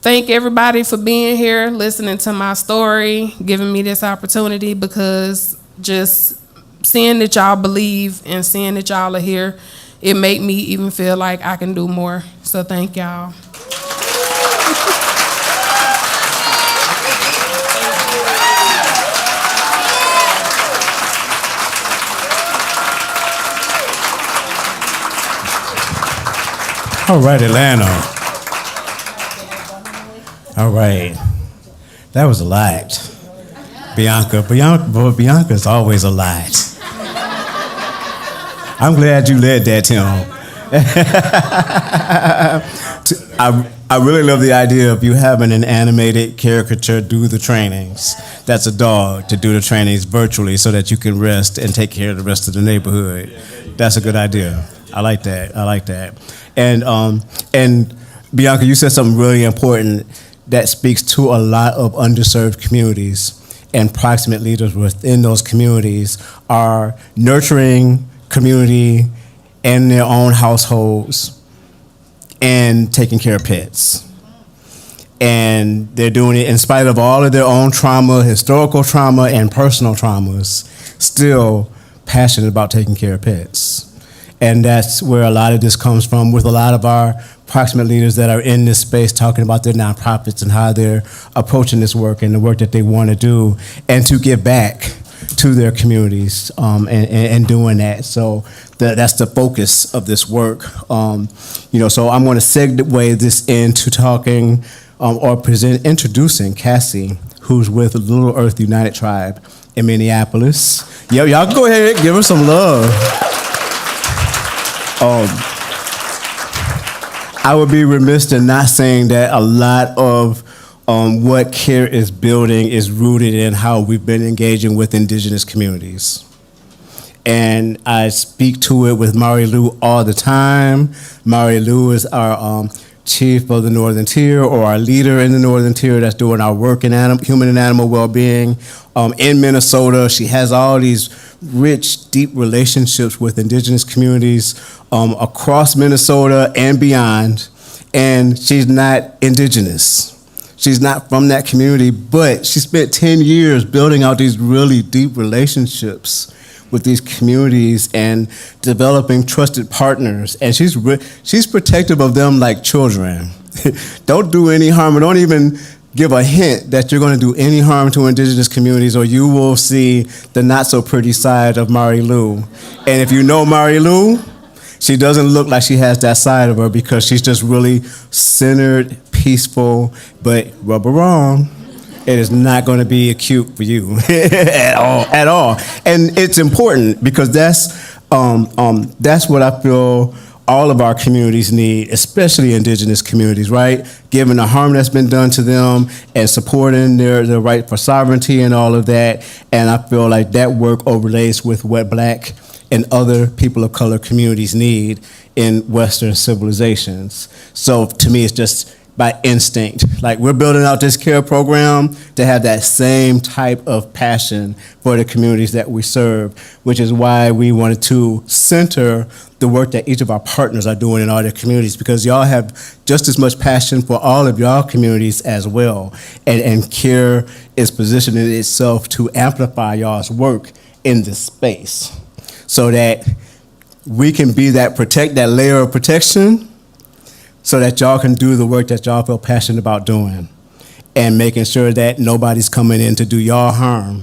[SPEAKER 21] thank everybody for being here, listening to my story, giving me this opportunity, because just seeing that y'all believe and seeing that y'all are here, it make me even feel like I can do more. So thank y'all.
[SPEAKER 2] All right, Atlanta. All right. That was a lot. Bianca's always a lot. I'm glad you led that, Tim. I really love the idea of you having an animated caricature do the trainings. That's a dog, to do the trainings virtually so that you can rest and take care of the rest of the neighborhood. That's a good idea. I like that. And Bianca, you said something really important that speaks to a lot of underserved communities, and proximate leaders within those communities are nurturing community and their own households and taking care of pets. And they're doing it in spite of all of their own trauma, historical trauma, and personal traumas, still passionate about taking care of pets. And that's where a lot of this comes from, with a lot of our proximate leaders that are in this space talking about their nonprofits and how they're approaching this work and the work that they want to do, and to give back to their communities and doing that. So that's the focus of this work. So I'm going to segue this into talking introducing Cassie, who's with Little Earth United Tribe in Minneapolis. Y'all can go ahead and give her some love. I would be remiss in not saying that a lot of what C.A.R.E is building is rooted in how we've been engaging with Indigenous communities. And I speak to it with Mari Lou all the time. Mari Lou is our chief of the Northern Tier, or our leader in the Northern Tier that's doing our work in human and animal well-being in Minnesota. She has all these rich, deep relationships with Indigenous communities across Minnesota and beyond, and she's not Indigenous. She's not from that community, but she spent 10 years building out these really deep relationships with these communities and developing trusted partners. And she's protective of them like children. Don't do any harm, or don't even give a hint that you're going to do any harm to indigenous communities, or you will see the not so pretty side of Mari Lou. And if you know Mari Lou, she doesn't look like she has that side of her, because she's just really centered, peaceful, but rubber wrong. It is not going to be acute for you at all. And it's important, because that's what I feel all of our communities need, especially indigenous communities, right? Given the harm that's been done to them and supporting their right for sovereignty and all of that. And I feel like that work overlays with what Black and other people of color communities need in Western civilizations. So to me, it's just by instinct. Like, we're building out this C.A.R.E program to have that same type of passion for the communities that we serve, which is why we wanted to center the work that each of our partners are doing in all their communities, because y'all have just as much passion for all of y'all communities as well. And C.A.R.E is positioning itself to amplify y'all's work in this space, so that we can be that layer of protection, so that y'all can do the work that y'all feel passionate about doing, and making sure that nobody's coming in to do y'all harm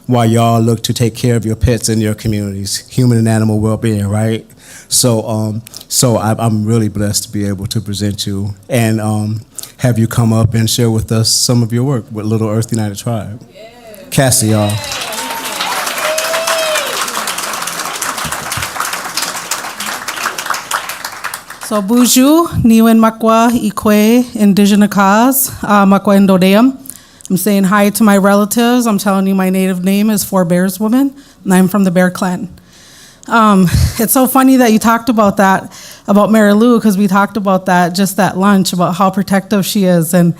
[SPEAKER 2] while y'all look to take care of your pets in your communities, human and animal well-being, right? So I'm really blessed to be able to present you and have you come up and share with us some of your work with Little Earth United Tribe. Yeah. Cassie, y'all.
[SPEAKER 6] So Buju, Niwen Makwa, Ikwe, Indigenous cause, Makwa Indodeum. I'm saying hi to my relatives. I'm telling you, my native name is Four Bears Woman, and I'm from the Bear Clan. It's so funny that you talked about that, about Mary Lou, because we talked about that just at lunch, about how protective she is, and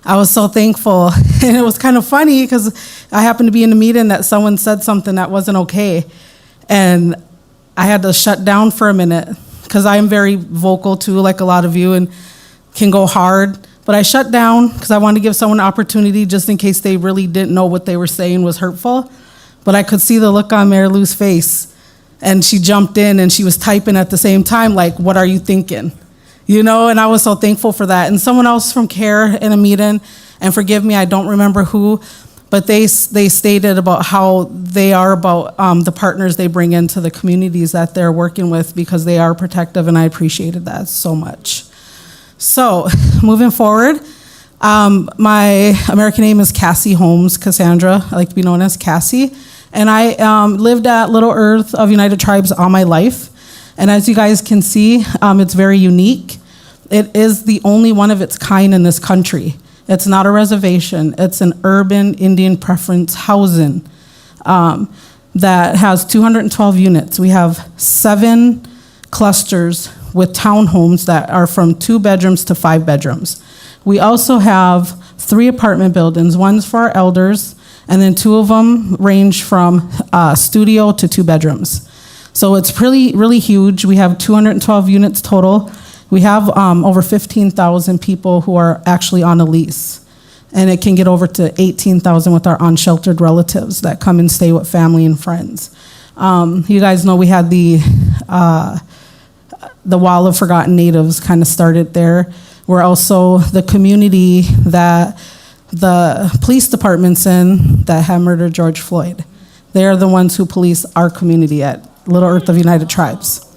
[SPEAKER 6] I was so thankful. And it was kind of funny, because I happened to be in a meeting that someone said something that wasn't okay, and I had to shut down for a minute, because I am very vocal too, like a lot of you, and can go hard. But I shut down because I wanted to give someone an opportunity, just in case they really didn't know what they were saying was hurtful. But I could see the look on Mary Lou's face, and she jumped in and she was typing at the same time, like, what are you thinking? You know, and I was so thankful for that. And someone else from C.A.R.E in a meeting, and forgive me, I don't remember who, but they stated about how they are about the partners they bring into the communities that they're working with, because they are protective, and I appreciated that so much. So, moving forward, my American name is Cassie Holmes Cassandra. I like to be known as Cassie. And I lived at Little Earth of United Tribes all my life. And as you guys can see, it's very unique. It is the only one of its kind in this country. It's not a reservation. It's an urban Indian preference housing that has 212 units. We have 7 clusters with townhomes that are from 2 bedrooms to 5 bedrooms. We also have 3 apartment buildings. One's for our elders, and then 2 of them range from studio to 2 bedrooms. So it's really, really huge. We have 212 units total. We have over 15,000 people who are actually on a lease. And it can get over to 18,000 with our unsheltered relatives that come and stay with family and friends. You guys know we had the Wall of Forgotten Natives kind of started there. We're also the community that the police department's in that had murdered George Floyd. They're the ones who police our community at Little Earth of United Tribes.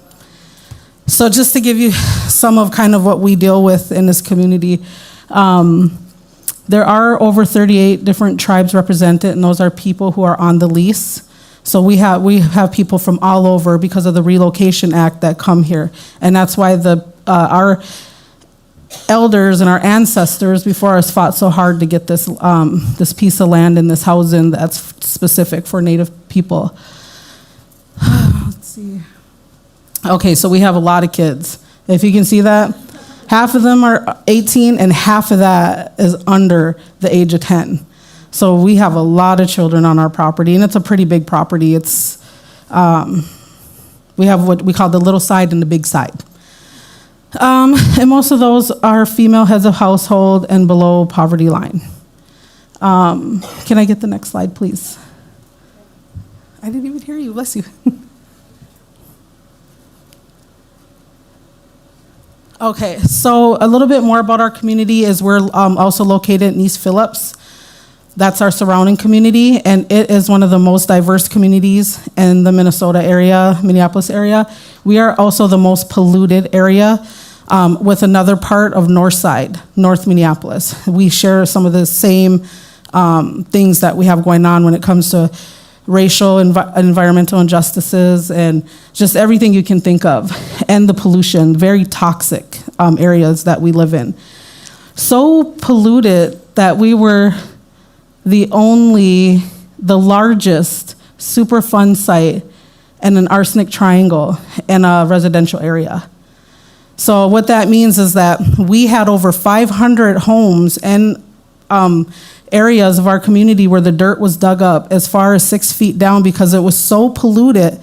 [SPEAKER 6] So just to give you some of kind of what we deal with in this community, there are over 38 different tribes represented, and those are people who are on the lease. So we have people from all over because of the Relocation Act that come here, and that's why our elders and our ancestors before us fought so hard to get this this piece of land and this housing that's specific for Native people. Let's see. Okay, so we have a lot of kids. If you can see that, half of them are 18 and half of that is under the age of 10. So we have a lot of children on our property, and it's a pretty big property. It's we have what we call the little side and the big side. And most of those are female heads of household and below poverty line. Can I get the next slide, please? I didn't even hear you, bless you. Okay, so a little bit more about our community is we're also located in East Phillips. That's our surrounding community, and it is one of the most diverse communities in the Minnesota area, Minneapolis area. We are also the most polluted area with another part of Northside, North Minneapolis. We share some of the same things that we have going on when it comes to racial, environmental injustices, and just everything you can think of, and the pollution, very toxic areas that we live in. So polluted that we were the largest Superfund site in an arsenic triangle in a residential area. So what that means is that we had over 500 homes and areas of our community where the dirt was dug up as far as 6 feet down because it was so polluted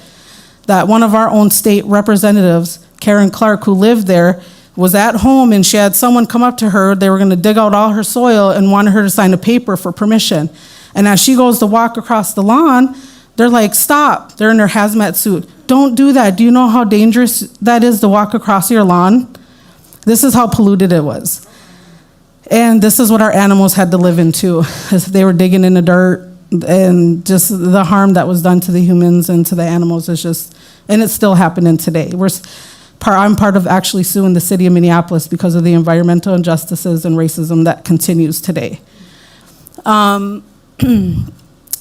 [SPEAKER 6] that one of our own state representatives, Karen Clark, who lived there, was at home and she had someone come up to her. They were going to dig out all her soil and wanted her to sign a paper for permission. And as she goes to walk across the lawn, they're like, stop. They're in their hazmat suit. Don't do that. Do you know how dangerous that is to walk across your lawn? This is how polluted it was. And this is what our animals had to live in too. They were digging in the dirt, and just the harm that was done to the humans and to the animals is just, and it's still happening today. I'm part of actually suing the city of Minneapolis because of the environmental injustices and racism that continues today.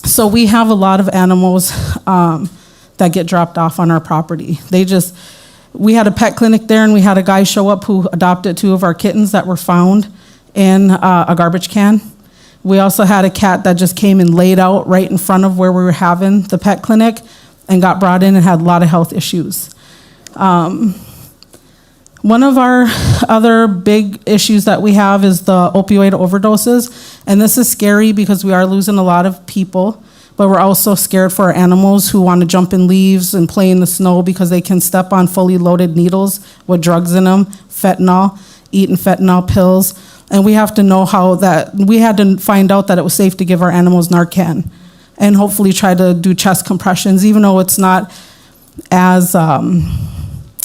[SPEAKER 6] So we have a lot of animals that get dropped off on our property. We had a pet clinic there, and we had a guy show up who adopted 2 of our kittens that were found in a garbage can. We also had a cat that just came and laid out right in front of where we were having the pet clinic and got brought in and had a lot of health issues. One of our other big issues that we have is the opioid overdoses, and this is scary because we are losing a lot of people, but we're also scared for our animals who want to jump in leaves and play in the snow because they can step on fully loaded needles with drugs in them, fentanyl, eating fentanyl pills, and we have to know we had to find out that it was safe to give our animals Narcan and hopefully try to do chest compressions, even though it's not as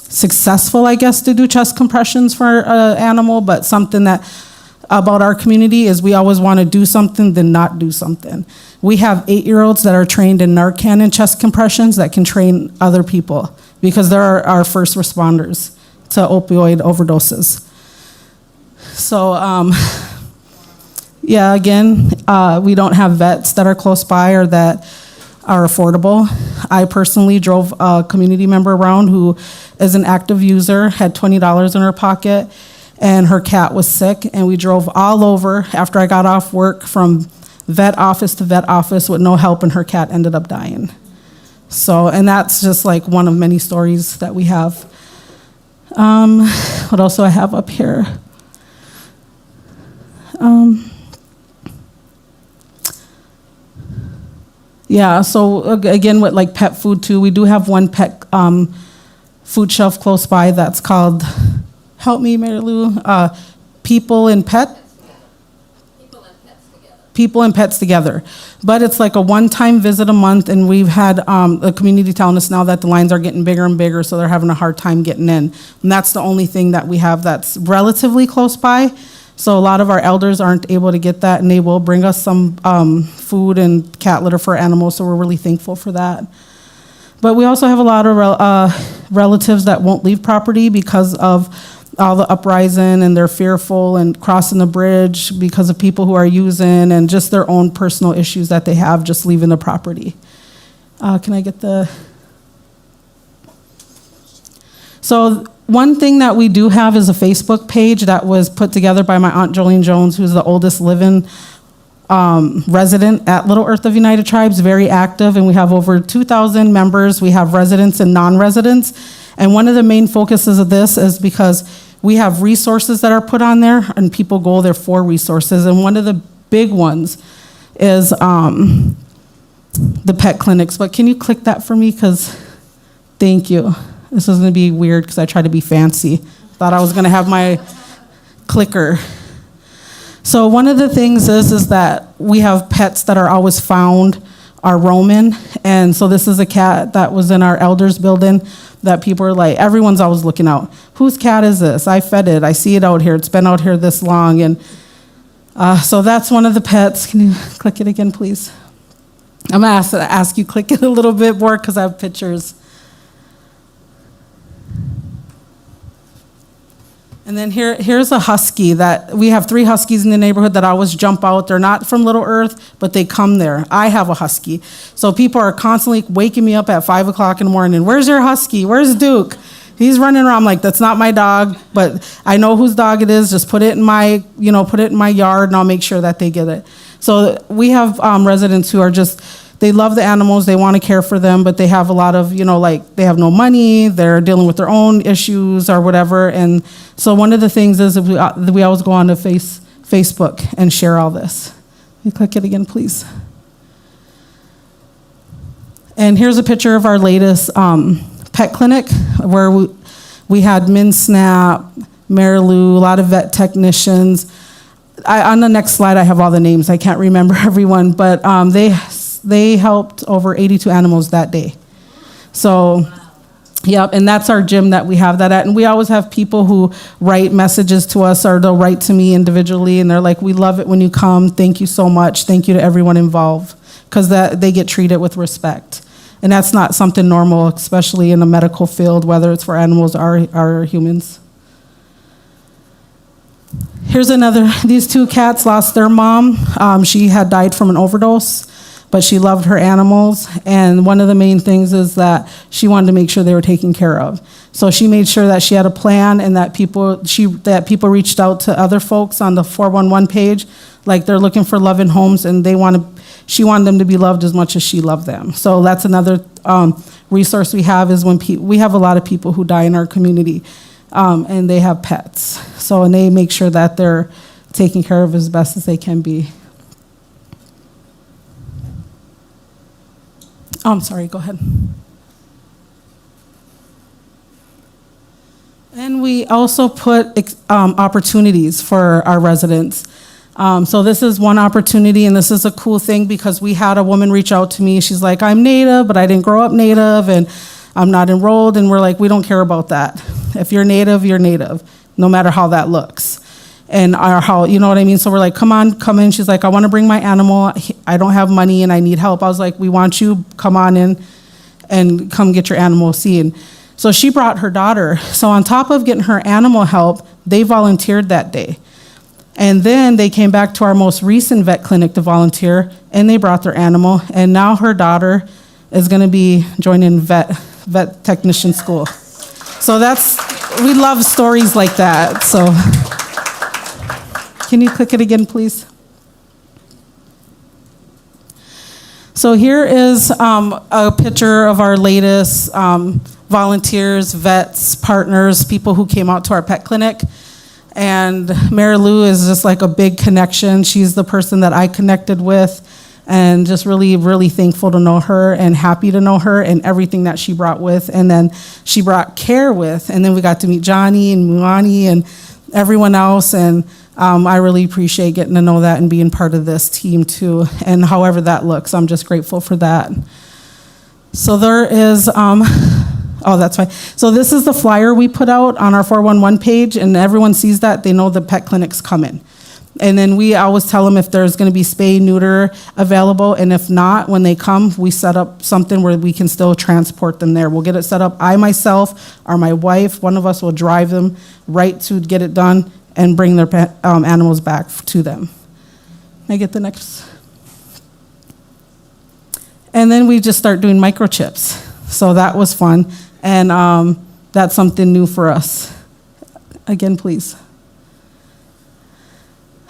[SPEAKER 6] successful, I guess, to do chest compressions for an animal, but something that about our community is we always want to do something than not do something. We have 8-year-olds that are trained in Narcan and chest compressions that can train other people because they're our first responders to opioid overdoses. So, again, we don't have vets that are close by or that are affordable. I personally drove a community member around who is an active user, had $20 in her pocket, and her cat was sick, and we drove all over after I got off work from vet office to vet office with no help, and her cat ended up dying. So, and that's just like one of many stories that we have. What else do I have up here? So again, with like pet food too, we do have one pet food shelf close by that's called, help me, Mary Lou, People and Pets Together. But it's like a one-time visit a month, and we've had the community telling us now that the lines are getting bigger and bigger, so they're having a hard time getting in. And that's the only thing that we have that's relatively close by. So a lot of our elders aren't able to get that, and they will bring us some food and cat litter for animals, so we're really thankful for that. But we also have a lot of relatives that won't leave property because of all the uprising, and they're fearful and crossing the bridge because of people who are using and just their own personal issues that they have just leaving the property. Can I get the... So one thing that we do have is a Facebook page that was put together by my Aunt Jolene Jones, who's the oldest living resident at Little Earth of United Tribes, very active, and we have over 2,000 members. We have residents and non-residents, and one of the main focuses of this is because we have resources that are put on there, and people go there for resources, and one of the big ones is the pet clinics. But can you click that for me? Because thank you. This is going to be weird because I try to be fancy. Thought I was gonna have my clicker. So one of the things is that we have pets that are always found are roaming. And so this is a cat that was in our elders building that people are like, everyone's always looking out. Whose cat is this? I fed it. I see it out here. It's been out here this long. And so that's one of the pets. Can you click it again, please? I'm gonna ask you click it a little bit more because I have pictures. And then here's a husky that we have 3 huskies in the neighborhood that always jump out. They're not from Little Earth, but they come there. I have a husky. So people are constantly waking me up at 5 o'clock in the morning. Where's your husky? Where's Duke? He's running around. I'm like, that's not my dog, but I know whose dog it is. Just put it in my yard and I'll make sure that they get it. So we have residents who are they love the animals, they want to care for them, but they have a lot of, they have no money, they're dealing with their own issues or whatever. And so one of the things is we always go on to Facebook and share all this. Can you click it again, please? And here's a picture of our latest pet clinic where we had MinSnap, Mary Lou, a lot of vet technicians. On the next slide, I have all the names. I can't remember everyone, but they helped over 82 animals that day. So, yep, and that's our gym that we have that at. And we always have people who write messages to us or they'll write to me individually and they're like, we love it when you come. Thank you so much. Thank you to everyone involved because they get treated with respect. And that's not something normal, especially in the medical field, whether it's for animals or humans. Here's these 2 cats lost their mom. She had died from an overdose. But she loved her animals, and one of the main things is that she wanted to make sure they were taken care of. So she made sure that she had a plan and that people reached out to other folks on the 411 page, like they're looking for loving homes, and she wanted them to be loved as much as she loved them. So that's another resource we have is when we have a lot of people who die in our community, and they have pets. So and they make sure that they're taken care of as best as they can be. Oh, I'm sorry, go ahead. And we also put opportunities for our residents. So this is one opportunity, and this is a cool thing because we had a woman reach out to me. She's like, I'm Native, but I didn't grow up Native, and I'm not enrolled. And we're like, we don't care about that. If you're Native, no matter how that looks. And how, you know what I mean? So we're like, come in. She's like, I want to bring my animal. I don't have money and I need help. I was like, we want you, come on in and come get your animal seen. So she brought her daughter. So on top of getting her animal help, they volunteered that day. And then they came back to our most recent vet clinic to volunteer and they brought their animal. And now her daughter is going to be joining vet technician school. So we love stories like that. So. Can you click it again, please? So here is a picture of our latest volunteers, vets, partners, people who came out to our pet clinic. And Mary Lou is just like a big connection. She's the person that I connected with and just really, really thankful to know her and happy to know her and everything that she brought with. And then she brought C.A.R.E with, and then we got to meet Johnny and Muani and everyone else. And I really appreciate getting to know that and being part of this team too. And however that looks, I'm just grateful for that. So there is, that's fine. So this is the flyer we put out on our 411 page, and everyone sees that, they know the pet clinic's coming. And then we always tell them if there's gonna be spay, neuter available, and if not, when they come, we set up something where we can still transport them there. We'll get it set up. I myself or my wife, one of us will drive them right to get it done and bring their animals back to them. Can I get the next? And then we just start doing microchips. So that was fun. And that's something new for us. Again, please.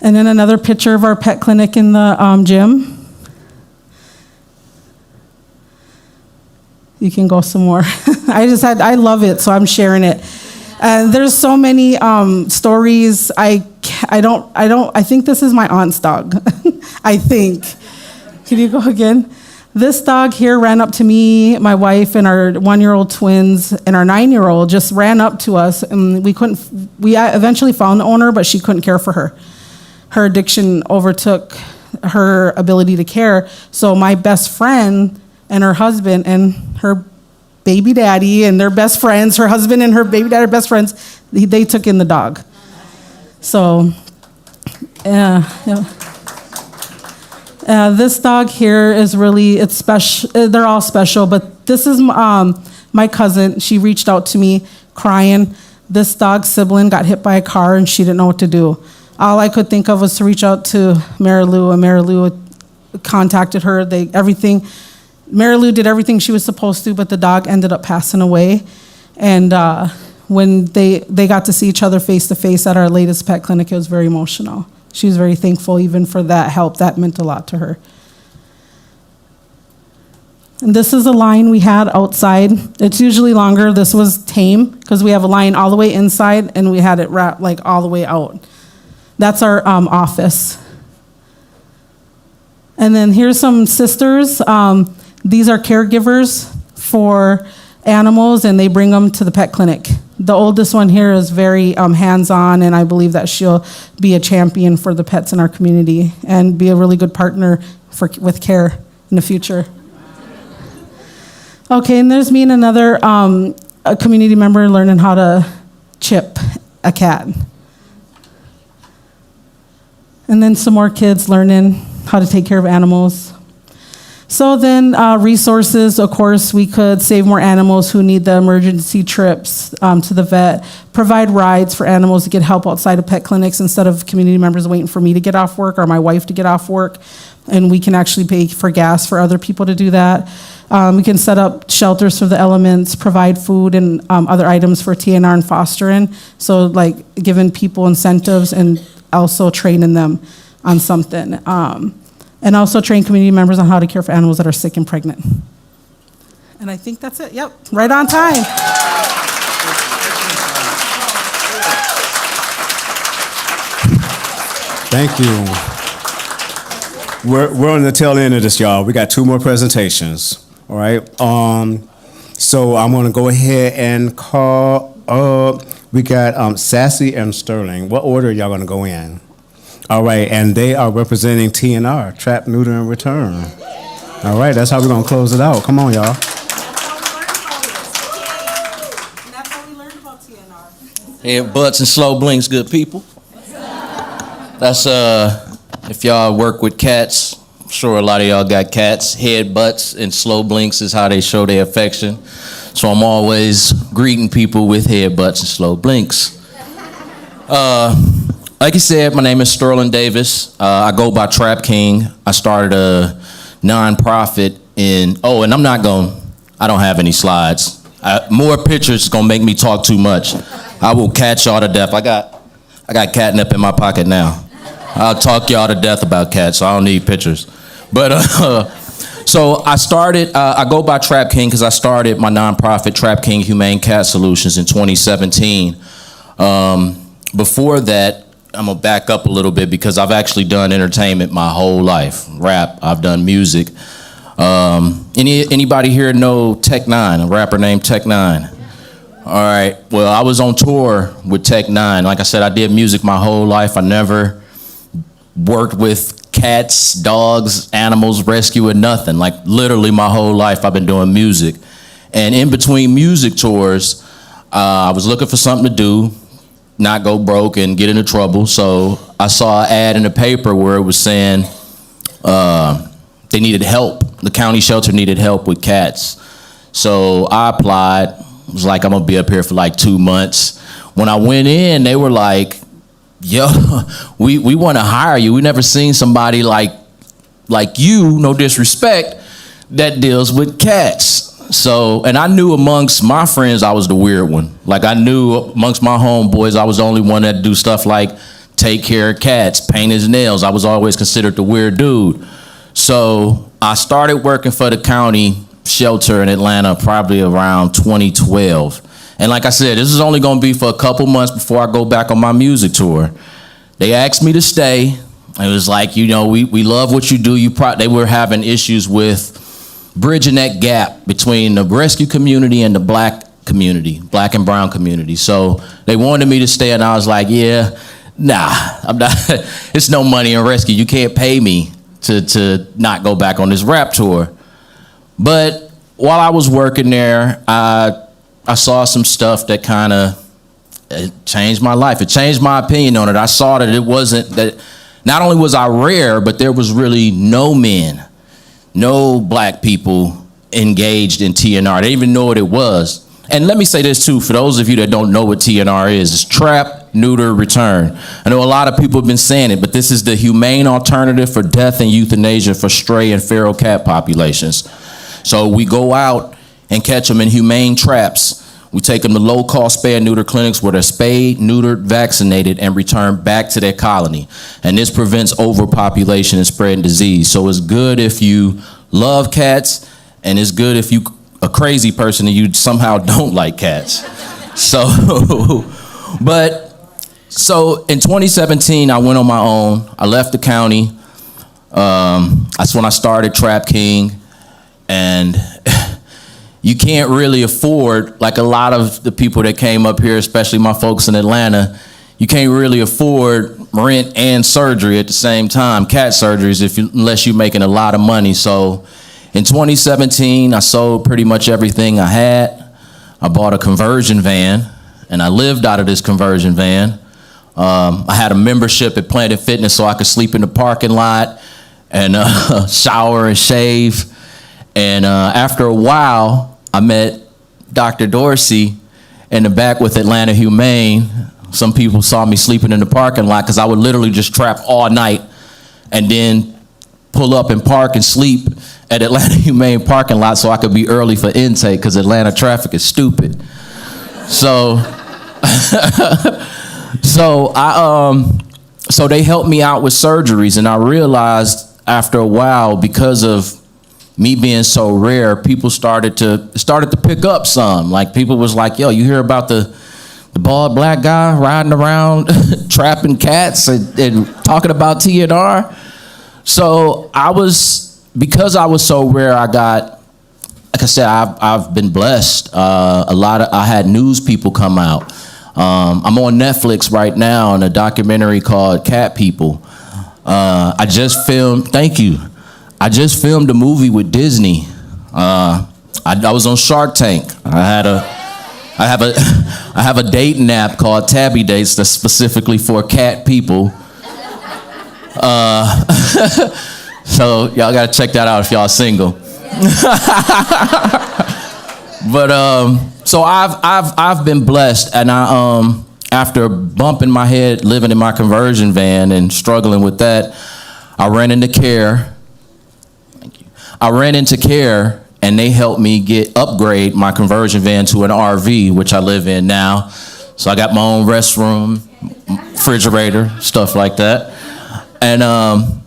[SPEAKER 6] And then another picture of our pet clinic in the gym. You can go some more. I love it, so I'm sharing it. And there's so many stories. I think this is my aunt's dog. I think. Can you go again? This dog here ran up to me, my wife, and our 1-year-old twins, and our 9-year-old just ran up to us, and we eventually found the owner, but she couldn't care for her. Her addiction overtook her ability to care. So my best friend and her husband and her baby daddy and their best friends, her husband and her baby daddy are best friends, they took in the dog. So, this dog here is really, it's special. They're all special, but this is my cousin. She reached out to me crying. This dog's sibling got hit by a car and she didn't know what to do. All I could think of was to reach out to Mary Lou, and Mary Lou contacted her. Mary Lou did everything she was supposed to, but the dog ended up passing away. And when they got to see each other face to face at our latest pet clinic, it was very emotional. She was very thankful even for that help. That meant a lot to her. And this is a line we had outside. It's usually longer. This was tame because we have a line all the way inside and we had it wrapped like all the way out. That's our office. And then here's some sisters. These are caregivers for animals and they bring them to the pet clinic. The oldest one here is very hands-on, and I believe that she'll be a champion for the pets in our community and be a really good partner with C.A.R.E in the future. Okay, and there's me and another a community member learning how to chip a cat. And then some more kids learning how to take care of animals. So then resources, of course, we could save more animals who need the emergency trips to the vet, provide rides for animals to get help outside of pet clinics instead of community members waiting for me to get off work or my wife to get off work, and we can actually pay for gas for other people to do that. We can set up shelters for the elements, provide food and other items for TNR and fostering, so like giving people incentives and also training them on something. And also train community members on how to care for animals that are sick and pregnant. And I think that's it. Yep, right on time.
[SPEAKER 2] Thank you. We're on the tail end of this, y'all. We got 2 more presentations. All right. So I'm going to go ahead and call up. We got Sassy and Sterling. What order are y'all going to go in? All right, and they are representing TNR, Trap, Neuter, and Return. All right, that's how we're going to close it out. Come on, y'all.
[SPEAKER 5] Head butts and slow blinks, good people. That's, if y'all work with cats, I'm sure a lot of y'all got cats. Head butts and slow blinks is how they show their affection. So I'm always greeting people with head butts and slow blinks. Like you said, my name is Sterling Davis. I go by Trap King. I started a nonprofit and I don't have any slides. More pictures is gonna make me talk too much. I will catch y'all to death. I got catnip in my pocket now. I'll talk y'all to death about cats, so I don't need pictures. But so I go by Trap King because I started my nonprofit, Trap King Humane Cat Solutions, in 2017. Before that, I'm gonna back up a little bit because I've actually done entertainment my whole life. Rap, I've done music. Anybody here know Tech Nine, a rapper named Tech Nine? All right, well, I was on tour with Tech Nine. Like I said, I did music my whole life. I never worked with cats, dogs, animals, rescue, or nothing. Like literally my whole life I've been doing music. And in between music tours, I was looking for something to do, not go broke and get into trouble. So I saw an ad in the paper where it was saying they needed help. The county shelter needed help with cats. So I applied. It was like, I'm gonna be up here for like 2 months. When I went in, they were like, yo, we wanna hire you. We never seen somebody like you, no disrespect, that deals with cats. So, and I knew amongst my friends, I was the weird one. Like I knew amongst my homeboys, I was the only one that do stuff like take care of cats, paint his nails. I was always considered the weird dude. So I started working for the county shelter in Atlanta probably around 2012. And like I said, this is only gonna be for a couple months before I go back on my music tour. They asked me to stay. It was like, you know, we love what you do. They were having issues with bridging that gap between the rescue community and the black community, black and brown community. So they wanted me to stay, and I was like, yeah, nah, I'm not. It's no money in rescue. You can't pay me to not go back on this rap tour. But while I was working there, I saw some stuff that kind of changed my life. It changed my opinion on it. I saw that it wasn't that. Not only was I rare, but there was really no men, no black people engaged in TNR. They didn't even know what it was. And let me say this too, for those of you that don't know what TNR is, it's trap, neuter, return. I know a lot of people have been saying it, but this is the humane alternative for death and euthanasia for stray and feral cat populations. So we go out and catch them in humane traps. We take them to low-cost spay and neuter clinics where they're spayed, neutered, vaccinated, and returned back to their colony. And this prevents overpopulation and spreading disease. So it's good if you love cats, and it's good if you a crazy person and you somehow don't like cats. So in 2017, I went on my own. I left the county. That's when I started Trap King. And you can't really afford, like a lot of the people that came up here, especially my folks in Atlanta, you can't really afford rent and surgery at the same time, cat surgeries, unless you're making a lot of money. So in 2017, I sold pretty much everything I had. I bought a conversion van, and I lived out of this conversion van. I had a membership at Planet Fitness so I could sleep in the parking lot and shower and shave. And after a while, I met Dr. Dorsey in the back with Atlanta Humane. Some people saw me sleeping in the parking lot because I would literally just trap all night and then pull up and park and sleep at Atlanta Humane parking lot so I could be early for intake because Atlanta traffic is stupid. So, so they helped me out with surgeries, and I realized after a while, because of me being so rare, people started to pick up some. Like people was like, yo, you hear about the bald black guy riding around trapping cats and talking about TNR? So because I was so rare, I got, like I said, I've been blessed. I had news people come out. I'm on Netflix right now in a documentary called Cat People. I just filmed a movie with Disney. I was on Shark Tank. I have a dating app called Tabby Dates that's specifically for cat people. So y'all gotta check that out if y'all single. But so I've been blessed, and after bumping my head living in my conversion van and struggling with that, I ran into C.A.R.E. And they helped me upgrade my conversion van to an RV, which I live in now. So I got my own restroom, refrigerator, stuff like that. And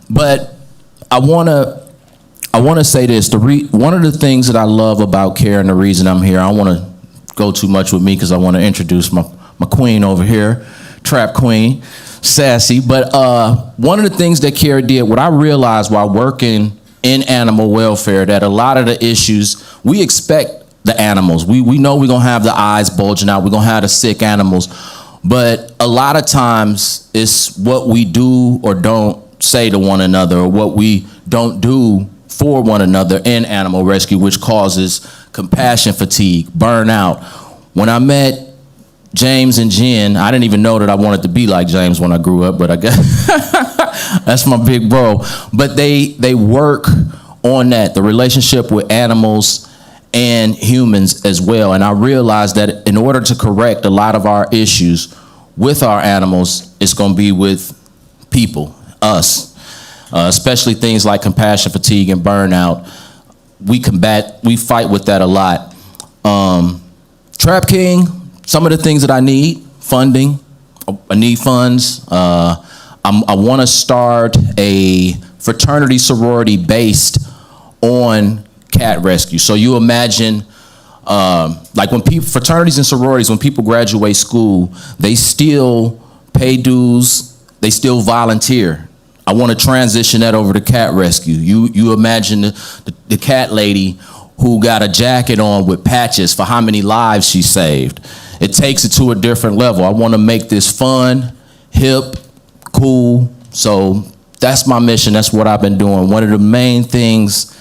[SPEAKER 5] but I wanna say this. One of the things that I love about C.A.R.E. and the reason I'm here, I don't want to go too much with me because I want to introduce my queen over here, Trap Queen, Sassy. But one of the things that C.A.R.E. did, what I realized while working in animal welfare, that a lot of the issues, we expect the animals. We know we're gonna have the eyes bulging out, we're gonna have the sick animals, but a lot of times it's what we do or don't say to one another, or what we don't do for one another in animal rescue, which causes compassion fatigue, burnout. When I met James and Jen, I didn't even know that I wanted to be like James when I grew up, but I guess that's my big bro. But they work on that, the relationship with animals and humans as well. And I realized that in order to correct a lot of our issues with our animals, it's going to be with people, us, especially things like compassion fatigue and burnout. We fight with that a lot. Trap King, some of the things that I need, funding, I need funds. I want to start a fraternity sorority based on cat rescue. So you imagine, like when fraternities and sororities, when people graduate school, they still pay dues, they still volunteer. I want to transition that over to cat rescue. You imagine the cat lady who got a jacket on with patches for how many lives she saved. It takes it to a different level. I want to make this fun, hip, cool. So that's my mission. That's what I've been doing. One of the main things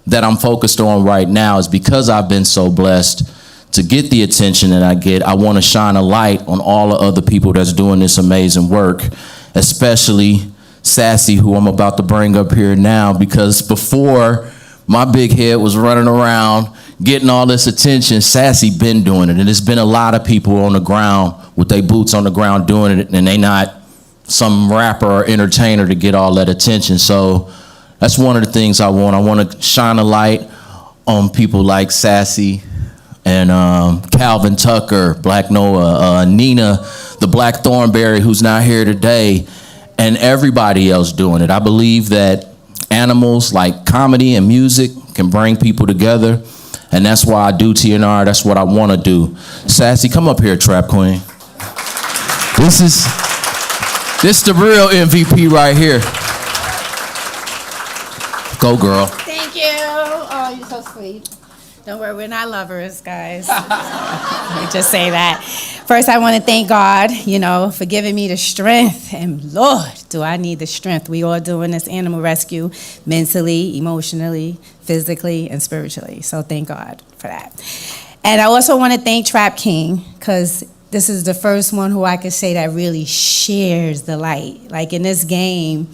[SPEAKER 5] that I'm focused on right now is because I've been so blessed to get the attention that I get, I want to shine a light on all the other people that's doing this amazing work, especially Sassy, who I'm about to bring up here now, because before my big head was running around getting all this attention, Sassy been doing it. And there's been a lot of people on the ground with their boots on the ground doing it, and they not some rapper or entertainer to get all that attention. So that's one of the things I want. I want to shine a light on people like Sassy and Calvin Tucker, Black Noah, Nina, the Black Thornberry, who's not here today, and everybody else doing it. I believe that animals like comedy and music can bring people together, and that's why I do TNR. That's what I want to do. Sassy, come up here, Trap Queen. This the real MVP right here. Go, girl.
[SPEAKER 7] Thank you. Oh, you're so sweet. Don't worry, we're not lovers, guys. Let me just say that. First, I want to thank God, for giving me the strength. And Lord, do I need the strength. We all doing this animal rescue mentally, emotionally, physically, and spiritually. So thank God for that. And I also want to thank Trap King, because this is the first one who I could say that really shares the light. Like in this game,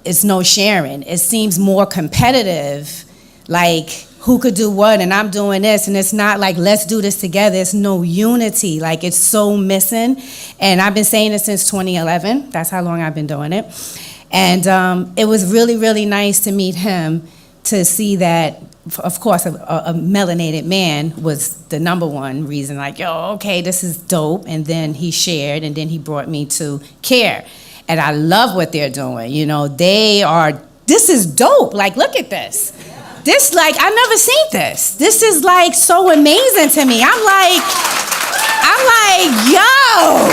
[SPEAKER 7] it's no sharing. It seems more competitive, like who could do what, and I'm doing this, and it's not like, let's do this together. It's no unity. Like, it's so missing. And I've been saying it since 2011. That's how long I've been doing it. And it was really, really nice to meet him, to see that, of course, a melanated man was the number one reason, like, yo, okay, this is dope. And then he shared, and then he brought me to C.A.R.E. And I love what they're doing. This is dope. Like, look at this. This, like, I've never seen this. This is, like, so amazing to me. I'm like, yo,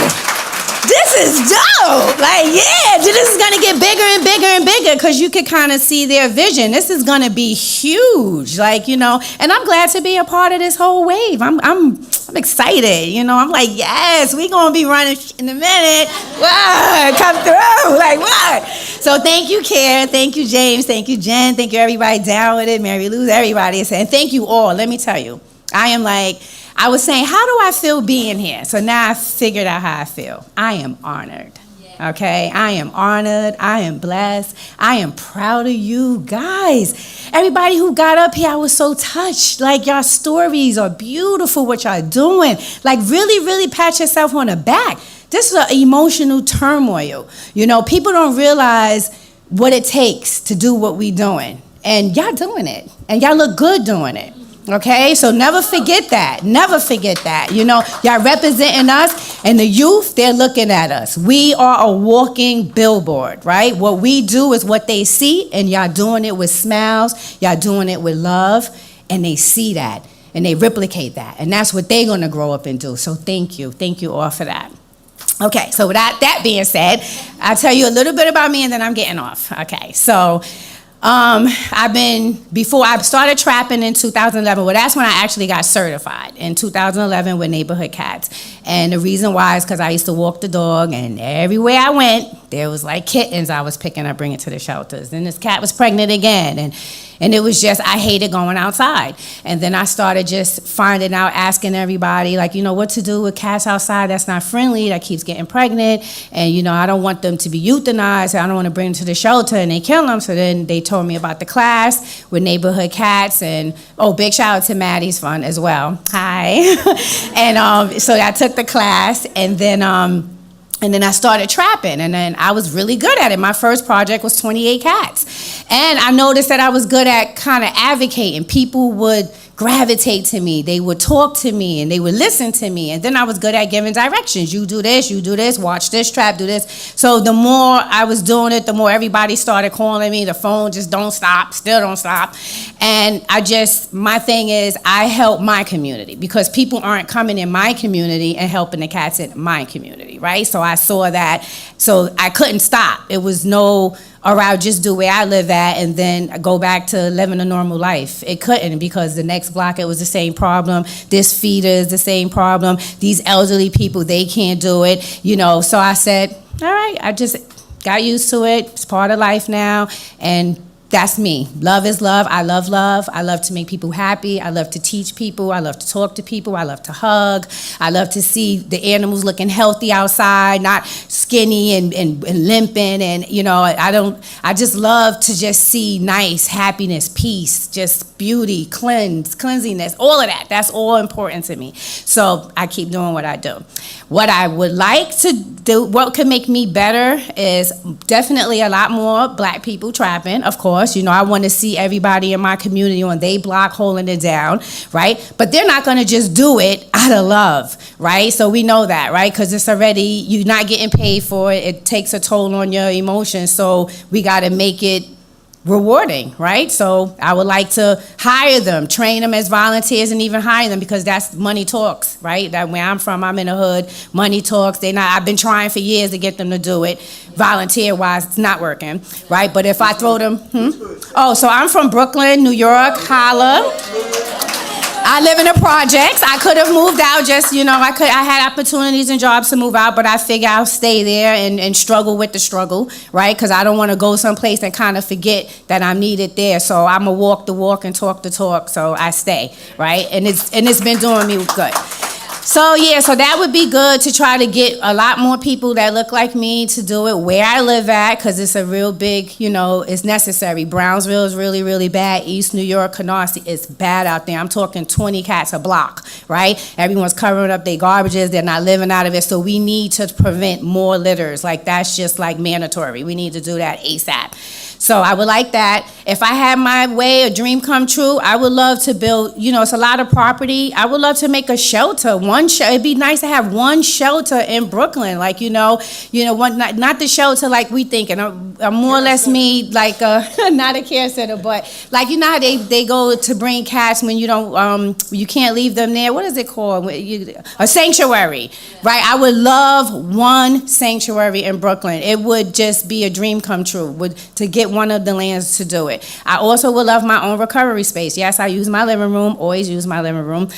[SPEAKER 7] this is dope. Like, yeah, this is going to get bigger and bigger and bigger, because you could kind of see their vision. This is going to be huge, and I'm glad to be a part of this whole wave. I'm excited, I'm like, yes, we're going to be running in a minute. What? Come through, like, what? So thank you, C.A.R.E. Thank you, James. Thank you, Jen. Thank you, everybody down with it. Mary Lou's, everybody. And thank you all. Let me tell you, I was saying, how do I feel being here? So now I figured out how I feel. I am honored. Okay? I am honored. I am blessed. I am proud of you guys. Everybody who got up here, I was so touched. Like, y'all stories are beautiful, what y'all doing. Like, really, really pat yourself on the back. This is an emotional turmoil. People don't realize what it takes to do what we doing. And y'all doing it. And y'all look good doing it. Okay, so never forget that. Never forget that. Y'all representing us, and the youth, they're looking at us. We are a walking billboard, right? What we do is what they see, and y'all doing it with smiles, y'all doing it with love, and they see that, and they replicate that, and that's what they're gonna grow up and do. So thank you all for that. Okay, so with that being said, I'll tell you a little bit about me, and then I'm getting off. Okay, so before I started trapping in 2011, well, that's when I actually got certified, in 2011 with Neighborhood Cats. And the reason why is because I used to walk the dog, and everywhere I went, there was like kittens I was picking up, bringing to the shelters. And this cat was pregnant again, and it was just, I hated going outside. And then I started just finding out, asking everybody, like, what to do with cats outside that's not friendly, that keeps getting pregnant. And, I don't want them to be euthanized. I don't want to bring them to the shelter and they kill them. So then they told me about the class with Neighborhood Cats. And, big shout out to Maddie's Fund as well. Hi. And so I took the class, and then I started trapping, and then I was really good at it. My first project was 28 cats. And I noticed that I was good at kind of advocating. People would gravitate to me. They would talk to me, and they would listen to me. And then I was good at giving directions. You do this, watch this trap, do this. So the more I was doing it, the more everybody started calling me. The phone just don't stop, still don't stop. And my thing is, I help my community, because people aren't coming in my community and helping the cats in my community, right? So I saw that, so I couldn't stop. It was no, or I'll just do where I live at and then go back to living a normal life. It couldn't, because the next block it was the same problem. This feeder is the same problem. These elderly people, they can't do it, you know. So I said, all right, I just got used to it. It's part of life now, and that's me. Love is love. I love love. I love to make people happy. I love to teach people. I love to talk to people. I love to hug. I love to see the animals looking healthy outside, not skinny and limping. And, you know, I just love to just see nice happiness, peace, just beauty, cleanliness, all of that. That's all important to me. So I keep doing what I do. What I would like to do, what could make me better, is definitely a lot more black people trapping, of course. You know, I want to see everybody in my community on their block holding it down, right? But they're not going to just do it out of love, right? So we know that, right? Because it's already, you're not getting paid for it. It takes a toll on your emotions. So we got to make it rewarding, right? So I would like to hire them, train them as volunteers, and even hire them, because that's money talks, right? That where I'm from, I'm in the hood, money talks. I've been trying for years to get them to do it. Volunteer wise, it's not working, right? But if I throw them, Oh, so I'm from Brooklyn, New York, holla. I live in the projects. I could have moved out, just, you know, I had opportunities and jobs to move out, but I figure I'll stay there and struggle with the struggle, right? Because I don't want to go someplace and kind of forget that I'm needed there. So I'm going to walk the walk and talk the talk, so I stay, right? And it's been doing me good. So yeah, so that would be good, to try to get a lot more people that look like me to do it where I live at, because it's a real big, you know, it's necessary. Brownsville is really, really bad. East New York, Canarsie, it's bad out there. I'm talking 20 cats a block, right? Everyone's covering up their garbages. They're not living out of it. So we need to prevent more litters. Like, that's just like mandatory. We need to do that ASAP. So I would like that. If I had my way, a dream come true, I would love to build, you know, it's a lot of property. I would love to make a shelter. It'd be nice to have one shelter in Brooklyn, like, you know, one, not the shelter like we thinking. I'm more or less me, like, not a care center, but like, you know how they go to bring cats when you don't, you can't leave them there. What is it called? A sanctuary, right? I would love one sanctuary in Brooklyn. It would just be a dream come true, to get one of the lands to do it. I also would love my own recovery space. Yes, I use my living room, always use my living room.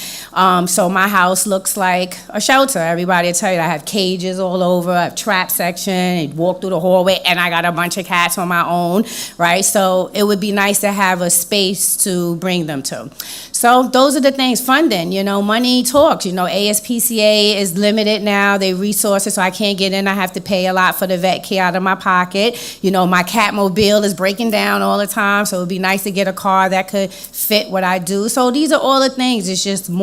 [SPEAKER 7] So my house looks like a shelter. Everybody will tell you I have cages all over, I have trap section, you walk through the hallway, and I got a bunch of cats on my own, right? So it would be nice to have a space to bring them to. So those are the things. Funding, you know, money talks. You know, ASPCA is limited now. They resources, so I can't get in. I have to pay a lot for the vet care out of my pocket. You know, my Catmobile is breaking down all the time, so it would be nice to get a car that could fit what I do. So these are all the things. It's just the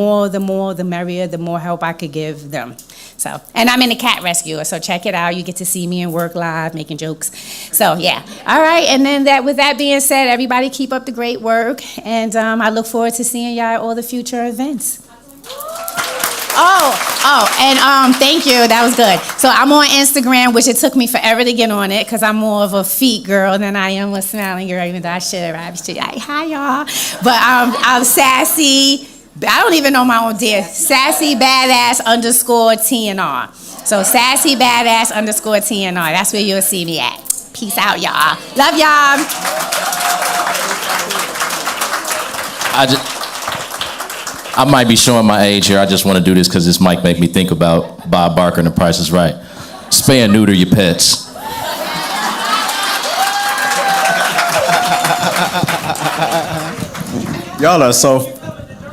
[SPEAKER 7] more, the merrier, the more help I could give them. So, and I'm in the cat rescuer, so check it out. You get to see me and work live, making jokes. So yeah, all right. And then with that being said, everybody keep up the great work, and I look forward to seeing y'all at all the future events. And thank you. That was good. So I'm on Instagram, which it took me forever to get on it, because I'm more of a feet girl than I am a smiling girl, even though I should have. Like, hi, y'all. But I'm sassy. I don't even know my own dear. Sassy Badass _TNR. So Sassy Badass _TNR. That's where you'll see me at. Peace out, y'all. Love y'all.
[SPEAKER 5] I might be showing my age here. I just want to do this because this mic make me think about Bob Barker and The Price is Right. Spay and neuter your pets.
[SPEAKER 2] Y'all are so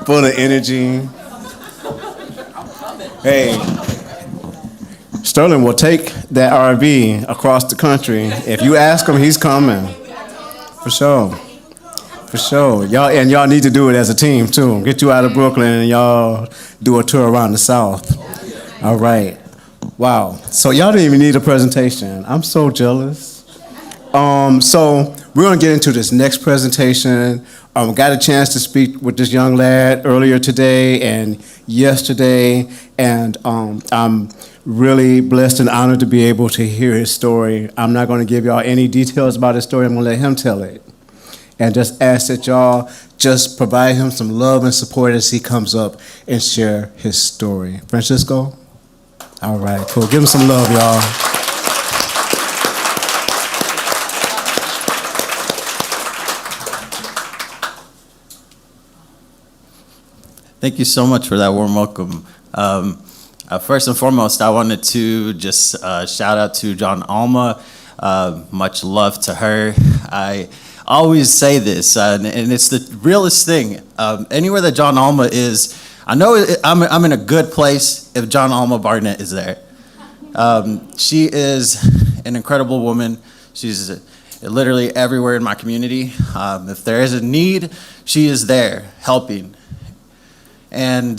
[SPEAKER 2] full of energy. Hey, Sterling will take that RV across the country. If you ask him, he's coming. For sure. For sure. Y'all need to do it as a team too. Get you out of Brooklyn and y'all do a tour around the South. All right. Wow. So y'all didn't even need a presentation. I'm so jealous. So we're gonna get into this next presentation. Got a chance to speak with this young lad earlier today and yesterday, and I'm really blessed and honored to be able to hear his story. I'm not gonna give y'all any details about his story. I'm gonna let him tell it. And just ask that y'all just provide him some love and support as he comes up and share his story. Francisco? All right, cool. Give him some love, y'all. Thank you so much for that warm welcome. First and foremost, I wanted to just shout out to John Alma. Much love to her. I always say this, and it's the realest thing. Anywhere that John Alma is, I know I'm in a good place if John Alma Barnett is there. She is an incredible woman. She's literally everywhere in my community. If there is a need, she is there helping. And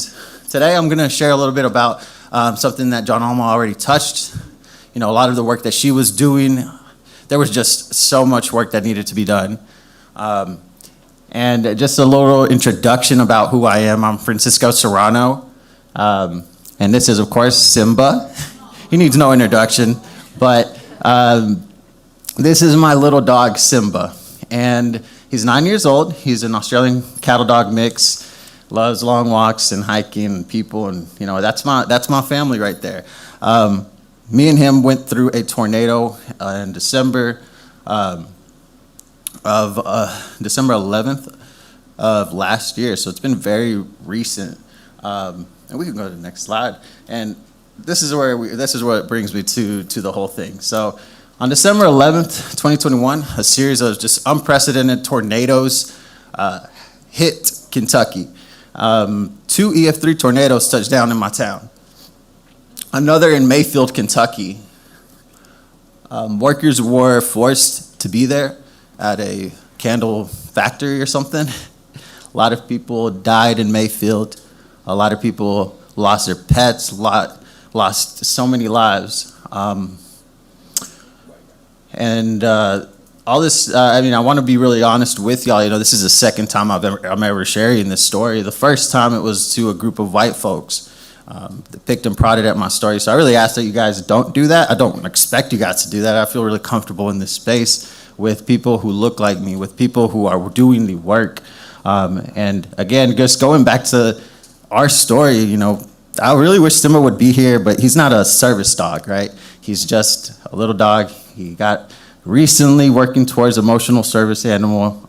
[SPEAKER 2] today I'm going to share a little bit about something that John Alma already touched. You know, a lot of the work that she was doing, there was just so much work that needed to be done. And just a little introduction about who I am. I'm Francisco Serrano. And this is, of course, Simba. He needs no introduction. But this is my little dog, Simba. And he's 9 years old. He's an Australian cattle dog mix. Loves long walks and hiking and people, and you know that's my family right there. Me and him went through a tornado in December December 11th of last year, so it's been very recent. And we can go to the next slide. And this is what brings me to the whole thing. So on December 11th, 2021, a series of just unprecedented tornadoes hit Kentucky. 2 EF3 tornadoes touched down in my town. Another in Mayfield, Kentucky. Workers were forced to be there at a candle factory or something. A lot of people died in Mayfield. A lot of people lost their pets, lost so many lives. All this, I want to be really honest with y'all. You know, this is the second time I'm ever sharing this story. The first time it was to a group of white folks that picked and prodded at my story. So I really ask that you guys don't do that. I don't expect you guys to do that. I feel really comfortable in this space with people who look like me, with people who are doing the work. And again, just going back to our story, you know, I really wish Simba would be here, but he's not a service dog, right? He's just a little dog. He got recently working towards emotional service animal.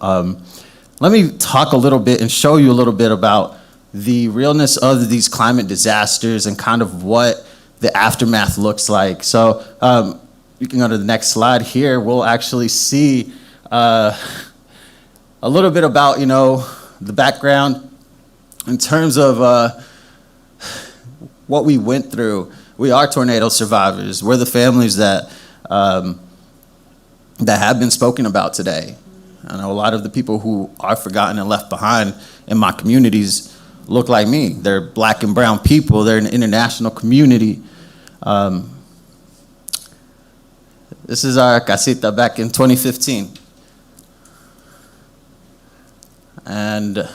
[SPEAKER 2] Let me talk a little bit and show you a little bit about the realness of these climate disasters and kind of what the aftermath looks like. So you can go to the next slide here. We'll actually see a little bit about, you know, the background in terms of what we went through. We are tornado survivors. We're the families that have been spoken about today. I know a lot of the people who are forgotten and left behind in my communities look like me. They're black and brown people. They're an international community. This is our casita back in 2015. And this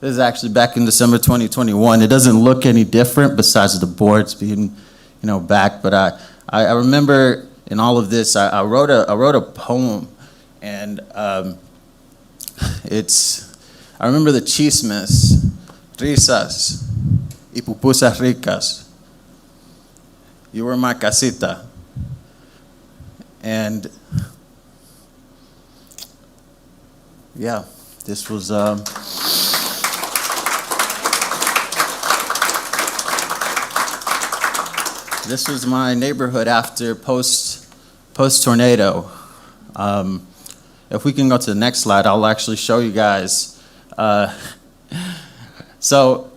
[SPEAKER 2] is actually back in December 2021. It doesn't look any different besides the boards being, you know, back. But I remember in all of this, I wrote a poem, and I remember the chismes, risas, y pupusas ricas. You were my casita. And yeah, this was this was my neighborhood after post tornado. If we can go to the next slide, I'll actually show you guys. So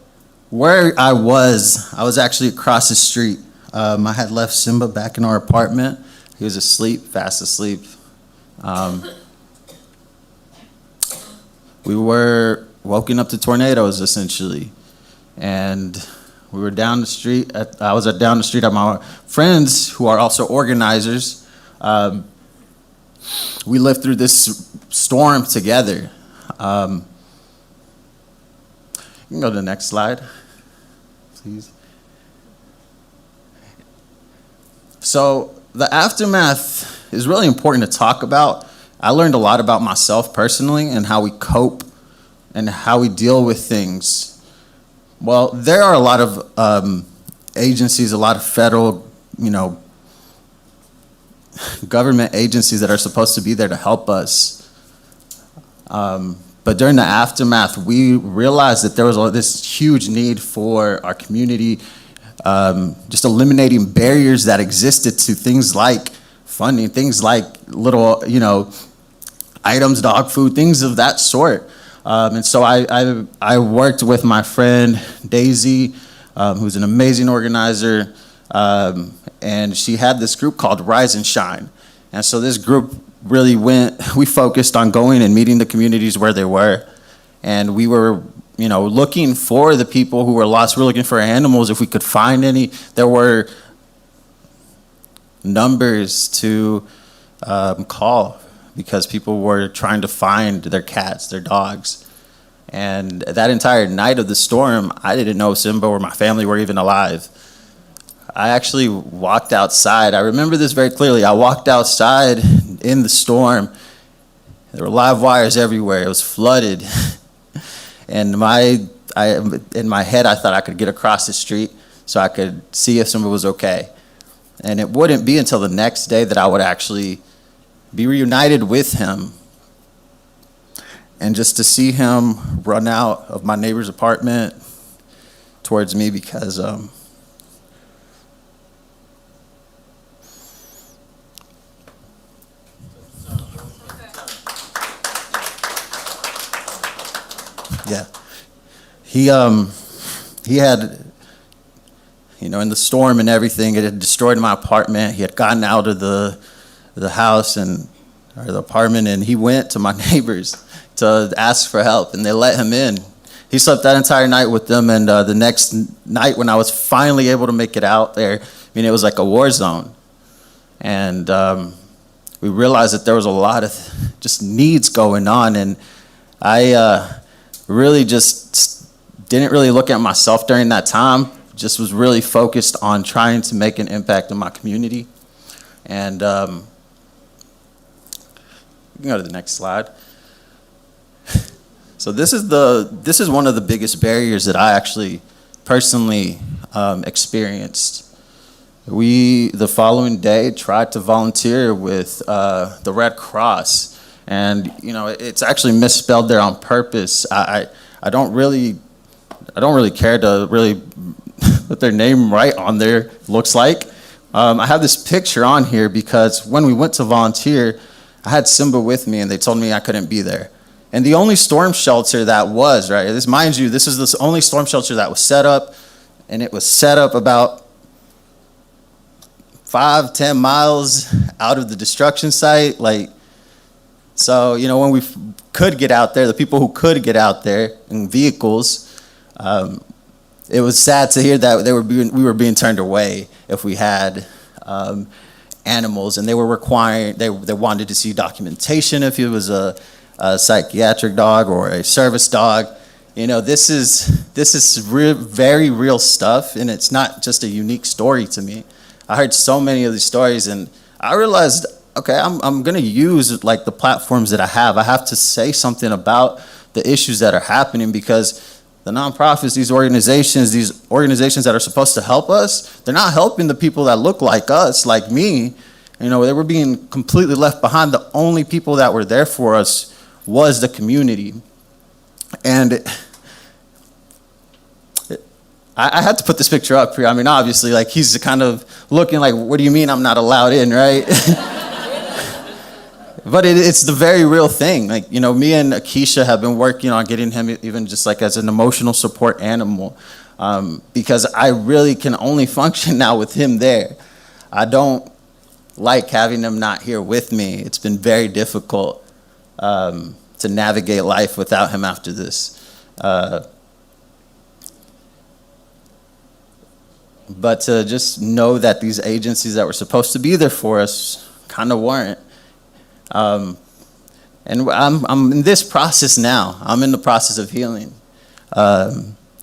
[SPEAKER 2] where I was actually across the street. I had left Simba back in our apartment. He was asleep, fast asleep. We were woken up to tornadoes essentially, and we were down the street. I was down the street at my friends who are also organizers. We lived through this storm together. You can go to the next slide, please. So the aftermath is really important to talk about. I learned a lot about myself personally and how we cope and how we deal with things. Well, there are a lot of agencies, a lot of federal, you know, government agencies that are supposed to be there to help us.
[SPEAKER 4] But during the aftermath, we realized that there was this huge need for our community, just eliminating barriers that existed to things like funding, things like little, items, dog food, things of that sort. And so I worked with my friend Daisy, who's an amazing organizer, and she had this group called Rise and Shine. And so this group really we focused on going and meeting the communities where they were. And we were, looking for the people who were lost. We were looking for animals, if we could find any. There were numbers to call because people were trying to find their cats, their dogs. And that entire night of the storm, I didn't know Simba or my family were even alive. I actually walked outside. I remember this very clearly. I walked outside in the storm. There were live wires everywhere. It was flooded. And in my head, I thought I could get across the street so I could see if Simba was okay. And it wouldn't be until the next day that I would actually be reunited with him. And just to see him run out of my neighbor's apartment towards me because he had, in the storm and everything, it had destroyed my apartment. He had gotten out of the house or the apartment, and he went to my neighbors to ask for help, and they let him in. He slept that entire night with them, and the next night when I was finally able to make it out there, it was like a war zone. And we realized that there was a lot of just needs going on, and I really just didn't really look at myself during that time, just was really focused on trying to make an impact in my community. And you can go to the next slide. So this is one of the biggest barriers that I actually personally experienced. We, the following day, tried to volunteer with the Red Cross. And, it's actually misspelled there on purpose. I don't really care to really put their name right on there, looks like. I have this picture on here because when we went to volunteer, I had Simba with me and they told me I couldn't be there. And the only storm shelter that was, right, mind you, this is the only storm shelter that was set up, and it was set up about 5-10 miles out of the destruction site. So, when we could get out there, the people who could get out there in vehicles, it was sad to hear that we were being turned away if we had animals, and they were requiring, they wanted to see documentation if it was a psychiatric dog or a service dog. This is very real stuff, and it's not just a unique story to me. I heard so many of these stories, and I realized, okay, I'm gonna use the platforms that I have. I have to say something about the issues that are happening, because the nonprofits, these organizations that are supposed to help us, they're not helping the people that look like us, like me. They were being completely left behind. The only people that were there for us was the community. And I had to put this picture up here. Obviously, he's kind of looking like, what do you mean I'm not allowed in, right? But it's the very real thing. Me and Akeisha have been working on getting him even just as an emotional support animal, because I really can only function now with him there. I don't like having him not here with me. It's been very difficult to navigate life without him after this. But to just know that these agencies that were supposed to be there for us kind of weren't. And I'm in this process now. I'm in the process of healing.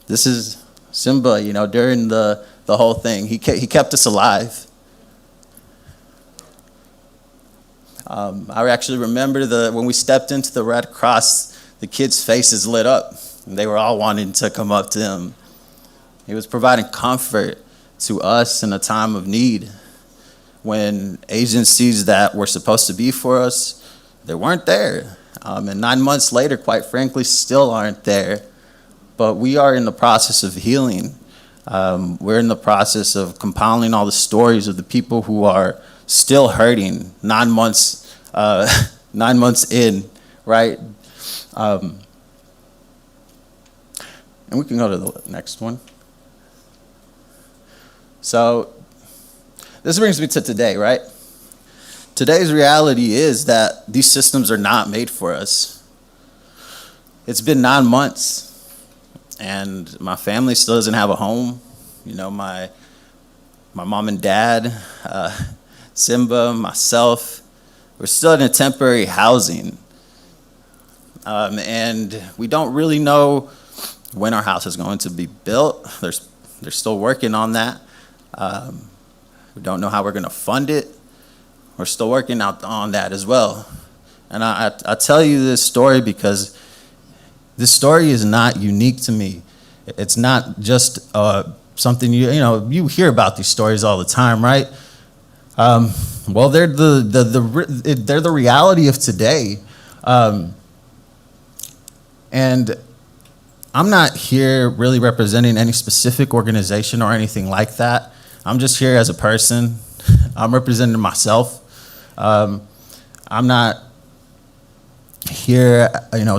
[SPEAKER 4] This is Simba, during the whole thing. He kept us alive. I actually remember when we stepped into the Red Cross, the kids' faces lit up. And they were all wanting to come up to him. He was providing comfort to us in a time of need, when agencies that were supposed to be for us, they weren't there. And 9 months later, quite frankly, still aren't there. But we are in the process of healing. We're in the process of compiling all the stories of the people who are still hurting 9 months, 9 months in, right? And we can go to the next one. So this brings me to today, right? Today's reality is that these systems are not made for us. It's been 9 months, and my family still doesn't have a home. You know, my mom and dad, Simba, myself, we're still in a temporary housing. And we don't really know when our house is going to be built. They're still working on that. We don't know how we're going to fund it. We're still working out on that as well. And I tell you this story because this story is not unique to me. It's not just something you hear about these stories all the time, right? Well, they're the reality of today. And I'm not here really representing any specific organization or anything like that. I'm just here as a person. I'm representing myself. I'm not here,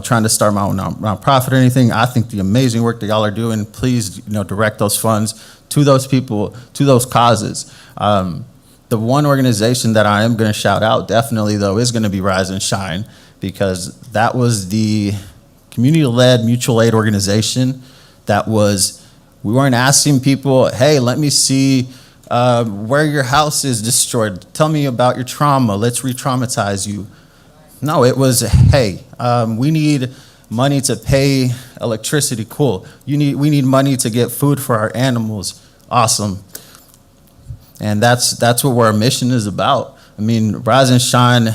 [SPEAKER 4] trying to start my own nonprofit or anything. I think the amazing work that y'all are doing, please, direct those funds to those people, to those causes. The one organization that I am going to shout out definitely, though, is going to be Rise and Shine, because that was the community-led mutual aid organization we weren't asking people, hey, let me see where your house is destroyed. Tell me about your trauma. Let's re-traumatize you. No, it was, hey, we need money to pay electricity. Cool. We need money to get food for our animals. Awesome. And that's what our mission is about. I mean, Rise and Shine,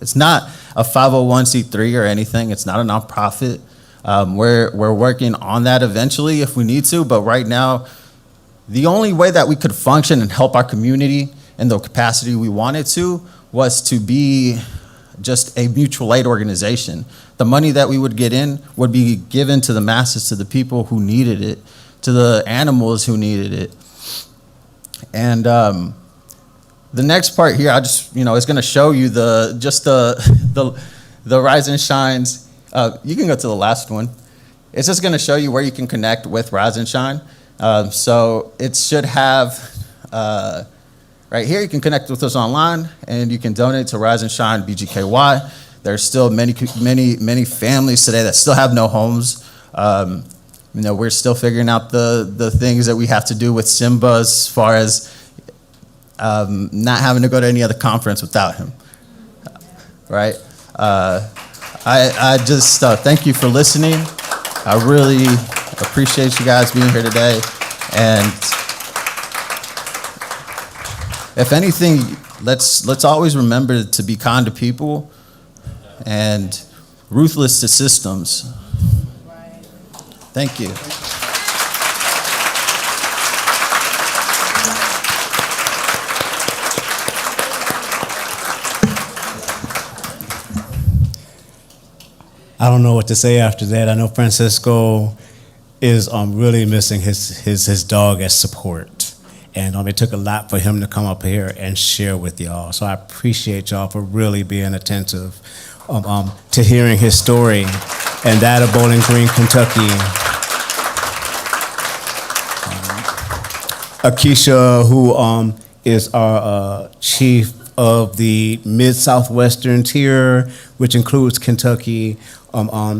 [SPEAKER 4] it's not a 501c3 or anything. It's not a nonprofit. We're working on that eventually if we need to, but right now, the only way that we could function and help our community in the capacity we wanted to was to be just a mutual aid organization. The money that we would get in would be given to the masses, to the people who needed it, to the animals who needed it. And the next part here, I just, is going to show you the Rise and Shines. You can go to the last one. It's just going to show you where you can connect with Rise and Shine. So it should have, right here, you can connect with us online, and you can donate to Rise and Shine BGKY. There's still many families today that still have no homes. We're still figuring out the things that we have to do with Simba as far as not having to go to any other conference without him, right? I just thank you for listening. I really appreciate you guys being here today. And if anything, let's always remember to be kind to people and ruthless to systems. Thank you.
[SPEAKER 2] I don't know what to say after that. I know Francisco is really missing his dog as support. And it took a lot for him to come up here and share with y'all. So I appreciate y'all for really being attentive to hearing his story and that of Bowling Green, Kentucky. Akeisha, who is our chief of the Mid-Southwestern tier, which includes Kentucky.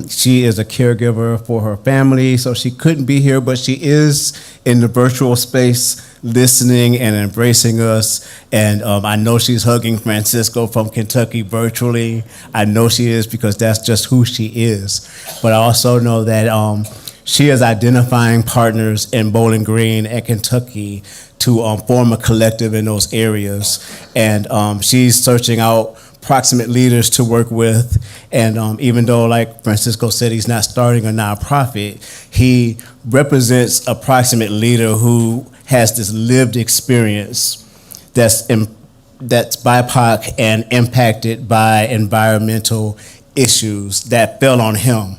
[SPEAKER 2] She is a caregiver for her family, so she couldn't be here, but she is in the virtual space listening and embracing us. And I know she's hugging Francisco from Kentucky virtually. I know she is because that's just who she is. But I also know that she is identifying partners in Bowling Green and Kentucky to form a collective in those areas. And she's searching out proximate leaders to work with. And even though, like Francisco said, he's not starting a nonprofit, he represents a proximate leader who has this lived experience that's BIPOC and impacted by environmental issues that fell on him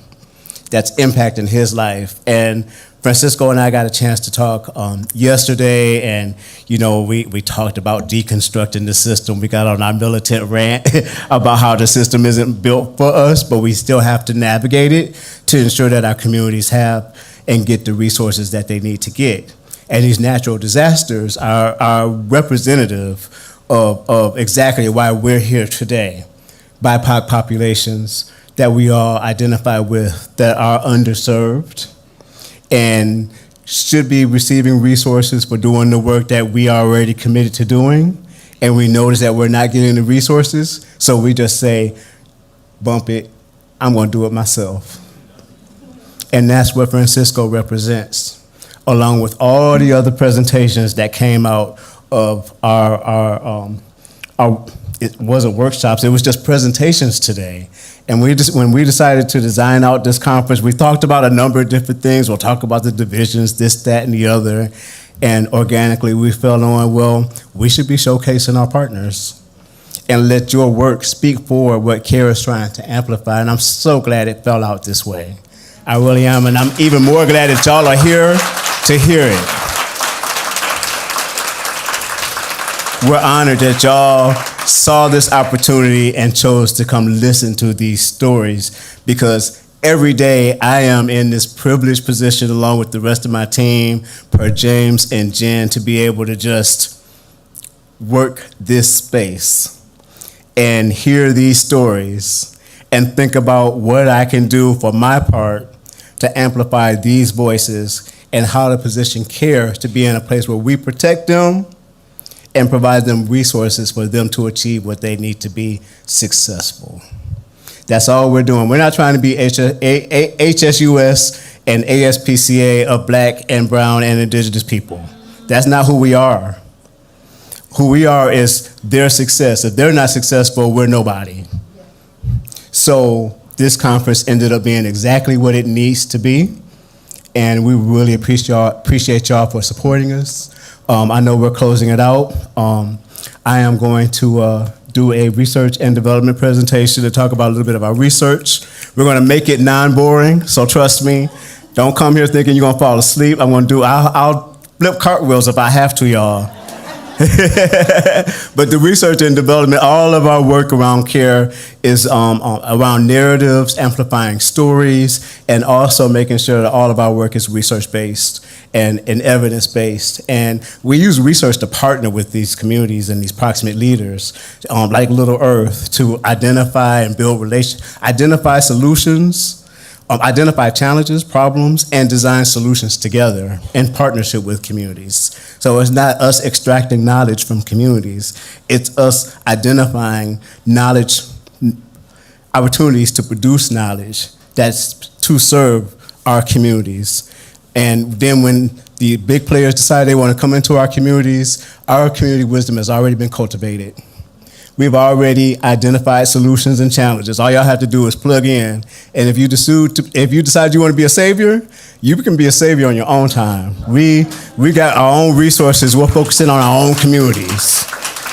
[SPEAKER 2] that's impacting his life. And Francisco and I got a chance to talk yesterday, and we talked about deconstructing the system. We got on our militant rant about how the system isn't built for us, but we still have to navigate it to ensure that our communities have and get the resources that they need to get. And these natural disasters are representative of exactly why we're here today. BIPOC populations that we all identify with that are underserved and should be receiving resources for doing the work that we are already committed to doing, and we notice that we're not getting the resources, so we just say, bump it, I'm gonna do it myself. And that's what Francisco represents, along with all the other presentations that came out of our it wasn't workshops, it was just presentations today. And when we decided to design out this conference, we talked about a number of different things. We'll talk about the divisions, this, that, and the other. And organically, we fell on, well, we should be showcasing our partners and let your work speak for what C.A.R.E is trying to amplify. And I'm so glad it fell out this way. I really am, and I'm even more glad that y'all are here to hear it. We're honored that y'all saw this opportunity and chose to come listen to these stories, because every day I am in this privileged position along with the rest of my team, per James and Jen, to be able to just work this space and hear these stories and think about what I can do for my part to amplify these voices and how to position C.A.R.E to be in a place where we protect them and provide them resources for them to achieve what they need to be successful. That's all we're doing. We're not trying to be HSUS and ASPCA of Black and Brown and Indigenous people. That's not who we are. Who we are is their success. If they're not successful, we're nobody. So this conference ended up being exactly what it needs to be, and we really appreciate y'all for supporting us. I know we're closing it out. I am going to do a research and development presentation to talk about a little bit of our research. We're going to make it non-boring, so trust me. Don't come here thinking you're going to fall asleep. I'll flip cartwheels if I have to, y'all. But the research and development, all of our work around C.A.R.E is around narratives, amplifying stories, and also making sure that all of our work is research-based and evidence-based. And we use research to partner with these communities and these proximate leaders, like Little Earth, to identify and build identify solutions, identify challenges, problems, and design solutions together in partnership with communities. So it's not us extracting knowledge from communities, it's us identifying knowledge, opportunities to produce knowledge that's to serve our communities. And then when the big players decide they want to come into our community wisdom has already been cultivated. We've already identified solutions and challenges. All y'all have to do is plug in. And if you decide you want to be a savior, you can be a savior on your own time. We got our own resources. We're focusing on our own communities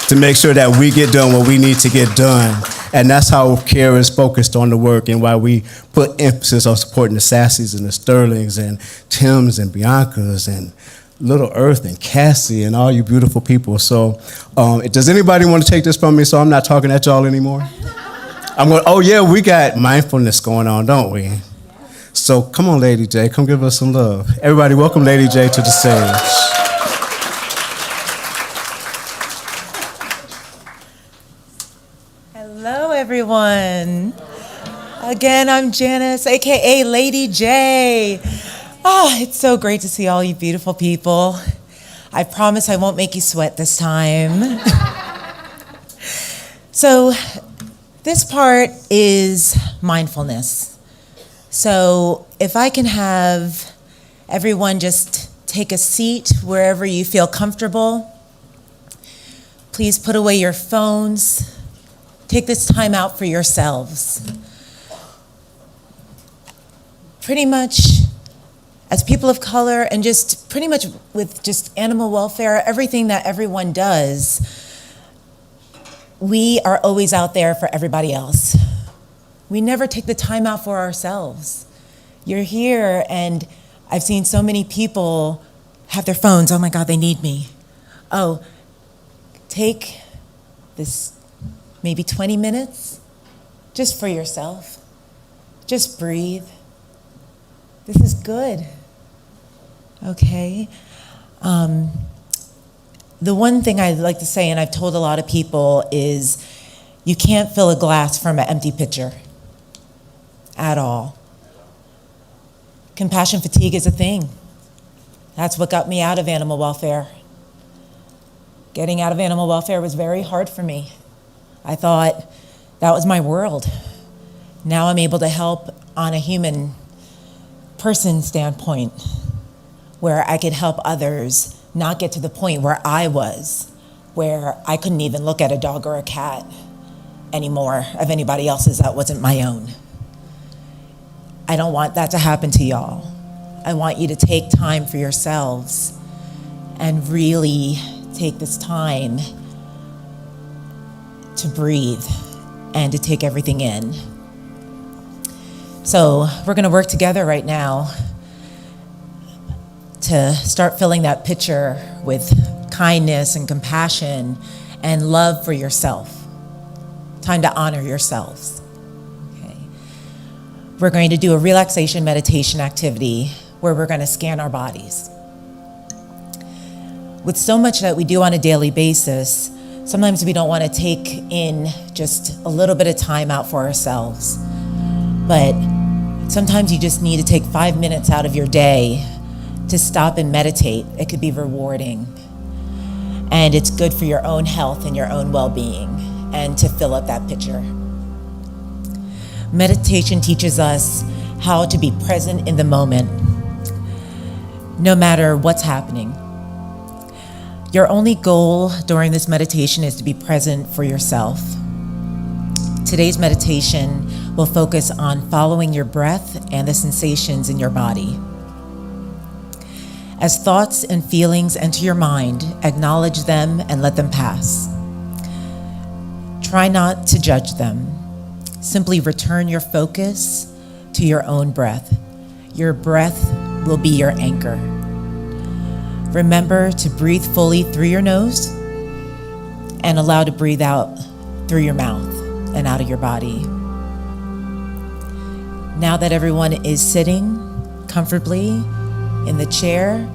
[SPEAKER 2] to make sure that we get done what we need to get done. And that's how C.A.R.E is focused on the work, and why we put emphasis on supporting the Sassies and the Sterlings and Tims and Biancas and Little Earth and Cassie and all you beautiful people. So does anybody want to take this from me so I'm not talking at y'all anymore? Oh yeah, we got mindfulness going on, don't we? So come on, Lady J, come give us some love. Everybody welcome Lady J to the stage.
[SPEAKER 8] Hello, everyone. Again, I'm Janice, AKA Lady J. Oh, it's so great to see all you beautiful people. I promise I won't make you sweat this time. So this part is mindfulness. So if I can have everyone just take a seat wherever you feel comfortable. Please put away your phones. Take this time out for yourselves. Pretty much, as people of color, and just pretty much with just animal welfare, everything that everyone does, we are always out there for everybody else. We never take the time out for ourselves. You're here, and I've seen so many people have their phones. Oh my God, they need me. Oh, take this maybe 20 minutes just for yourself. Just breathe. This is good. Okay? The one thing I'd like to say, and I've told a lot of people, is you can't fill a glass from an empty pitcher at all. Compassion fatigue is a thing. That's what got me out of animal welfare. Getting out of animal welfare was very hard for me. I thought that was my world. Now I'm able to help on a human person standpoint, where I could help others not get to the point where I was, where I couldn't even look at a dog or a cat anymore of anybody else's that wasn't my own. I don't want that to happen to y'all. I want you to take time for yourselves and really take this time to breathe and to take everything in. So we're gonna work together right now to start filling that pitcher with kindness and compassion and love for yourself. Time to honor yourselves. Okay. We're going to do a relaxation meditation activity where we're going to scan our bodies. With so much that we do on a daily basis, sometimes we don't want to take in just a little bit of time out for ourselves. But sometimes you just need to take 5 minutes out of your day to stop and meditate. It could be rewarding. And it's good for your own health and your own well-being and to fill up that pitcher. Meditation teaches us how to be present in the moment, no matter what's happening. Your only goal during this meditation is to be present for yourself. Today's meditation will focus on following your breath and the sensations in your body. As thoughts and feelings enter your mind, acknowledge them and let them pass. Try not to judge them. Simply return your focus to your own breath. Your breath will be your anchor. Remember to breathe fully through your nose and allow to breathe out through your mouth and out of your body. Now that everyone is sitting comfortably in the chair,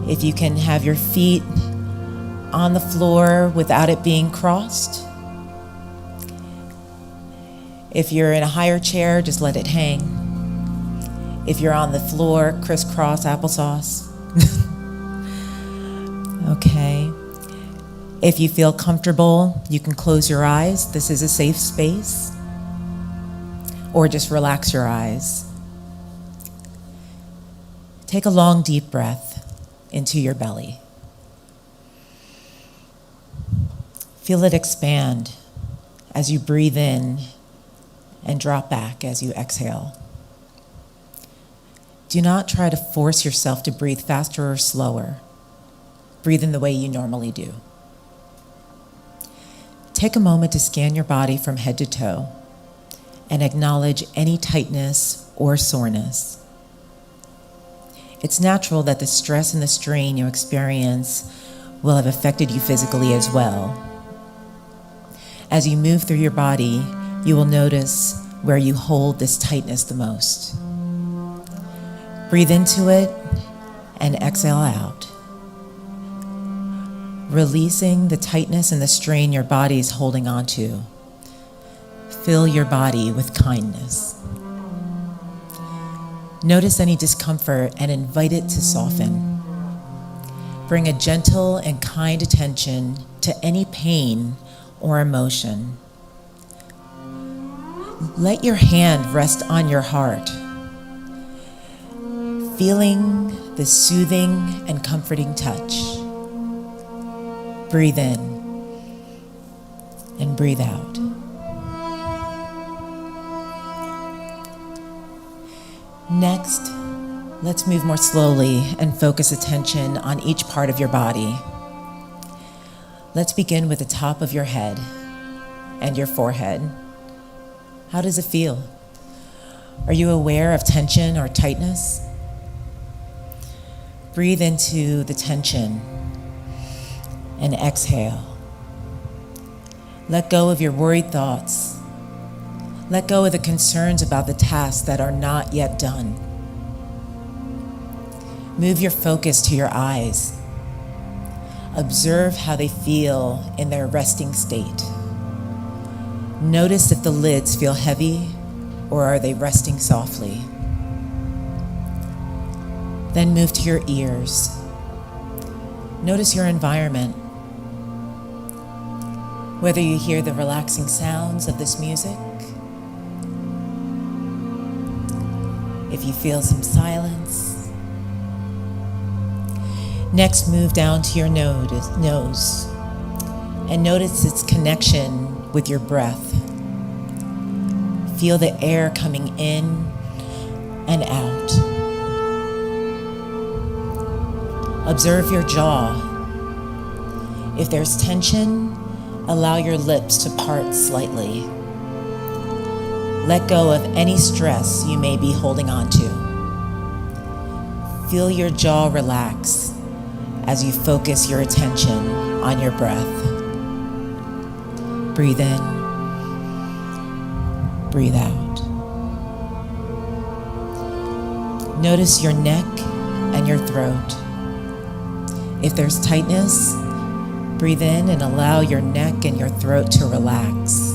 [SPEAKER 8] if you can have your feet on the floor without it being crossed. If you're in a higher chair, just let it hang. If you're on the floor, crisscross applesauce. Okay. If you feel comfortable, you can close your eyes. This is a safe space. Or just relax your eyes. Take a long, deep breath into your belly. Feel it expand as you breathe in and drop back as you exhale. Do not try to force yourself to breathe faster or slower. Breathe in the way you normally do. Take a moment to scan your body from head to toe and acknowledge any tightness or soreness. It's natural that the stress and the strain you experience will have affected you physically as well. As you move through your body, you will notice where you hold this tightness the most. Breathe into it and exhale out, releasing the tightness and the strain your body is holding onto. Fill your body with kindness. Notice any discomfort and invite it to soften. Bring a gentle and kind attention to any pain or emotion. Let your hand rest on your heart, feeling the soothing and comforting touch. Breathe in and breathe out. Next, let's move more slowly and focus attention on each part of your body. Let's begin with the top of your head and your forehead. How does it feel? Are you aware of tension or tightness? Breathe into the tension and exhale. Let go of your worried thoughts. Let go of the concerns about the tasks that are not yet done. Move your focus to your eyes. Observe how they feel in their resting state. Notice if the lids feel heavy or are they resting softly. Then move to your ears. Notice your environment. Whether you hear the relaxing sounds of this music, if you feel some silence. Next, move down to your nose and notice its connection with your breath. Feel the air coming in and out. Observe your jaw. If there's tension, allow your lips to part slightly. Let go of any stress you may be holding on to. Feel your jaw relax as you focus your attention on your breath. Breathe in, breathe out. Notice your neck and your throat. If there's tightness, breathe in and allow your neck and your throat to relax.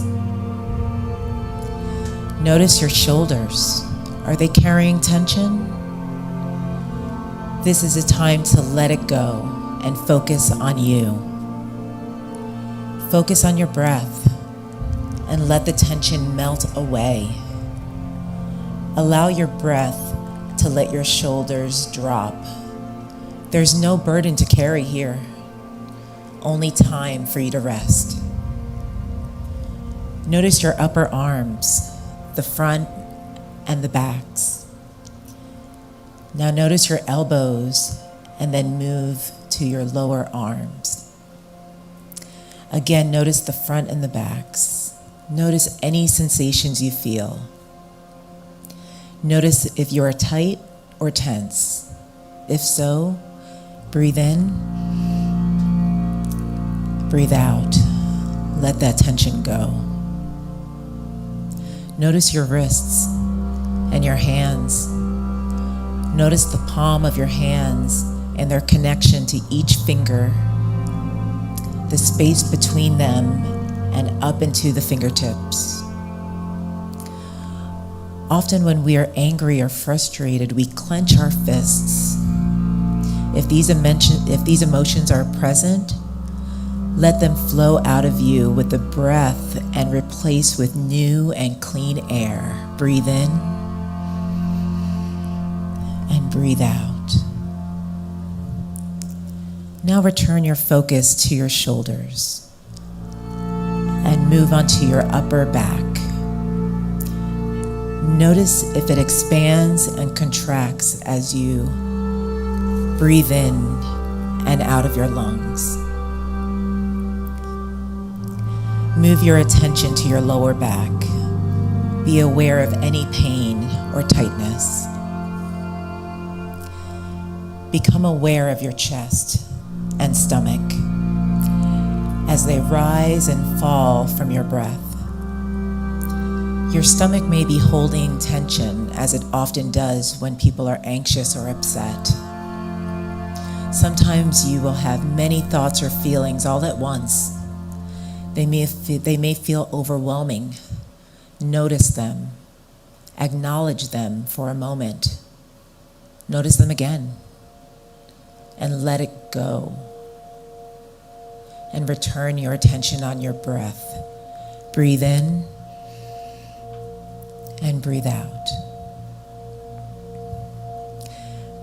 [SPEAKER 8] Notice your shoulders. Are they carrying tension? This is a time to let it go and focus on you. Focus on your breath and let the tension melt away. Allow your breath to let your shoulders drop. There's no burden to carry here, only time for you to rest. Notice your upper arms, the front and the backs. Now notice your elbows and then move to your lower arms. Again, notice the front and the backs. Notice any sensations you feel. Notice if you are tight or tense. If so, breathe in, breathe out. Let that tension go. Notice your wrists and your hands. Notice the palm of your hands and their connection to each finger, the space between them and up into the fingertips. Often when we are angry or frustrated, we clench our fists. If these emotions are present, let them flow out of you with the breath and replace with new and clean air. Breathe in and breathe out. Now return your focus to your shoulders and move onto your upper back. Notice if it expands and contracts as you breathe in and out of your lungs. Move your attention to your lower back. Be aware of any pain or tightness. Become aware of your chest and stomach as they rise and fall from your breath. Your stomach may be holding tension, as it often does when people are anxious or upset. Sometimes you will have many thoughts or feelings all at once. They may feel overwhelming. Notice them. Acknowledge them for a moment. Notice them again. And let it go. And return your attention on your breath. Breathe in and breathe out.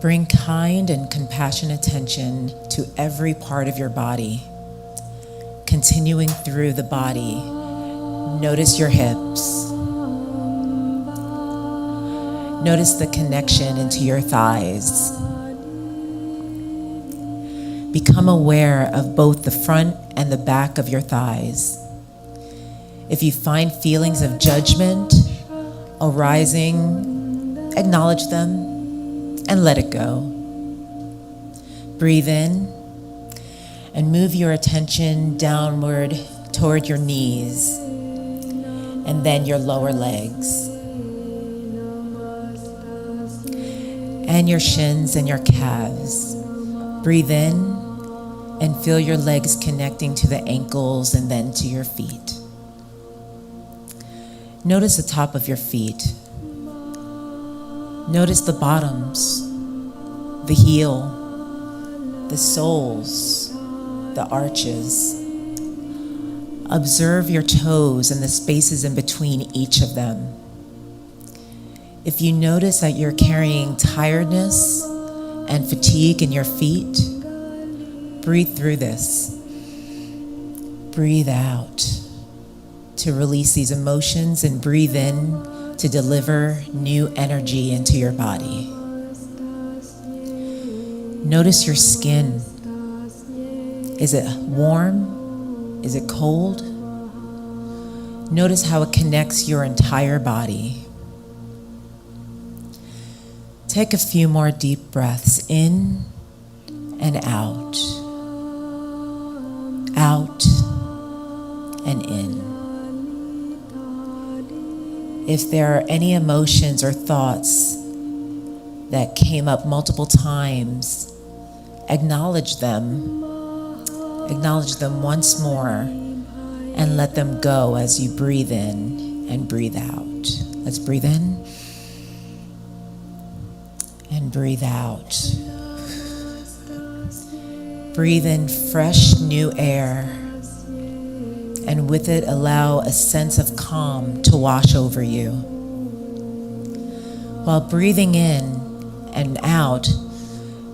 [SPEAKER 8] Bring kind and compassionate attention to every part of your body. Continuing through the body, notice your hips. Notice the connection into your thighs. Become aware of both the front and the back of your thighs. If you find feelings of judgment arising, acknowledge them and let it go. Breathe in and move your attention downward toward your knees and then your lower legs and your shins and your calves. Breathe in and feel your legs connecting to the ankles and then to your feet. Notice the top of your feet. Notice the bottoms, the heel, the soles, the arches. Observe your toes and the spaces in between each of them. If you notice that you're carrying tiredness and fatigue in your feet, breathe through this. Breathe out to release these emotions and breathe in to deliver new energy into your body. Notice your skin. Is it warm? Is it cold? Notice how it connects your entire body. Take a few more deep breaths in and out. Out and in. If there are any emotions or thoughts that came up multiple times, acknowledge them. Acknowledge them once more and let them go as you breathe in and breathe out. Let's breathe in and breathe out. Breathe in fresh new air, and with it allow a sense of calm to wash over you. While breathing in and out,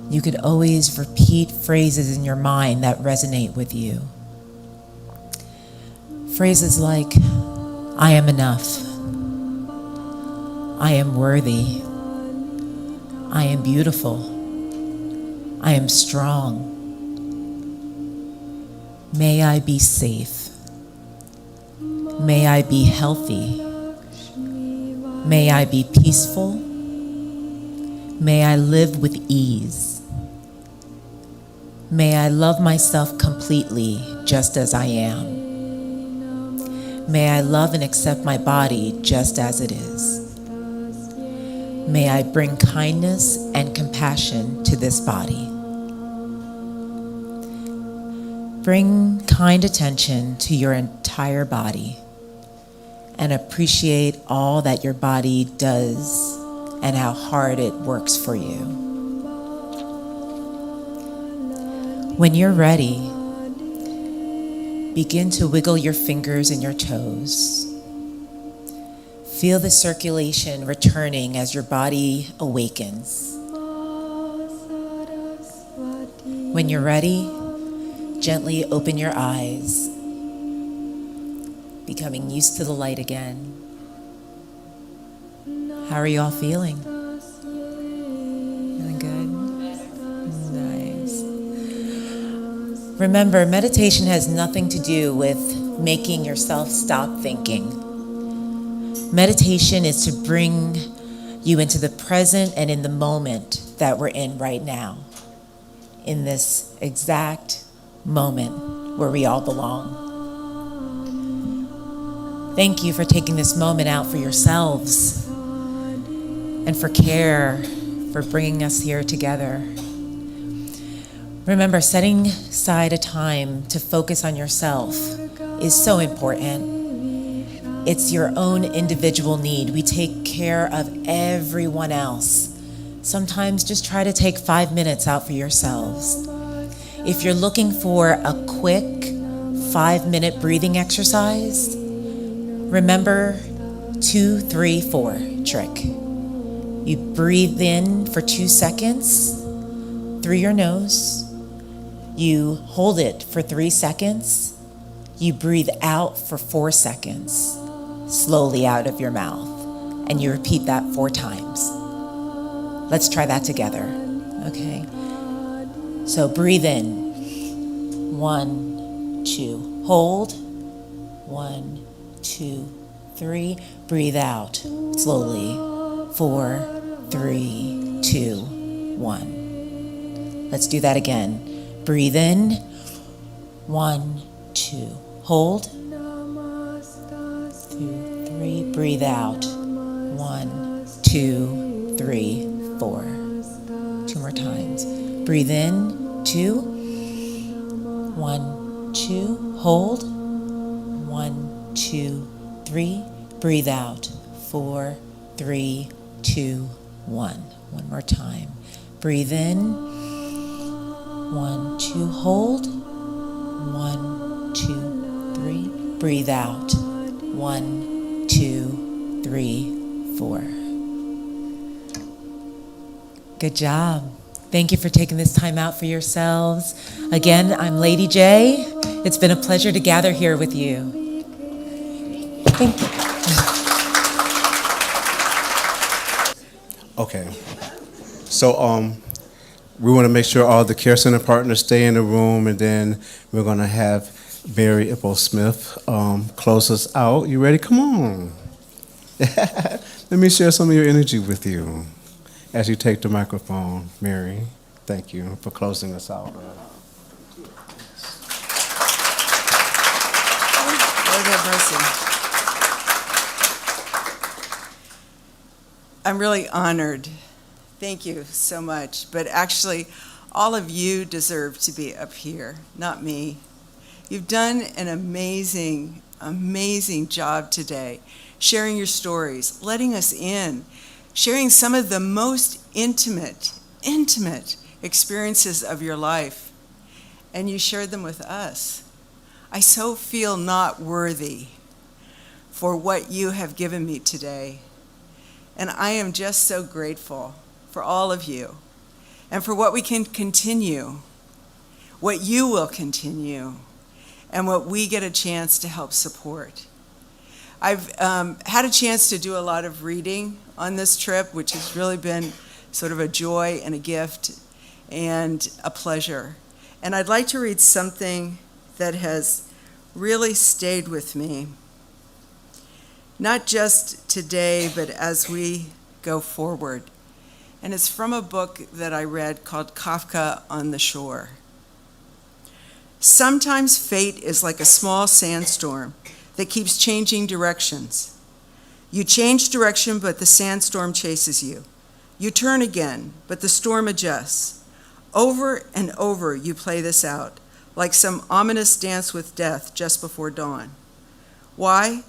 [SPEAKER 8] you could always repeat phrases in your mind that resonate with you. Phrases like, I am enough. I am worthy. I am beautiful. I am strong. May I be safe. May I be healthy. May I be peaceful. May I live with ease. May I love myself completely just as I am. May I love and accept my body just as it is. May I bring kindness and compassion to this body. Bring kind attention to your entire body and appreciate all that your body does and how hard it works for you. When you're ready, begin to wiggle your fingers and your toes. Feel the circulation returning as your body awakens. When you're ready, gently open your eyes, becoming used to the light again. How are you all feeling? Feeling good? Nice. Remember, meditation has nothing to do with making yourself stop thinking. Meditation is to bring you into the present and in the moment that we're in right now, in this exact moment where we all belong. Thank you for taking this moment out for yourselves and for C.A.R.E, for bringing us here together. Remember, setting aside a time to focus on yourself is so important. It's your own individual need. We take care of everyone else. Sometimes just try to take 5 minutes out for yourselves. If you're looking for a quick 5-minute breathing exercise, remember 2, 3, 4 trick. You breathe in for 2 seconds through your nose. You hold it for 3 seconds. You breathe out for 4 seconds, slowly out of your mouth. And you repeat that 4 times. Let's try that together, okay? So breathe in. 1, 2. Hold. 1, 2, 3. Breathe out slowly. 4, 3, 2, 1. Let's do that again. Breathe in. 1, 2. Hold. 2, 3. Breathe out. 1, 2, 3, 4. 2 more times. Breathe in. 2. 1, 2. Hold. 1, 2, 3. Breathe out. 4, 3, 2, 1. One more time. Breathe in. 1, 2. Hold. 1, 2, 3. Breathe out. 1, 2, 3, 4. Good job. Thank you for taking this time out for yourselves. Again, I'm Lady J. It's been a pleasure to gather here with you. Thank you.
[SPEAKER 1] Okay. So we want to make sure all the Care Center partners stay in the room, and then we're going to have Barry Ipple-Smith close us out. You ready? Come on. Let me share some of your energy with you as you take the microphone, Mary. Thank you for closing us out.
[SPEAKER 9] Lord have mercy. I'm really honored. Thank you so much. But actually, all of you deserve to be up here, not me. You've done an amazing, amazing job today, sharing your stories, letting us in, sharing some of the most intimate experiences of your life, and you shared them with us. I so feel not worthy for what you have given me today. And I am just so grateful for all of you and for what we can continue, what you will continue, and what we get a chance to help support. I've had a chance to do a lot of reading on this trip, which has really been sort of a joy and a gift and a pleasure. And I'd like to read something that has really stayed with me, not just today, but as we go forward. And it's from a book that I read called Kafka on the Shore. Sometimes fate is like a small sandstorm that keeps changing directions. You change direction, but the sandstorm chases you. You turn again, but the storm adjusts. Over and over, you play this out, like some ominous dance with death just before dawn. Why?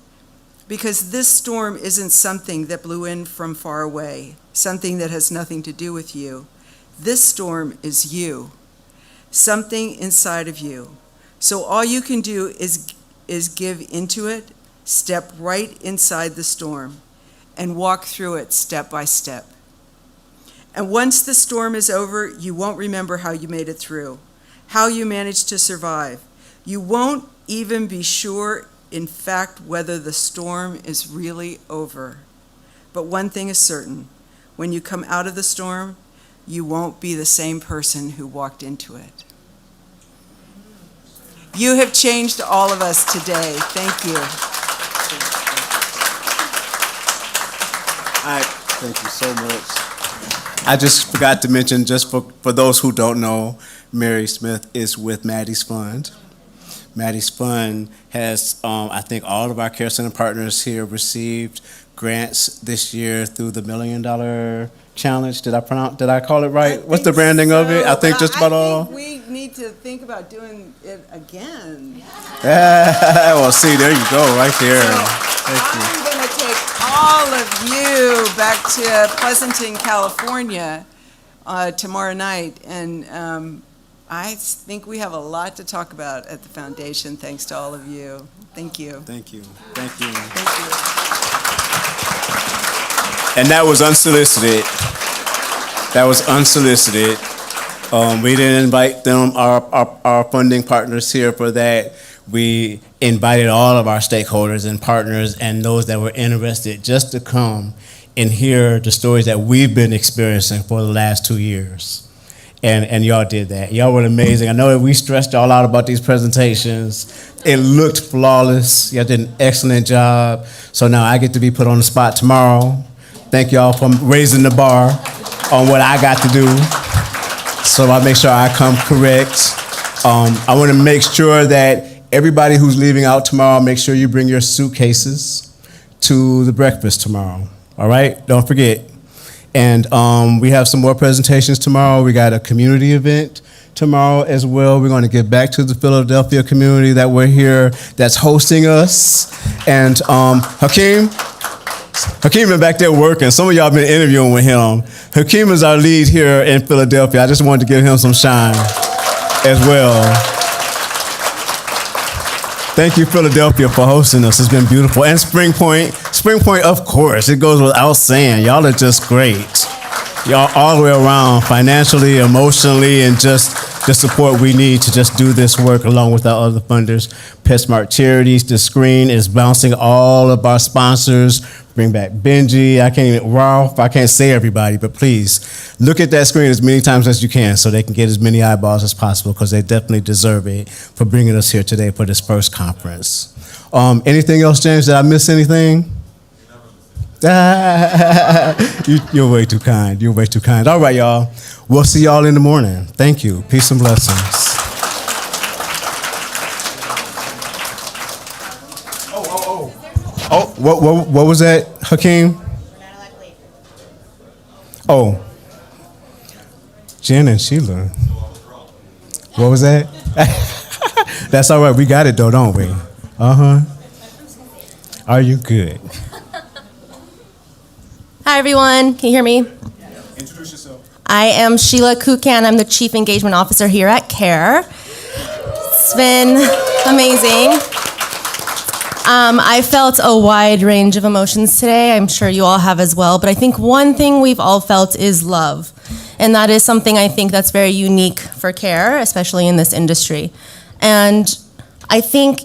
[SPEAKER 9] Because this storm isn't something that blew in from far away, something that has nothing to do with you. This storm is you, something inside of you. So all you can do is give into it, step right inside the storm, and walk through it step by step. And once the storm is over, you won't remember how you made it through, how you managed to survive. You won't even be sure, in fact, whether the storm is really over. But one thing is certain, when you come out of the storm, you won't be the same person who walked into it. You have changed all of us today. Thank you.
[SPEAKER 1] Thank you so much. I just forgot to mention, just for those who don't know, Mary Smith is with Maddie's Fund. Maddie's Fund has, I think all of our Care Center partners here received grants this year through the $1 Million Challenge. Did I call it right? What's the branding of it? I think just about all.
[SPEAKER 9] We need to think about doing it again.
[SPEAKER 1] Yeah, well, see, there you go, right there. Thank you.
[SPEAKER 9] I'm going to take all of you back to Pleasanton, California tomorrow night, and I think we have a lot to talk about at the foundation, thanks to all of you. Thank you.
[SPEAKER 1] Thank you. Thank you.
[SPEAKER 9] Thank you.
[SPEAKER 1] And that was unsolicited. That was unsolicited. We didn't invite them, our funding partners here for that. We invited all of our stakeholders and partners and those that were interested just to come and hear the stories that we've been experiencing for the last 2 years.
[SPEAKER 2] And y'all did that. Y'all were amazing. I know that we stressed y'all out about these presentations. It looked flawless. Y'all did an excellent job. So now I get to be put on the spot tomorrow. Thank y'all for raising the bar on what I got to do. So I make sure I come correct. I want to make sure that everybody who's leaving out tomorrow, make sure you bring your suitcases to the breakfast tomorrow. All right? Don't forget. And we have some more presentations tomorrow. We got a community event tomorrow as well. We're going to get back to the Philadelphia community that we're here, that's hosting us. And Hakeem been back there working. Some of y'all been interviewing with him. Hakeem is our lead here in Philadelphia. I just wanted to give him some shine as well. Thank you, Philadelphia, for hosting us. It's been beautiful. And Spring Point, of course, it goes without saying. Y'all are just great. Y'all all the way around, financially, emotionally, and just the support we need to just do this work along with our other funders. PetSmart Charities, the screen is bouncing all of our sponsors. Bring back Benji, Ralph, I can't say everybody, but please look at that screen as many times as you can so they can get as many eyeballs as possible, because they definitely deserve it for bringing us here today for this first conference. Anything else, James? Did I miss anything? You're way too kind. You're way too kind. All right, y'all. We'll see y'all in the morning. Thank you. Peace and blessings. Oh, what was that, Hakeem? Oh, Jen and Sheila. What was that? That's all right. We got it though, don't we? Are you good?
[SPEAKER 3] Hi, everyone. Can you hear me?
[SPEAKER 2] Introduce yourself.
[SPEAKER 3] I am Sheila Kukan. I'm the Chief Engagement Officer here at C.A.R.E. It's been amazing. I felt a wide range of emotions today. I'm sure you all have as well. But I think one thing we've all felt is love. And that is something I think that's very unique for C.A.R.E., especially in this industry. And I think,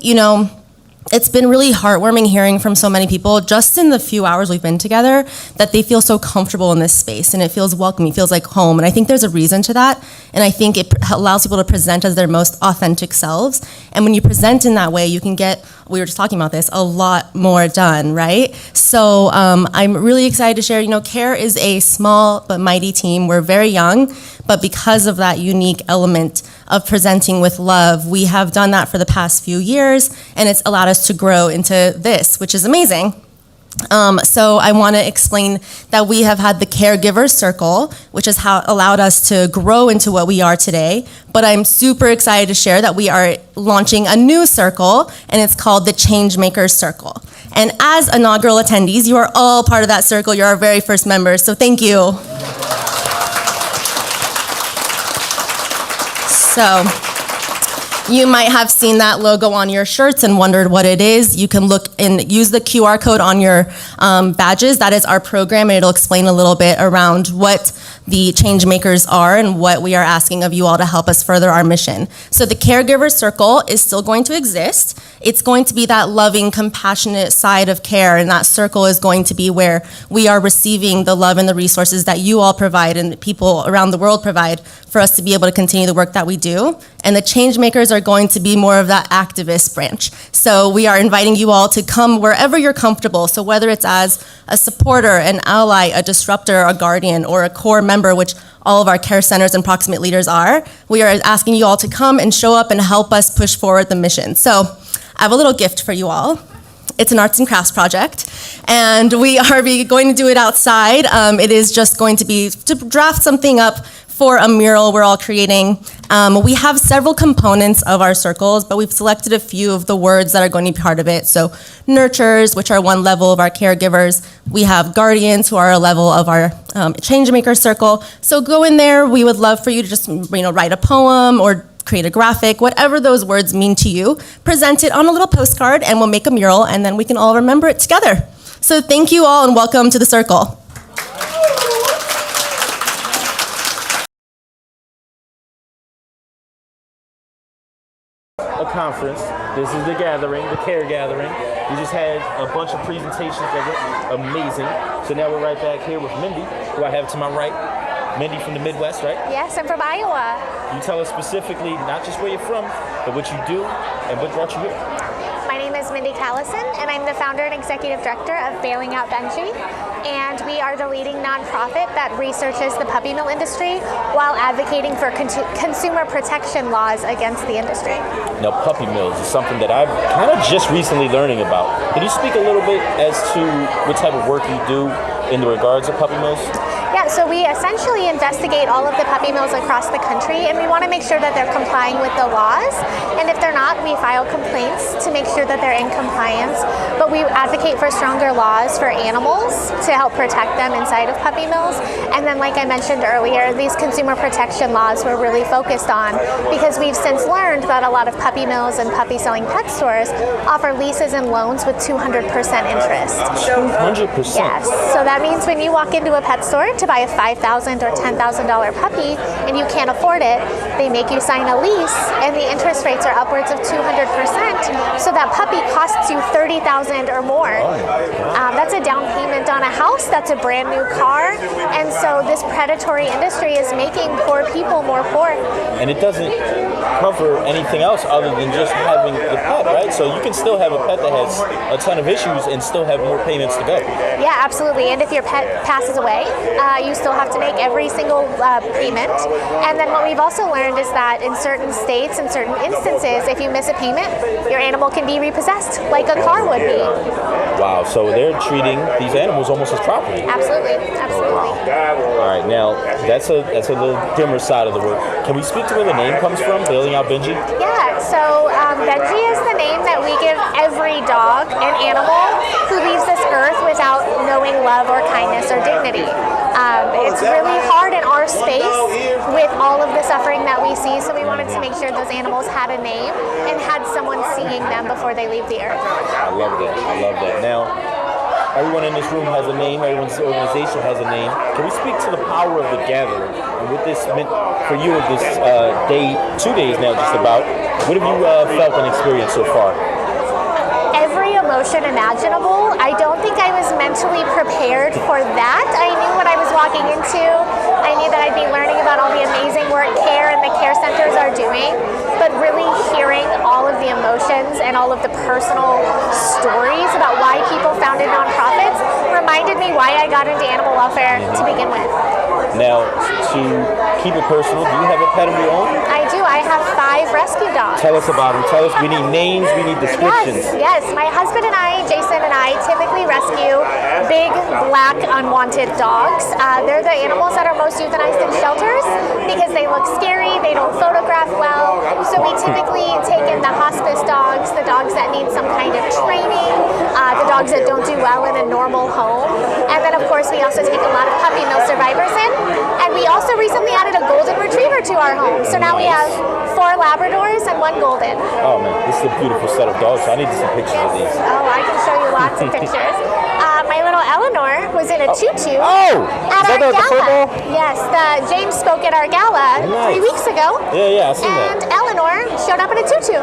[SPEAKER 3] it's been really heartwarming hearing from so many people just in the few hours we've been together that they feel so comfortable in this space and it feels welcoming, it feels like home. And I think there's a reason to that. And I think it allows people to present as their most authentic selves. And when you present in that way, you can get, we were just talking about this, a lot more done, right? So I'm really excited to share, C.A.R.E. is a small but mighty team. We're very young, but because of that unique element of presenting with love, we have done that for the past few years, and it's allowed us to grow into this, which is amazing. So I want to explain that we have had the Caregiver Circle, which has allowed us to grow into what we are today. But I'm super excited to share that we are launching a new circle, and it's called the Changemakers Circle. And as inaugural attendees, you are all part of that circle. You're our very first members, so thank you. So you might have seen that logo on your shirts and wondered what it is. You can look and use the QR code on your badges. That is our program, and it'll explain a little bit around what the change makers are and what we are asking of you all to help us further our mission. So the Caregiver Circle is still going to exist. It's going to be that loving, compassionate side of care, and that circle is going to be where we are receiving the love and the resources that you all provide and people around the world provide for us to be able to continue the work that we do. And the change makers are going to be more of that activist branch. So we are inviting you all to come wherever you're comfortable. So whether it's as a supporter, an ally, a disruptor, a guardian, or a core member, which all of our care centers and proximate leaders are, we are asking you all to come and show up and help us push forward the mission. So I have a little gift for you all. It's an arts and crafts project, and we are going to do it outside. It is just going to be to draft something up for a mural we're all creating. We have several components of our circles, but we've selected a few of the words that are going to be part of it. So nurturers, which are one level of our caregivers. We have guardians, who are a level of our changemaker circle. So go in there. We would love for you to just write a poem or create a graphic, whatever those words mean to you. Present it on a little postcard, and we'll make a mural, and then we can all remember it together. So thank you all, and welcome to the circle.
[SPEAKER 22] A conference. This is the gathering, the C.A.R.E. gathering. We just had a bunch of presentations that were amazing. So now we're right back here with Mindy, who I have to my right. Mindy from the Midwest, right?
[SPEAKER 14] Yes, I'm from Iowa.
[SPEAKER 22] You tell us specifically not just where you're from, but what you do and what brought you here.
[SPEAKER 14] My name is Mindy Callison, and I'm the founder and executive director of Bailing Out Benji. And we are the leading nonprofit that researches the puppy mill industry while advocating for consumer protection laws against the industry.
[SPEAKER 22] Now, puppy mills is something that I'm kind of just recently learning about. Can you speak a little bit as to what type of work you do in regards to puppy mills?
[SPEAKER 14] Yeah, so we essentially investigate all of the puppy mills across the country, and we want to make sure that they're complying with the laws. And if they're not, we file complaints to make sure that they're in compliance. But we advocate for stronger laws for animals to help protect them inside of puppy mills. And then, like I mentioned earlier, these consumer protection laws we're really focused on because we've since learned that a lot of puppy mills and puppy selling pet stores offer leases and loans with 200% interest.
[SPEAKER 22] 200%?
[SPEAKER 14] Yes. So that means when you walk into a pet store to buy a $5,000 or $10,000 puppy and you can't afford it, they make you sign a lease and the interest rates are upwards of 200%. So that puppy costs you $30,000 or more. That's a down payment on a house. That's a brand new car. And so this predatory industry is making poor people more poor.
[SPEAKER 22] And it doesn't cover anything else other than just having the pet, right? So you can still have a pet that has a ton of issues and still have more payments to go.
[SPEAKER 14] Yeah, absolutely. And if your pet passes away, you still have to make every single payment. And then what we've also learned is that in certain states, in certain instances, if you miss a payment, your animal can be repossessed like a car would be.
[SPEAKER 22] Wow, so they're treating these animals almost as property.
[SPEAKER 14] Absolutely, absolutely.
[SPEAKER 22] All right, now that's a little dimmer side of the work. Can we speak to where the name comes from, Bailing Out Benji?
[SPEAKER 14] Yeah, so Benji is the name that we give every dog and animal who leaves this earth without knowing love or kindness or dignity. It's really hard in our space with all of the suffering that we see, so we wanted to make sure those animals had a name and had someone seeing them before they leave the earth.
[SPEAKER 22] I love that. I love that. Now, everyone in this room has a name. Everyone's organization has a name. Can we speak to the power of the gathering and what this meant for you of this day, 2 days now just about? What have you felt and experienced so far?
[SPEAKER 14] Every emotion imaginable. I don't think I was mentally prepared for that. I knew what I was walking into. I knew that I'd be learning about all the amazing work C.A.R.E and the care centers are doing, but really hearing all of the emotions and all of the personal stories about why people founded nonprofits reminded me why I got into animal welfare to begin with.
[SPEAKER 22] Now, to keep it personal, do you have a pet of your own?
[SPEAKER 14] I do. I have 5 rescue dogs.
[SPEAKER 22] Tell us about them. Tell us. We need names. We need descriptions.
[SPEAKER 14] Yes. My husband and I, Jason and I, typically rescue big, black, unwanted dogs. They're the animals that are most euthanized in shelters because they look scary, they don't photograph well. So we typically take in the hospice dogs, the dogs that need some kind of training, the dogs that don't do well in a normal home. And then, of course, we also take a lot of puppy mill survivors in. And we also recently added a golden retriever to our home. So now we have 4 Labradors and 1 golden.
[SPEAKER 22] Oh, man. This is a beautiful set of dogs. I need to see pictures of these.
[SPEAKER 14] Oh, I can show you lots of pictures. My little Eleanor was in a tutu at our gala. Yes, James spoke at our gala 3 weeks ago.
[SPEAKER 22] Yeah, I seen that.
[SPEAKER 14] And Eleanor showed up in a tutu.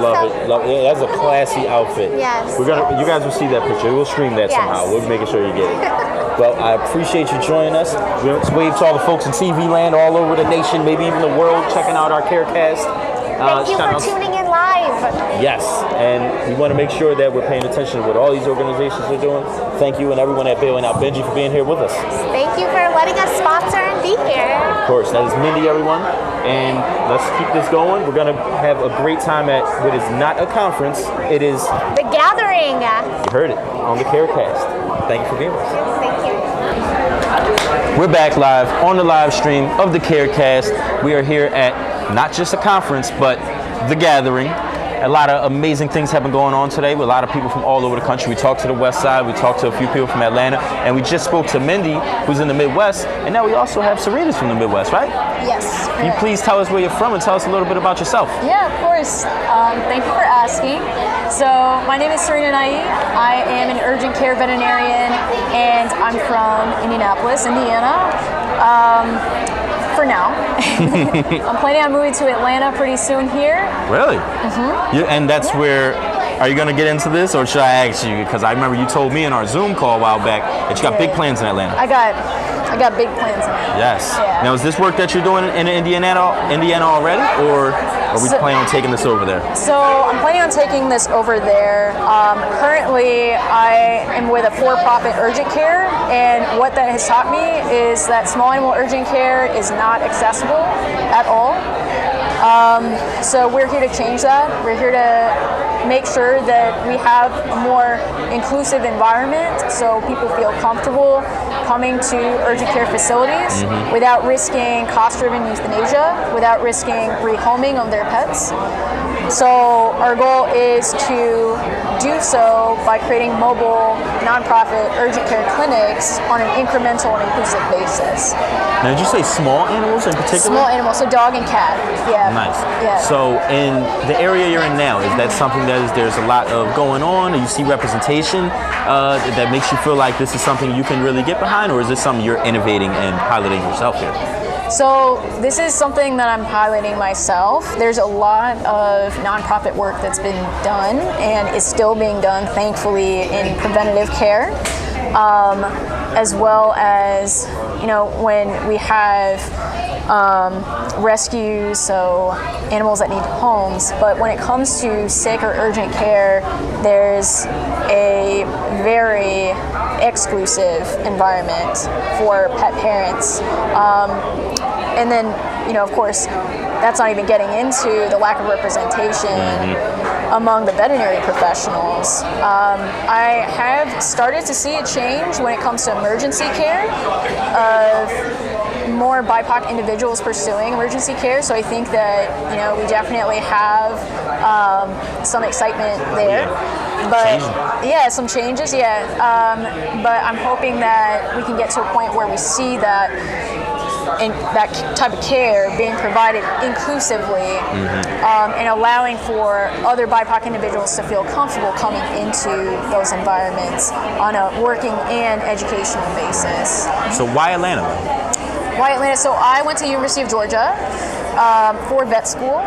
[SPEAKER 22] Love it. Yeah, that's a classy outfit.
[SPEAKER 14] Yes.
[SPEAKER 22] You guys will see that picture. We'll stream that somehow. We'll make sure you get it. Well, I appreciate you joining us. Let's wave to all the folks in TV land all over the nation, maybe even the world, checking out our CAREcast.
[SPEAKER 14] Thank you for tuning in live.
[SPEAKER 22] Yes, and we want to make sure that we're paying attention to what all these organizations are doing. Thank you and everyone at Bailing Out Benji for being here with us.
[SPEAKER 14] Thank you for letting us sponsor and be here.
[SPEAKER 22] Of course, that is Mindy, everyone. And let's keep this going. We're going to have a great time at what is not a conference. It is
[SPEAKER 14] The Gathering.
[SPEAKER 22] You heard it on the CAREcast. Thank you for being with us.
[SPEAKER 14] Thank you.
[SPEAKER 22] We're back live on the live stream of the CAREcast. We are here at not just a conference, but The Gathering. A lot of amazing things have been going on today with a lot of people from all over the country. We talked to the West Side, we talked to a few people from Atlanta, and we just spoke to Mindy, who's in the Midwest, and now we also have Serena's from the Midwest, right?
[SPEAKER 15] Yes.
[SPEAKER 22] Can you please tell us where you're from and tell us a little bit about yourself?
[SPEAKER 15] Yeah, of course. Thank you for asking. So my name is Serena Nai. I am an urgent care veterinarian, and I'm from Indianapolis, Indiana. For now. I'm planning on moving to Atlanta pretty soon here.
[SPEAKER 22] Really?
[SPEAKER 15] Mm-hmm.
[SPEAKER 22] And that's where, are you going to get into this, or should I ask you? Because I remember you told me in our Zoom call a while back that you got big plans in Atlanta.
[SPEAKER 15] I got I got big plans in it.
[SPEAKER 22] Yes.
[SPEAKER 15] Yeah.
[SPEAKER 22] Now, is this work that you're doing in Indiana already, or are we planning on taking this over there?
[SPEAKER 15] So I'm planning on taking this over there. Currently, I am with a for-profit urgent care, and what that has taught me is that small animal urgent care is not accessible at all. So we're here to change that. We're here to make sure that we have a more inclusive environment so people feel comfortable coming to urgent care facilities without risking cost-driven euthanasia, without risking rehoming of their pets. So our goal is to do so by creating mobile, nonprofit urgent care clinics on an incremental and inclusive basis.
[SPEAKER 22] Now, did you say small animals in particular?
[SPEAKER 15] Small animals, so dog and cat. Yeah.
[SPEAKER 22] Nice.
[SPEAKER 15] Yeah.
[SPEAKER 22] So in the area you're in now, is that something that there's a lot of going on? Do you see representation that makes you feel like this is something you can really get behind, or is this something you're innovating and piloting yourself here?
[SPEAKER 15] So this is something that I'm piloting myself. There's a lot of nonprofit work that's been done and is still being done, thankfully, in preventative care, as well as, you know, when we have rescues, so animals that need homes. But when it comes to sick or urgent care, there's a very exclusive environment for pet parents. And then, you know, of course, that's not even getting into the lack of representation among the veterinary professionals. I have started to see a change when it comes to emergency care of more BIPOC individuals pursuing emergency care. So I think that, you know, we definitely have some excitement there. But yeah, some changes, yeah. But I'm hoping that we can get to a point where we see that and that type of care being provided inclusively and allowing for other BIPOC individuals to feel comfortable coming into those environments on a working and educational basis.
[SPEAKER 22] So why Atlanta?
[SPEAKER 15] Why Atlanta? So I went to the University of Georgia for vet school,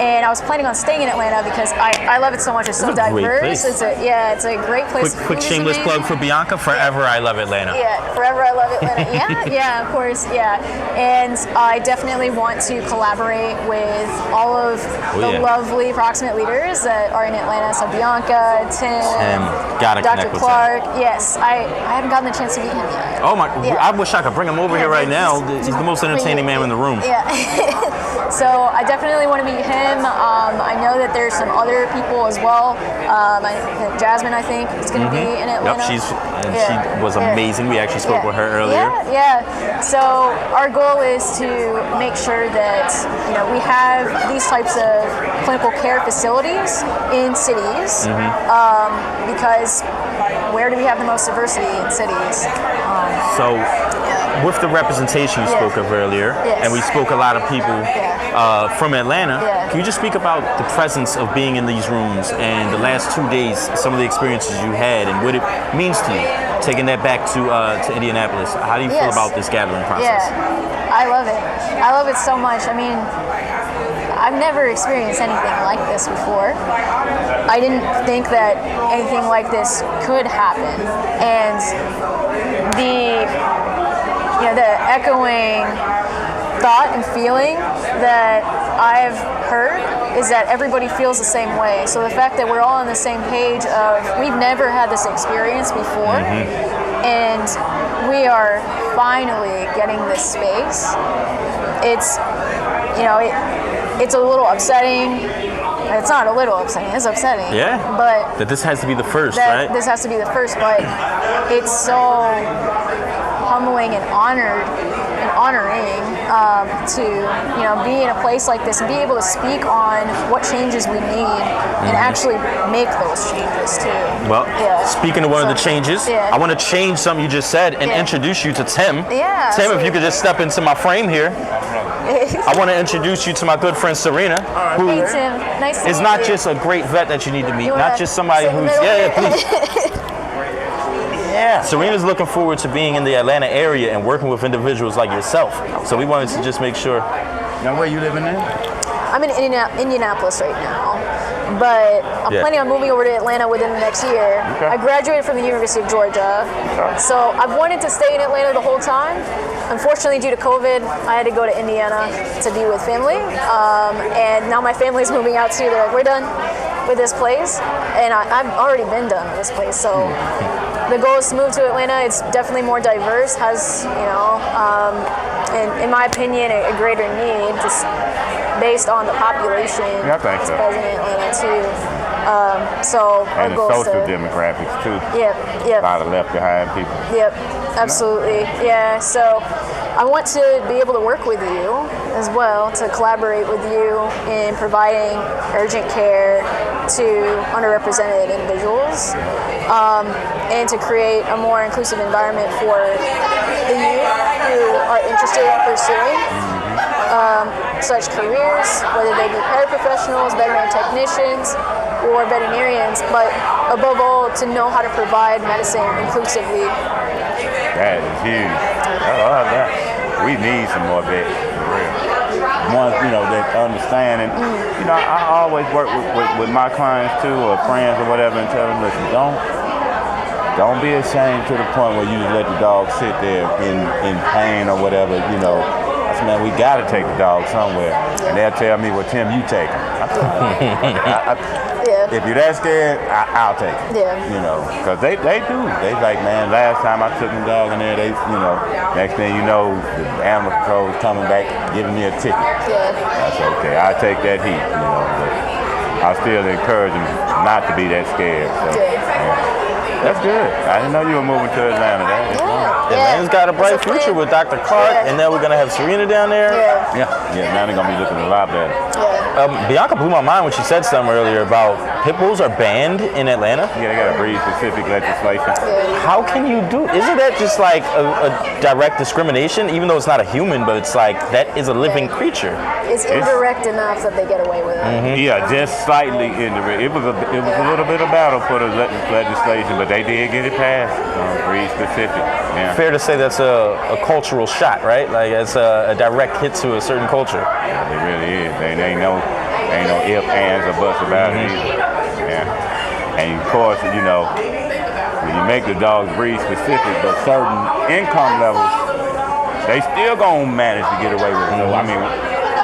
[SPEAKER 15] and I was planning on staying in Atlanta because I love it so much. It's so diverse. It's a great place.
[SPEAKER 22] Quick shameless plug for Bianca. Forever I love Atlanta.
[SPEAKER 15] Yeah, forever I love Atlanta. Yeah, of course, yeah. And I definitely want to collaborate with all of the lovely proximate leaders that are in Atlanta. So Bianca, Tim,
[SPEAKER 22] gotta
[SPEAKER 15] Dr.
[SPEAKER 22] connect with
[SPEAKER 15] Clark. Yes, I haven't gotten the chance to meet him yet.
[SPEAKER 22] Oh my! I wish I could bring him over here right now. He's the most entertaining man in the room.
[SPEAKER 15] Yeah. So I definitely want to meet him. I know that there's some other people as well. Jasmine, I think, is going to be in Atlanta.
[SPEAKER 22] Yep, she was amazing. We actually spoke with her earlier.
[SPEAKER 15] Yeah. So our goal is to make sure that, you know, we have these types of clinical care facilities in cities because where do we have the most diversity in cities?
[SPEAKER 22] With the representation you spoke of earlier, and we spoke a lot of people from Atlanta, can you just speak about the presence of being in these rooms and the last 2 days, some of the experiences you had and what it means to you, taking that back to Indianapolis? How do you feel about this gathering process?
[SPEAKER 15] Yeah, I love it. I love it so much. I mean, I've never experienced anything like this before. I didn't think that anything like this could happen. And the echoing thought and feeling that I've heard is that everybody feels the same way. So the fact that we're all on the same page of we've never had this experience before, and we are finally getting this space. It's, you know, it's a little upsetting. It's not a little upsetting, it's upsetting.
[SPEAKER 22] Yeah.
[SPEAKER 15] But
[SPEAKER 22] that this has to be the first,
[SPEAKER 15] right?
[SPEAKER 22] Right?
[SPEAKER 15] This has to be the first, but it's so humbling and honoring to, you know, be in a place like this and be able to speak on what changes we need and actually make those changes too.
[SPEAKER 22] Well, speaking of one of the changes, I want to change something you just said and introduce you to Tim.
[SPEAKER 15] Yeah.
[SPEAKER 22] Tim, if you could just step into my frame here. I want to introduce you to my good friend Serena, who
[SPEAKER 15] Hey Tim, nice to meet you.
[SPEAKER 22] is not just a great vet that you need to meet, not just somebody who's please. Yeah, Serena's looking forward to being in the Atlanta area and working with individuals like yourself. So we wanted to just make sure.
[SPEAKER 20] Now, where you living in?
[SPEAKER 15] I'm in Indianapolis right now, but I'm planning on moving over to Atlanta within the next year. I graduated from the University of Georgia, so I've wanted to stay in Atlanta the whole time. unfortunately, due to COVID, I had to go to Indiana to be with family. And now my family's moving out too. They're like, we're done with this place. And I've already been done with this place. So the goal is to move to Atlanta. It's definitely more diverse, has, and in my opinion, a greater need just based on the population.
[SPEAKER 16] Yeah, I think so.
[SPEAKER 15] Present in Atlanta too. So our
[SPEAKER 16] And the
[SPEAKER 15] goal is
[SPEAKER 16] social
[SPEAKER 15] to,
[SPEAKER 16] demographics too.
[SPEAKER 15] Yep.
[SPEAKER 16] A lot of left behind people.
[SPEAKER 15] Yep, absolutely. Yeah, so I want to be able to work with you as well, to collaborate with you in providing urgent care to underrepresented individuals, and to create a more inclusive environment for the youth who are interested in pursuing such careers, whether they be paraprofessionals, veterinary technicians, or veterinarians, but above all, to know how to provide medicine inclusively.
[SPEAKER 16] That is huge. I love that. We need some more vets, for real. Ones, that understand. And, I always work with my clients too, or friends or whatever, and tell them, listen, don't be ashamed to the point where you just let the dog sit there in pain or whatever, I said, man, we got to take the dog somewhere. And they'll tell me, well, Tim, you take him. If you're that scared, I'll take him. Because they do. They like, man, last time I took the dog in there, next thing you know, the animal control is coming back, giving me a ticket. I said, okay, I'll take that heat, but I still encourage them not to be that scared. So, that's good. I didn't know you were moving to Atlanta.
[SPEAKER 22] Atlanta's got a bright future with Dr. Clark, and then we're going to have Serena down there.
[SPEAKER 16] Now they're going to be looking a lot better.
[SPEAKER 22] Bianca blew my mind when she said something earlier about pit bulls are banned in Atlanta.
[SPEAKER 16] Yeah, they got a breed-specific legislation.
[SPEAKER 22] How can you do? Isn't that just like a direct discrimination? Even though it's not a human, but it's like that is a living creature.
[SPEAKER 15] It's indirect enough that they get away with it.
[SPEAKER 16] Yeah, just slightly indirect. It was a little bit of battle for the legislation, but they did get it passed. Breed-specific. Yeah.
[SPEAKER 22] Fair to say that's a cultural shot, right? Like it's a direct hit to a certain culture.
[SPEAKER 16] Yeah, it really is. Ain't no ifs, ands, or buts about it either. Yeah. And of course, when you make the dogs breed specific, but certain income levels, they still gonna manage to get away with it. So I mean,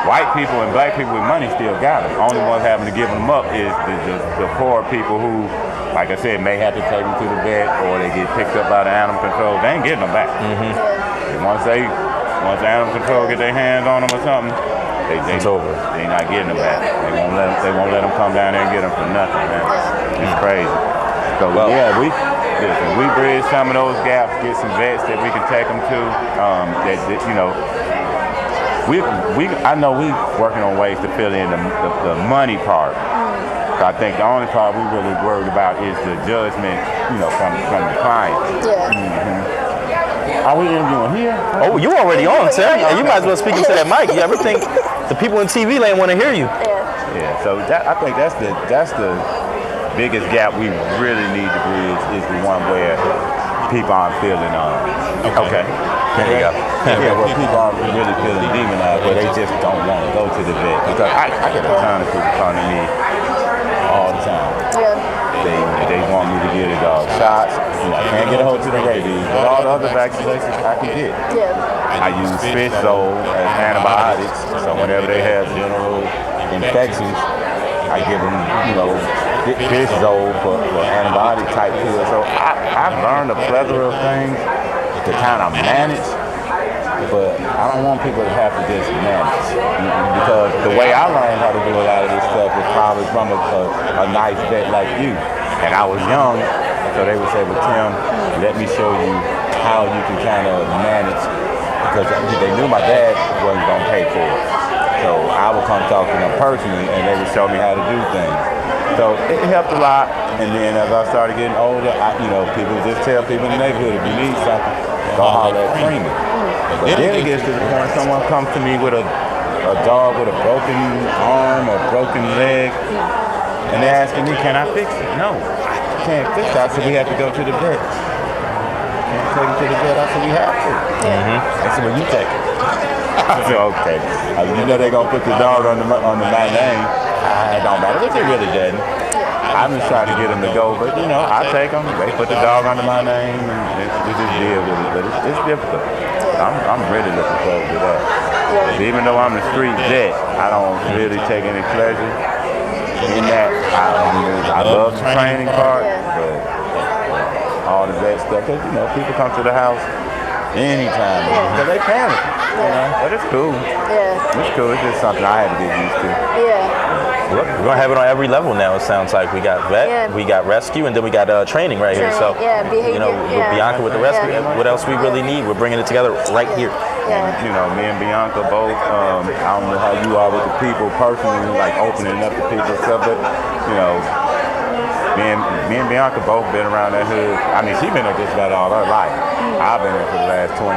[SPEAKER 16] white people and black people with money still got them. Only ones having to give them up is the poor people who, like I said, may have to take them to the vet or they get picked up by the animal control. They ain't getting them back. And once the animal control get their hands on them or something, it's over. They not getting them back. They won't let them come down there and get them for nothing, man. It's crazy. So we bridge some of those gaps, get some vets that we can take them to. I know we working on ways to fill in the money part. I think the only part we really worried about is the judgment, from the client. Are we interviewing here?
[SPEAKER 22] Oh, you already on, Tim. You might as well speak into that mic. You ever think the people in TV land want to hear you?
[SPEAKER 16] Yeah. So I think that's the biggest gap we really need to bridge is the one where people aren't feeling okay.
[SPEAKER 22] There you go.
[SPEAKER 16] Where people aren't really feeling demonized, where they just don't want to go to the vet. Because I get a ton of people calling me all the time. They want me to get a dog shots. I can't get a hold to the rabies, but all the other vaccinations I can get. I use fish zole as antibiotics, so whenever they have general infections, I give them, fish zole for antibiotic type pills. So I've learned a plethora of things to kind of manage, but I don't want people to have to just manage. Because the way I learned how to do a lot of this stuff was probably from a nice vet like you. And I was young, so they would say, well, Tim, let me show you how you can kind of manage. Because they knew my dad wasn't going to pay for it. So I would come talk to them personally, and they would show me how to do things. So it helped a lot. And then as I started getting older, people just tell people in the neighborhood, if you need something, go holler at Freeman. But then it gets to the point someone comes to me with a dog with a broken arm or broken leg, and they're asking me, can I fix it? No, I can't fix it. I said, we have to go to the vet. Can't take it to the vet. I said, we have to. They said, well, you take it. I said, okay. They're going to put the dog under my name. It don't matter, which it really doesn't. I'm just trying to get them to go, but I take them. They put the dog under my name, and we just deal with it. But it's difficult. I'm really looking forward to that.
[SPEAKER 14] Yeah.
[SPEAKER 16] Even though I'm the street vet, I don't really take any pleasure in that. I love the training part, but all the vet stuff, because, you know, people come to the house anytime, because they panic, you know, but it's cool.
[SPEAKER 14] Yeah.
[SPEAKER 16] It's cool. It's just something I had to get used to.
[SPEAKER 14] Yeah.
[SPEAKER 22] We're gonna have it on every level now. It sounds like we got vet, we got rescue, and then we got training right here. So, you know, with Bianca with the rescue, what else we really need? We're bringing it together right here.
[SPEAKER 16] And, you know, me and Bianca both, I don't know how you are with the people personally, like opening up to people and stuff, but, you know, me and Bianca both been around that hood. I mean, she's been there just about all her life. I've been there for the last 20,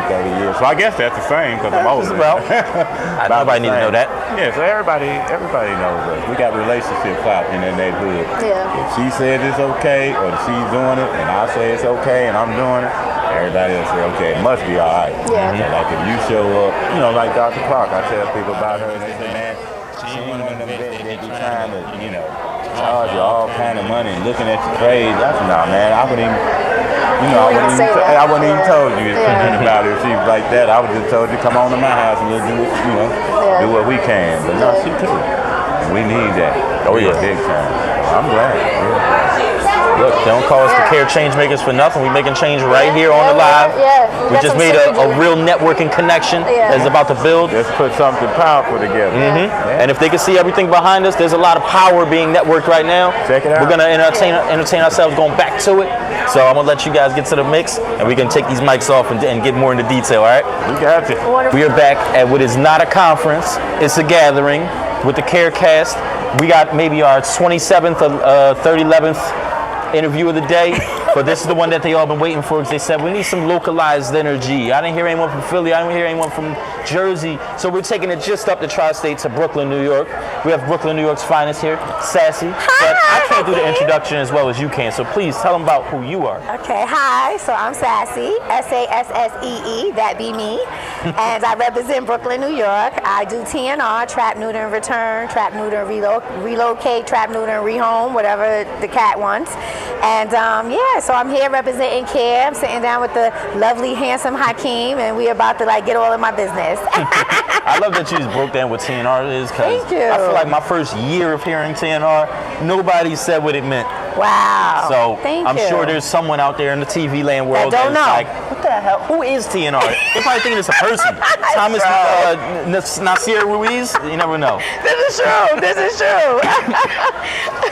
[SPEAKER 16] 30 years. So I guess that's the same because I'm older.
[SPEAKER 22] Nobody need to know that.
[SPEAKER 16] Yeah, so everybody knows us. We got relationship clout in that neighborhood.
[SPEAKER 14] Yeah.
[SPEAKER 16] If she said it's okay, or if she's doing it, and I say it's okay, and I'm doing it, everybody else say, okay, it must be all right.
[SPEAKER 14] Yeah.
[SPEAKER 16] So like if you show up, you know, like Dr. Clark, I tell people about her, and they say, man, she ain't one of them vets that be trying to, you know, charge you all kind of money and looking at you crazy. That's nah, man. I wouldn't even, you know, I wouldn't even told you about it if she was like that. I would just told you come on to my house and we'll do, you know, do what we can. But no, she cool. We need that. Oh yeah, big time. I'm glad. Yeah.
[SPEAKER 22] Look, they don't call us the CARE change makers for nothing. We making change right here on the live. We just made a real networking connection that's about to build.
[SPEAKER 16] Let's put something powerful together.
[SPEAKER 22] And if they can see everything behind us, there's a lot of power being networked right now.
[SPEAKER 16] Check it out.
[SPEAKER 22] We're gonna entertain ourselves going back to it. So I'm gonna let you guys get to the mix, and we can take these mics off and get more into detail. All right?
[SPEAKER 16] We got you.
[SPEAKER 22] We are back at what is not a conference; it's a gathering with the CARE cast. We got maybe our 27th or 11th interview of the day, but this is the one that they all been waiting for because they said we need some localized energy. I didn't hear anyone from Philly. I didn't hear anyone from Jersey. So we're taking it just up the tri-state to Brooklyn, New York. We have Brooklyn, New York's finest here, Sassy. But I can't do the introduction as well as you can, so please tell them about who you are.
[SPEAKER 10] Okay, hi, so I'm Sassy, S-A-S-S-E-E, that be me, and I represent Brooklyn, New York. I do TNR, trap, neuter, and return, trap, neuter, and relocate, trap, neuter, and rehome, whatever the cat wants. And yeah, so I'm here representing CARE. I'm sitting down with the lovely, handsome Hakeem, and we're about to like get all of my business.
[SPEAKER 22] I love that you just broke down what TNR is, because
[SPEAKER 10] Thank you.
[SPEAKER 22] I feel like my first year of hearing TNR, nobody said what it meant.
[SPEAKER 10] Wow.
[SPEAKER 22] So
[SPEAKER 10] Thank
[SPEAKER 22] I'm
[SPEAKER 10] you.
[SPEAKER 22] sure there's someone out there in the TV land world
[SPEAKER 10] That don't
[SPEAKER 22] that's
[SPEAKER 10] know.
[SPEAKER 22] like, what the hell? Who is TNR? They probably thinking it's a person. Thomas Nasir Ruiz? You never know.
[SPEAKER 10] This is true. This is true.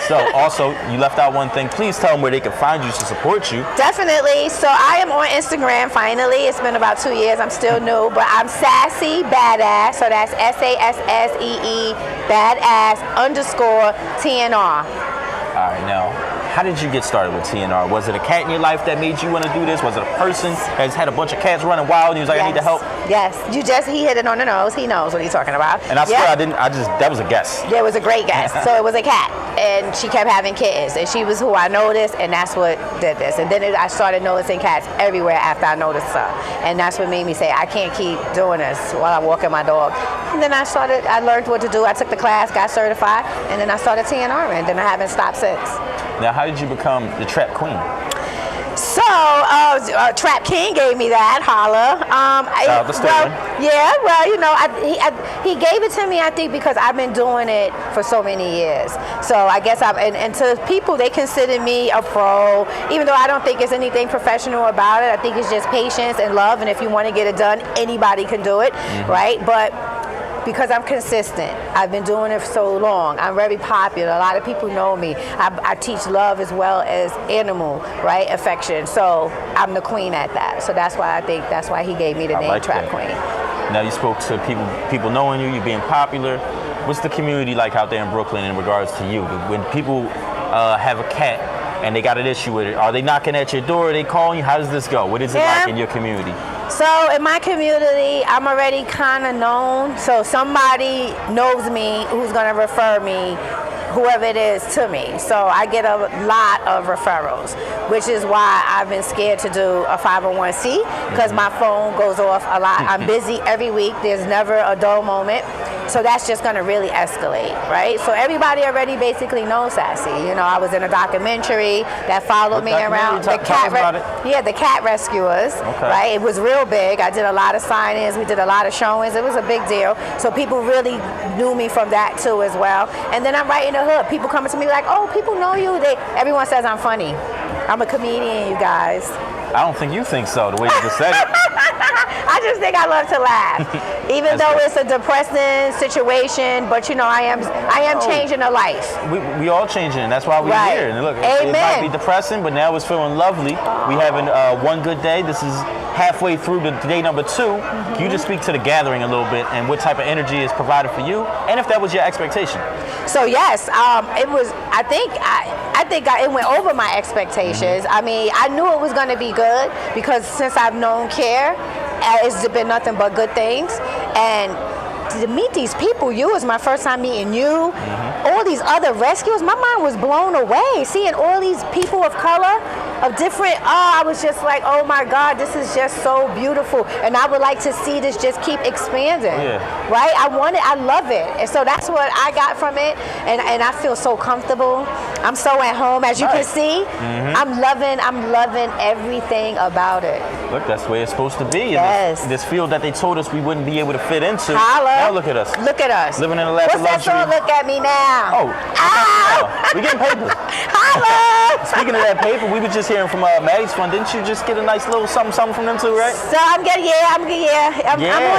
[SPEAKER 22] So also, you left out one thing. Please tell them where they can find you to support you.
[SPEAKER 10] Definitely. So I am on Instagram finally. It's been about 2 years. I'm still new, but I'm Sassy Badass. So that's SASSEE Badass _TNR.
[SPEAKER 22] All right, now, how did you get started with TNR? Was it a cat in your life that made you want to do this? Was it a person that has had a bunch of cats running wild and he was like, I need to help?
[SPEAKER 10] Yes. He hit it on the nose. He knows what he's talking about.
[SPEAKER 22] And I swear that was a guess.
[SPEAKER 10] It was a great guess. So it was a cat, and she kept having kittens, and she was who I noticed, and that's what did this. And then I started noticing cats everywhere after I noticed her, and that's what made me say I can't keep doing this while I'm walking my dog. And then I learned what to do. I took the class, got certified, and then I started TNR, and then I haven't stopped since.
[SPEAKER 22] Now, how did you become the Trap Queen?
[SPEAKER 10] So, Trap King gave me that, holla. He gave it to me, I think, because I've been doing it for so many years. So I guess and to people, they consider me a pro, even though I don't think there's anything professional about it. I think it's just patience and love, and if you want to get it done, anybody can do it, right? But because I'm consistent, I've been doing it for so long. I'm very popular. A lot of people know me. I teach love as well as animal, right, affection. So I'm the queen at that. So that's why he gave me the name Trap Queen.
[SPEAKER 22] Now you spoke to people knowing you being popular. What's the community like out there in Brooklyn in regards to you? When people have a cat and they got an issue with it, are they knocking at your door? Are they calling you? How does this go? What is it like in your community?
[SPEAKER 10] So in my community, I'm already kind of known. So somebody knows me who's going to refer me, whoever it is, to me. So I get a lot of referrals, which is why I've been scared to do a 501c, because my phone goes off a lot. I'm busy every week. There's never a dull moment. So that's just going to really escalate, right? So everybody already basically knows Sassy. You know, I was in a documentary that followed me around. The cat rescuers, right? It was real big. I did a lot of signings. We did a lot of showings. It was a big deal. So people really knew me from that too as well. And then I'm right in the hood. People coming to me like, oh, people know you. Everyone says I'm funny. I'm a comedian, you guys.
[SPEAKER 22] I don't think you think so, the way you just said it.
[SPEAKER 10] I just think I love to laugh, even though it's a depressing situation. But you know, I am changing a life.
[SPEAKER 22] We all changing, and that's why we're here. And look, it might be depressing, but now it's feeling lovely. We having one good day. This is halfway through the day number 2. Can you just speak to the gathering a little bit and what type of energy is provided for you, and if that was your expectation?
[SPEAKER 10] So yes, it was. I think it went over my expectations. I mean, I knew it was going to be good because since I've known C.A.R.E, it's been nothing but good things. And to meet these people, it was my first time meeting you. All these other rescuers, my mind was blown away. Seeing all these people of color, of different, I was just like, oh my God, this is just so beautiful. And I would like to see this just keep expanding, right? I love it. And so that's what I got from it. And I feel so comfortable. I'm so at home, as you can see. I'm loving everything about it.
[SPEAKER 22] Look, that's the way it's supposed to be.
[SPEAKER 10] Yes.
[SPEAKER 22] This field that they told us we wouldn't be able to fit into.
[SPEAKER 10] Holla.
[SPEAKER 22] Now look at us.
[SPEAKER 10] Look at us.
[SPEAKER 22] Living in a lap of luxury.
[SPEAKER 10] What's that song, Look at Me Now?
[SPEAKER 22] Oh. We getting paper.
[SPEAKER 10] Holla.
[SPEAKER 22] Speaking of that paper, we were just hearing from Maddie's Fund. Didn't you just get a nice little something from them too, right?
[SPEAKER 10] So I'm on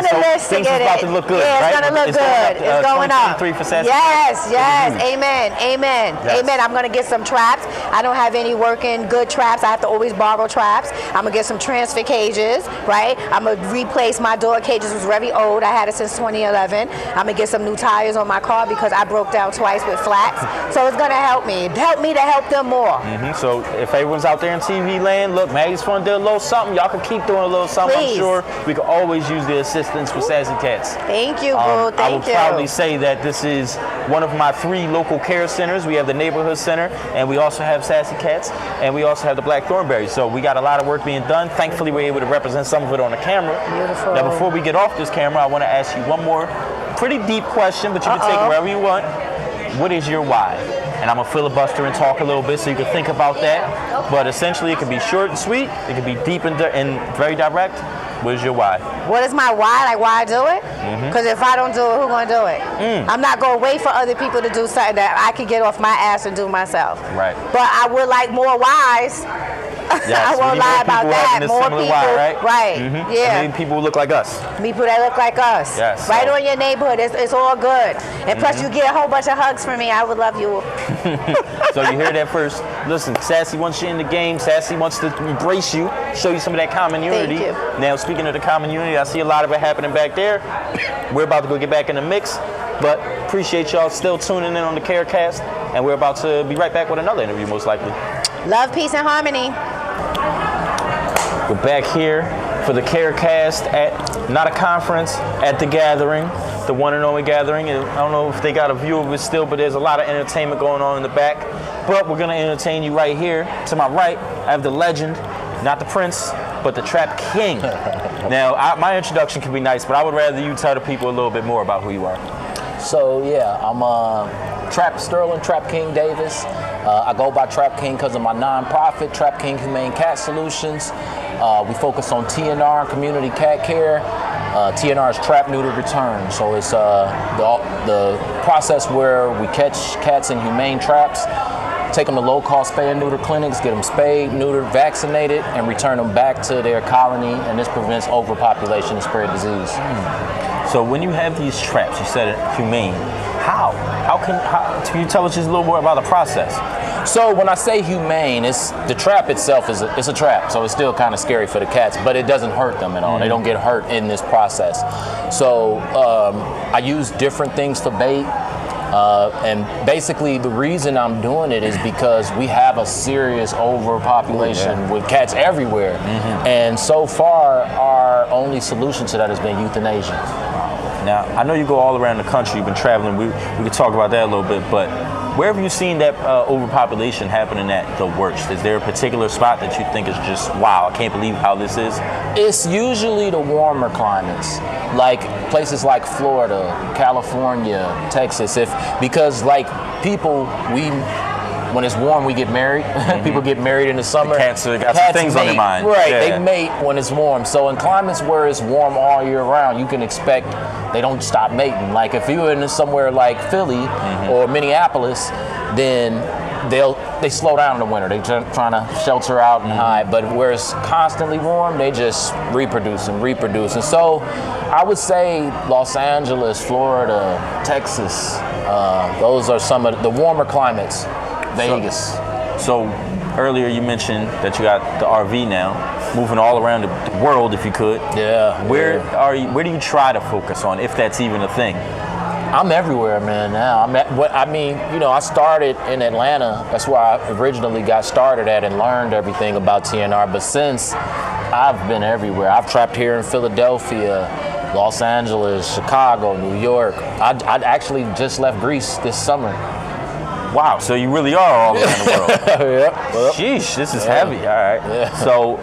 [SPEAKER 10] the list to get it.
[SPEAKER 22] Things is about to look good,
[SPEAKER 10] right?
[SPEAKER 22] right?
[SPEAKER 10] It's gonna look good. It's going up.
[SPEAKER 22] 2023 for Sassy.
[SPEAKER 10] Yes. Amen.
[SPEAKER 22] Yes.
[SPEAKER 10] Amen. I'm gonna get some traps. I don't have any working good traps. I have to always borrow traps. I'm gonna get some transfer cages, right? I'm gonna replace my door cages. It was very old. I had it since 2011. I'm gonna get some new tires on my car because I broke down twice with flats. So it's gonna help me to help them more.
[SPEAKER 22] So if everyone's out there in TV land, look, Maggie's Fund did a little something. Y'all can keep doing a little something.
[SPEAKER 10] Please.
[SPEAKER 22] I'm sure we can always use the assistance with Sassy Cats.
[SPEAKER 10] Thank you, boo. Thank you.
[SPEAKER 22] I will proudly say that this is one of my 3 local care centers. We have the Neighborhood Center, and we also have Sassy Cats, and we also have the Black Thornberry. So we got a lot of work being done. Thankfully, we're able to represent some of it on the camera.
[SPEAKER 10] Beautiful.
[SPEAKER 22] Now, before we get off this camera, I want to ask you one more pretty deep question, but you can take it wherever you want. What is your why? And I'm going to filibuster and talk a little bit so you can think about that. But essentially, it can be short and sweet. It can be deep and very direct. What is your why?
[SPEAKER 10] What is my why? Like why I do it? Because if I don't do it, who's going to do it? I'm not going to wait for other people to do something that I can get off my ass and do myself.
[SPEAKER 22] Right.
[SPEAKER 10] But I would like more whys.
[SPEAKER 22] Yes,
[SPEAKER 10] I won't lie about that. More people,
[SPEAKER 22] right?
[SPEAKER 10] Yeah.
[SPEAKER 22] And maybe people who look like us.
[SPEAKER 10] People that look like us.
[SPEAKER 22] Yes.
[SPEAKER 10] Right on your neighborhood. It's all good. And plus, you get a whole bunch of hugs from me. I would love you.
[SPEAKER 22] So you hear that first. Listen, Sassy wants you in the game. Sassy wants to embrace you, show you some of that common unity.
[SPEAKER 10] Thank you.
[SPEAKER 22] Now, speaking of the common unity, I see a lot of it happening back there. We're about to go get back in the mix, but appreciate y'all still tuning in on the C.A.R.E Cast, and we're about to be right back with another interview, most likely.
[SPEAKER 10] Love, peace, and harmony.
[SPEAKER 22] We're back here for the C.A.R.E Cast at not a conference, at the gathering, the one and only gathering. And I don't know if they got a view of it still, but there's a lot of entertainment going on in the back. But we're gonna entertain you right here. To my right, I have the legend, not the prince, but the Trap King. Now, my introduction can be nice, but I would rather you tell the people a little bit more about who you are.
[SPEAKER 5] So yeah, I'm Trap King Davis. I go by Trap King because of my nonprofit, Trap King Humane Cat Solutions. We focus on TNR, community cat care. TNR is trap, neuter, return. So it's the process where we catch cats in humane traps, take them to low-cost spay and neuter clinics, get them spayed, neutered, vaccinated, and return them back to their colony. And this prevents overpopulation and spread disease.
[SPEAKER 22] So when you have these traps, you said it humane. How can you tell us just a little more about the process?
[SPEAKER 5] So when I say humane, it's the trap itself is a trap, so it's still kind of scary for the cats, but it doesn't hurt them at all. They don't get hurt in this process. So I use different things for bait. And basically the reason I'm doing it is because we have a serious overpopulation with cats everywhere. And so far, our only solution to that has been euthanasia.
[SPEAKER 22] Now, I know you go all around the country, you've been traveling, we could talk about that a little bit, but where have you seen that overpopulation happening at the worst? Is there a particular spot that you think is just, wow, I can't believe how this is?
[SPEAKER 5] It's usually the warmer climates. like places like Florida, California, Texas, because like people, when it's warm, we get married. People get married in the summer.
[SPEAKER 22] Got some things on their mind.
[SPEAKER 5] Right,
[SPEAKER 22] Yeah.
[SPEAKER 5] they mate when it's warm. So in climates where it's warm all year round, you can expect they don't stop mating. Like if you're in somewhere like Philly or Minneapolis, then they slow down in the winter. They're trying to shelter out and hide. But where it's constantly warm, they just reproduce. And so I would say Los Angeles, Florida, Texas, those are some of the warmer climates. Vegas.
[SPEAKER 22] So earlier you mentioned that you got the RV now, moving all around the world if you could.
[SPEAKER 5] Yeah.
[SPEAKER 22] Where do you try to focus on, if that's even a thing?
[SPEAKER 5] I'm everywhere, man, now. I started in Atlanta. That's where I originally got started at and learned everything about TNR. But since, I've been everywhere. I've trapped here in Philadelphia, Los Angeles, Chicago, New York. I actually just left Greece this summer.
[SPEAKER 22] Wow, so you really are all around the world.
[SPEAKER 5] Yep.
[SPEAKER 22] Sheesh, this is heavy. All right.
[SPEAKER 5] Yeah.
[SPEAKER 22] So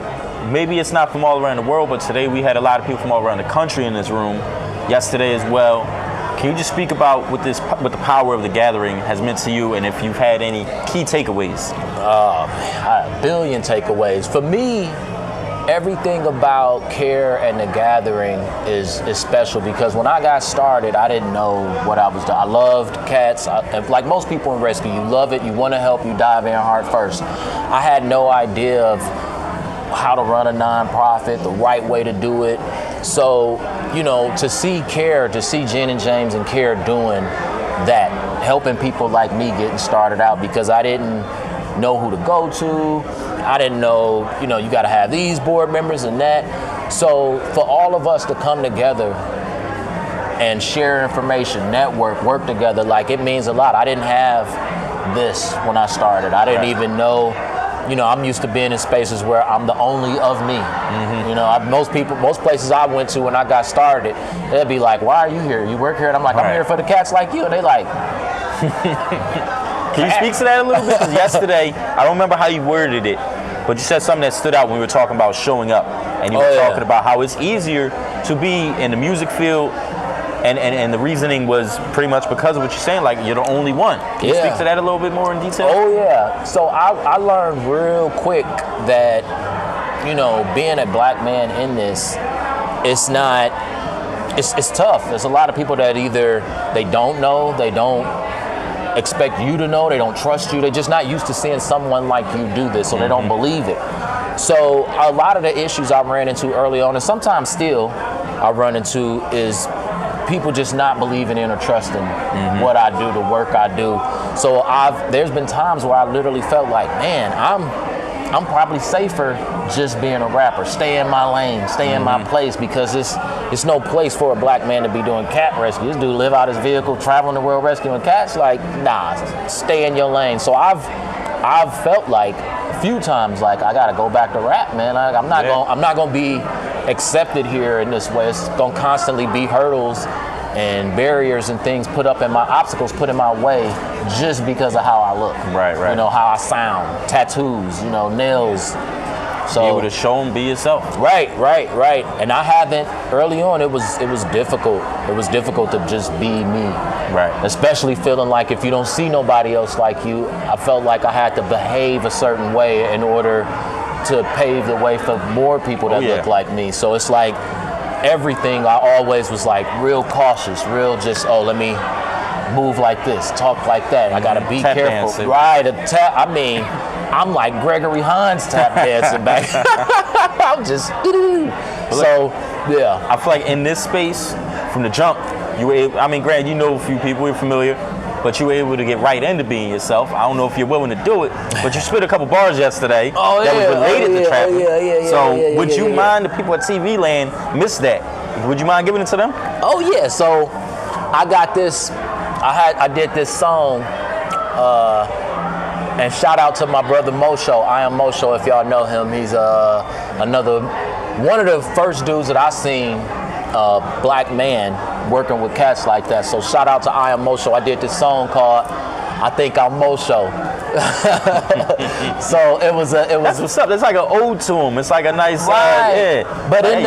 [SPEAKER 22] maybe it's not from all around the world, but today we had a lot of people from all around the country in this room. Yesterday as well. Can you just speak about what the power of the gathering has meant to you, and if you've had any key takeaways?
[SPEAKER 5] Oh man, a billion takeaways. For me, everything about C.A.R.E and the gathering is special, because when I got started, I didn't know what I was doing. I loved cats. Like most people in rescue, you love it, you want to help, you dive in heart first. I had no idea of how to run a nonprofit, the right way to do it. So, to see C.A.R.E, to see Jen and James and C.A.R.E doing that, helping people like me getting started out, because I didn't know who to go to. I didn't know, you got to have these board members and that. So for all of us to come together and share information, network, work together, like, it means a lot. I didn't have this when I started. I didn't even know, I'm used to being in spaces where I'm the only of me. Most places I went to when I got started, they'd be like, why are you here? You work here? And I'm like, I'm here for the cats like you. And they like,
[SPEAKER 22] can you speak to that a little bit? Because yesterday, I don't remember how you worded it, but you said something that stood out when we were talking about showing up. And you were talking about how it's easier to be in the music field, and the reasoning was pretty much because of what you're saying, like you're the only one. Can you speak to that a little bit more in detail?
[SPEAKER 5] Oh yeah. So I learned real quick that, being a black man in this, it's tough. There's a lot of people that either they don't know, they don't expect you to know, they don't trust you, they're just not used to seeing someone like you do this, so they don't believe it. So a lot of the issues I ran into early on, and sometimes still I run into, is people just not believing in or trusting what I do, the work I do. So there's been times where I literally felt like, man, I'm probably safer just being a rapper. Stay in my lane, stay in my place, because it's no place for a black man to be doing cat rescue. This dude live out his vehicle, traveling the world rescuing cats. Like, nah, stay in your lane. So I've felt like a few times, like, I gotta go back to rap, man. I'm not gonna be accepted here in this way. It's gonna constantly be hurdles and barriers and things obstacles put in my way just because of how I look.
[SPEAKER 22] Right.
[SPEAKER 5] How I sound, tattoos, nails. So
[SPEAKER 22] be able to show them, be yourself.
[SPEAKER 5] Right. And I haven't, early on, it was difficult. It was difficult to just be me.
[SPEAKER 22] Right.
[SPEAKER 5] Especially feeling like if you don't see nobody else like you, I felt like I had to behave a certain way in order to pave the way for more people that look like me. So it's like everything, I always was like real cautious, real just, let me move like this, talk like that. I gotta be
[SPEAKER 22] tap
[SPEAKER 5] careful.
[SPEAKER 22] Dancing.
[SPEAKER 5] Right, I'm like Gregory Hines tap dancing back. I'm just, so yeah.
[SPEAKER 22] I feel like in this space, from the jump, you were able, granted, you know a few people, you're familiar, but you were able to get right into being yourself. I don't know if you're willing to do it, but you spit a couple bars yesterday that was related to trapping. So would you mind, the people at TV land miss that? Would you mind giving it to them?
[SPEAKER 5] Oh yeah, so I got this, I did this song, and shout out to my brother Mosho. I am Mosho, if y'all know him. He's one of the first dudes that I seen, black man working with cats like that. So shout out to I Am Mosho. I did this song called I Think I'm Mosho.
[SPEAKER 12] So it was
[SPEAKER 22] That's what's up. It's like an ode to him. It's like a nice,
[SPEAKER 12] right.
[SPEAKER 22] yeah.
[SPEAKER 12] But
[SPEAKER 22] Hey,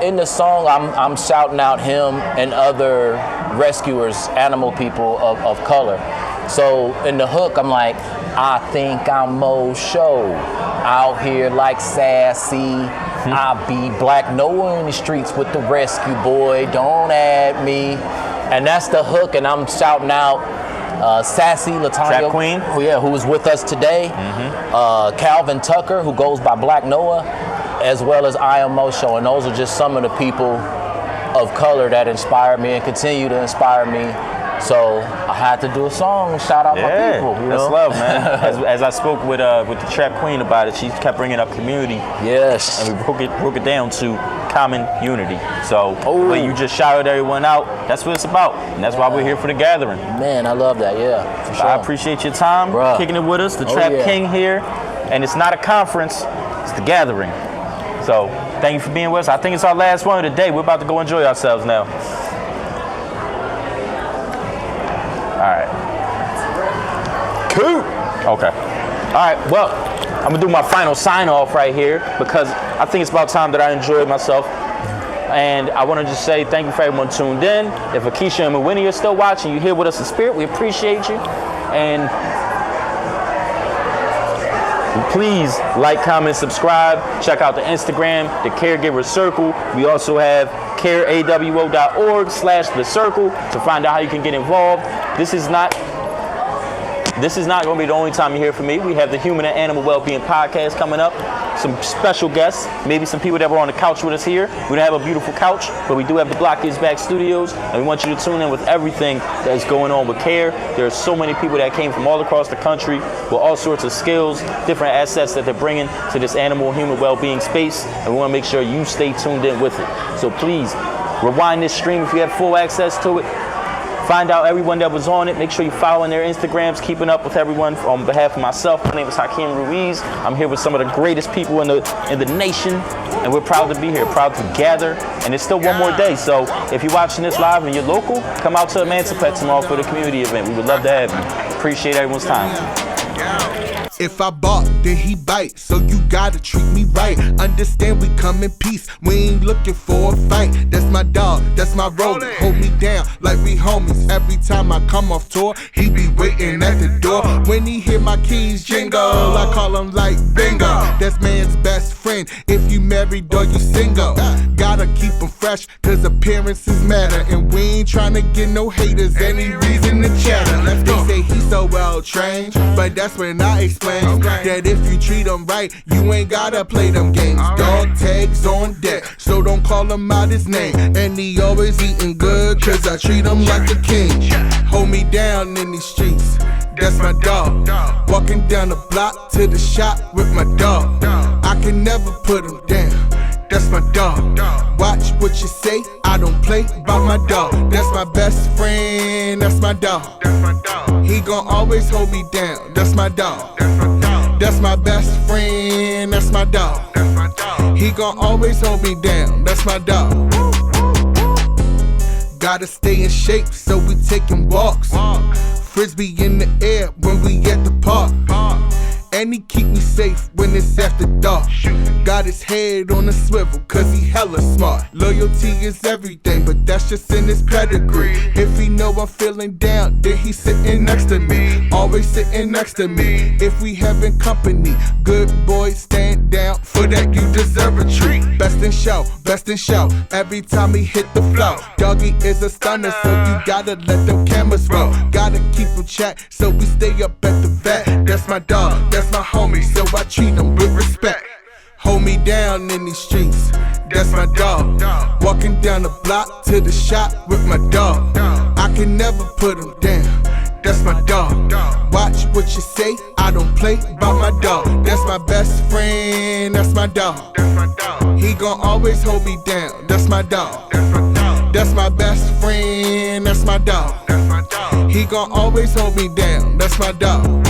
[SPEAKER 12] in the song, I'm shouting out him and other rescuers, animal people of color. So in the hook, I'm like, I think I'm Mo Show, out here like sassy. I be Black Noah in the streets with the rescue boy. Don't add me. And that's the hook, and I'm shouting out Sassy Latanya,
[SPEAKER 22] Trap Queen,
[SPEAKER 12] who was with us today. Calvin Tucker, who goes by Black Noah, as well as I Am Mo Show. And those are just some of the people of color that inspired me and continue to inspire me. So I had to do a song and shout out my people. You know?
[SPEAKER 22] That's love, man. as I spoke with the Trap Queen about it, she kept bringing up community.
[SPEAKER 12] Yes.
[SPEAKER 22] And we broke it down to common unity. So when you just shouted everyone out, that's what it's about. And that's why we're here for the gathering.
[SPEAKER 12] Man, I love that, yeah, for sure.
[SPEAKER 22] I appreciate your time, kicking it with us. The Trap King here. And it's not a conference, it's the gathering. So thank you for being with us. I think it's our last one of the day. We're about to go enjoy ourselves now. All right. Cool. Okay. All right. Well, I'm gonna do my final sign off right here because I think it's about time that I enjoyed myself. And I want to just say thank you for everyone tuned in. If Akeisha and Winnie are still watching, you're here with us in spirit. We appreciate you. And please like, comment, subscribe. Check out the Instagram, the Caregiver Circle. We also have careawo.org/the circle to find out how you can get involved. This is not going to be the only time you hear from me. We have the Human and Animal Wellbeing Podcast coming up. Some special guests, maybe some people that were on the couch with us here. We don't have a beautiful couch, but we do have the Block Is Back Studios, and we want you to tune in with everything that's going on with CARE. There are so many people that came from all across the country with all sorts of skills, different assets that they're bringing to this animal and human well-being space, and we want to make sure you stay tuned in with it. So please, rewind this stream if you have full access to it. Find out everyone that was on it. Make sure you're following their Instagrams, keeping up with everyone. On behalf of myself, my name is Hakeem Ruiz. I'm here with some of the greatest people in the nation, and we're proud to be here, proud to gather. And it's still one more day, so if you're watching this live and you're local, come out to Emancipate tomorrow for the community event. We would love to have you. Appreciate everyone's time.
[SPEAKER 17] If I bark, then he bite, so you gotta treat me right. Understand we come in peace, we ain't looking for a fight. That's my dog, that's my roller, hold me down like we homies. Every time I come off tour, he be waiting at the door. When he hear my keys jingle, I call him like bingo. That's man's best friend, if you married or you single. Gotta keep him fresh, cause appearances matter. And we ain't tryna get no haters, any reason to chatter. They say he's so well trained, but that's when I explain that if you treat them right, you ain't gotta play them games. Dog tags on deck, so don't call him out his name. And he always eating good, cause I treat him like a king. Hold me down in these streets, that's my dog. Walking down the block to the shop with my dog. I can never put him down, that's my dog. Watch what you say, I don't play by my dog. That's my best friend, that's my dog. He gon' always hold me down, that's my dog. That's my best friend, that's my dog. He gon' always hold me down, that's my dog. Gotta stay in shape, so we taking walks. Frisbee in the air when we at the park. And he keep me safe when it's after dark. Got his head on a swivel, cause he hella smart. Loyalty is everything, but that's just in his pedigree. If he know I'm feeling down, then he sitting next to me. Always sitting next to me. If we having company, good boy, stand down. For that you deserve a treat. Best in show, every time he hit the flow. Doggy is a stunner, so you gotta let them cameras roll. Gotta keep him chat, so we stay up at the vet. That's my dog, that's my homie, so I treat him with respect. Hold me down in these streets, that's my dog. Walking down the block to the shop with my dog. I can never put him down, that's my dog. Watch what you say, I don't play by my dog. That's my best friend, that's my dog. He gon' always hold me down, that's my dog. That's my best friend, that's my dog. He gon' always hold me down, that's my dog.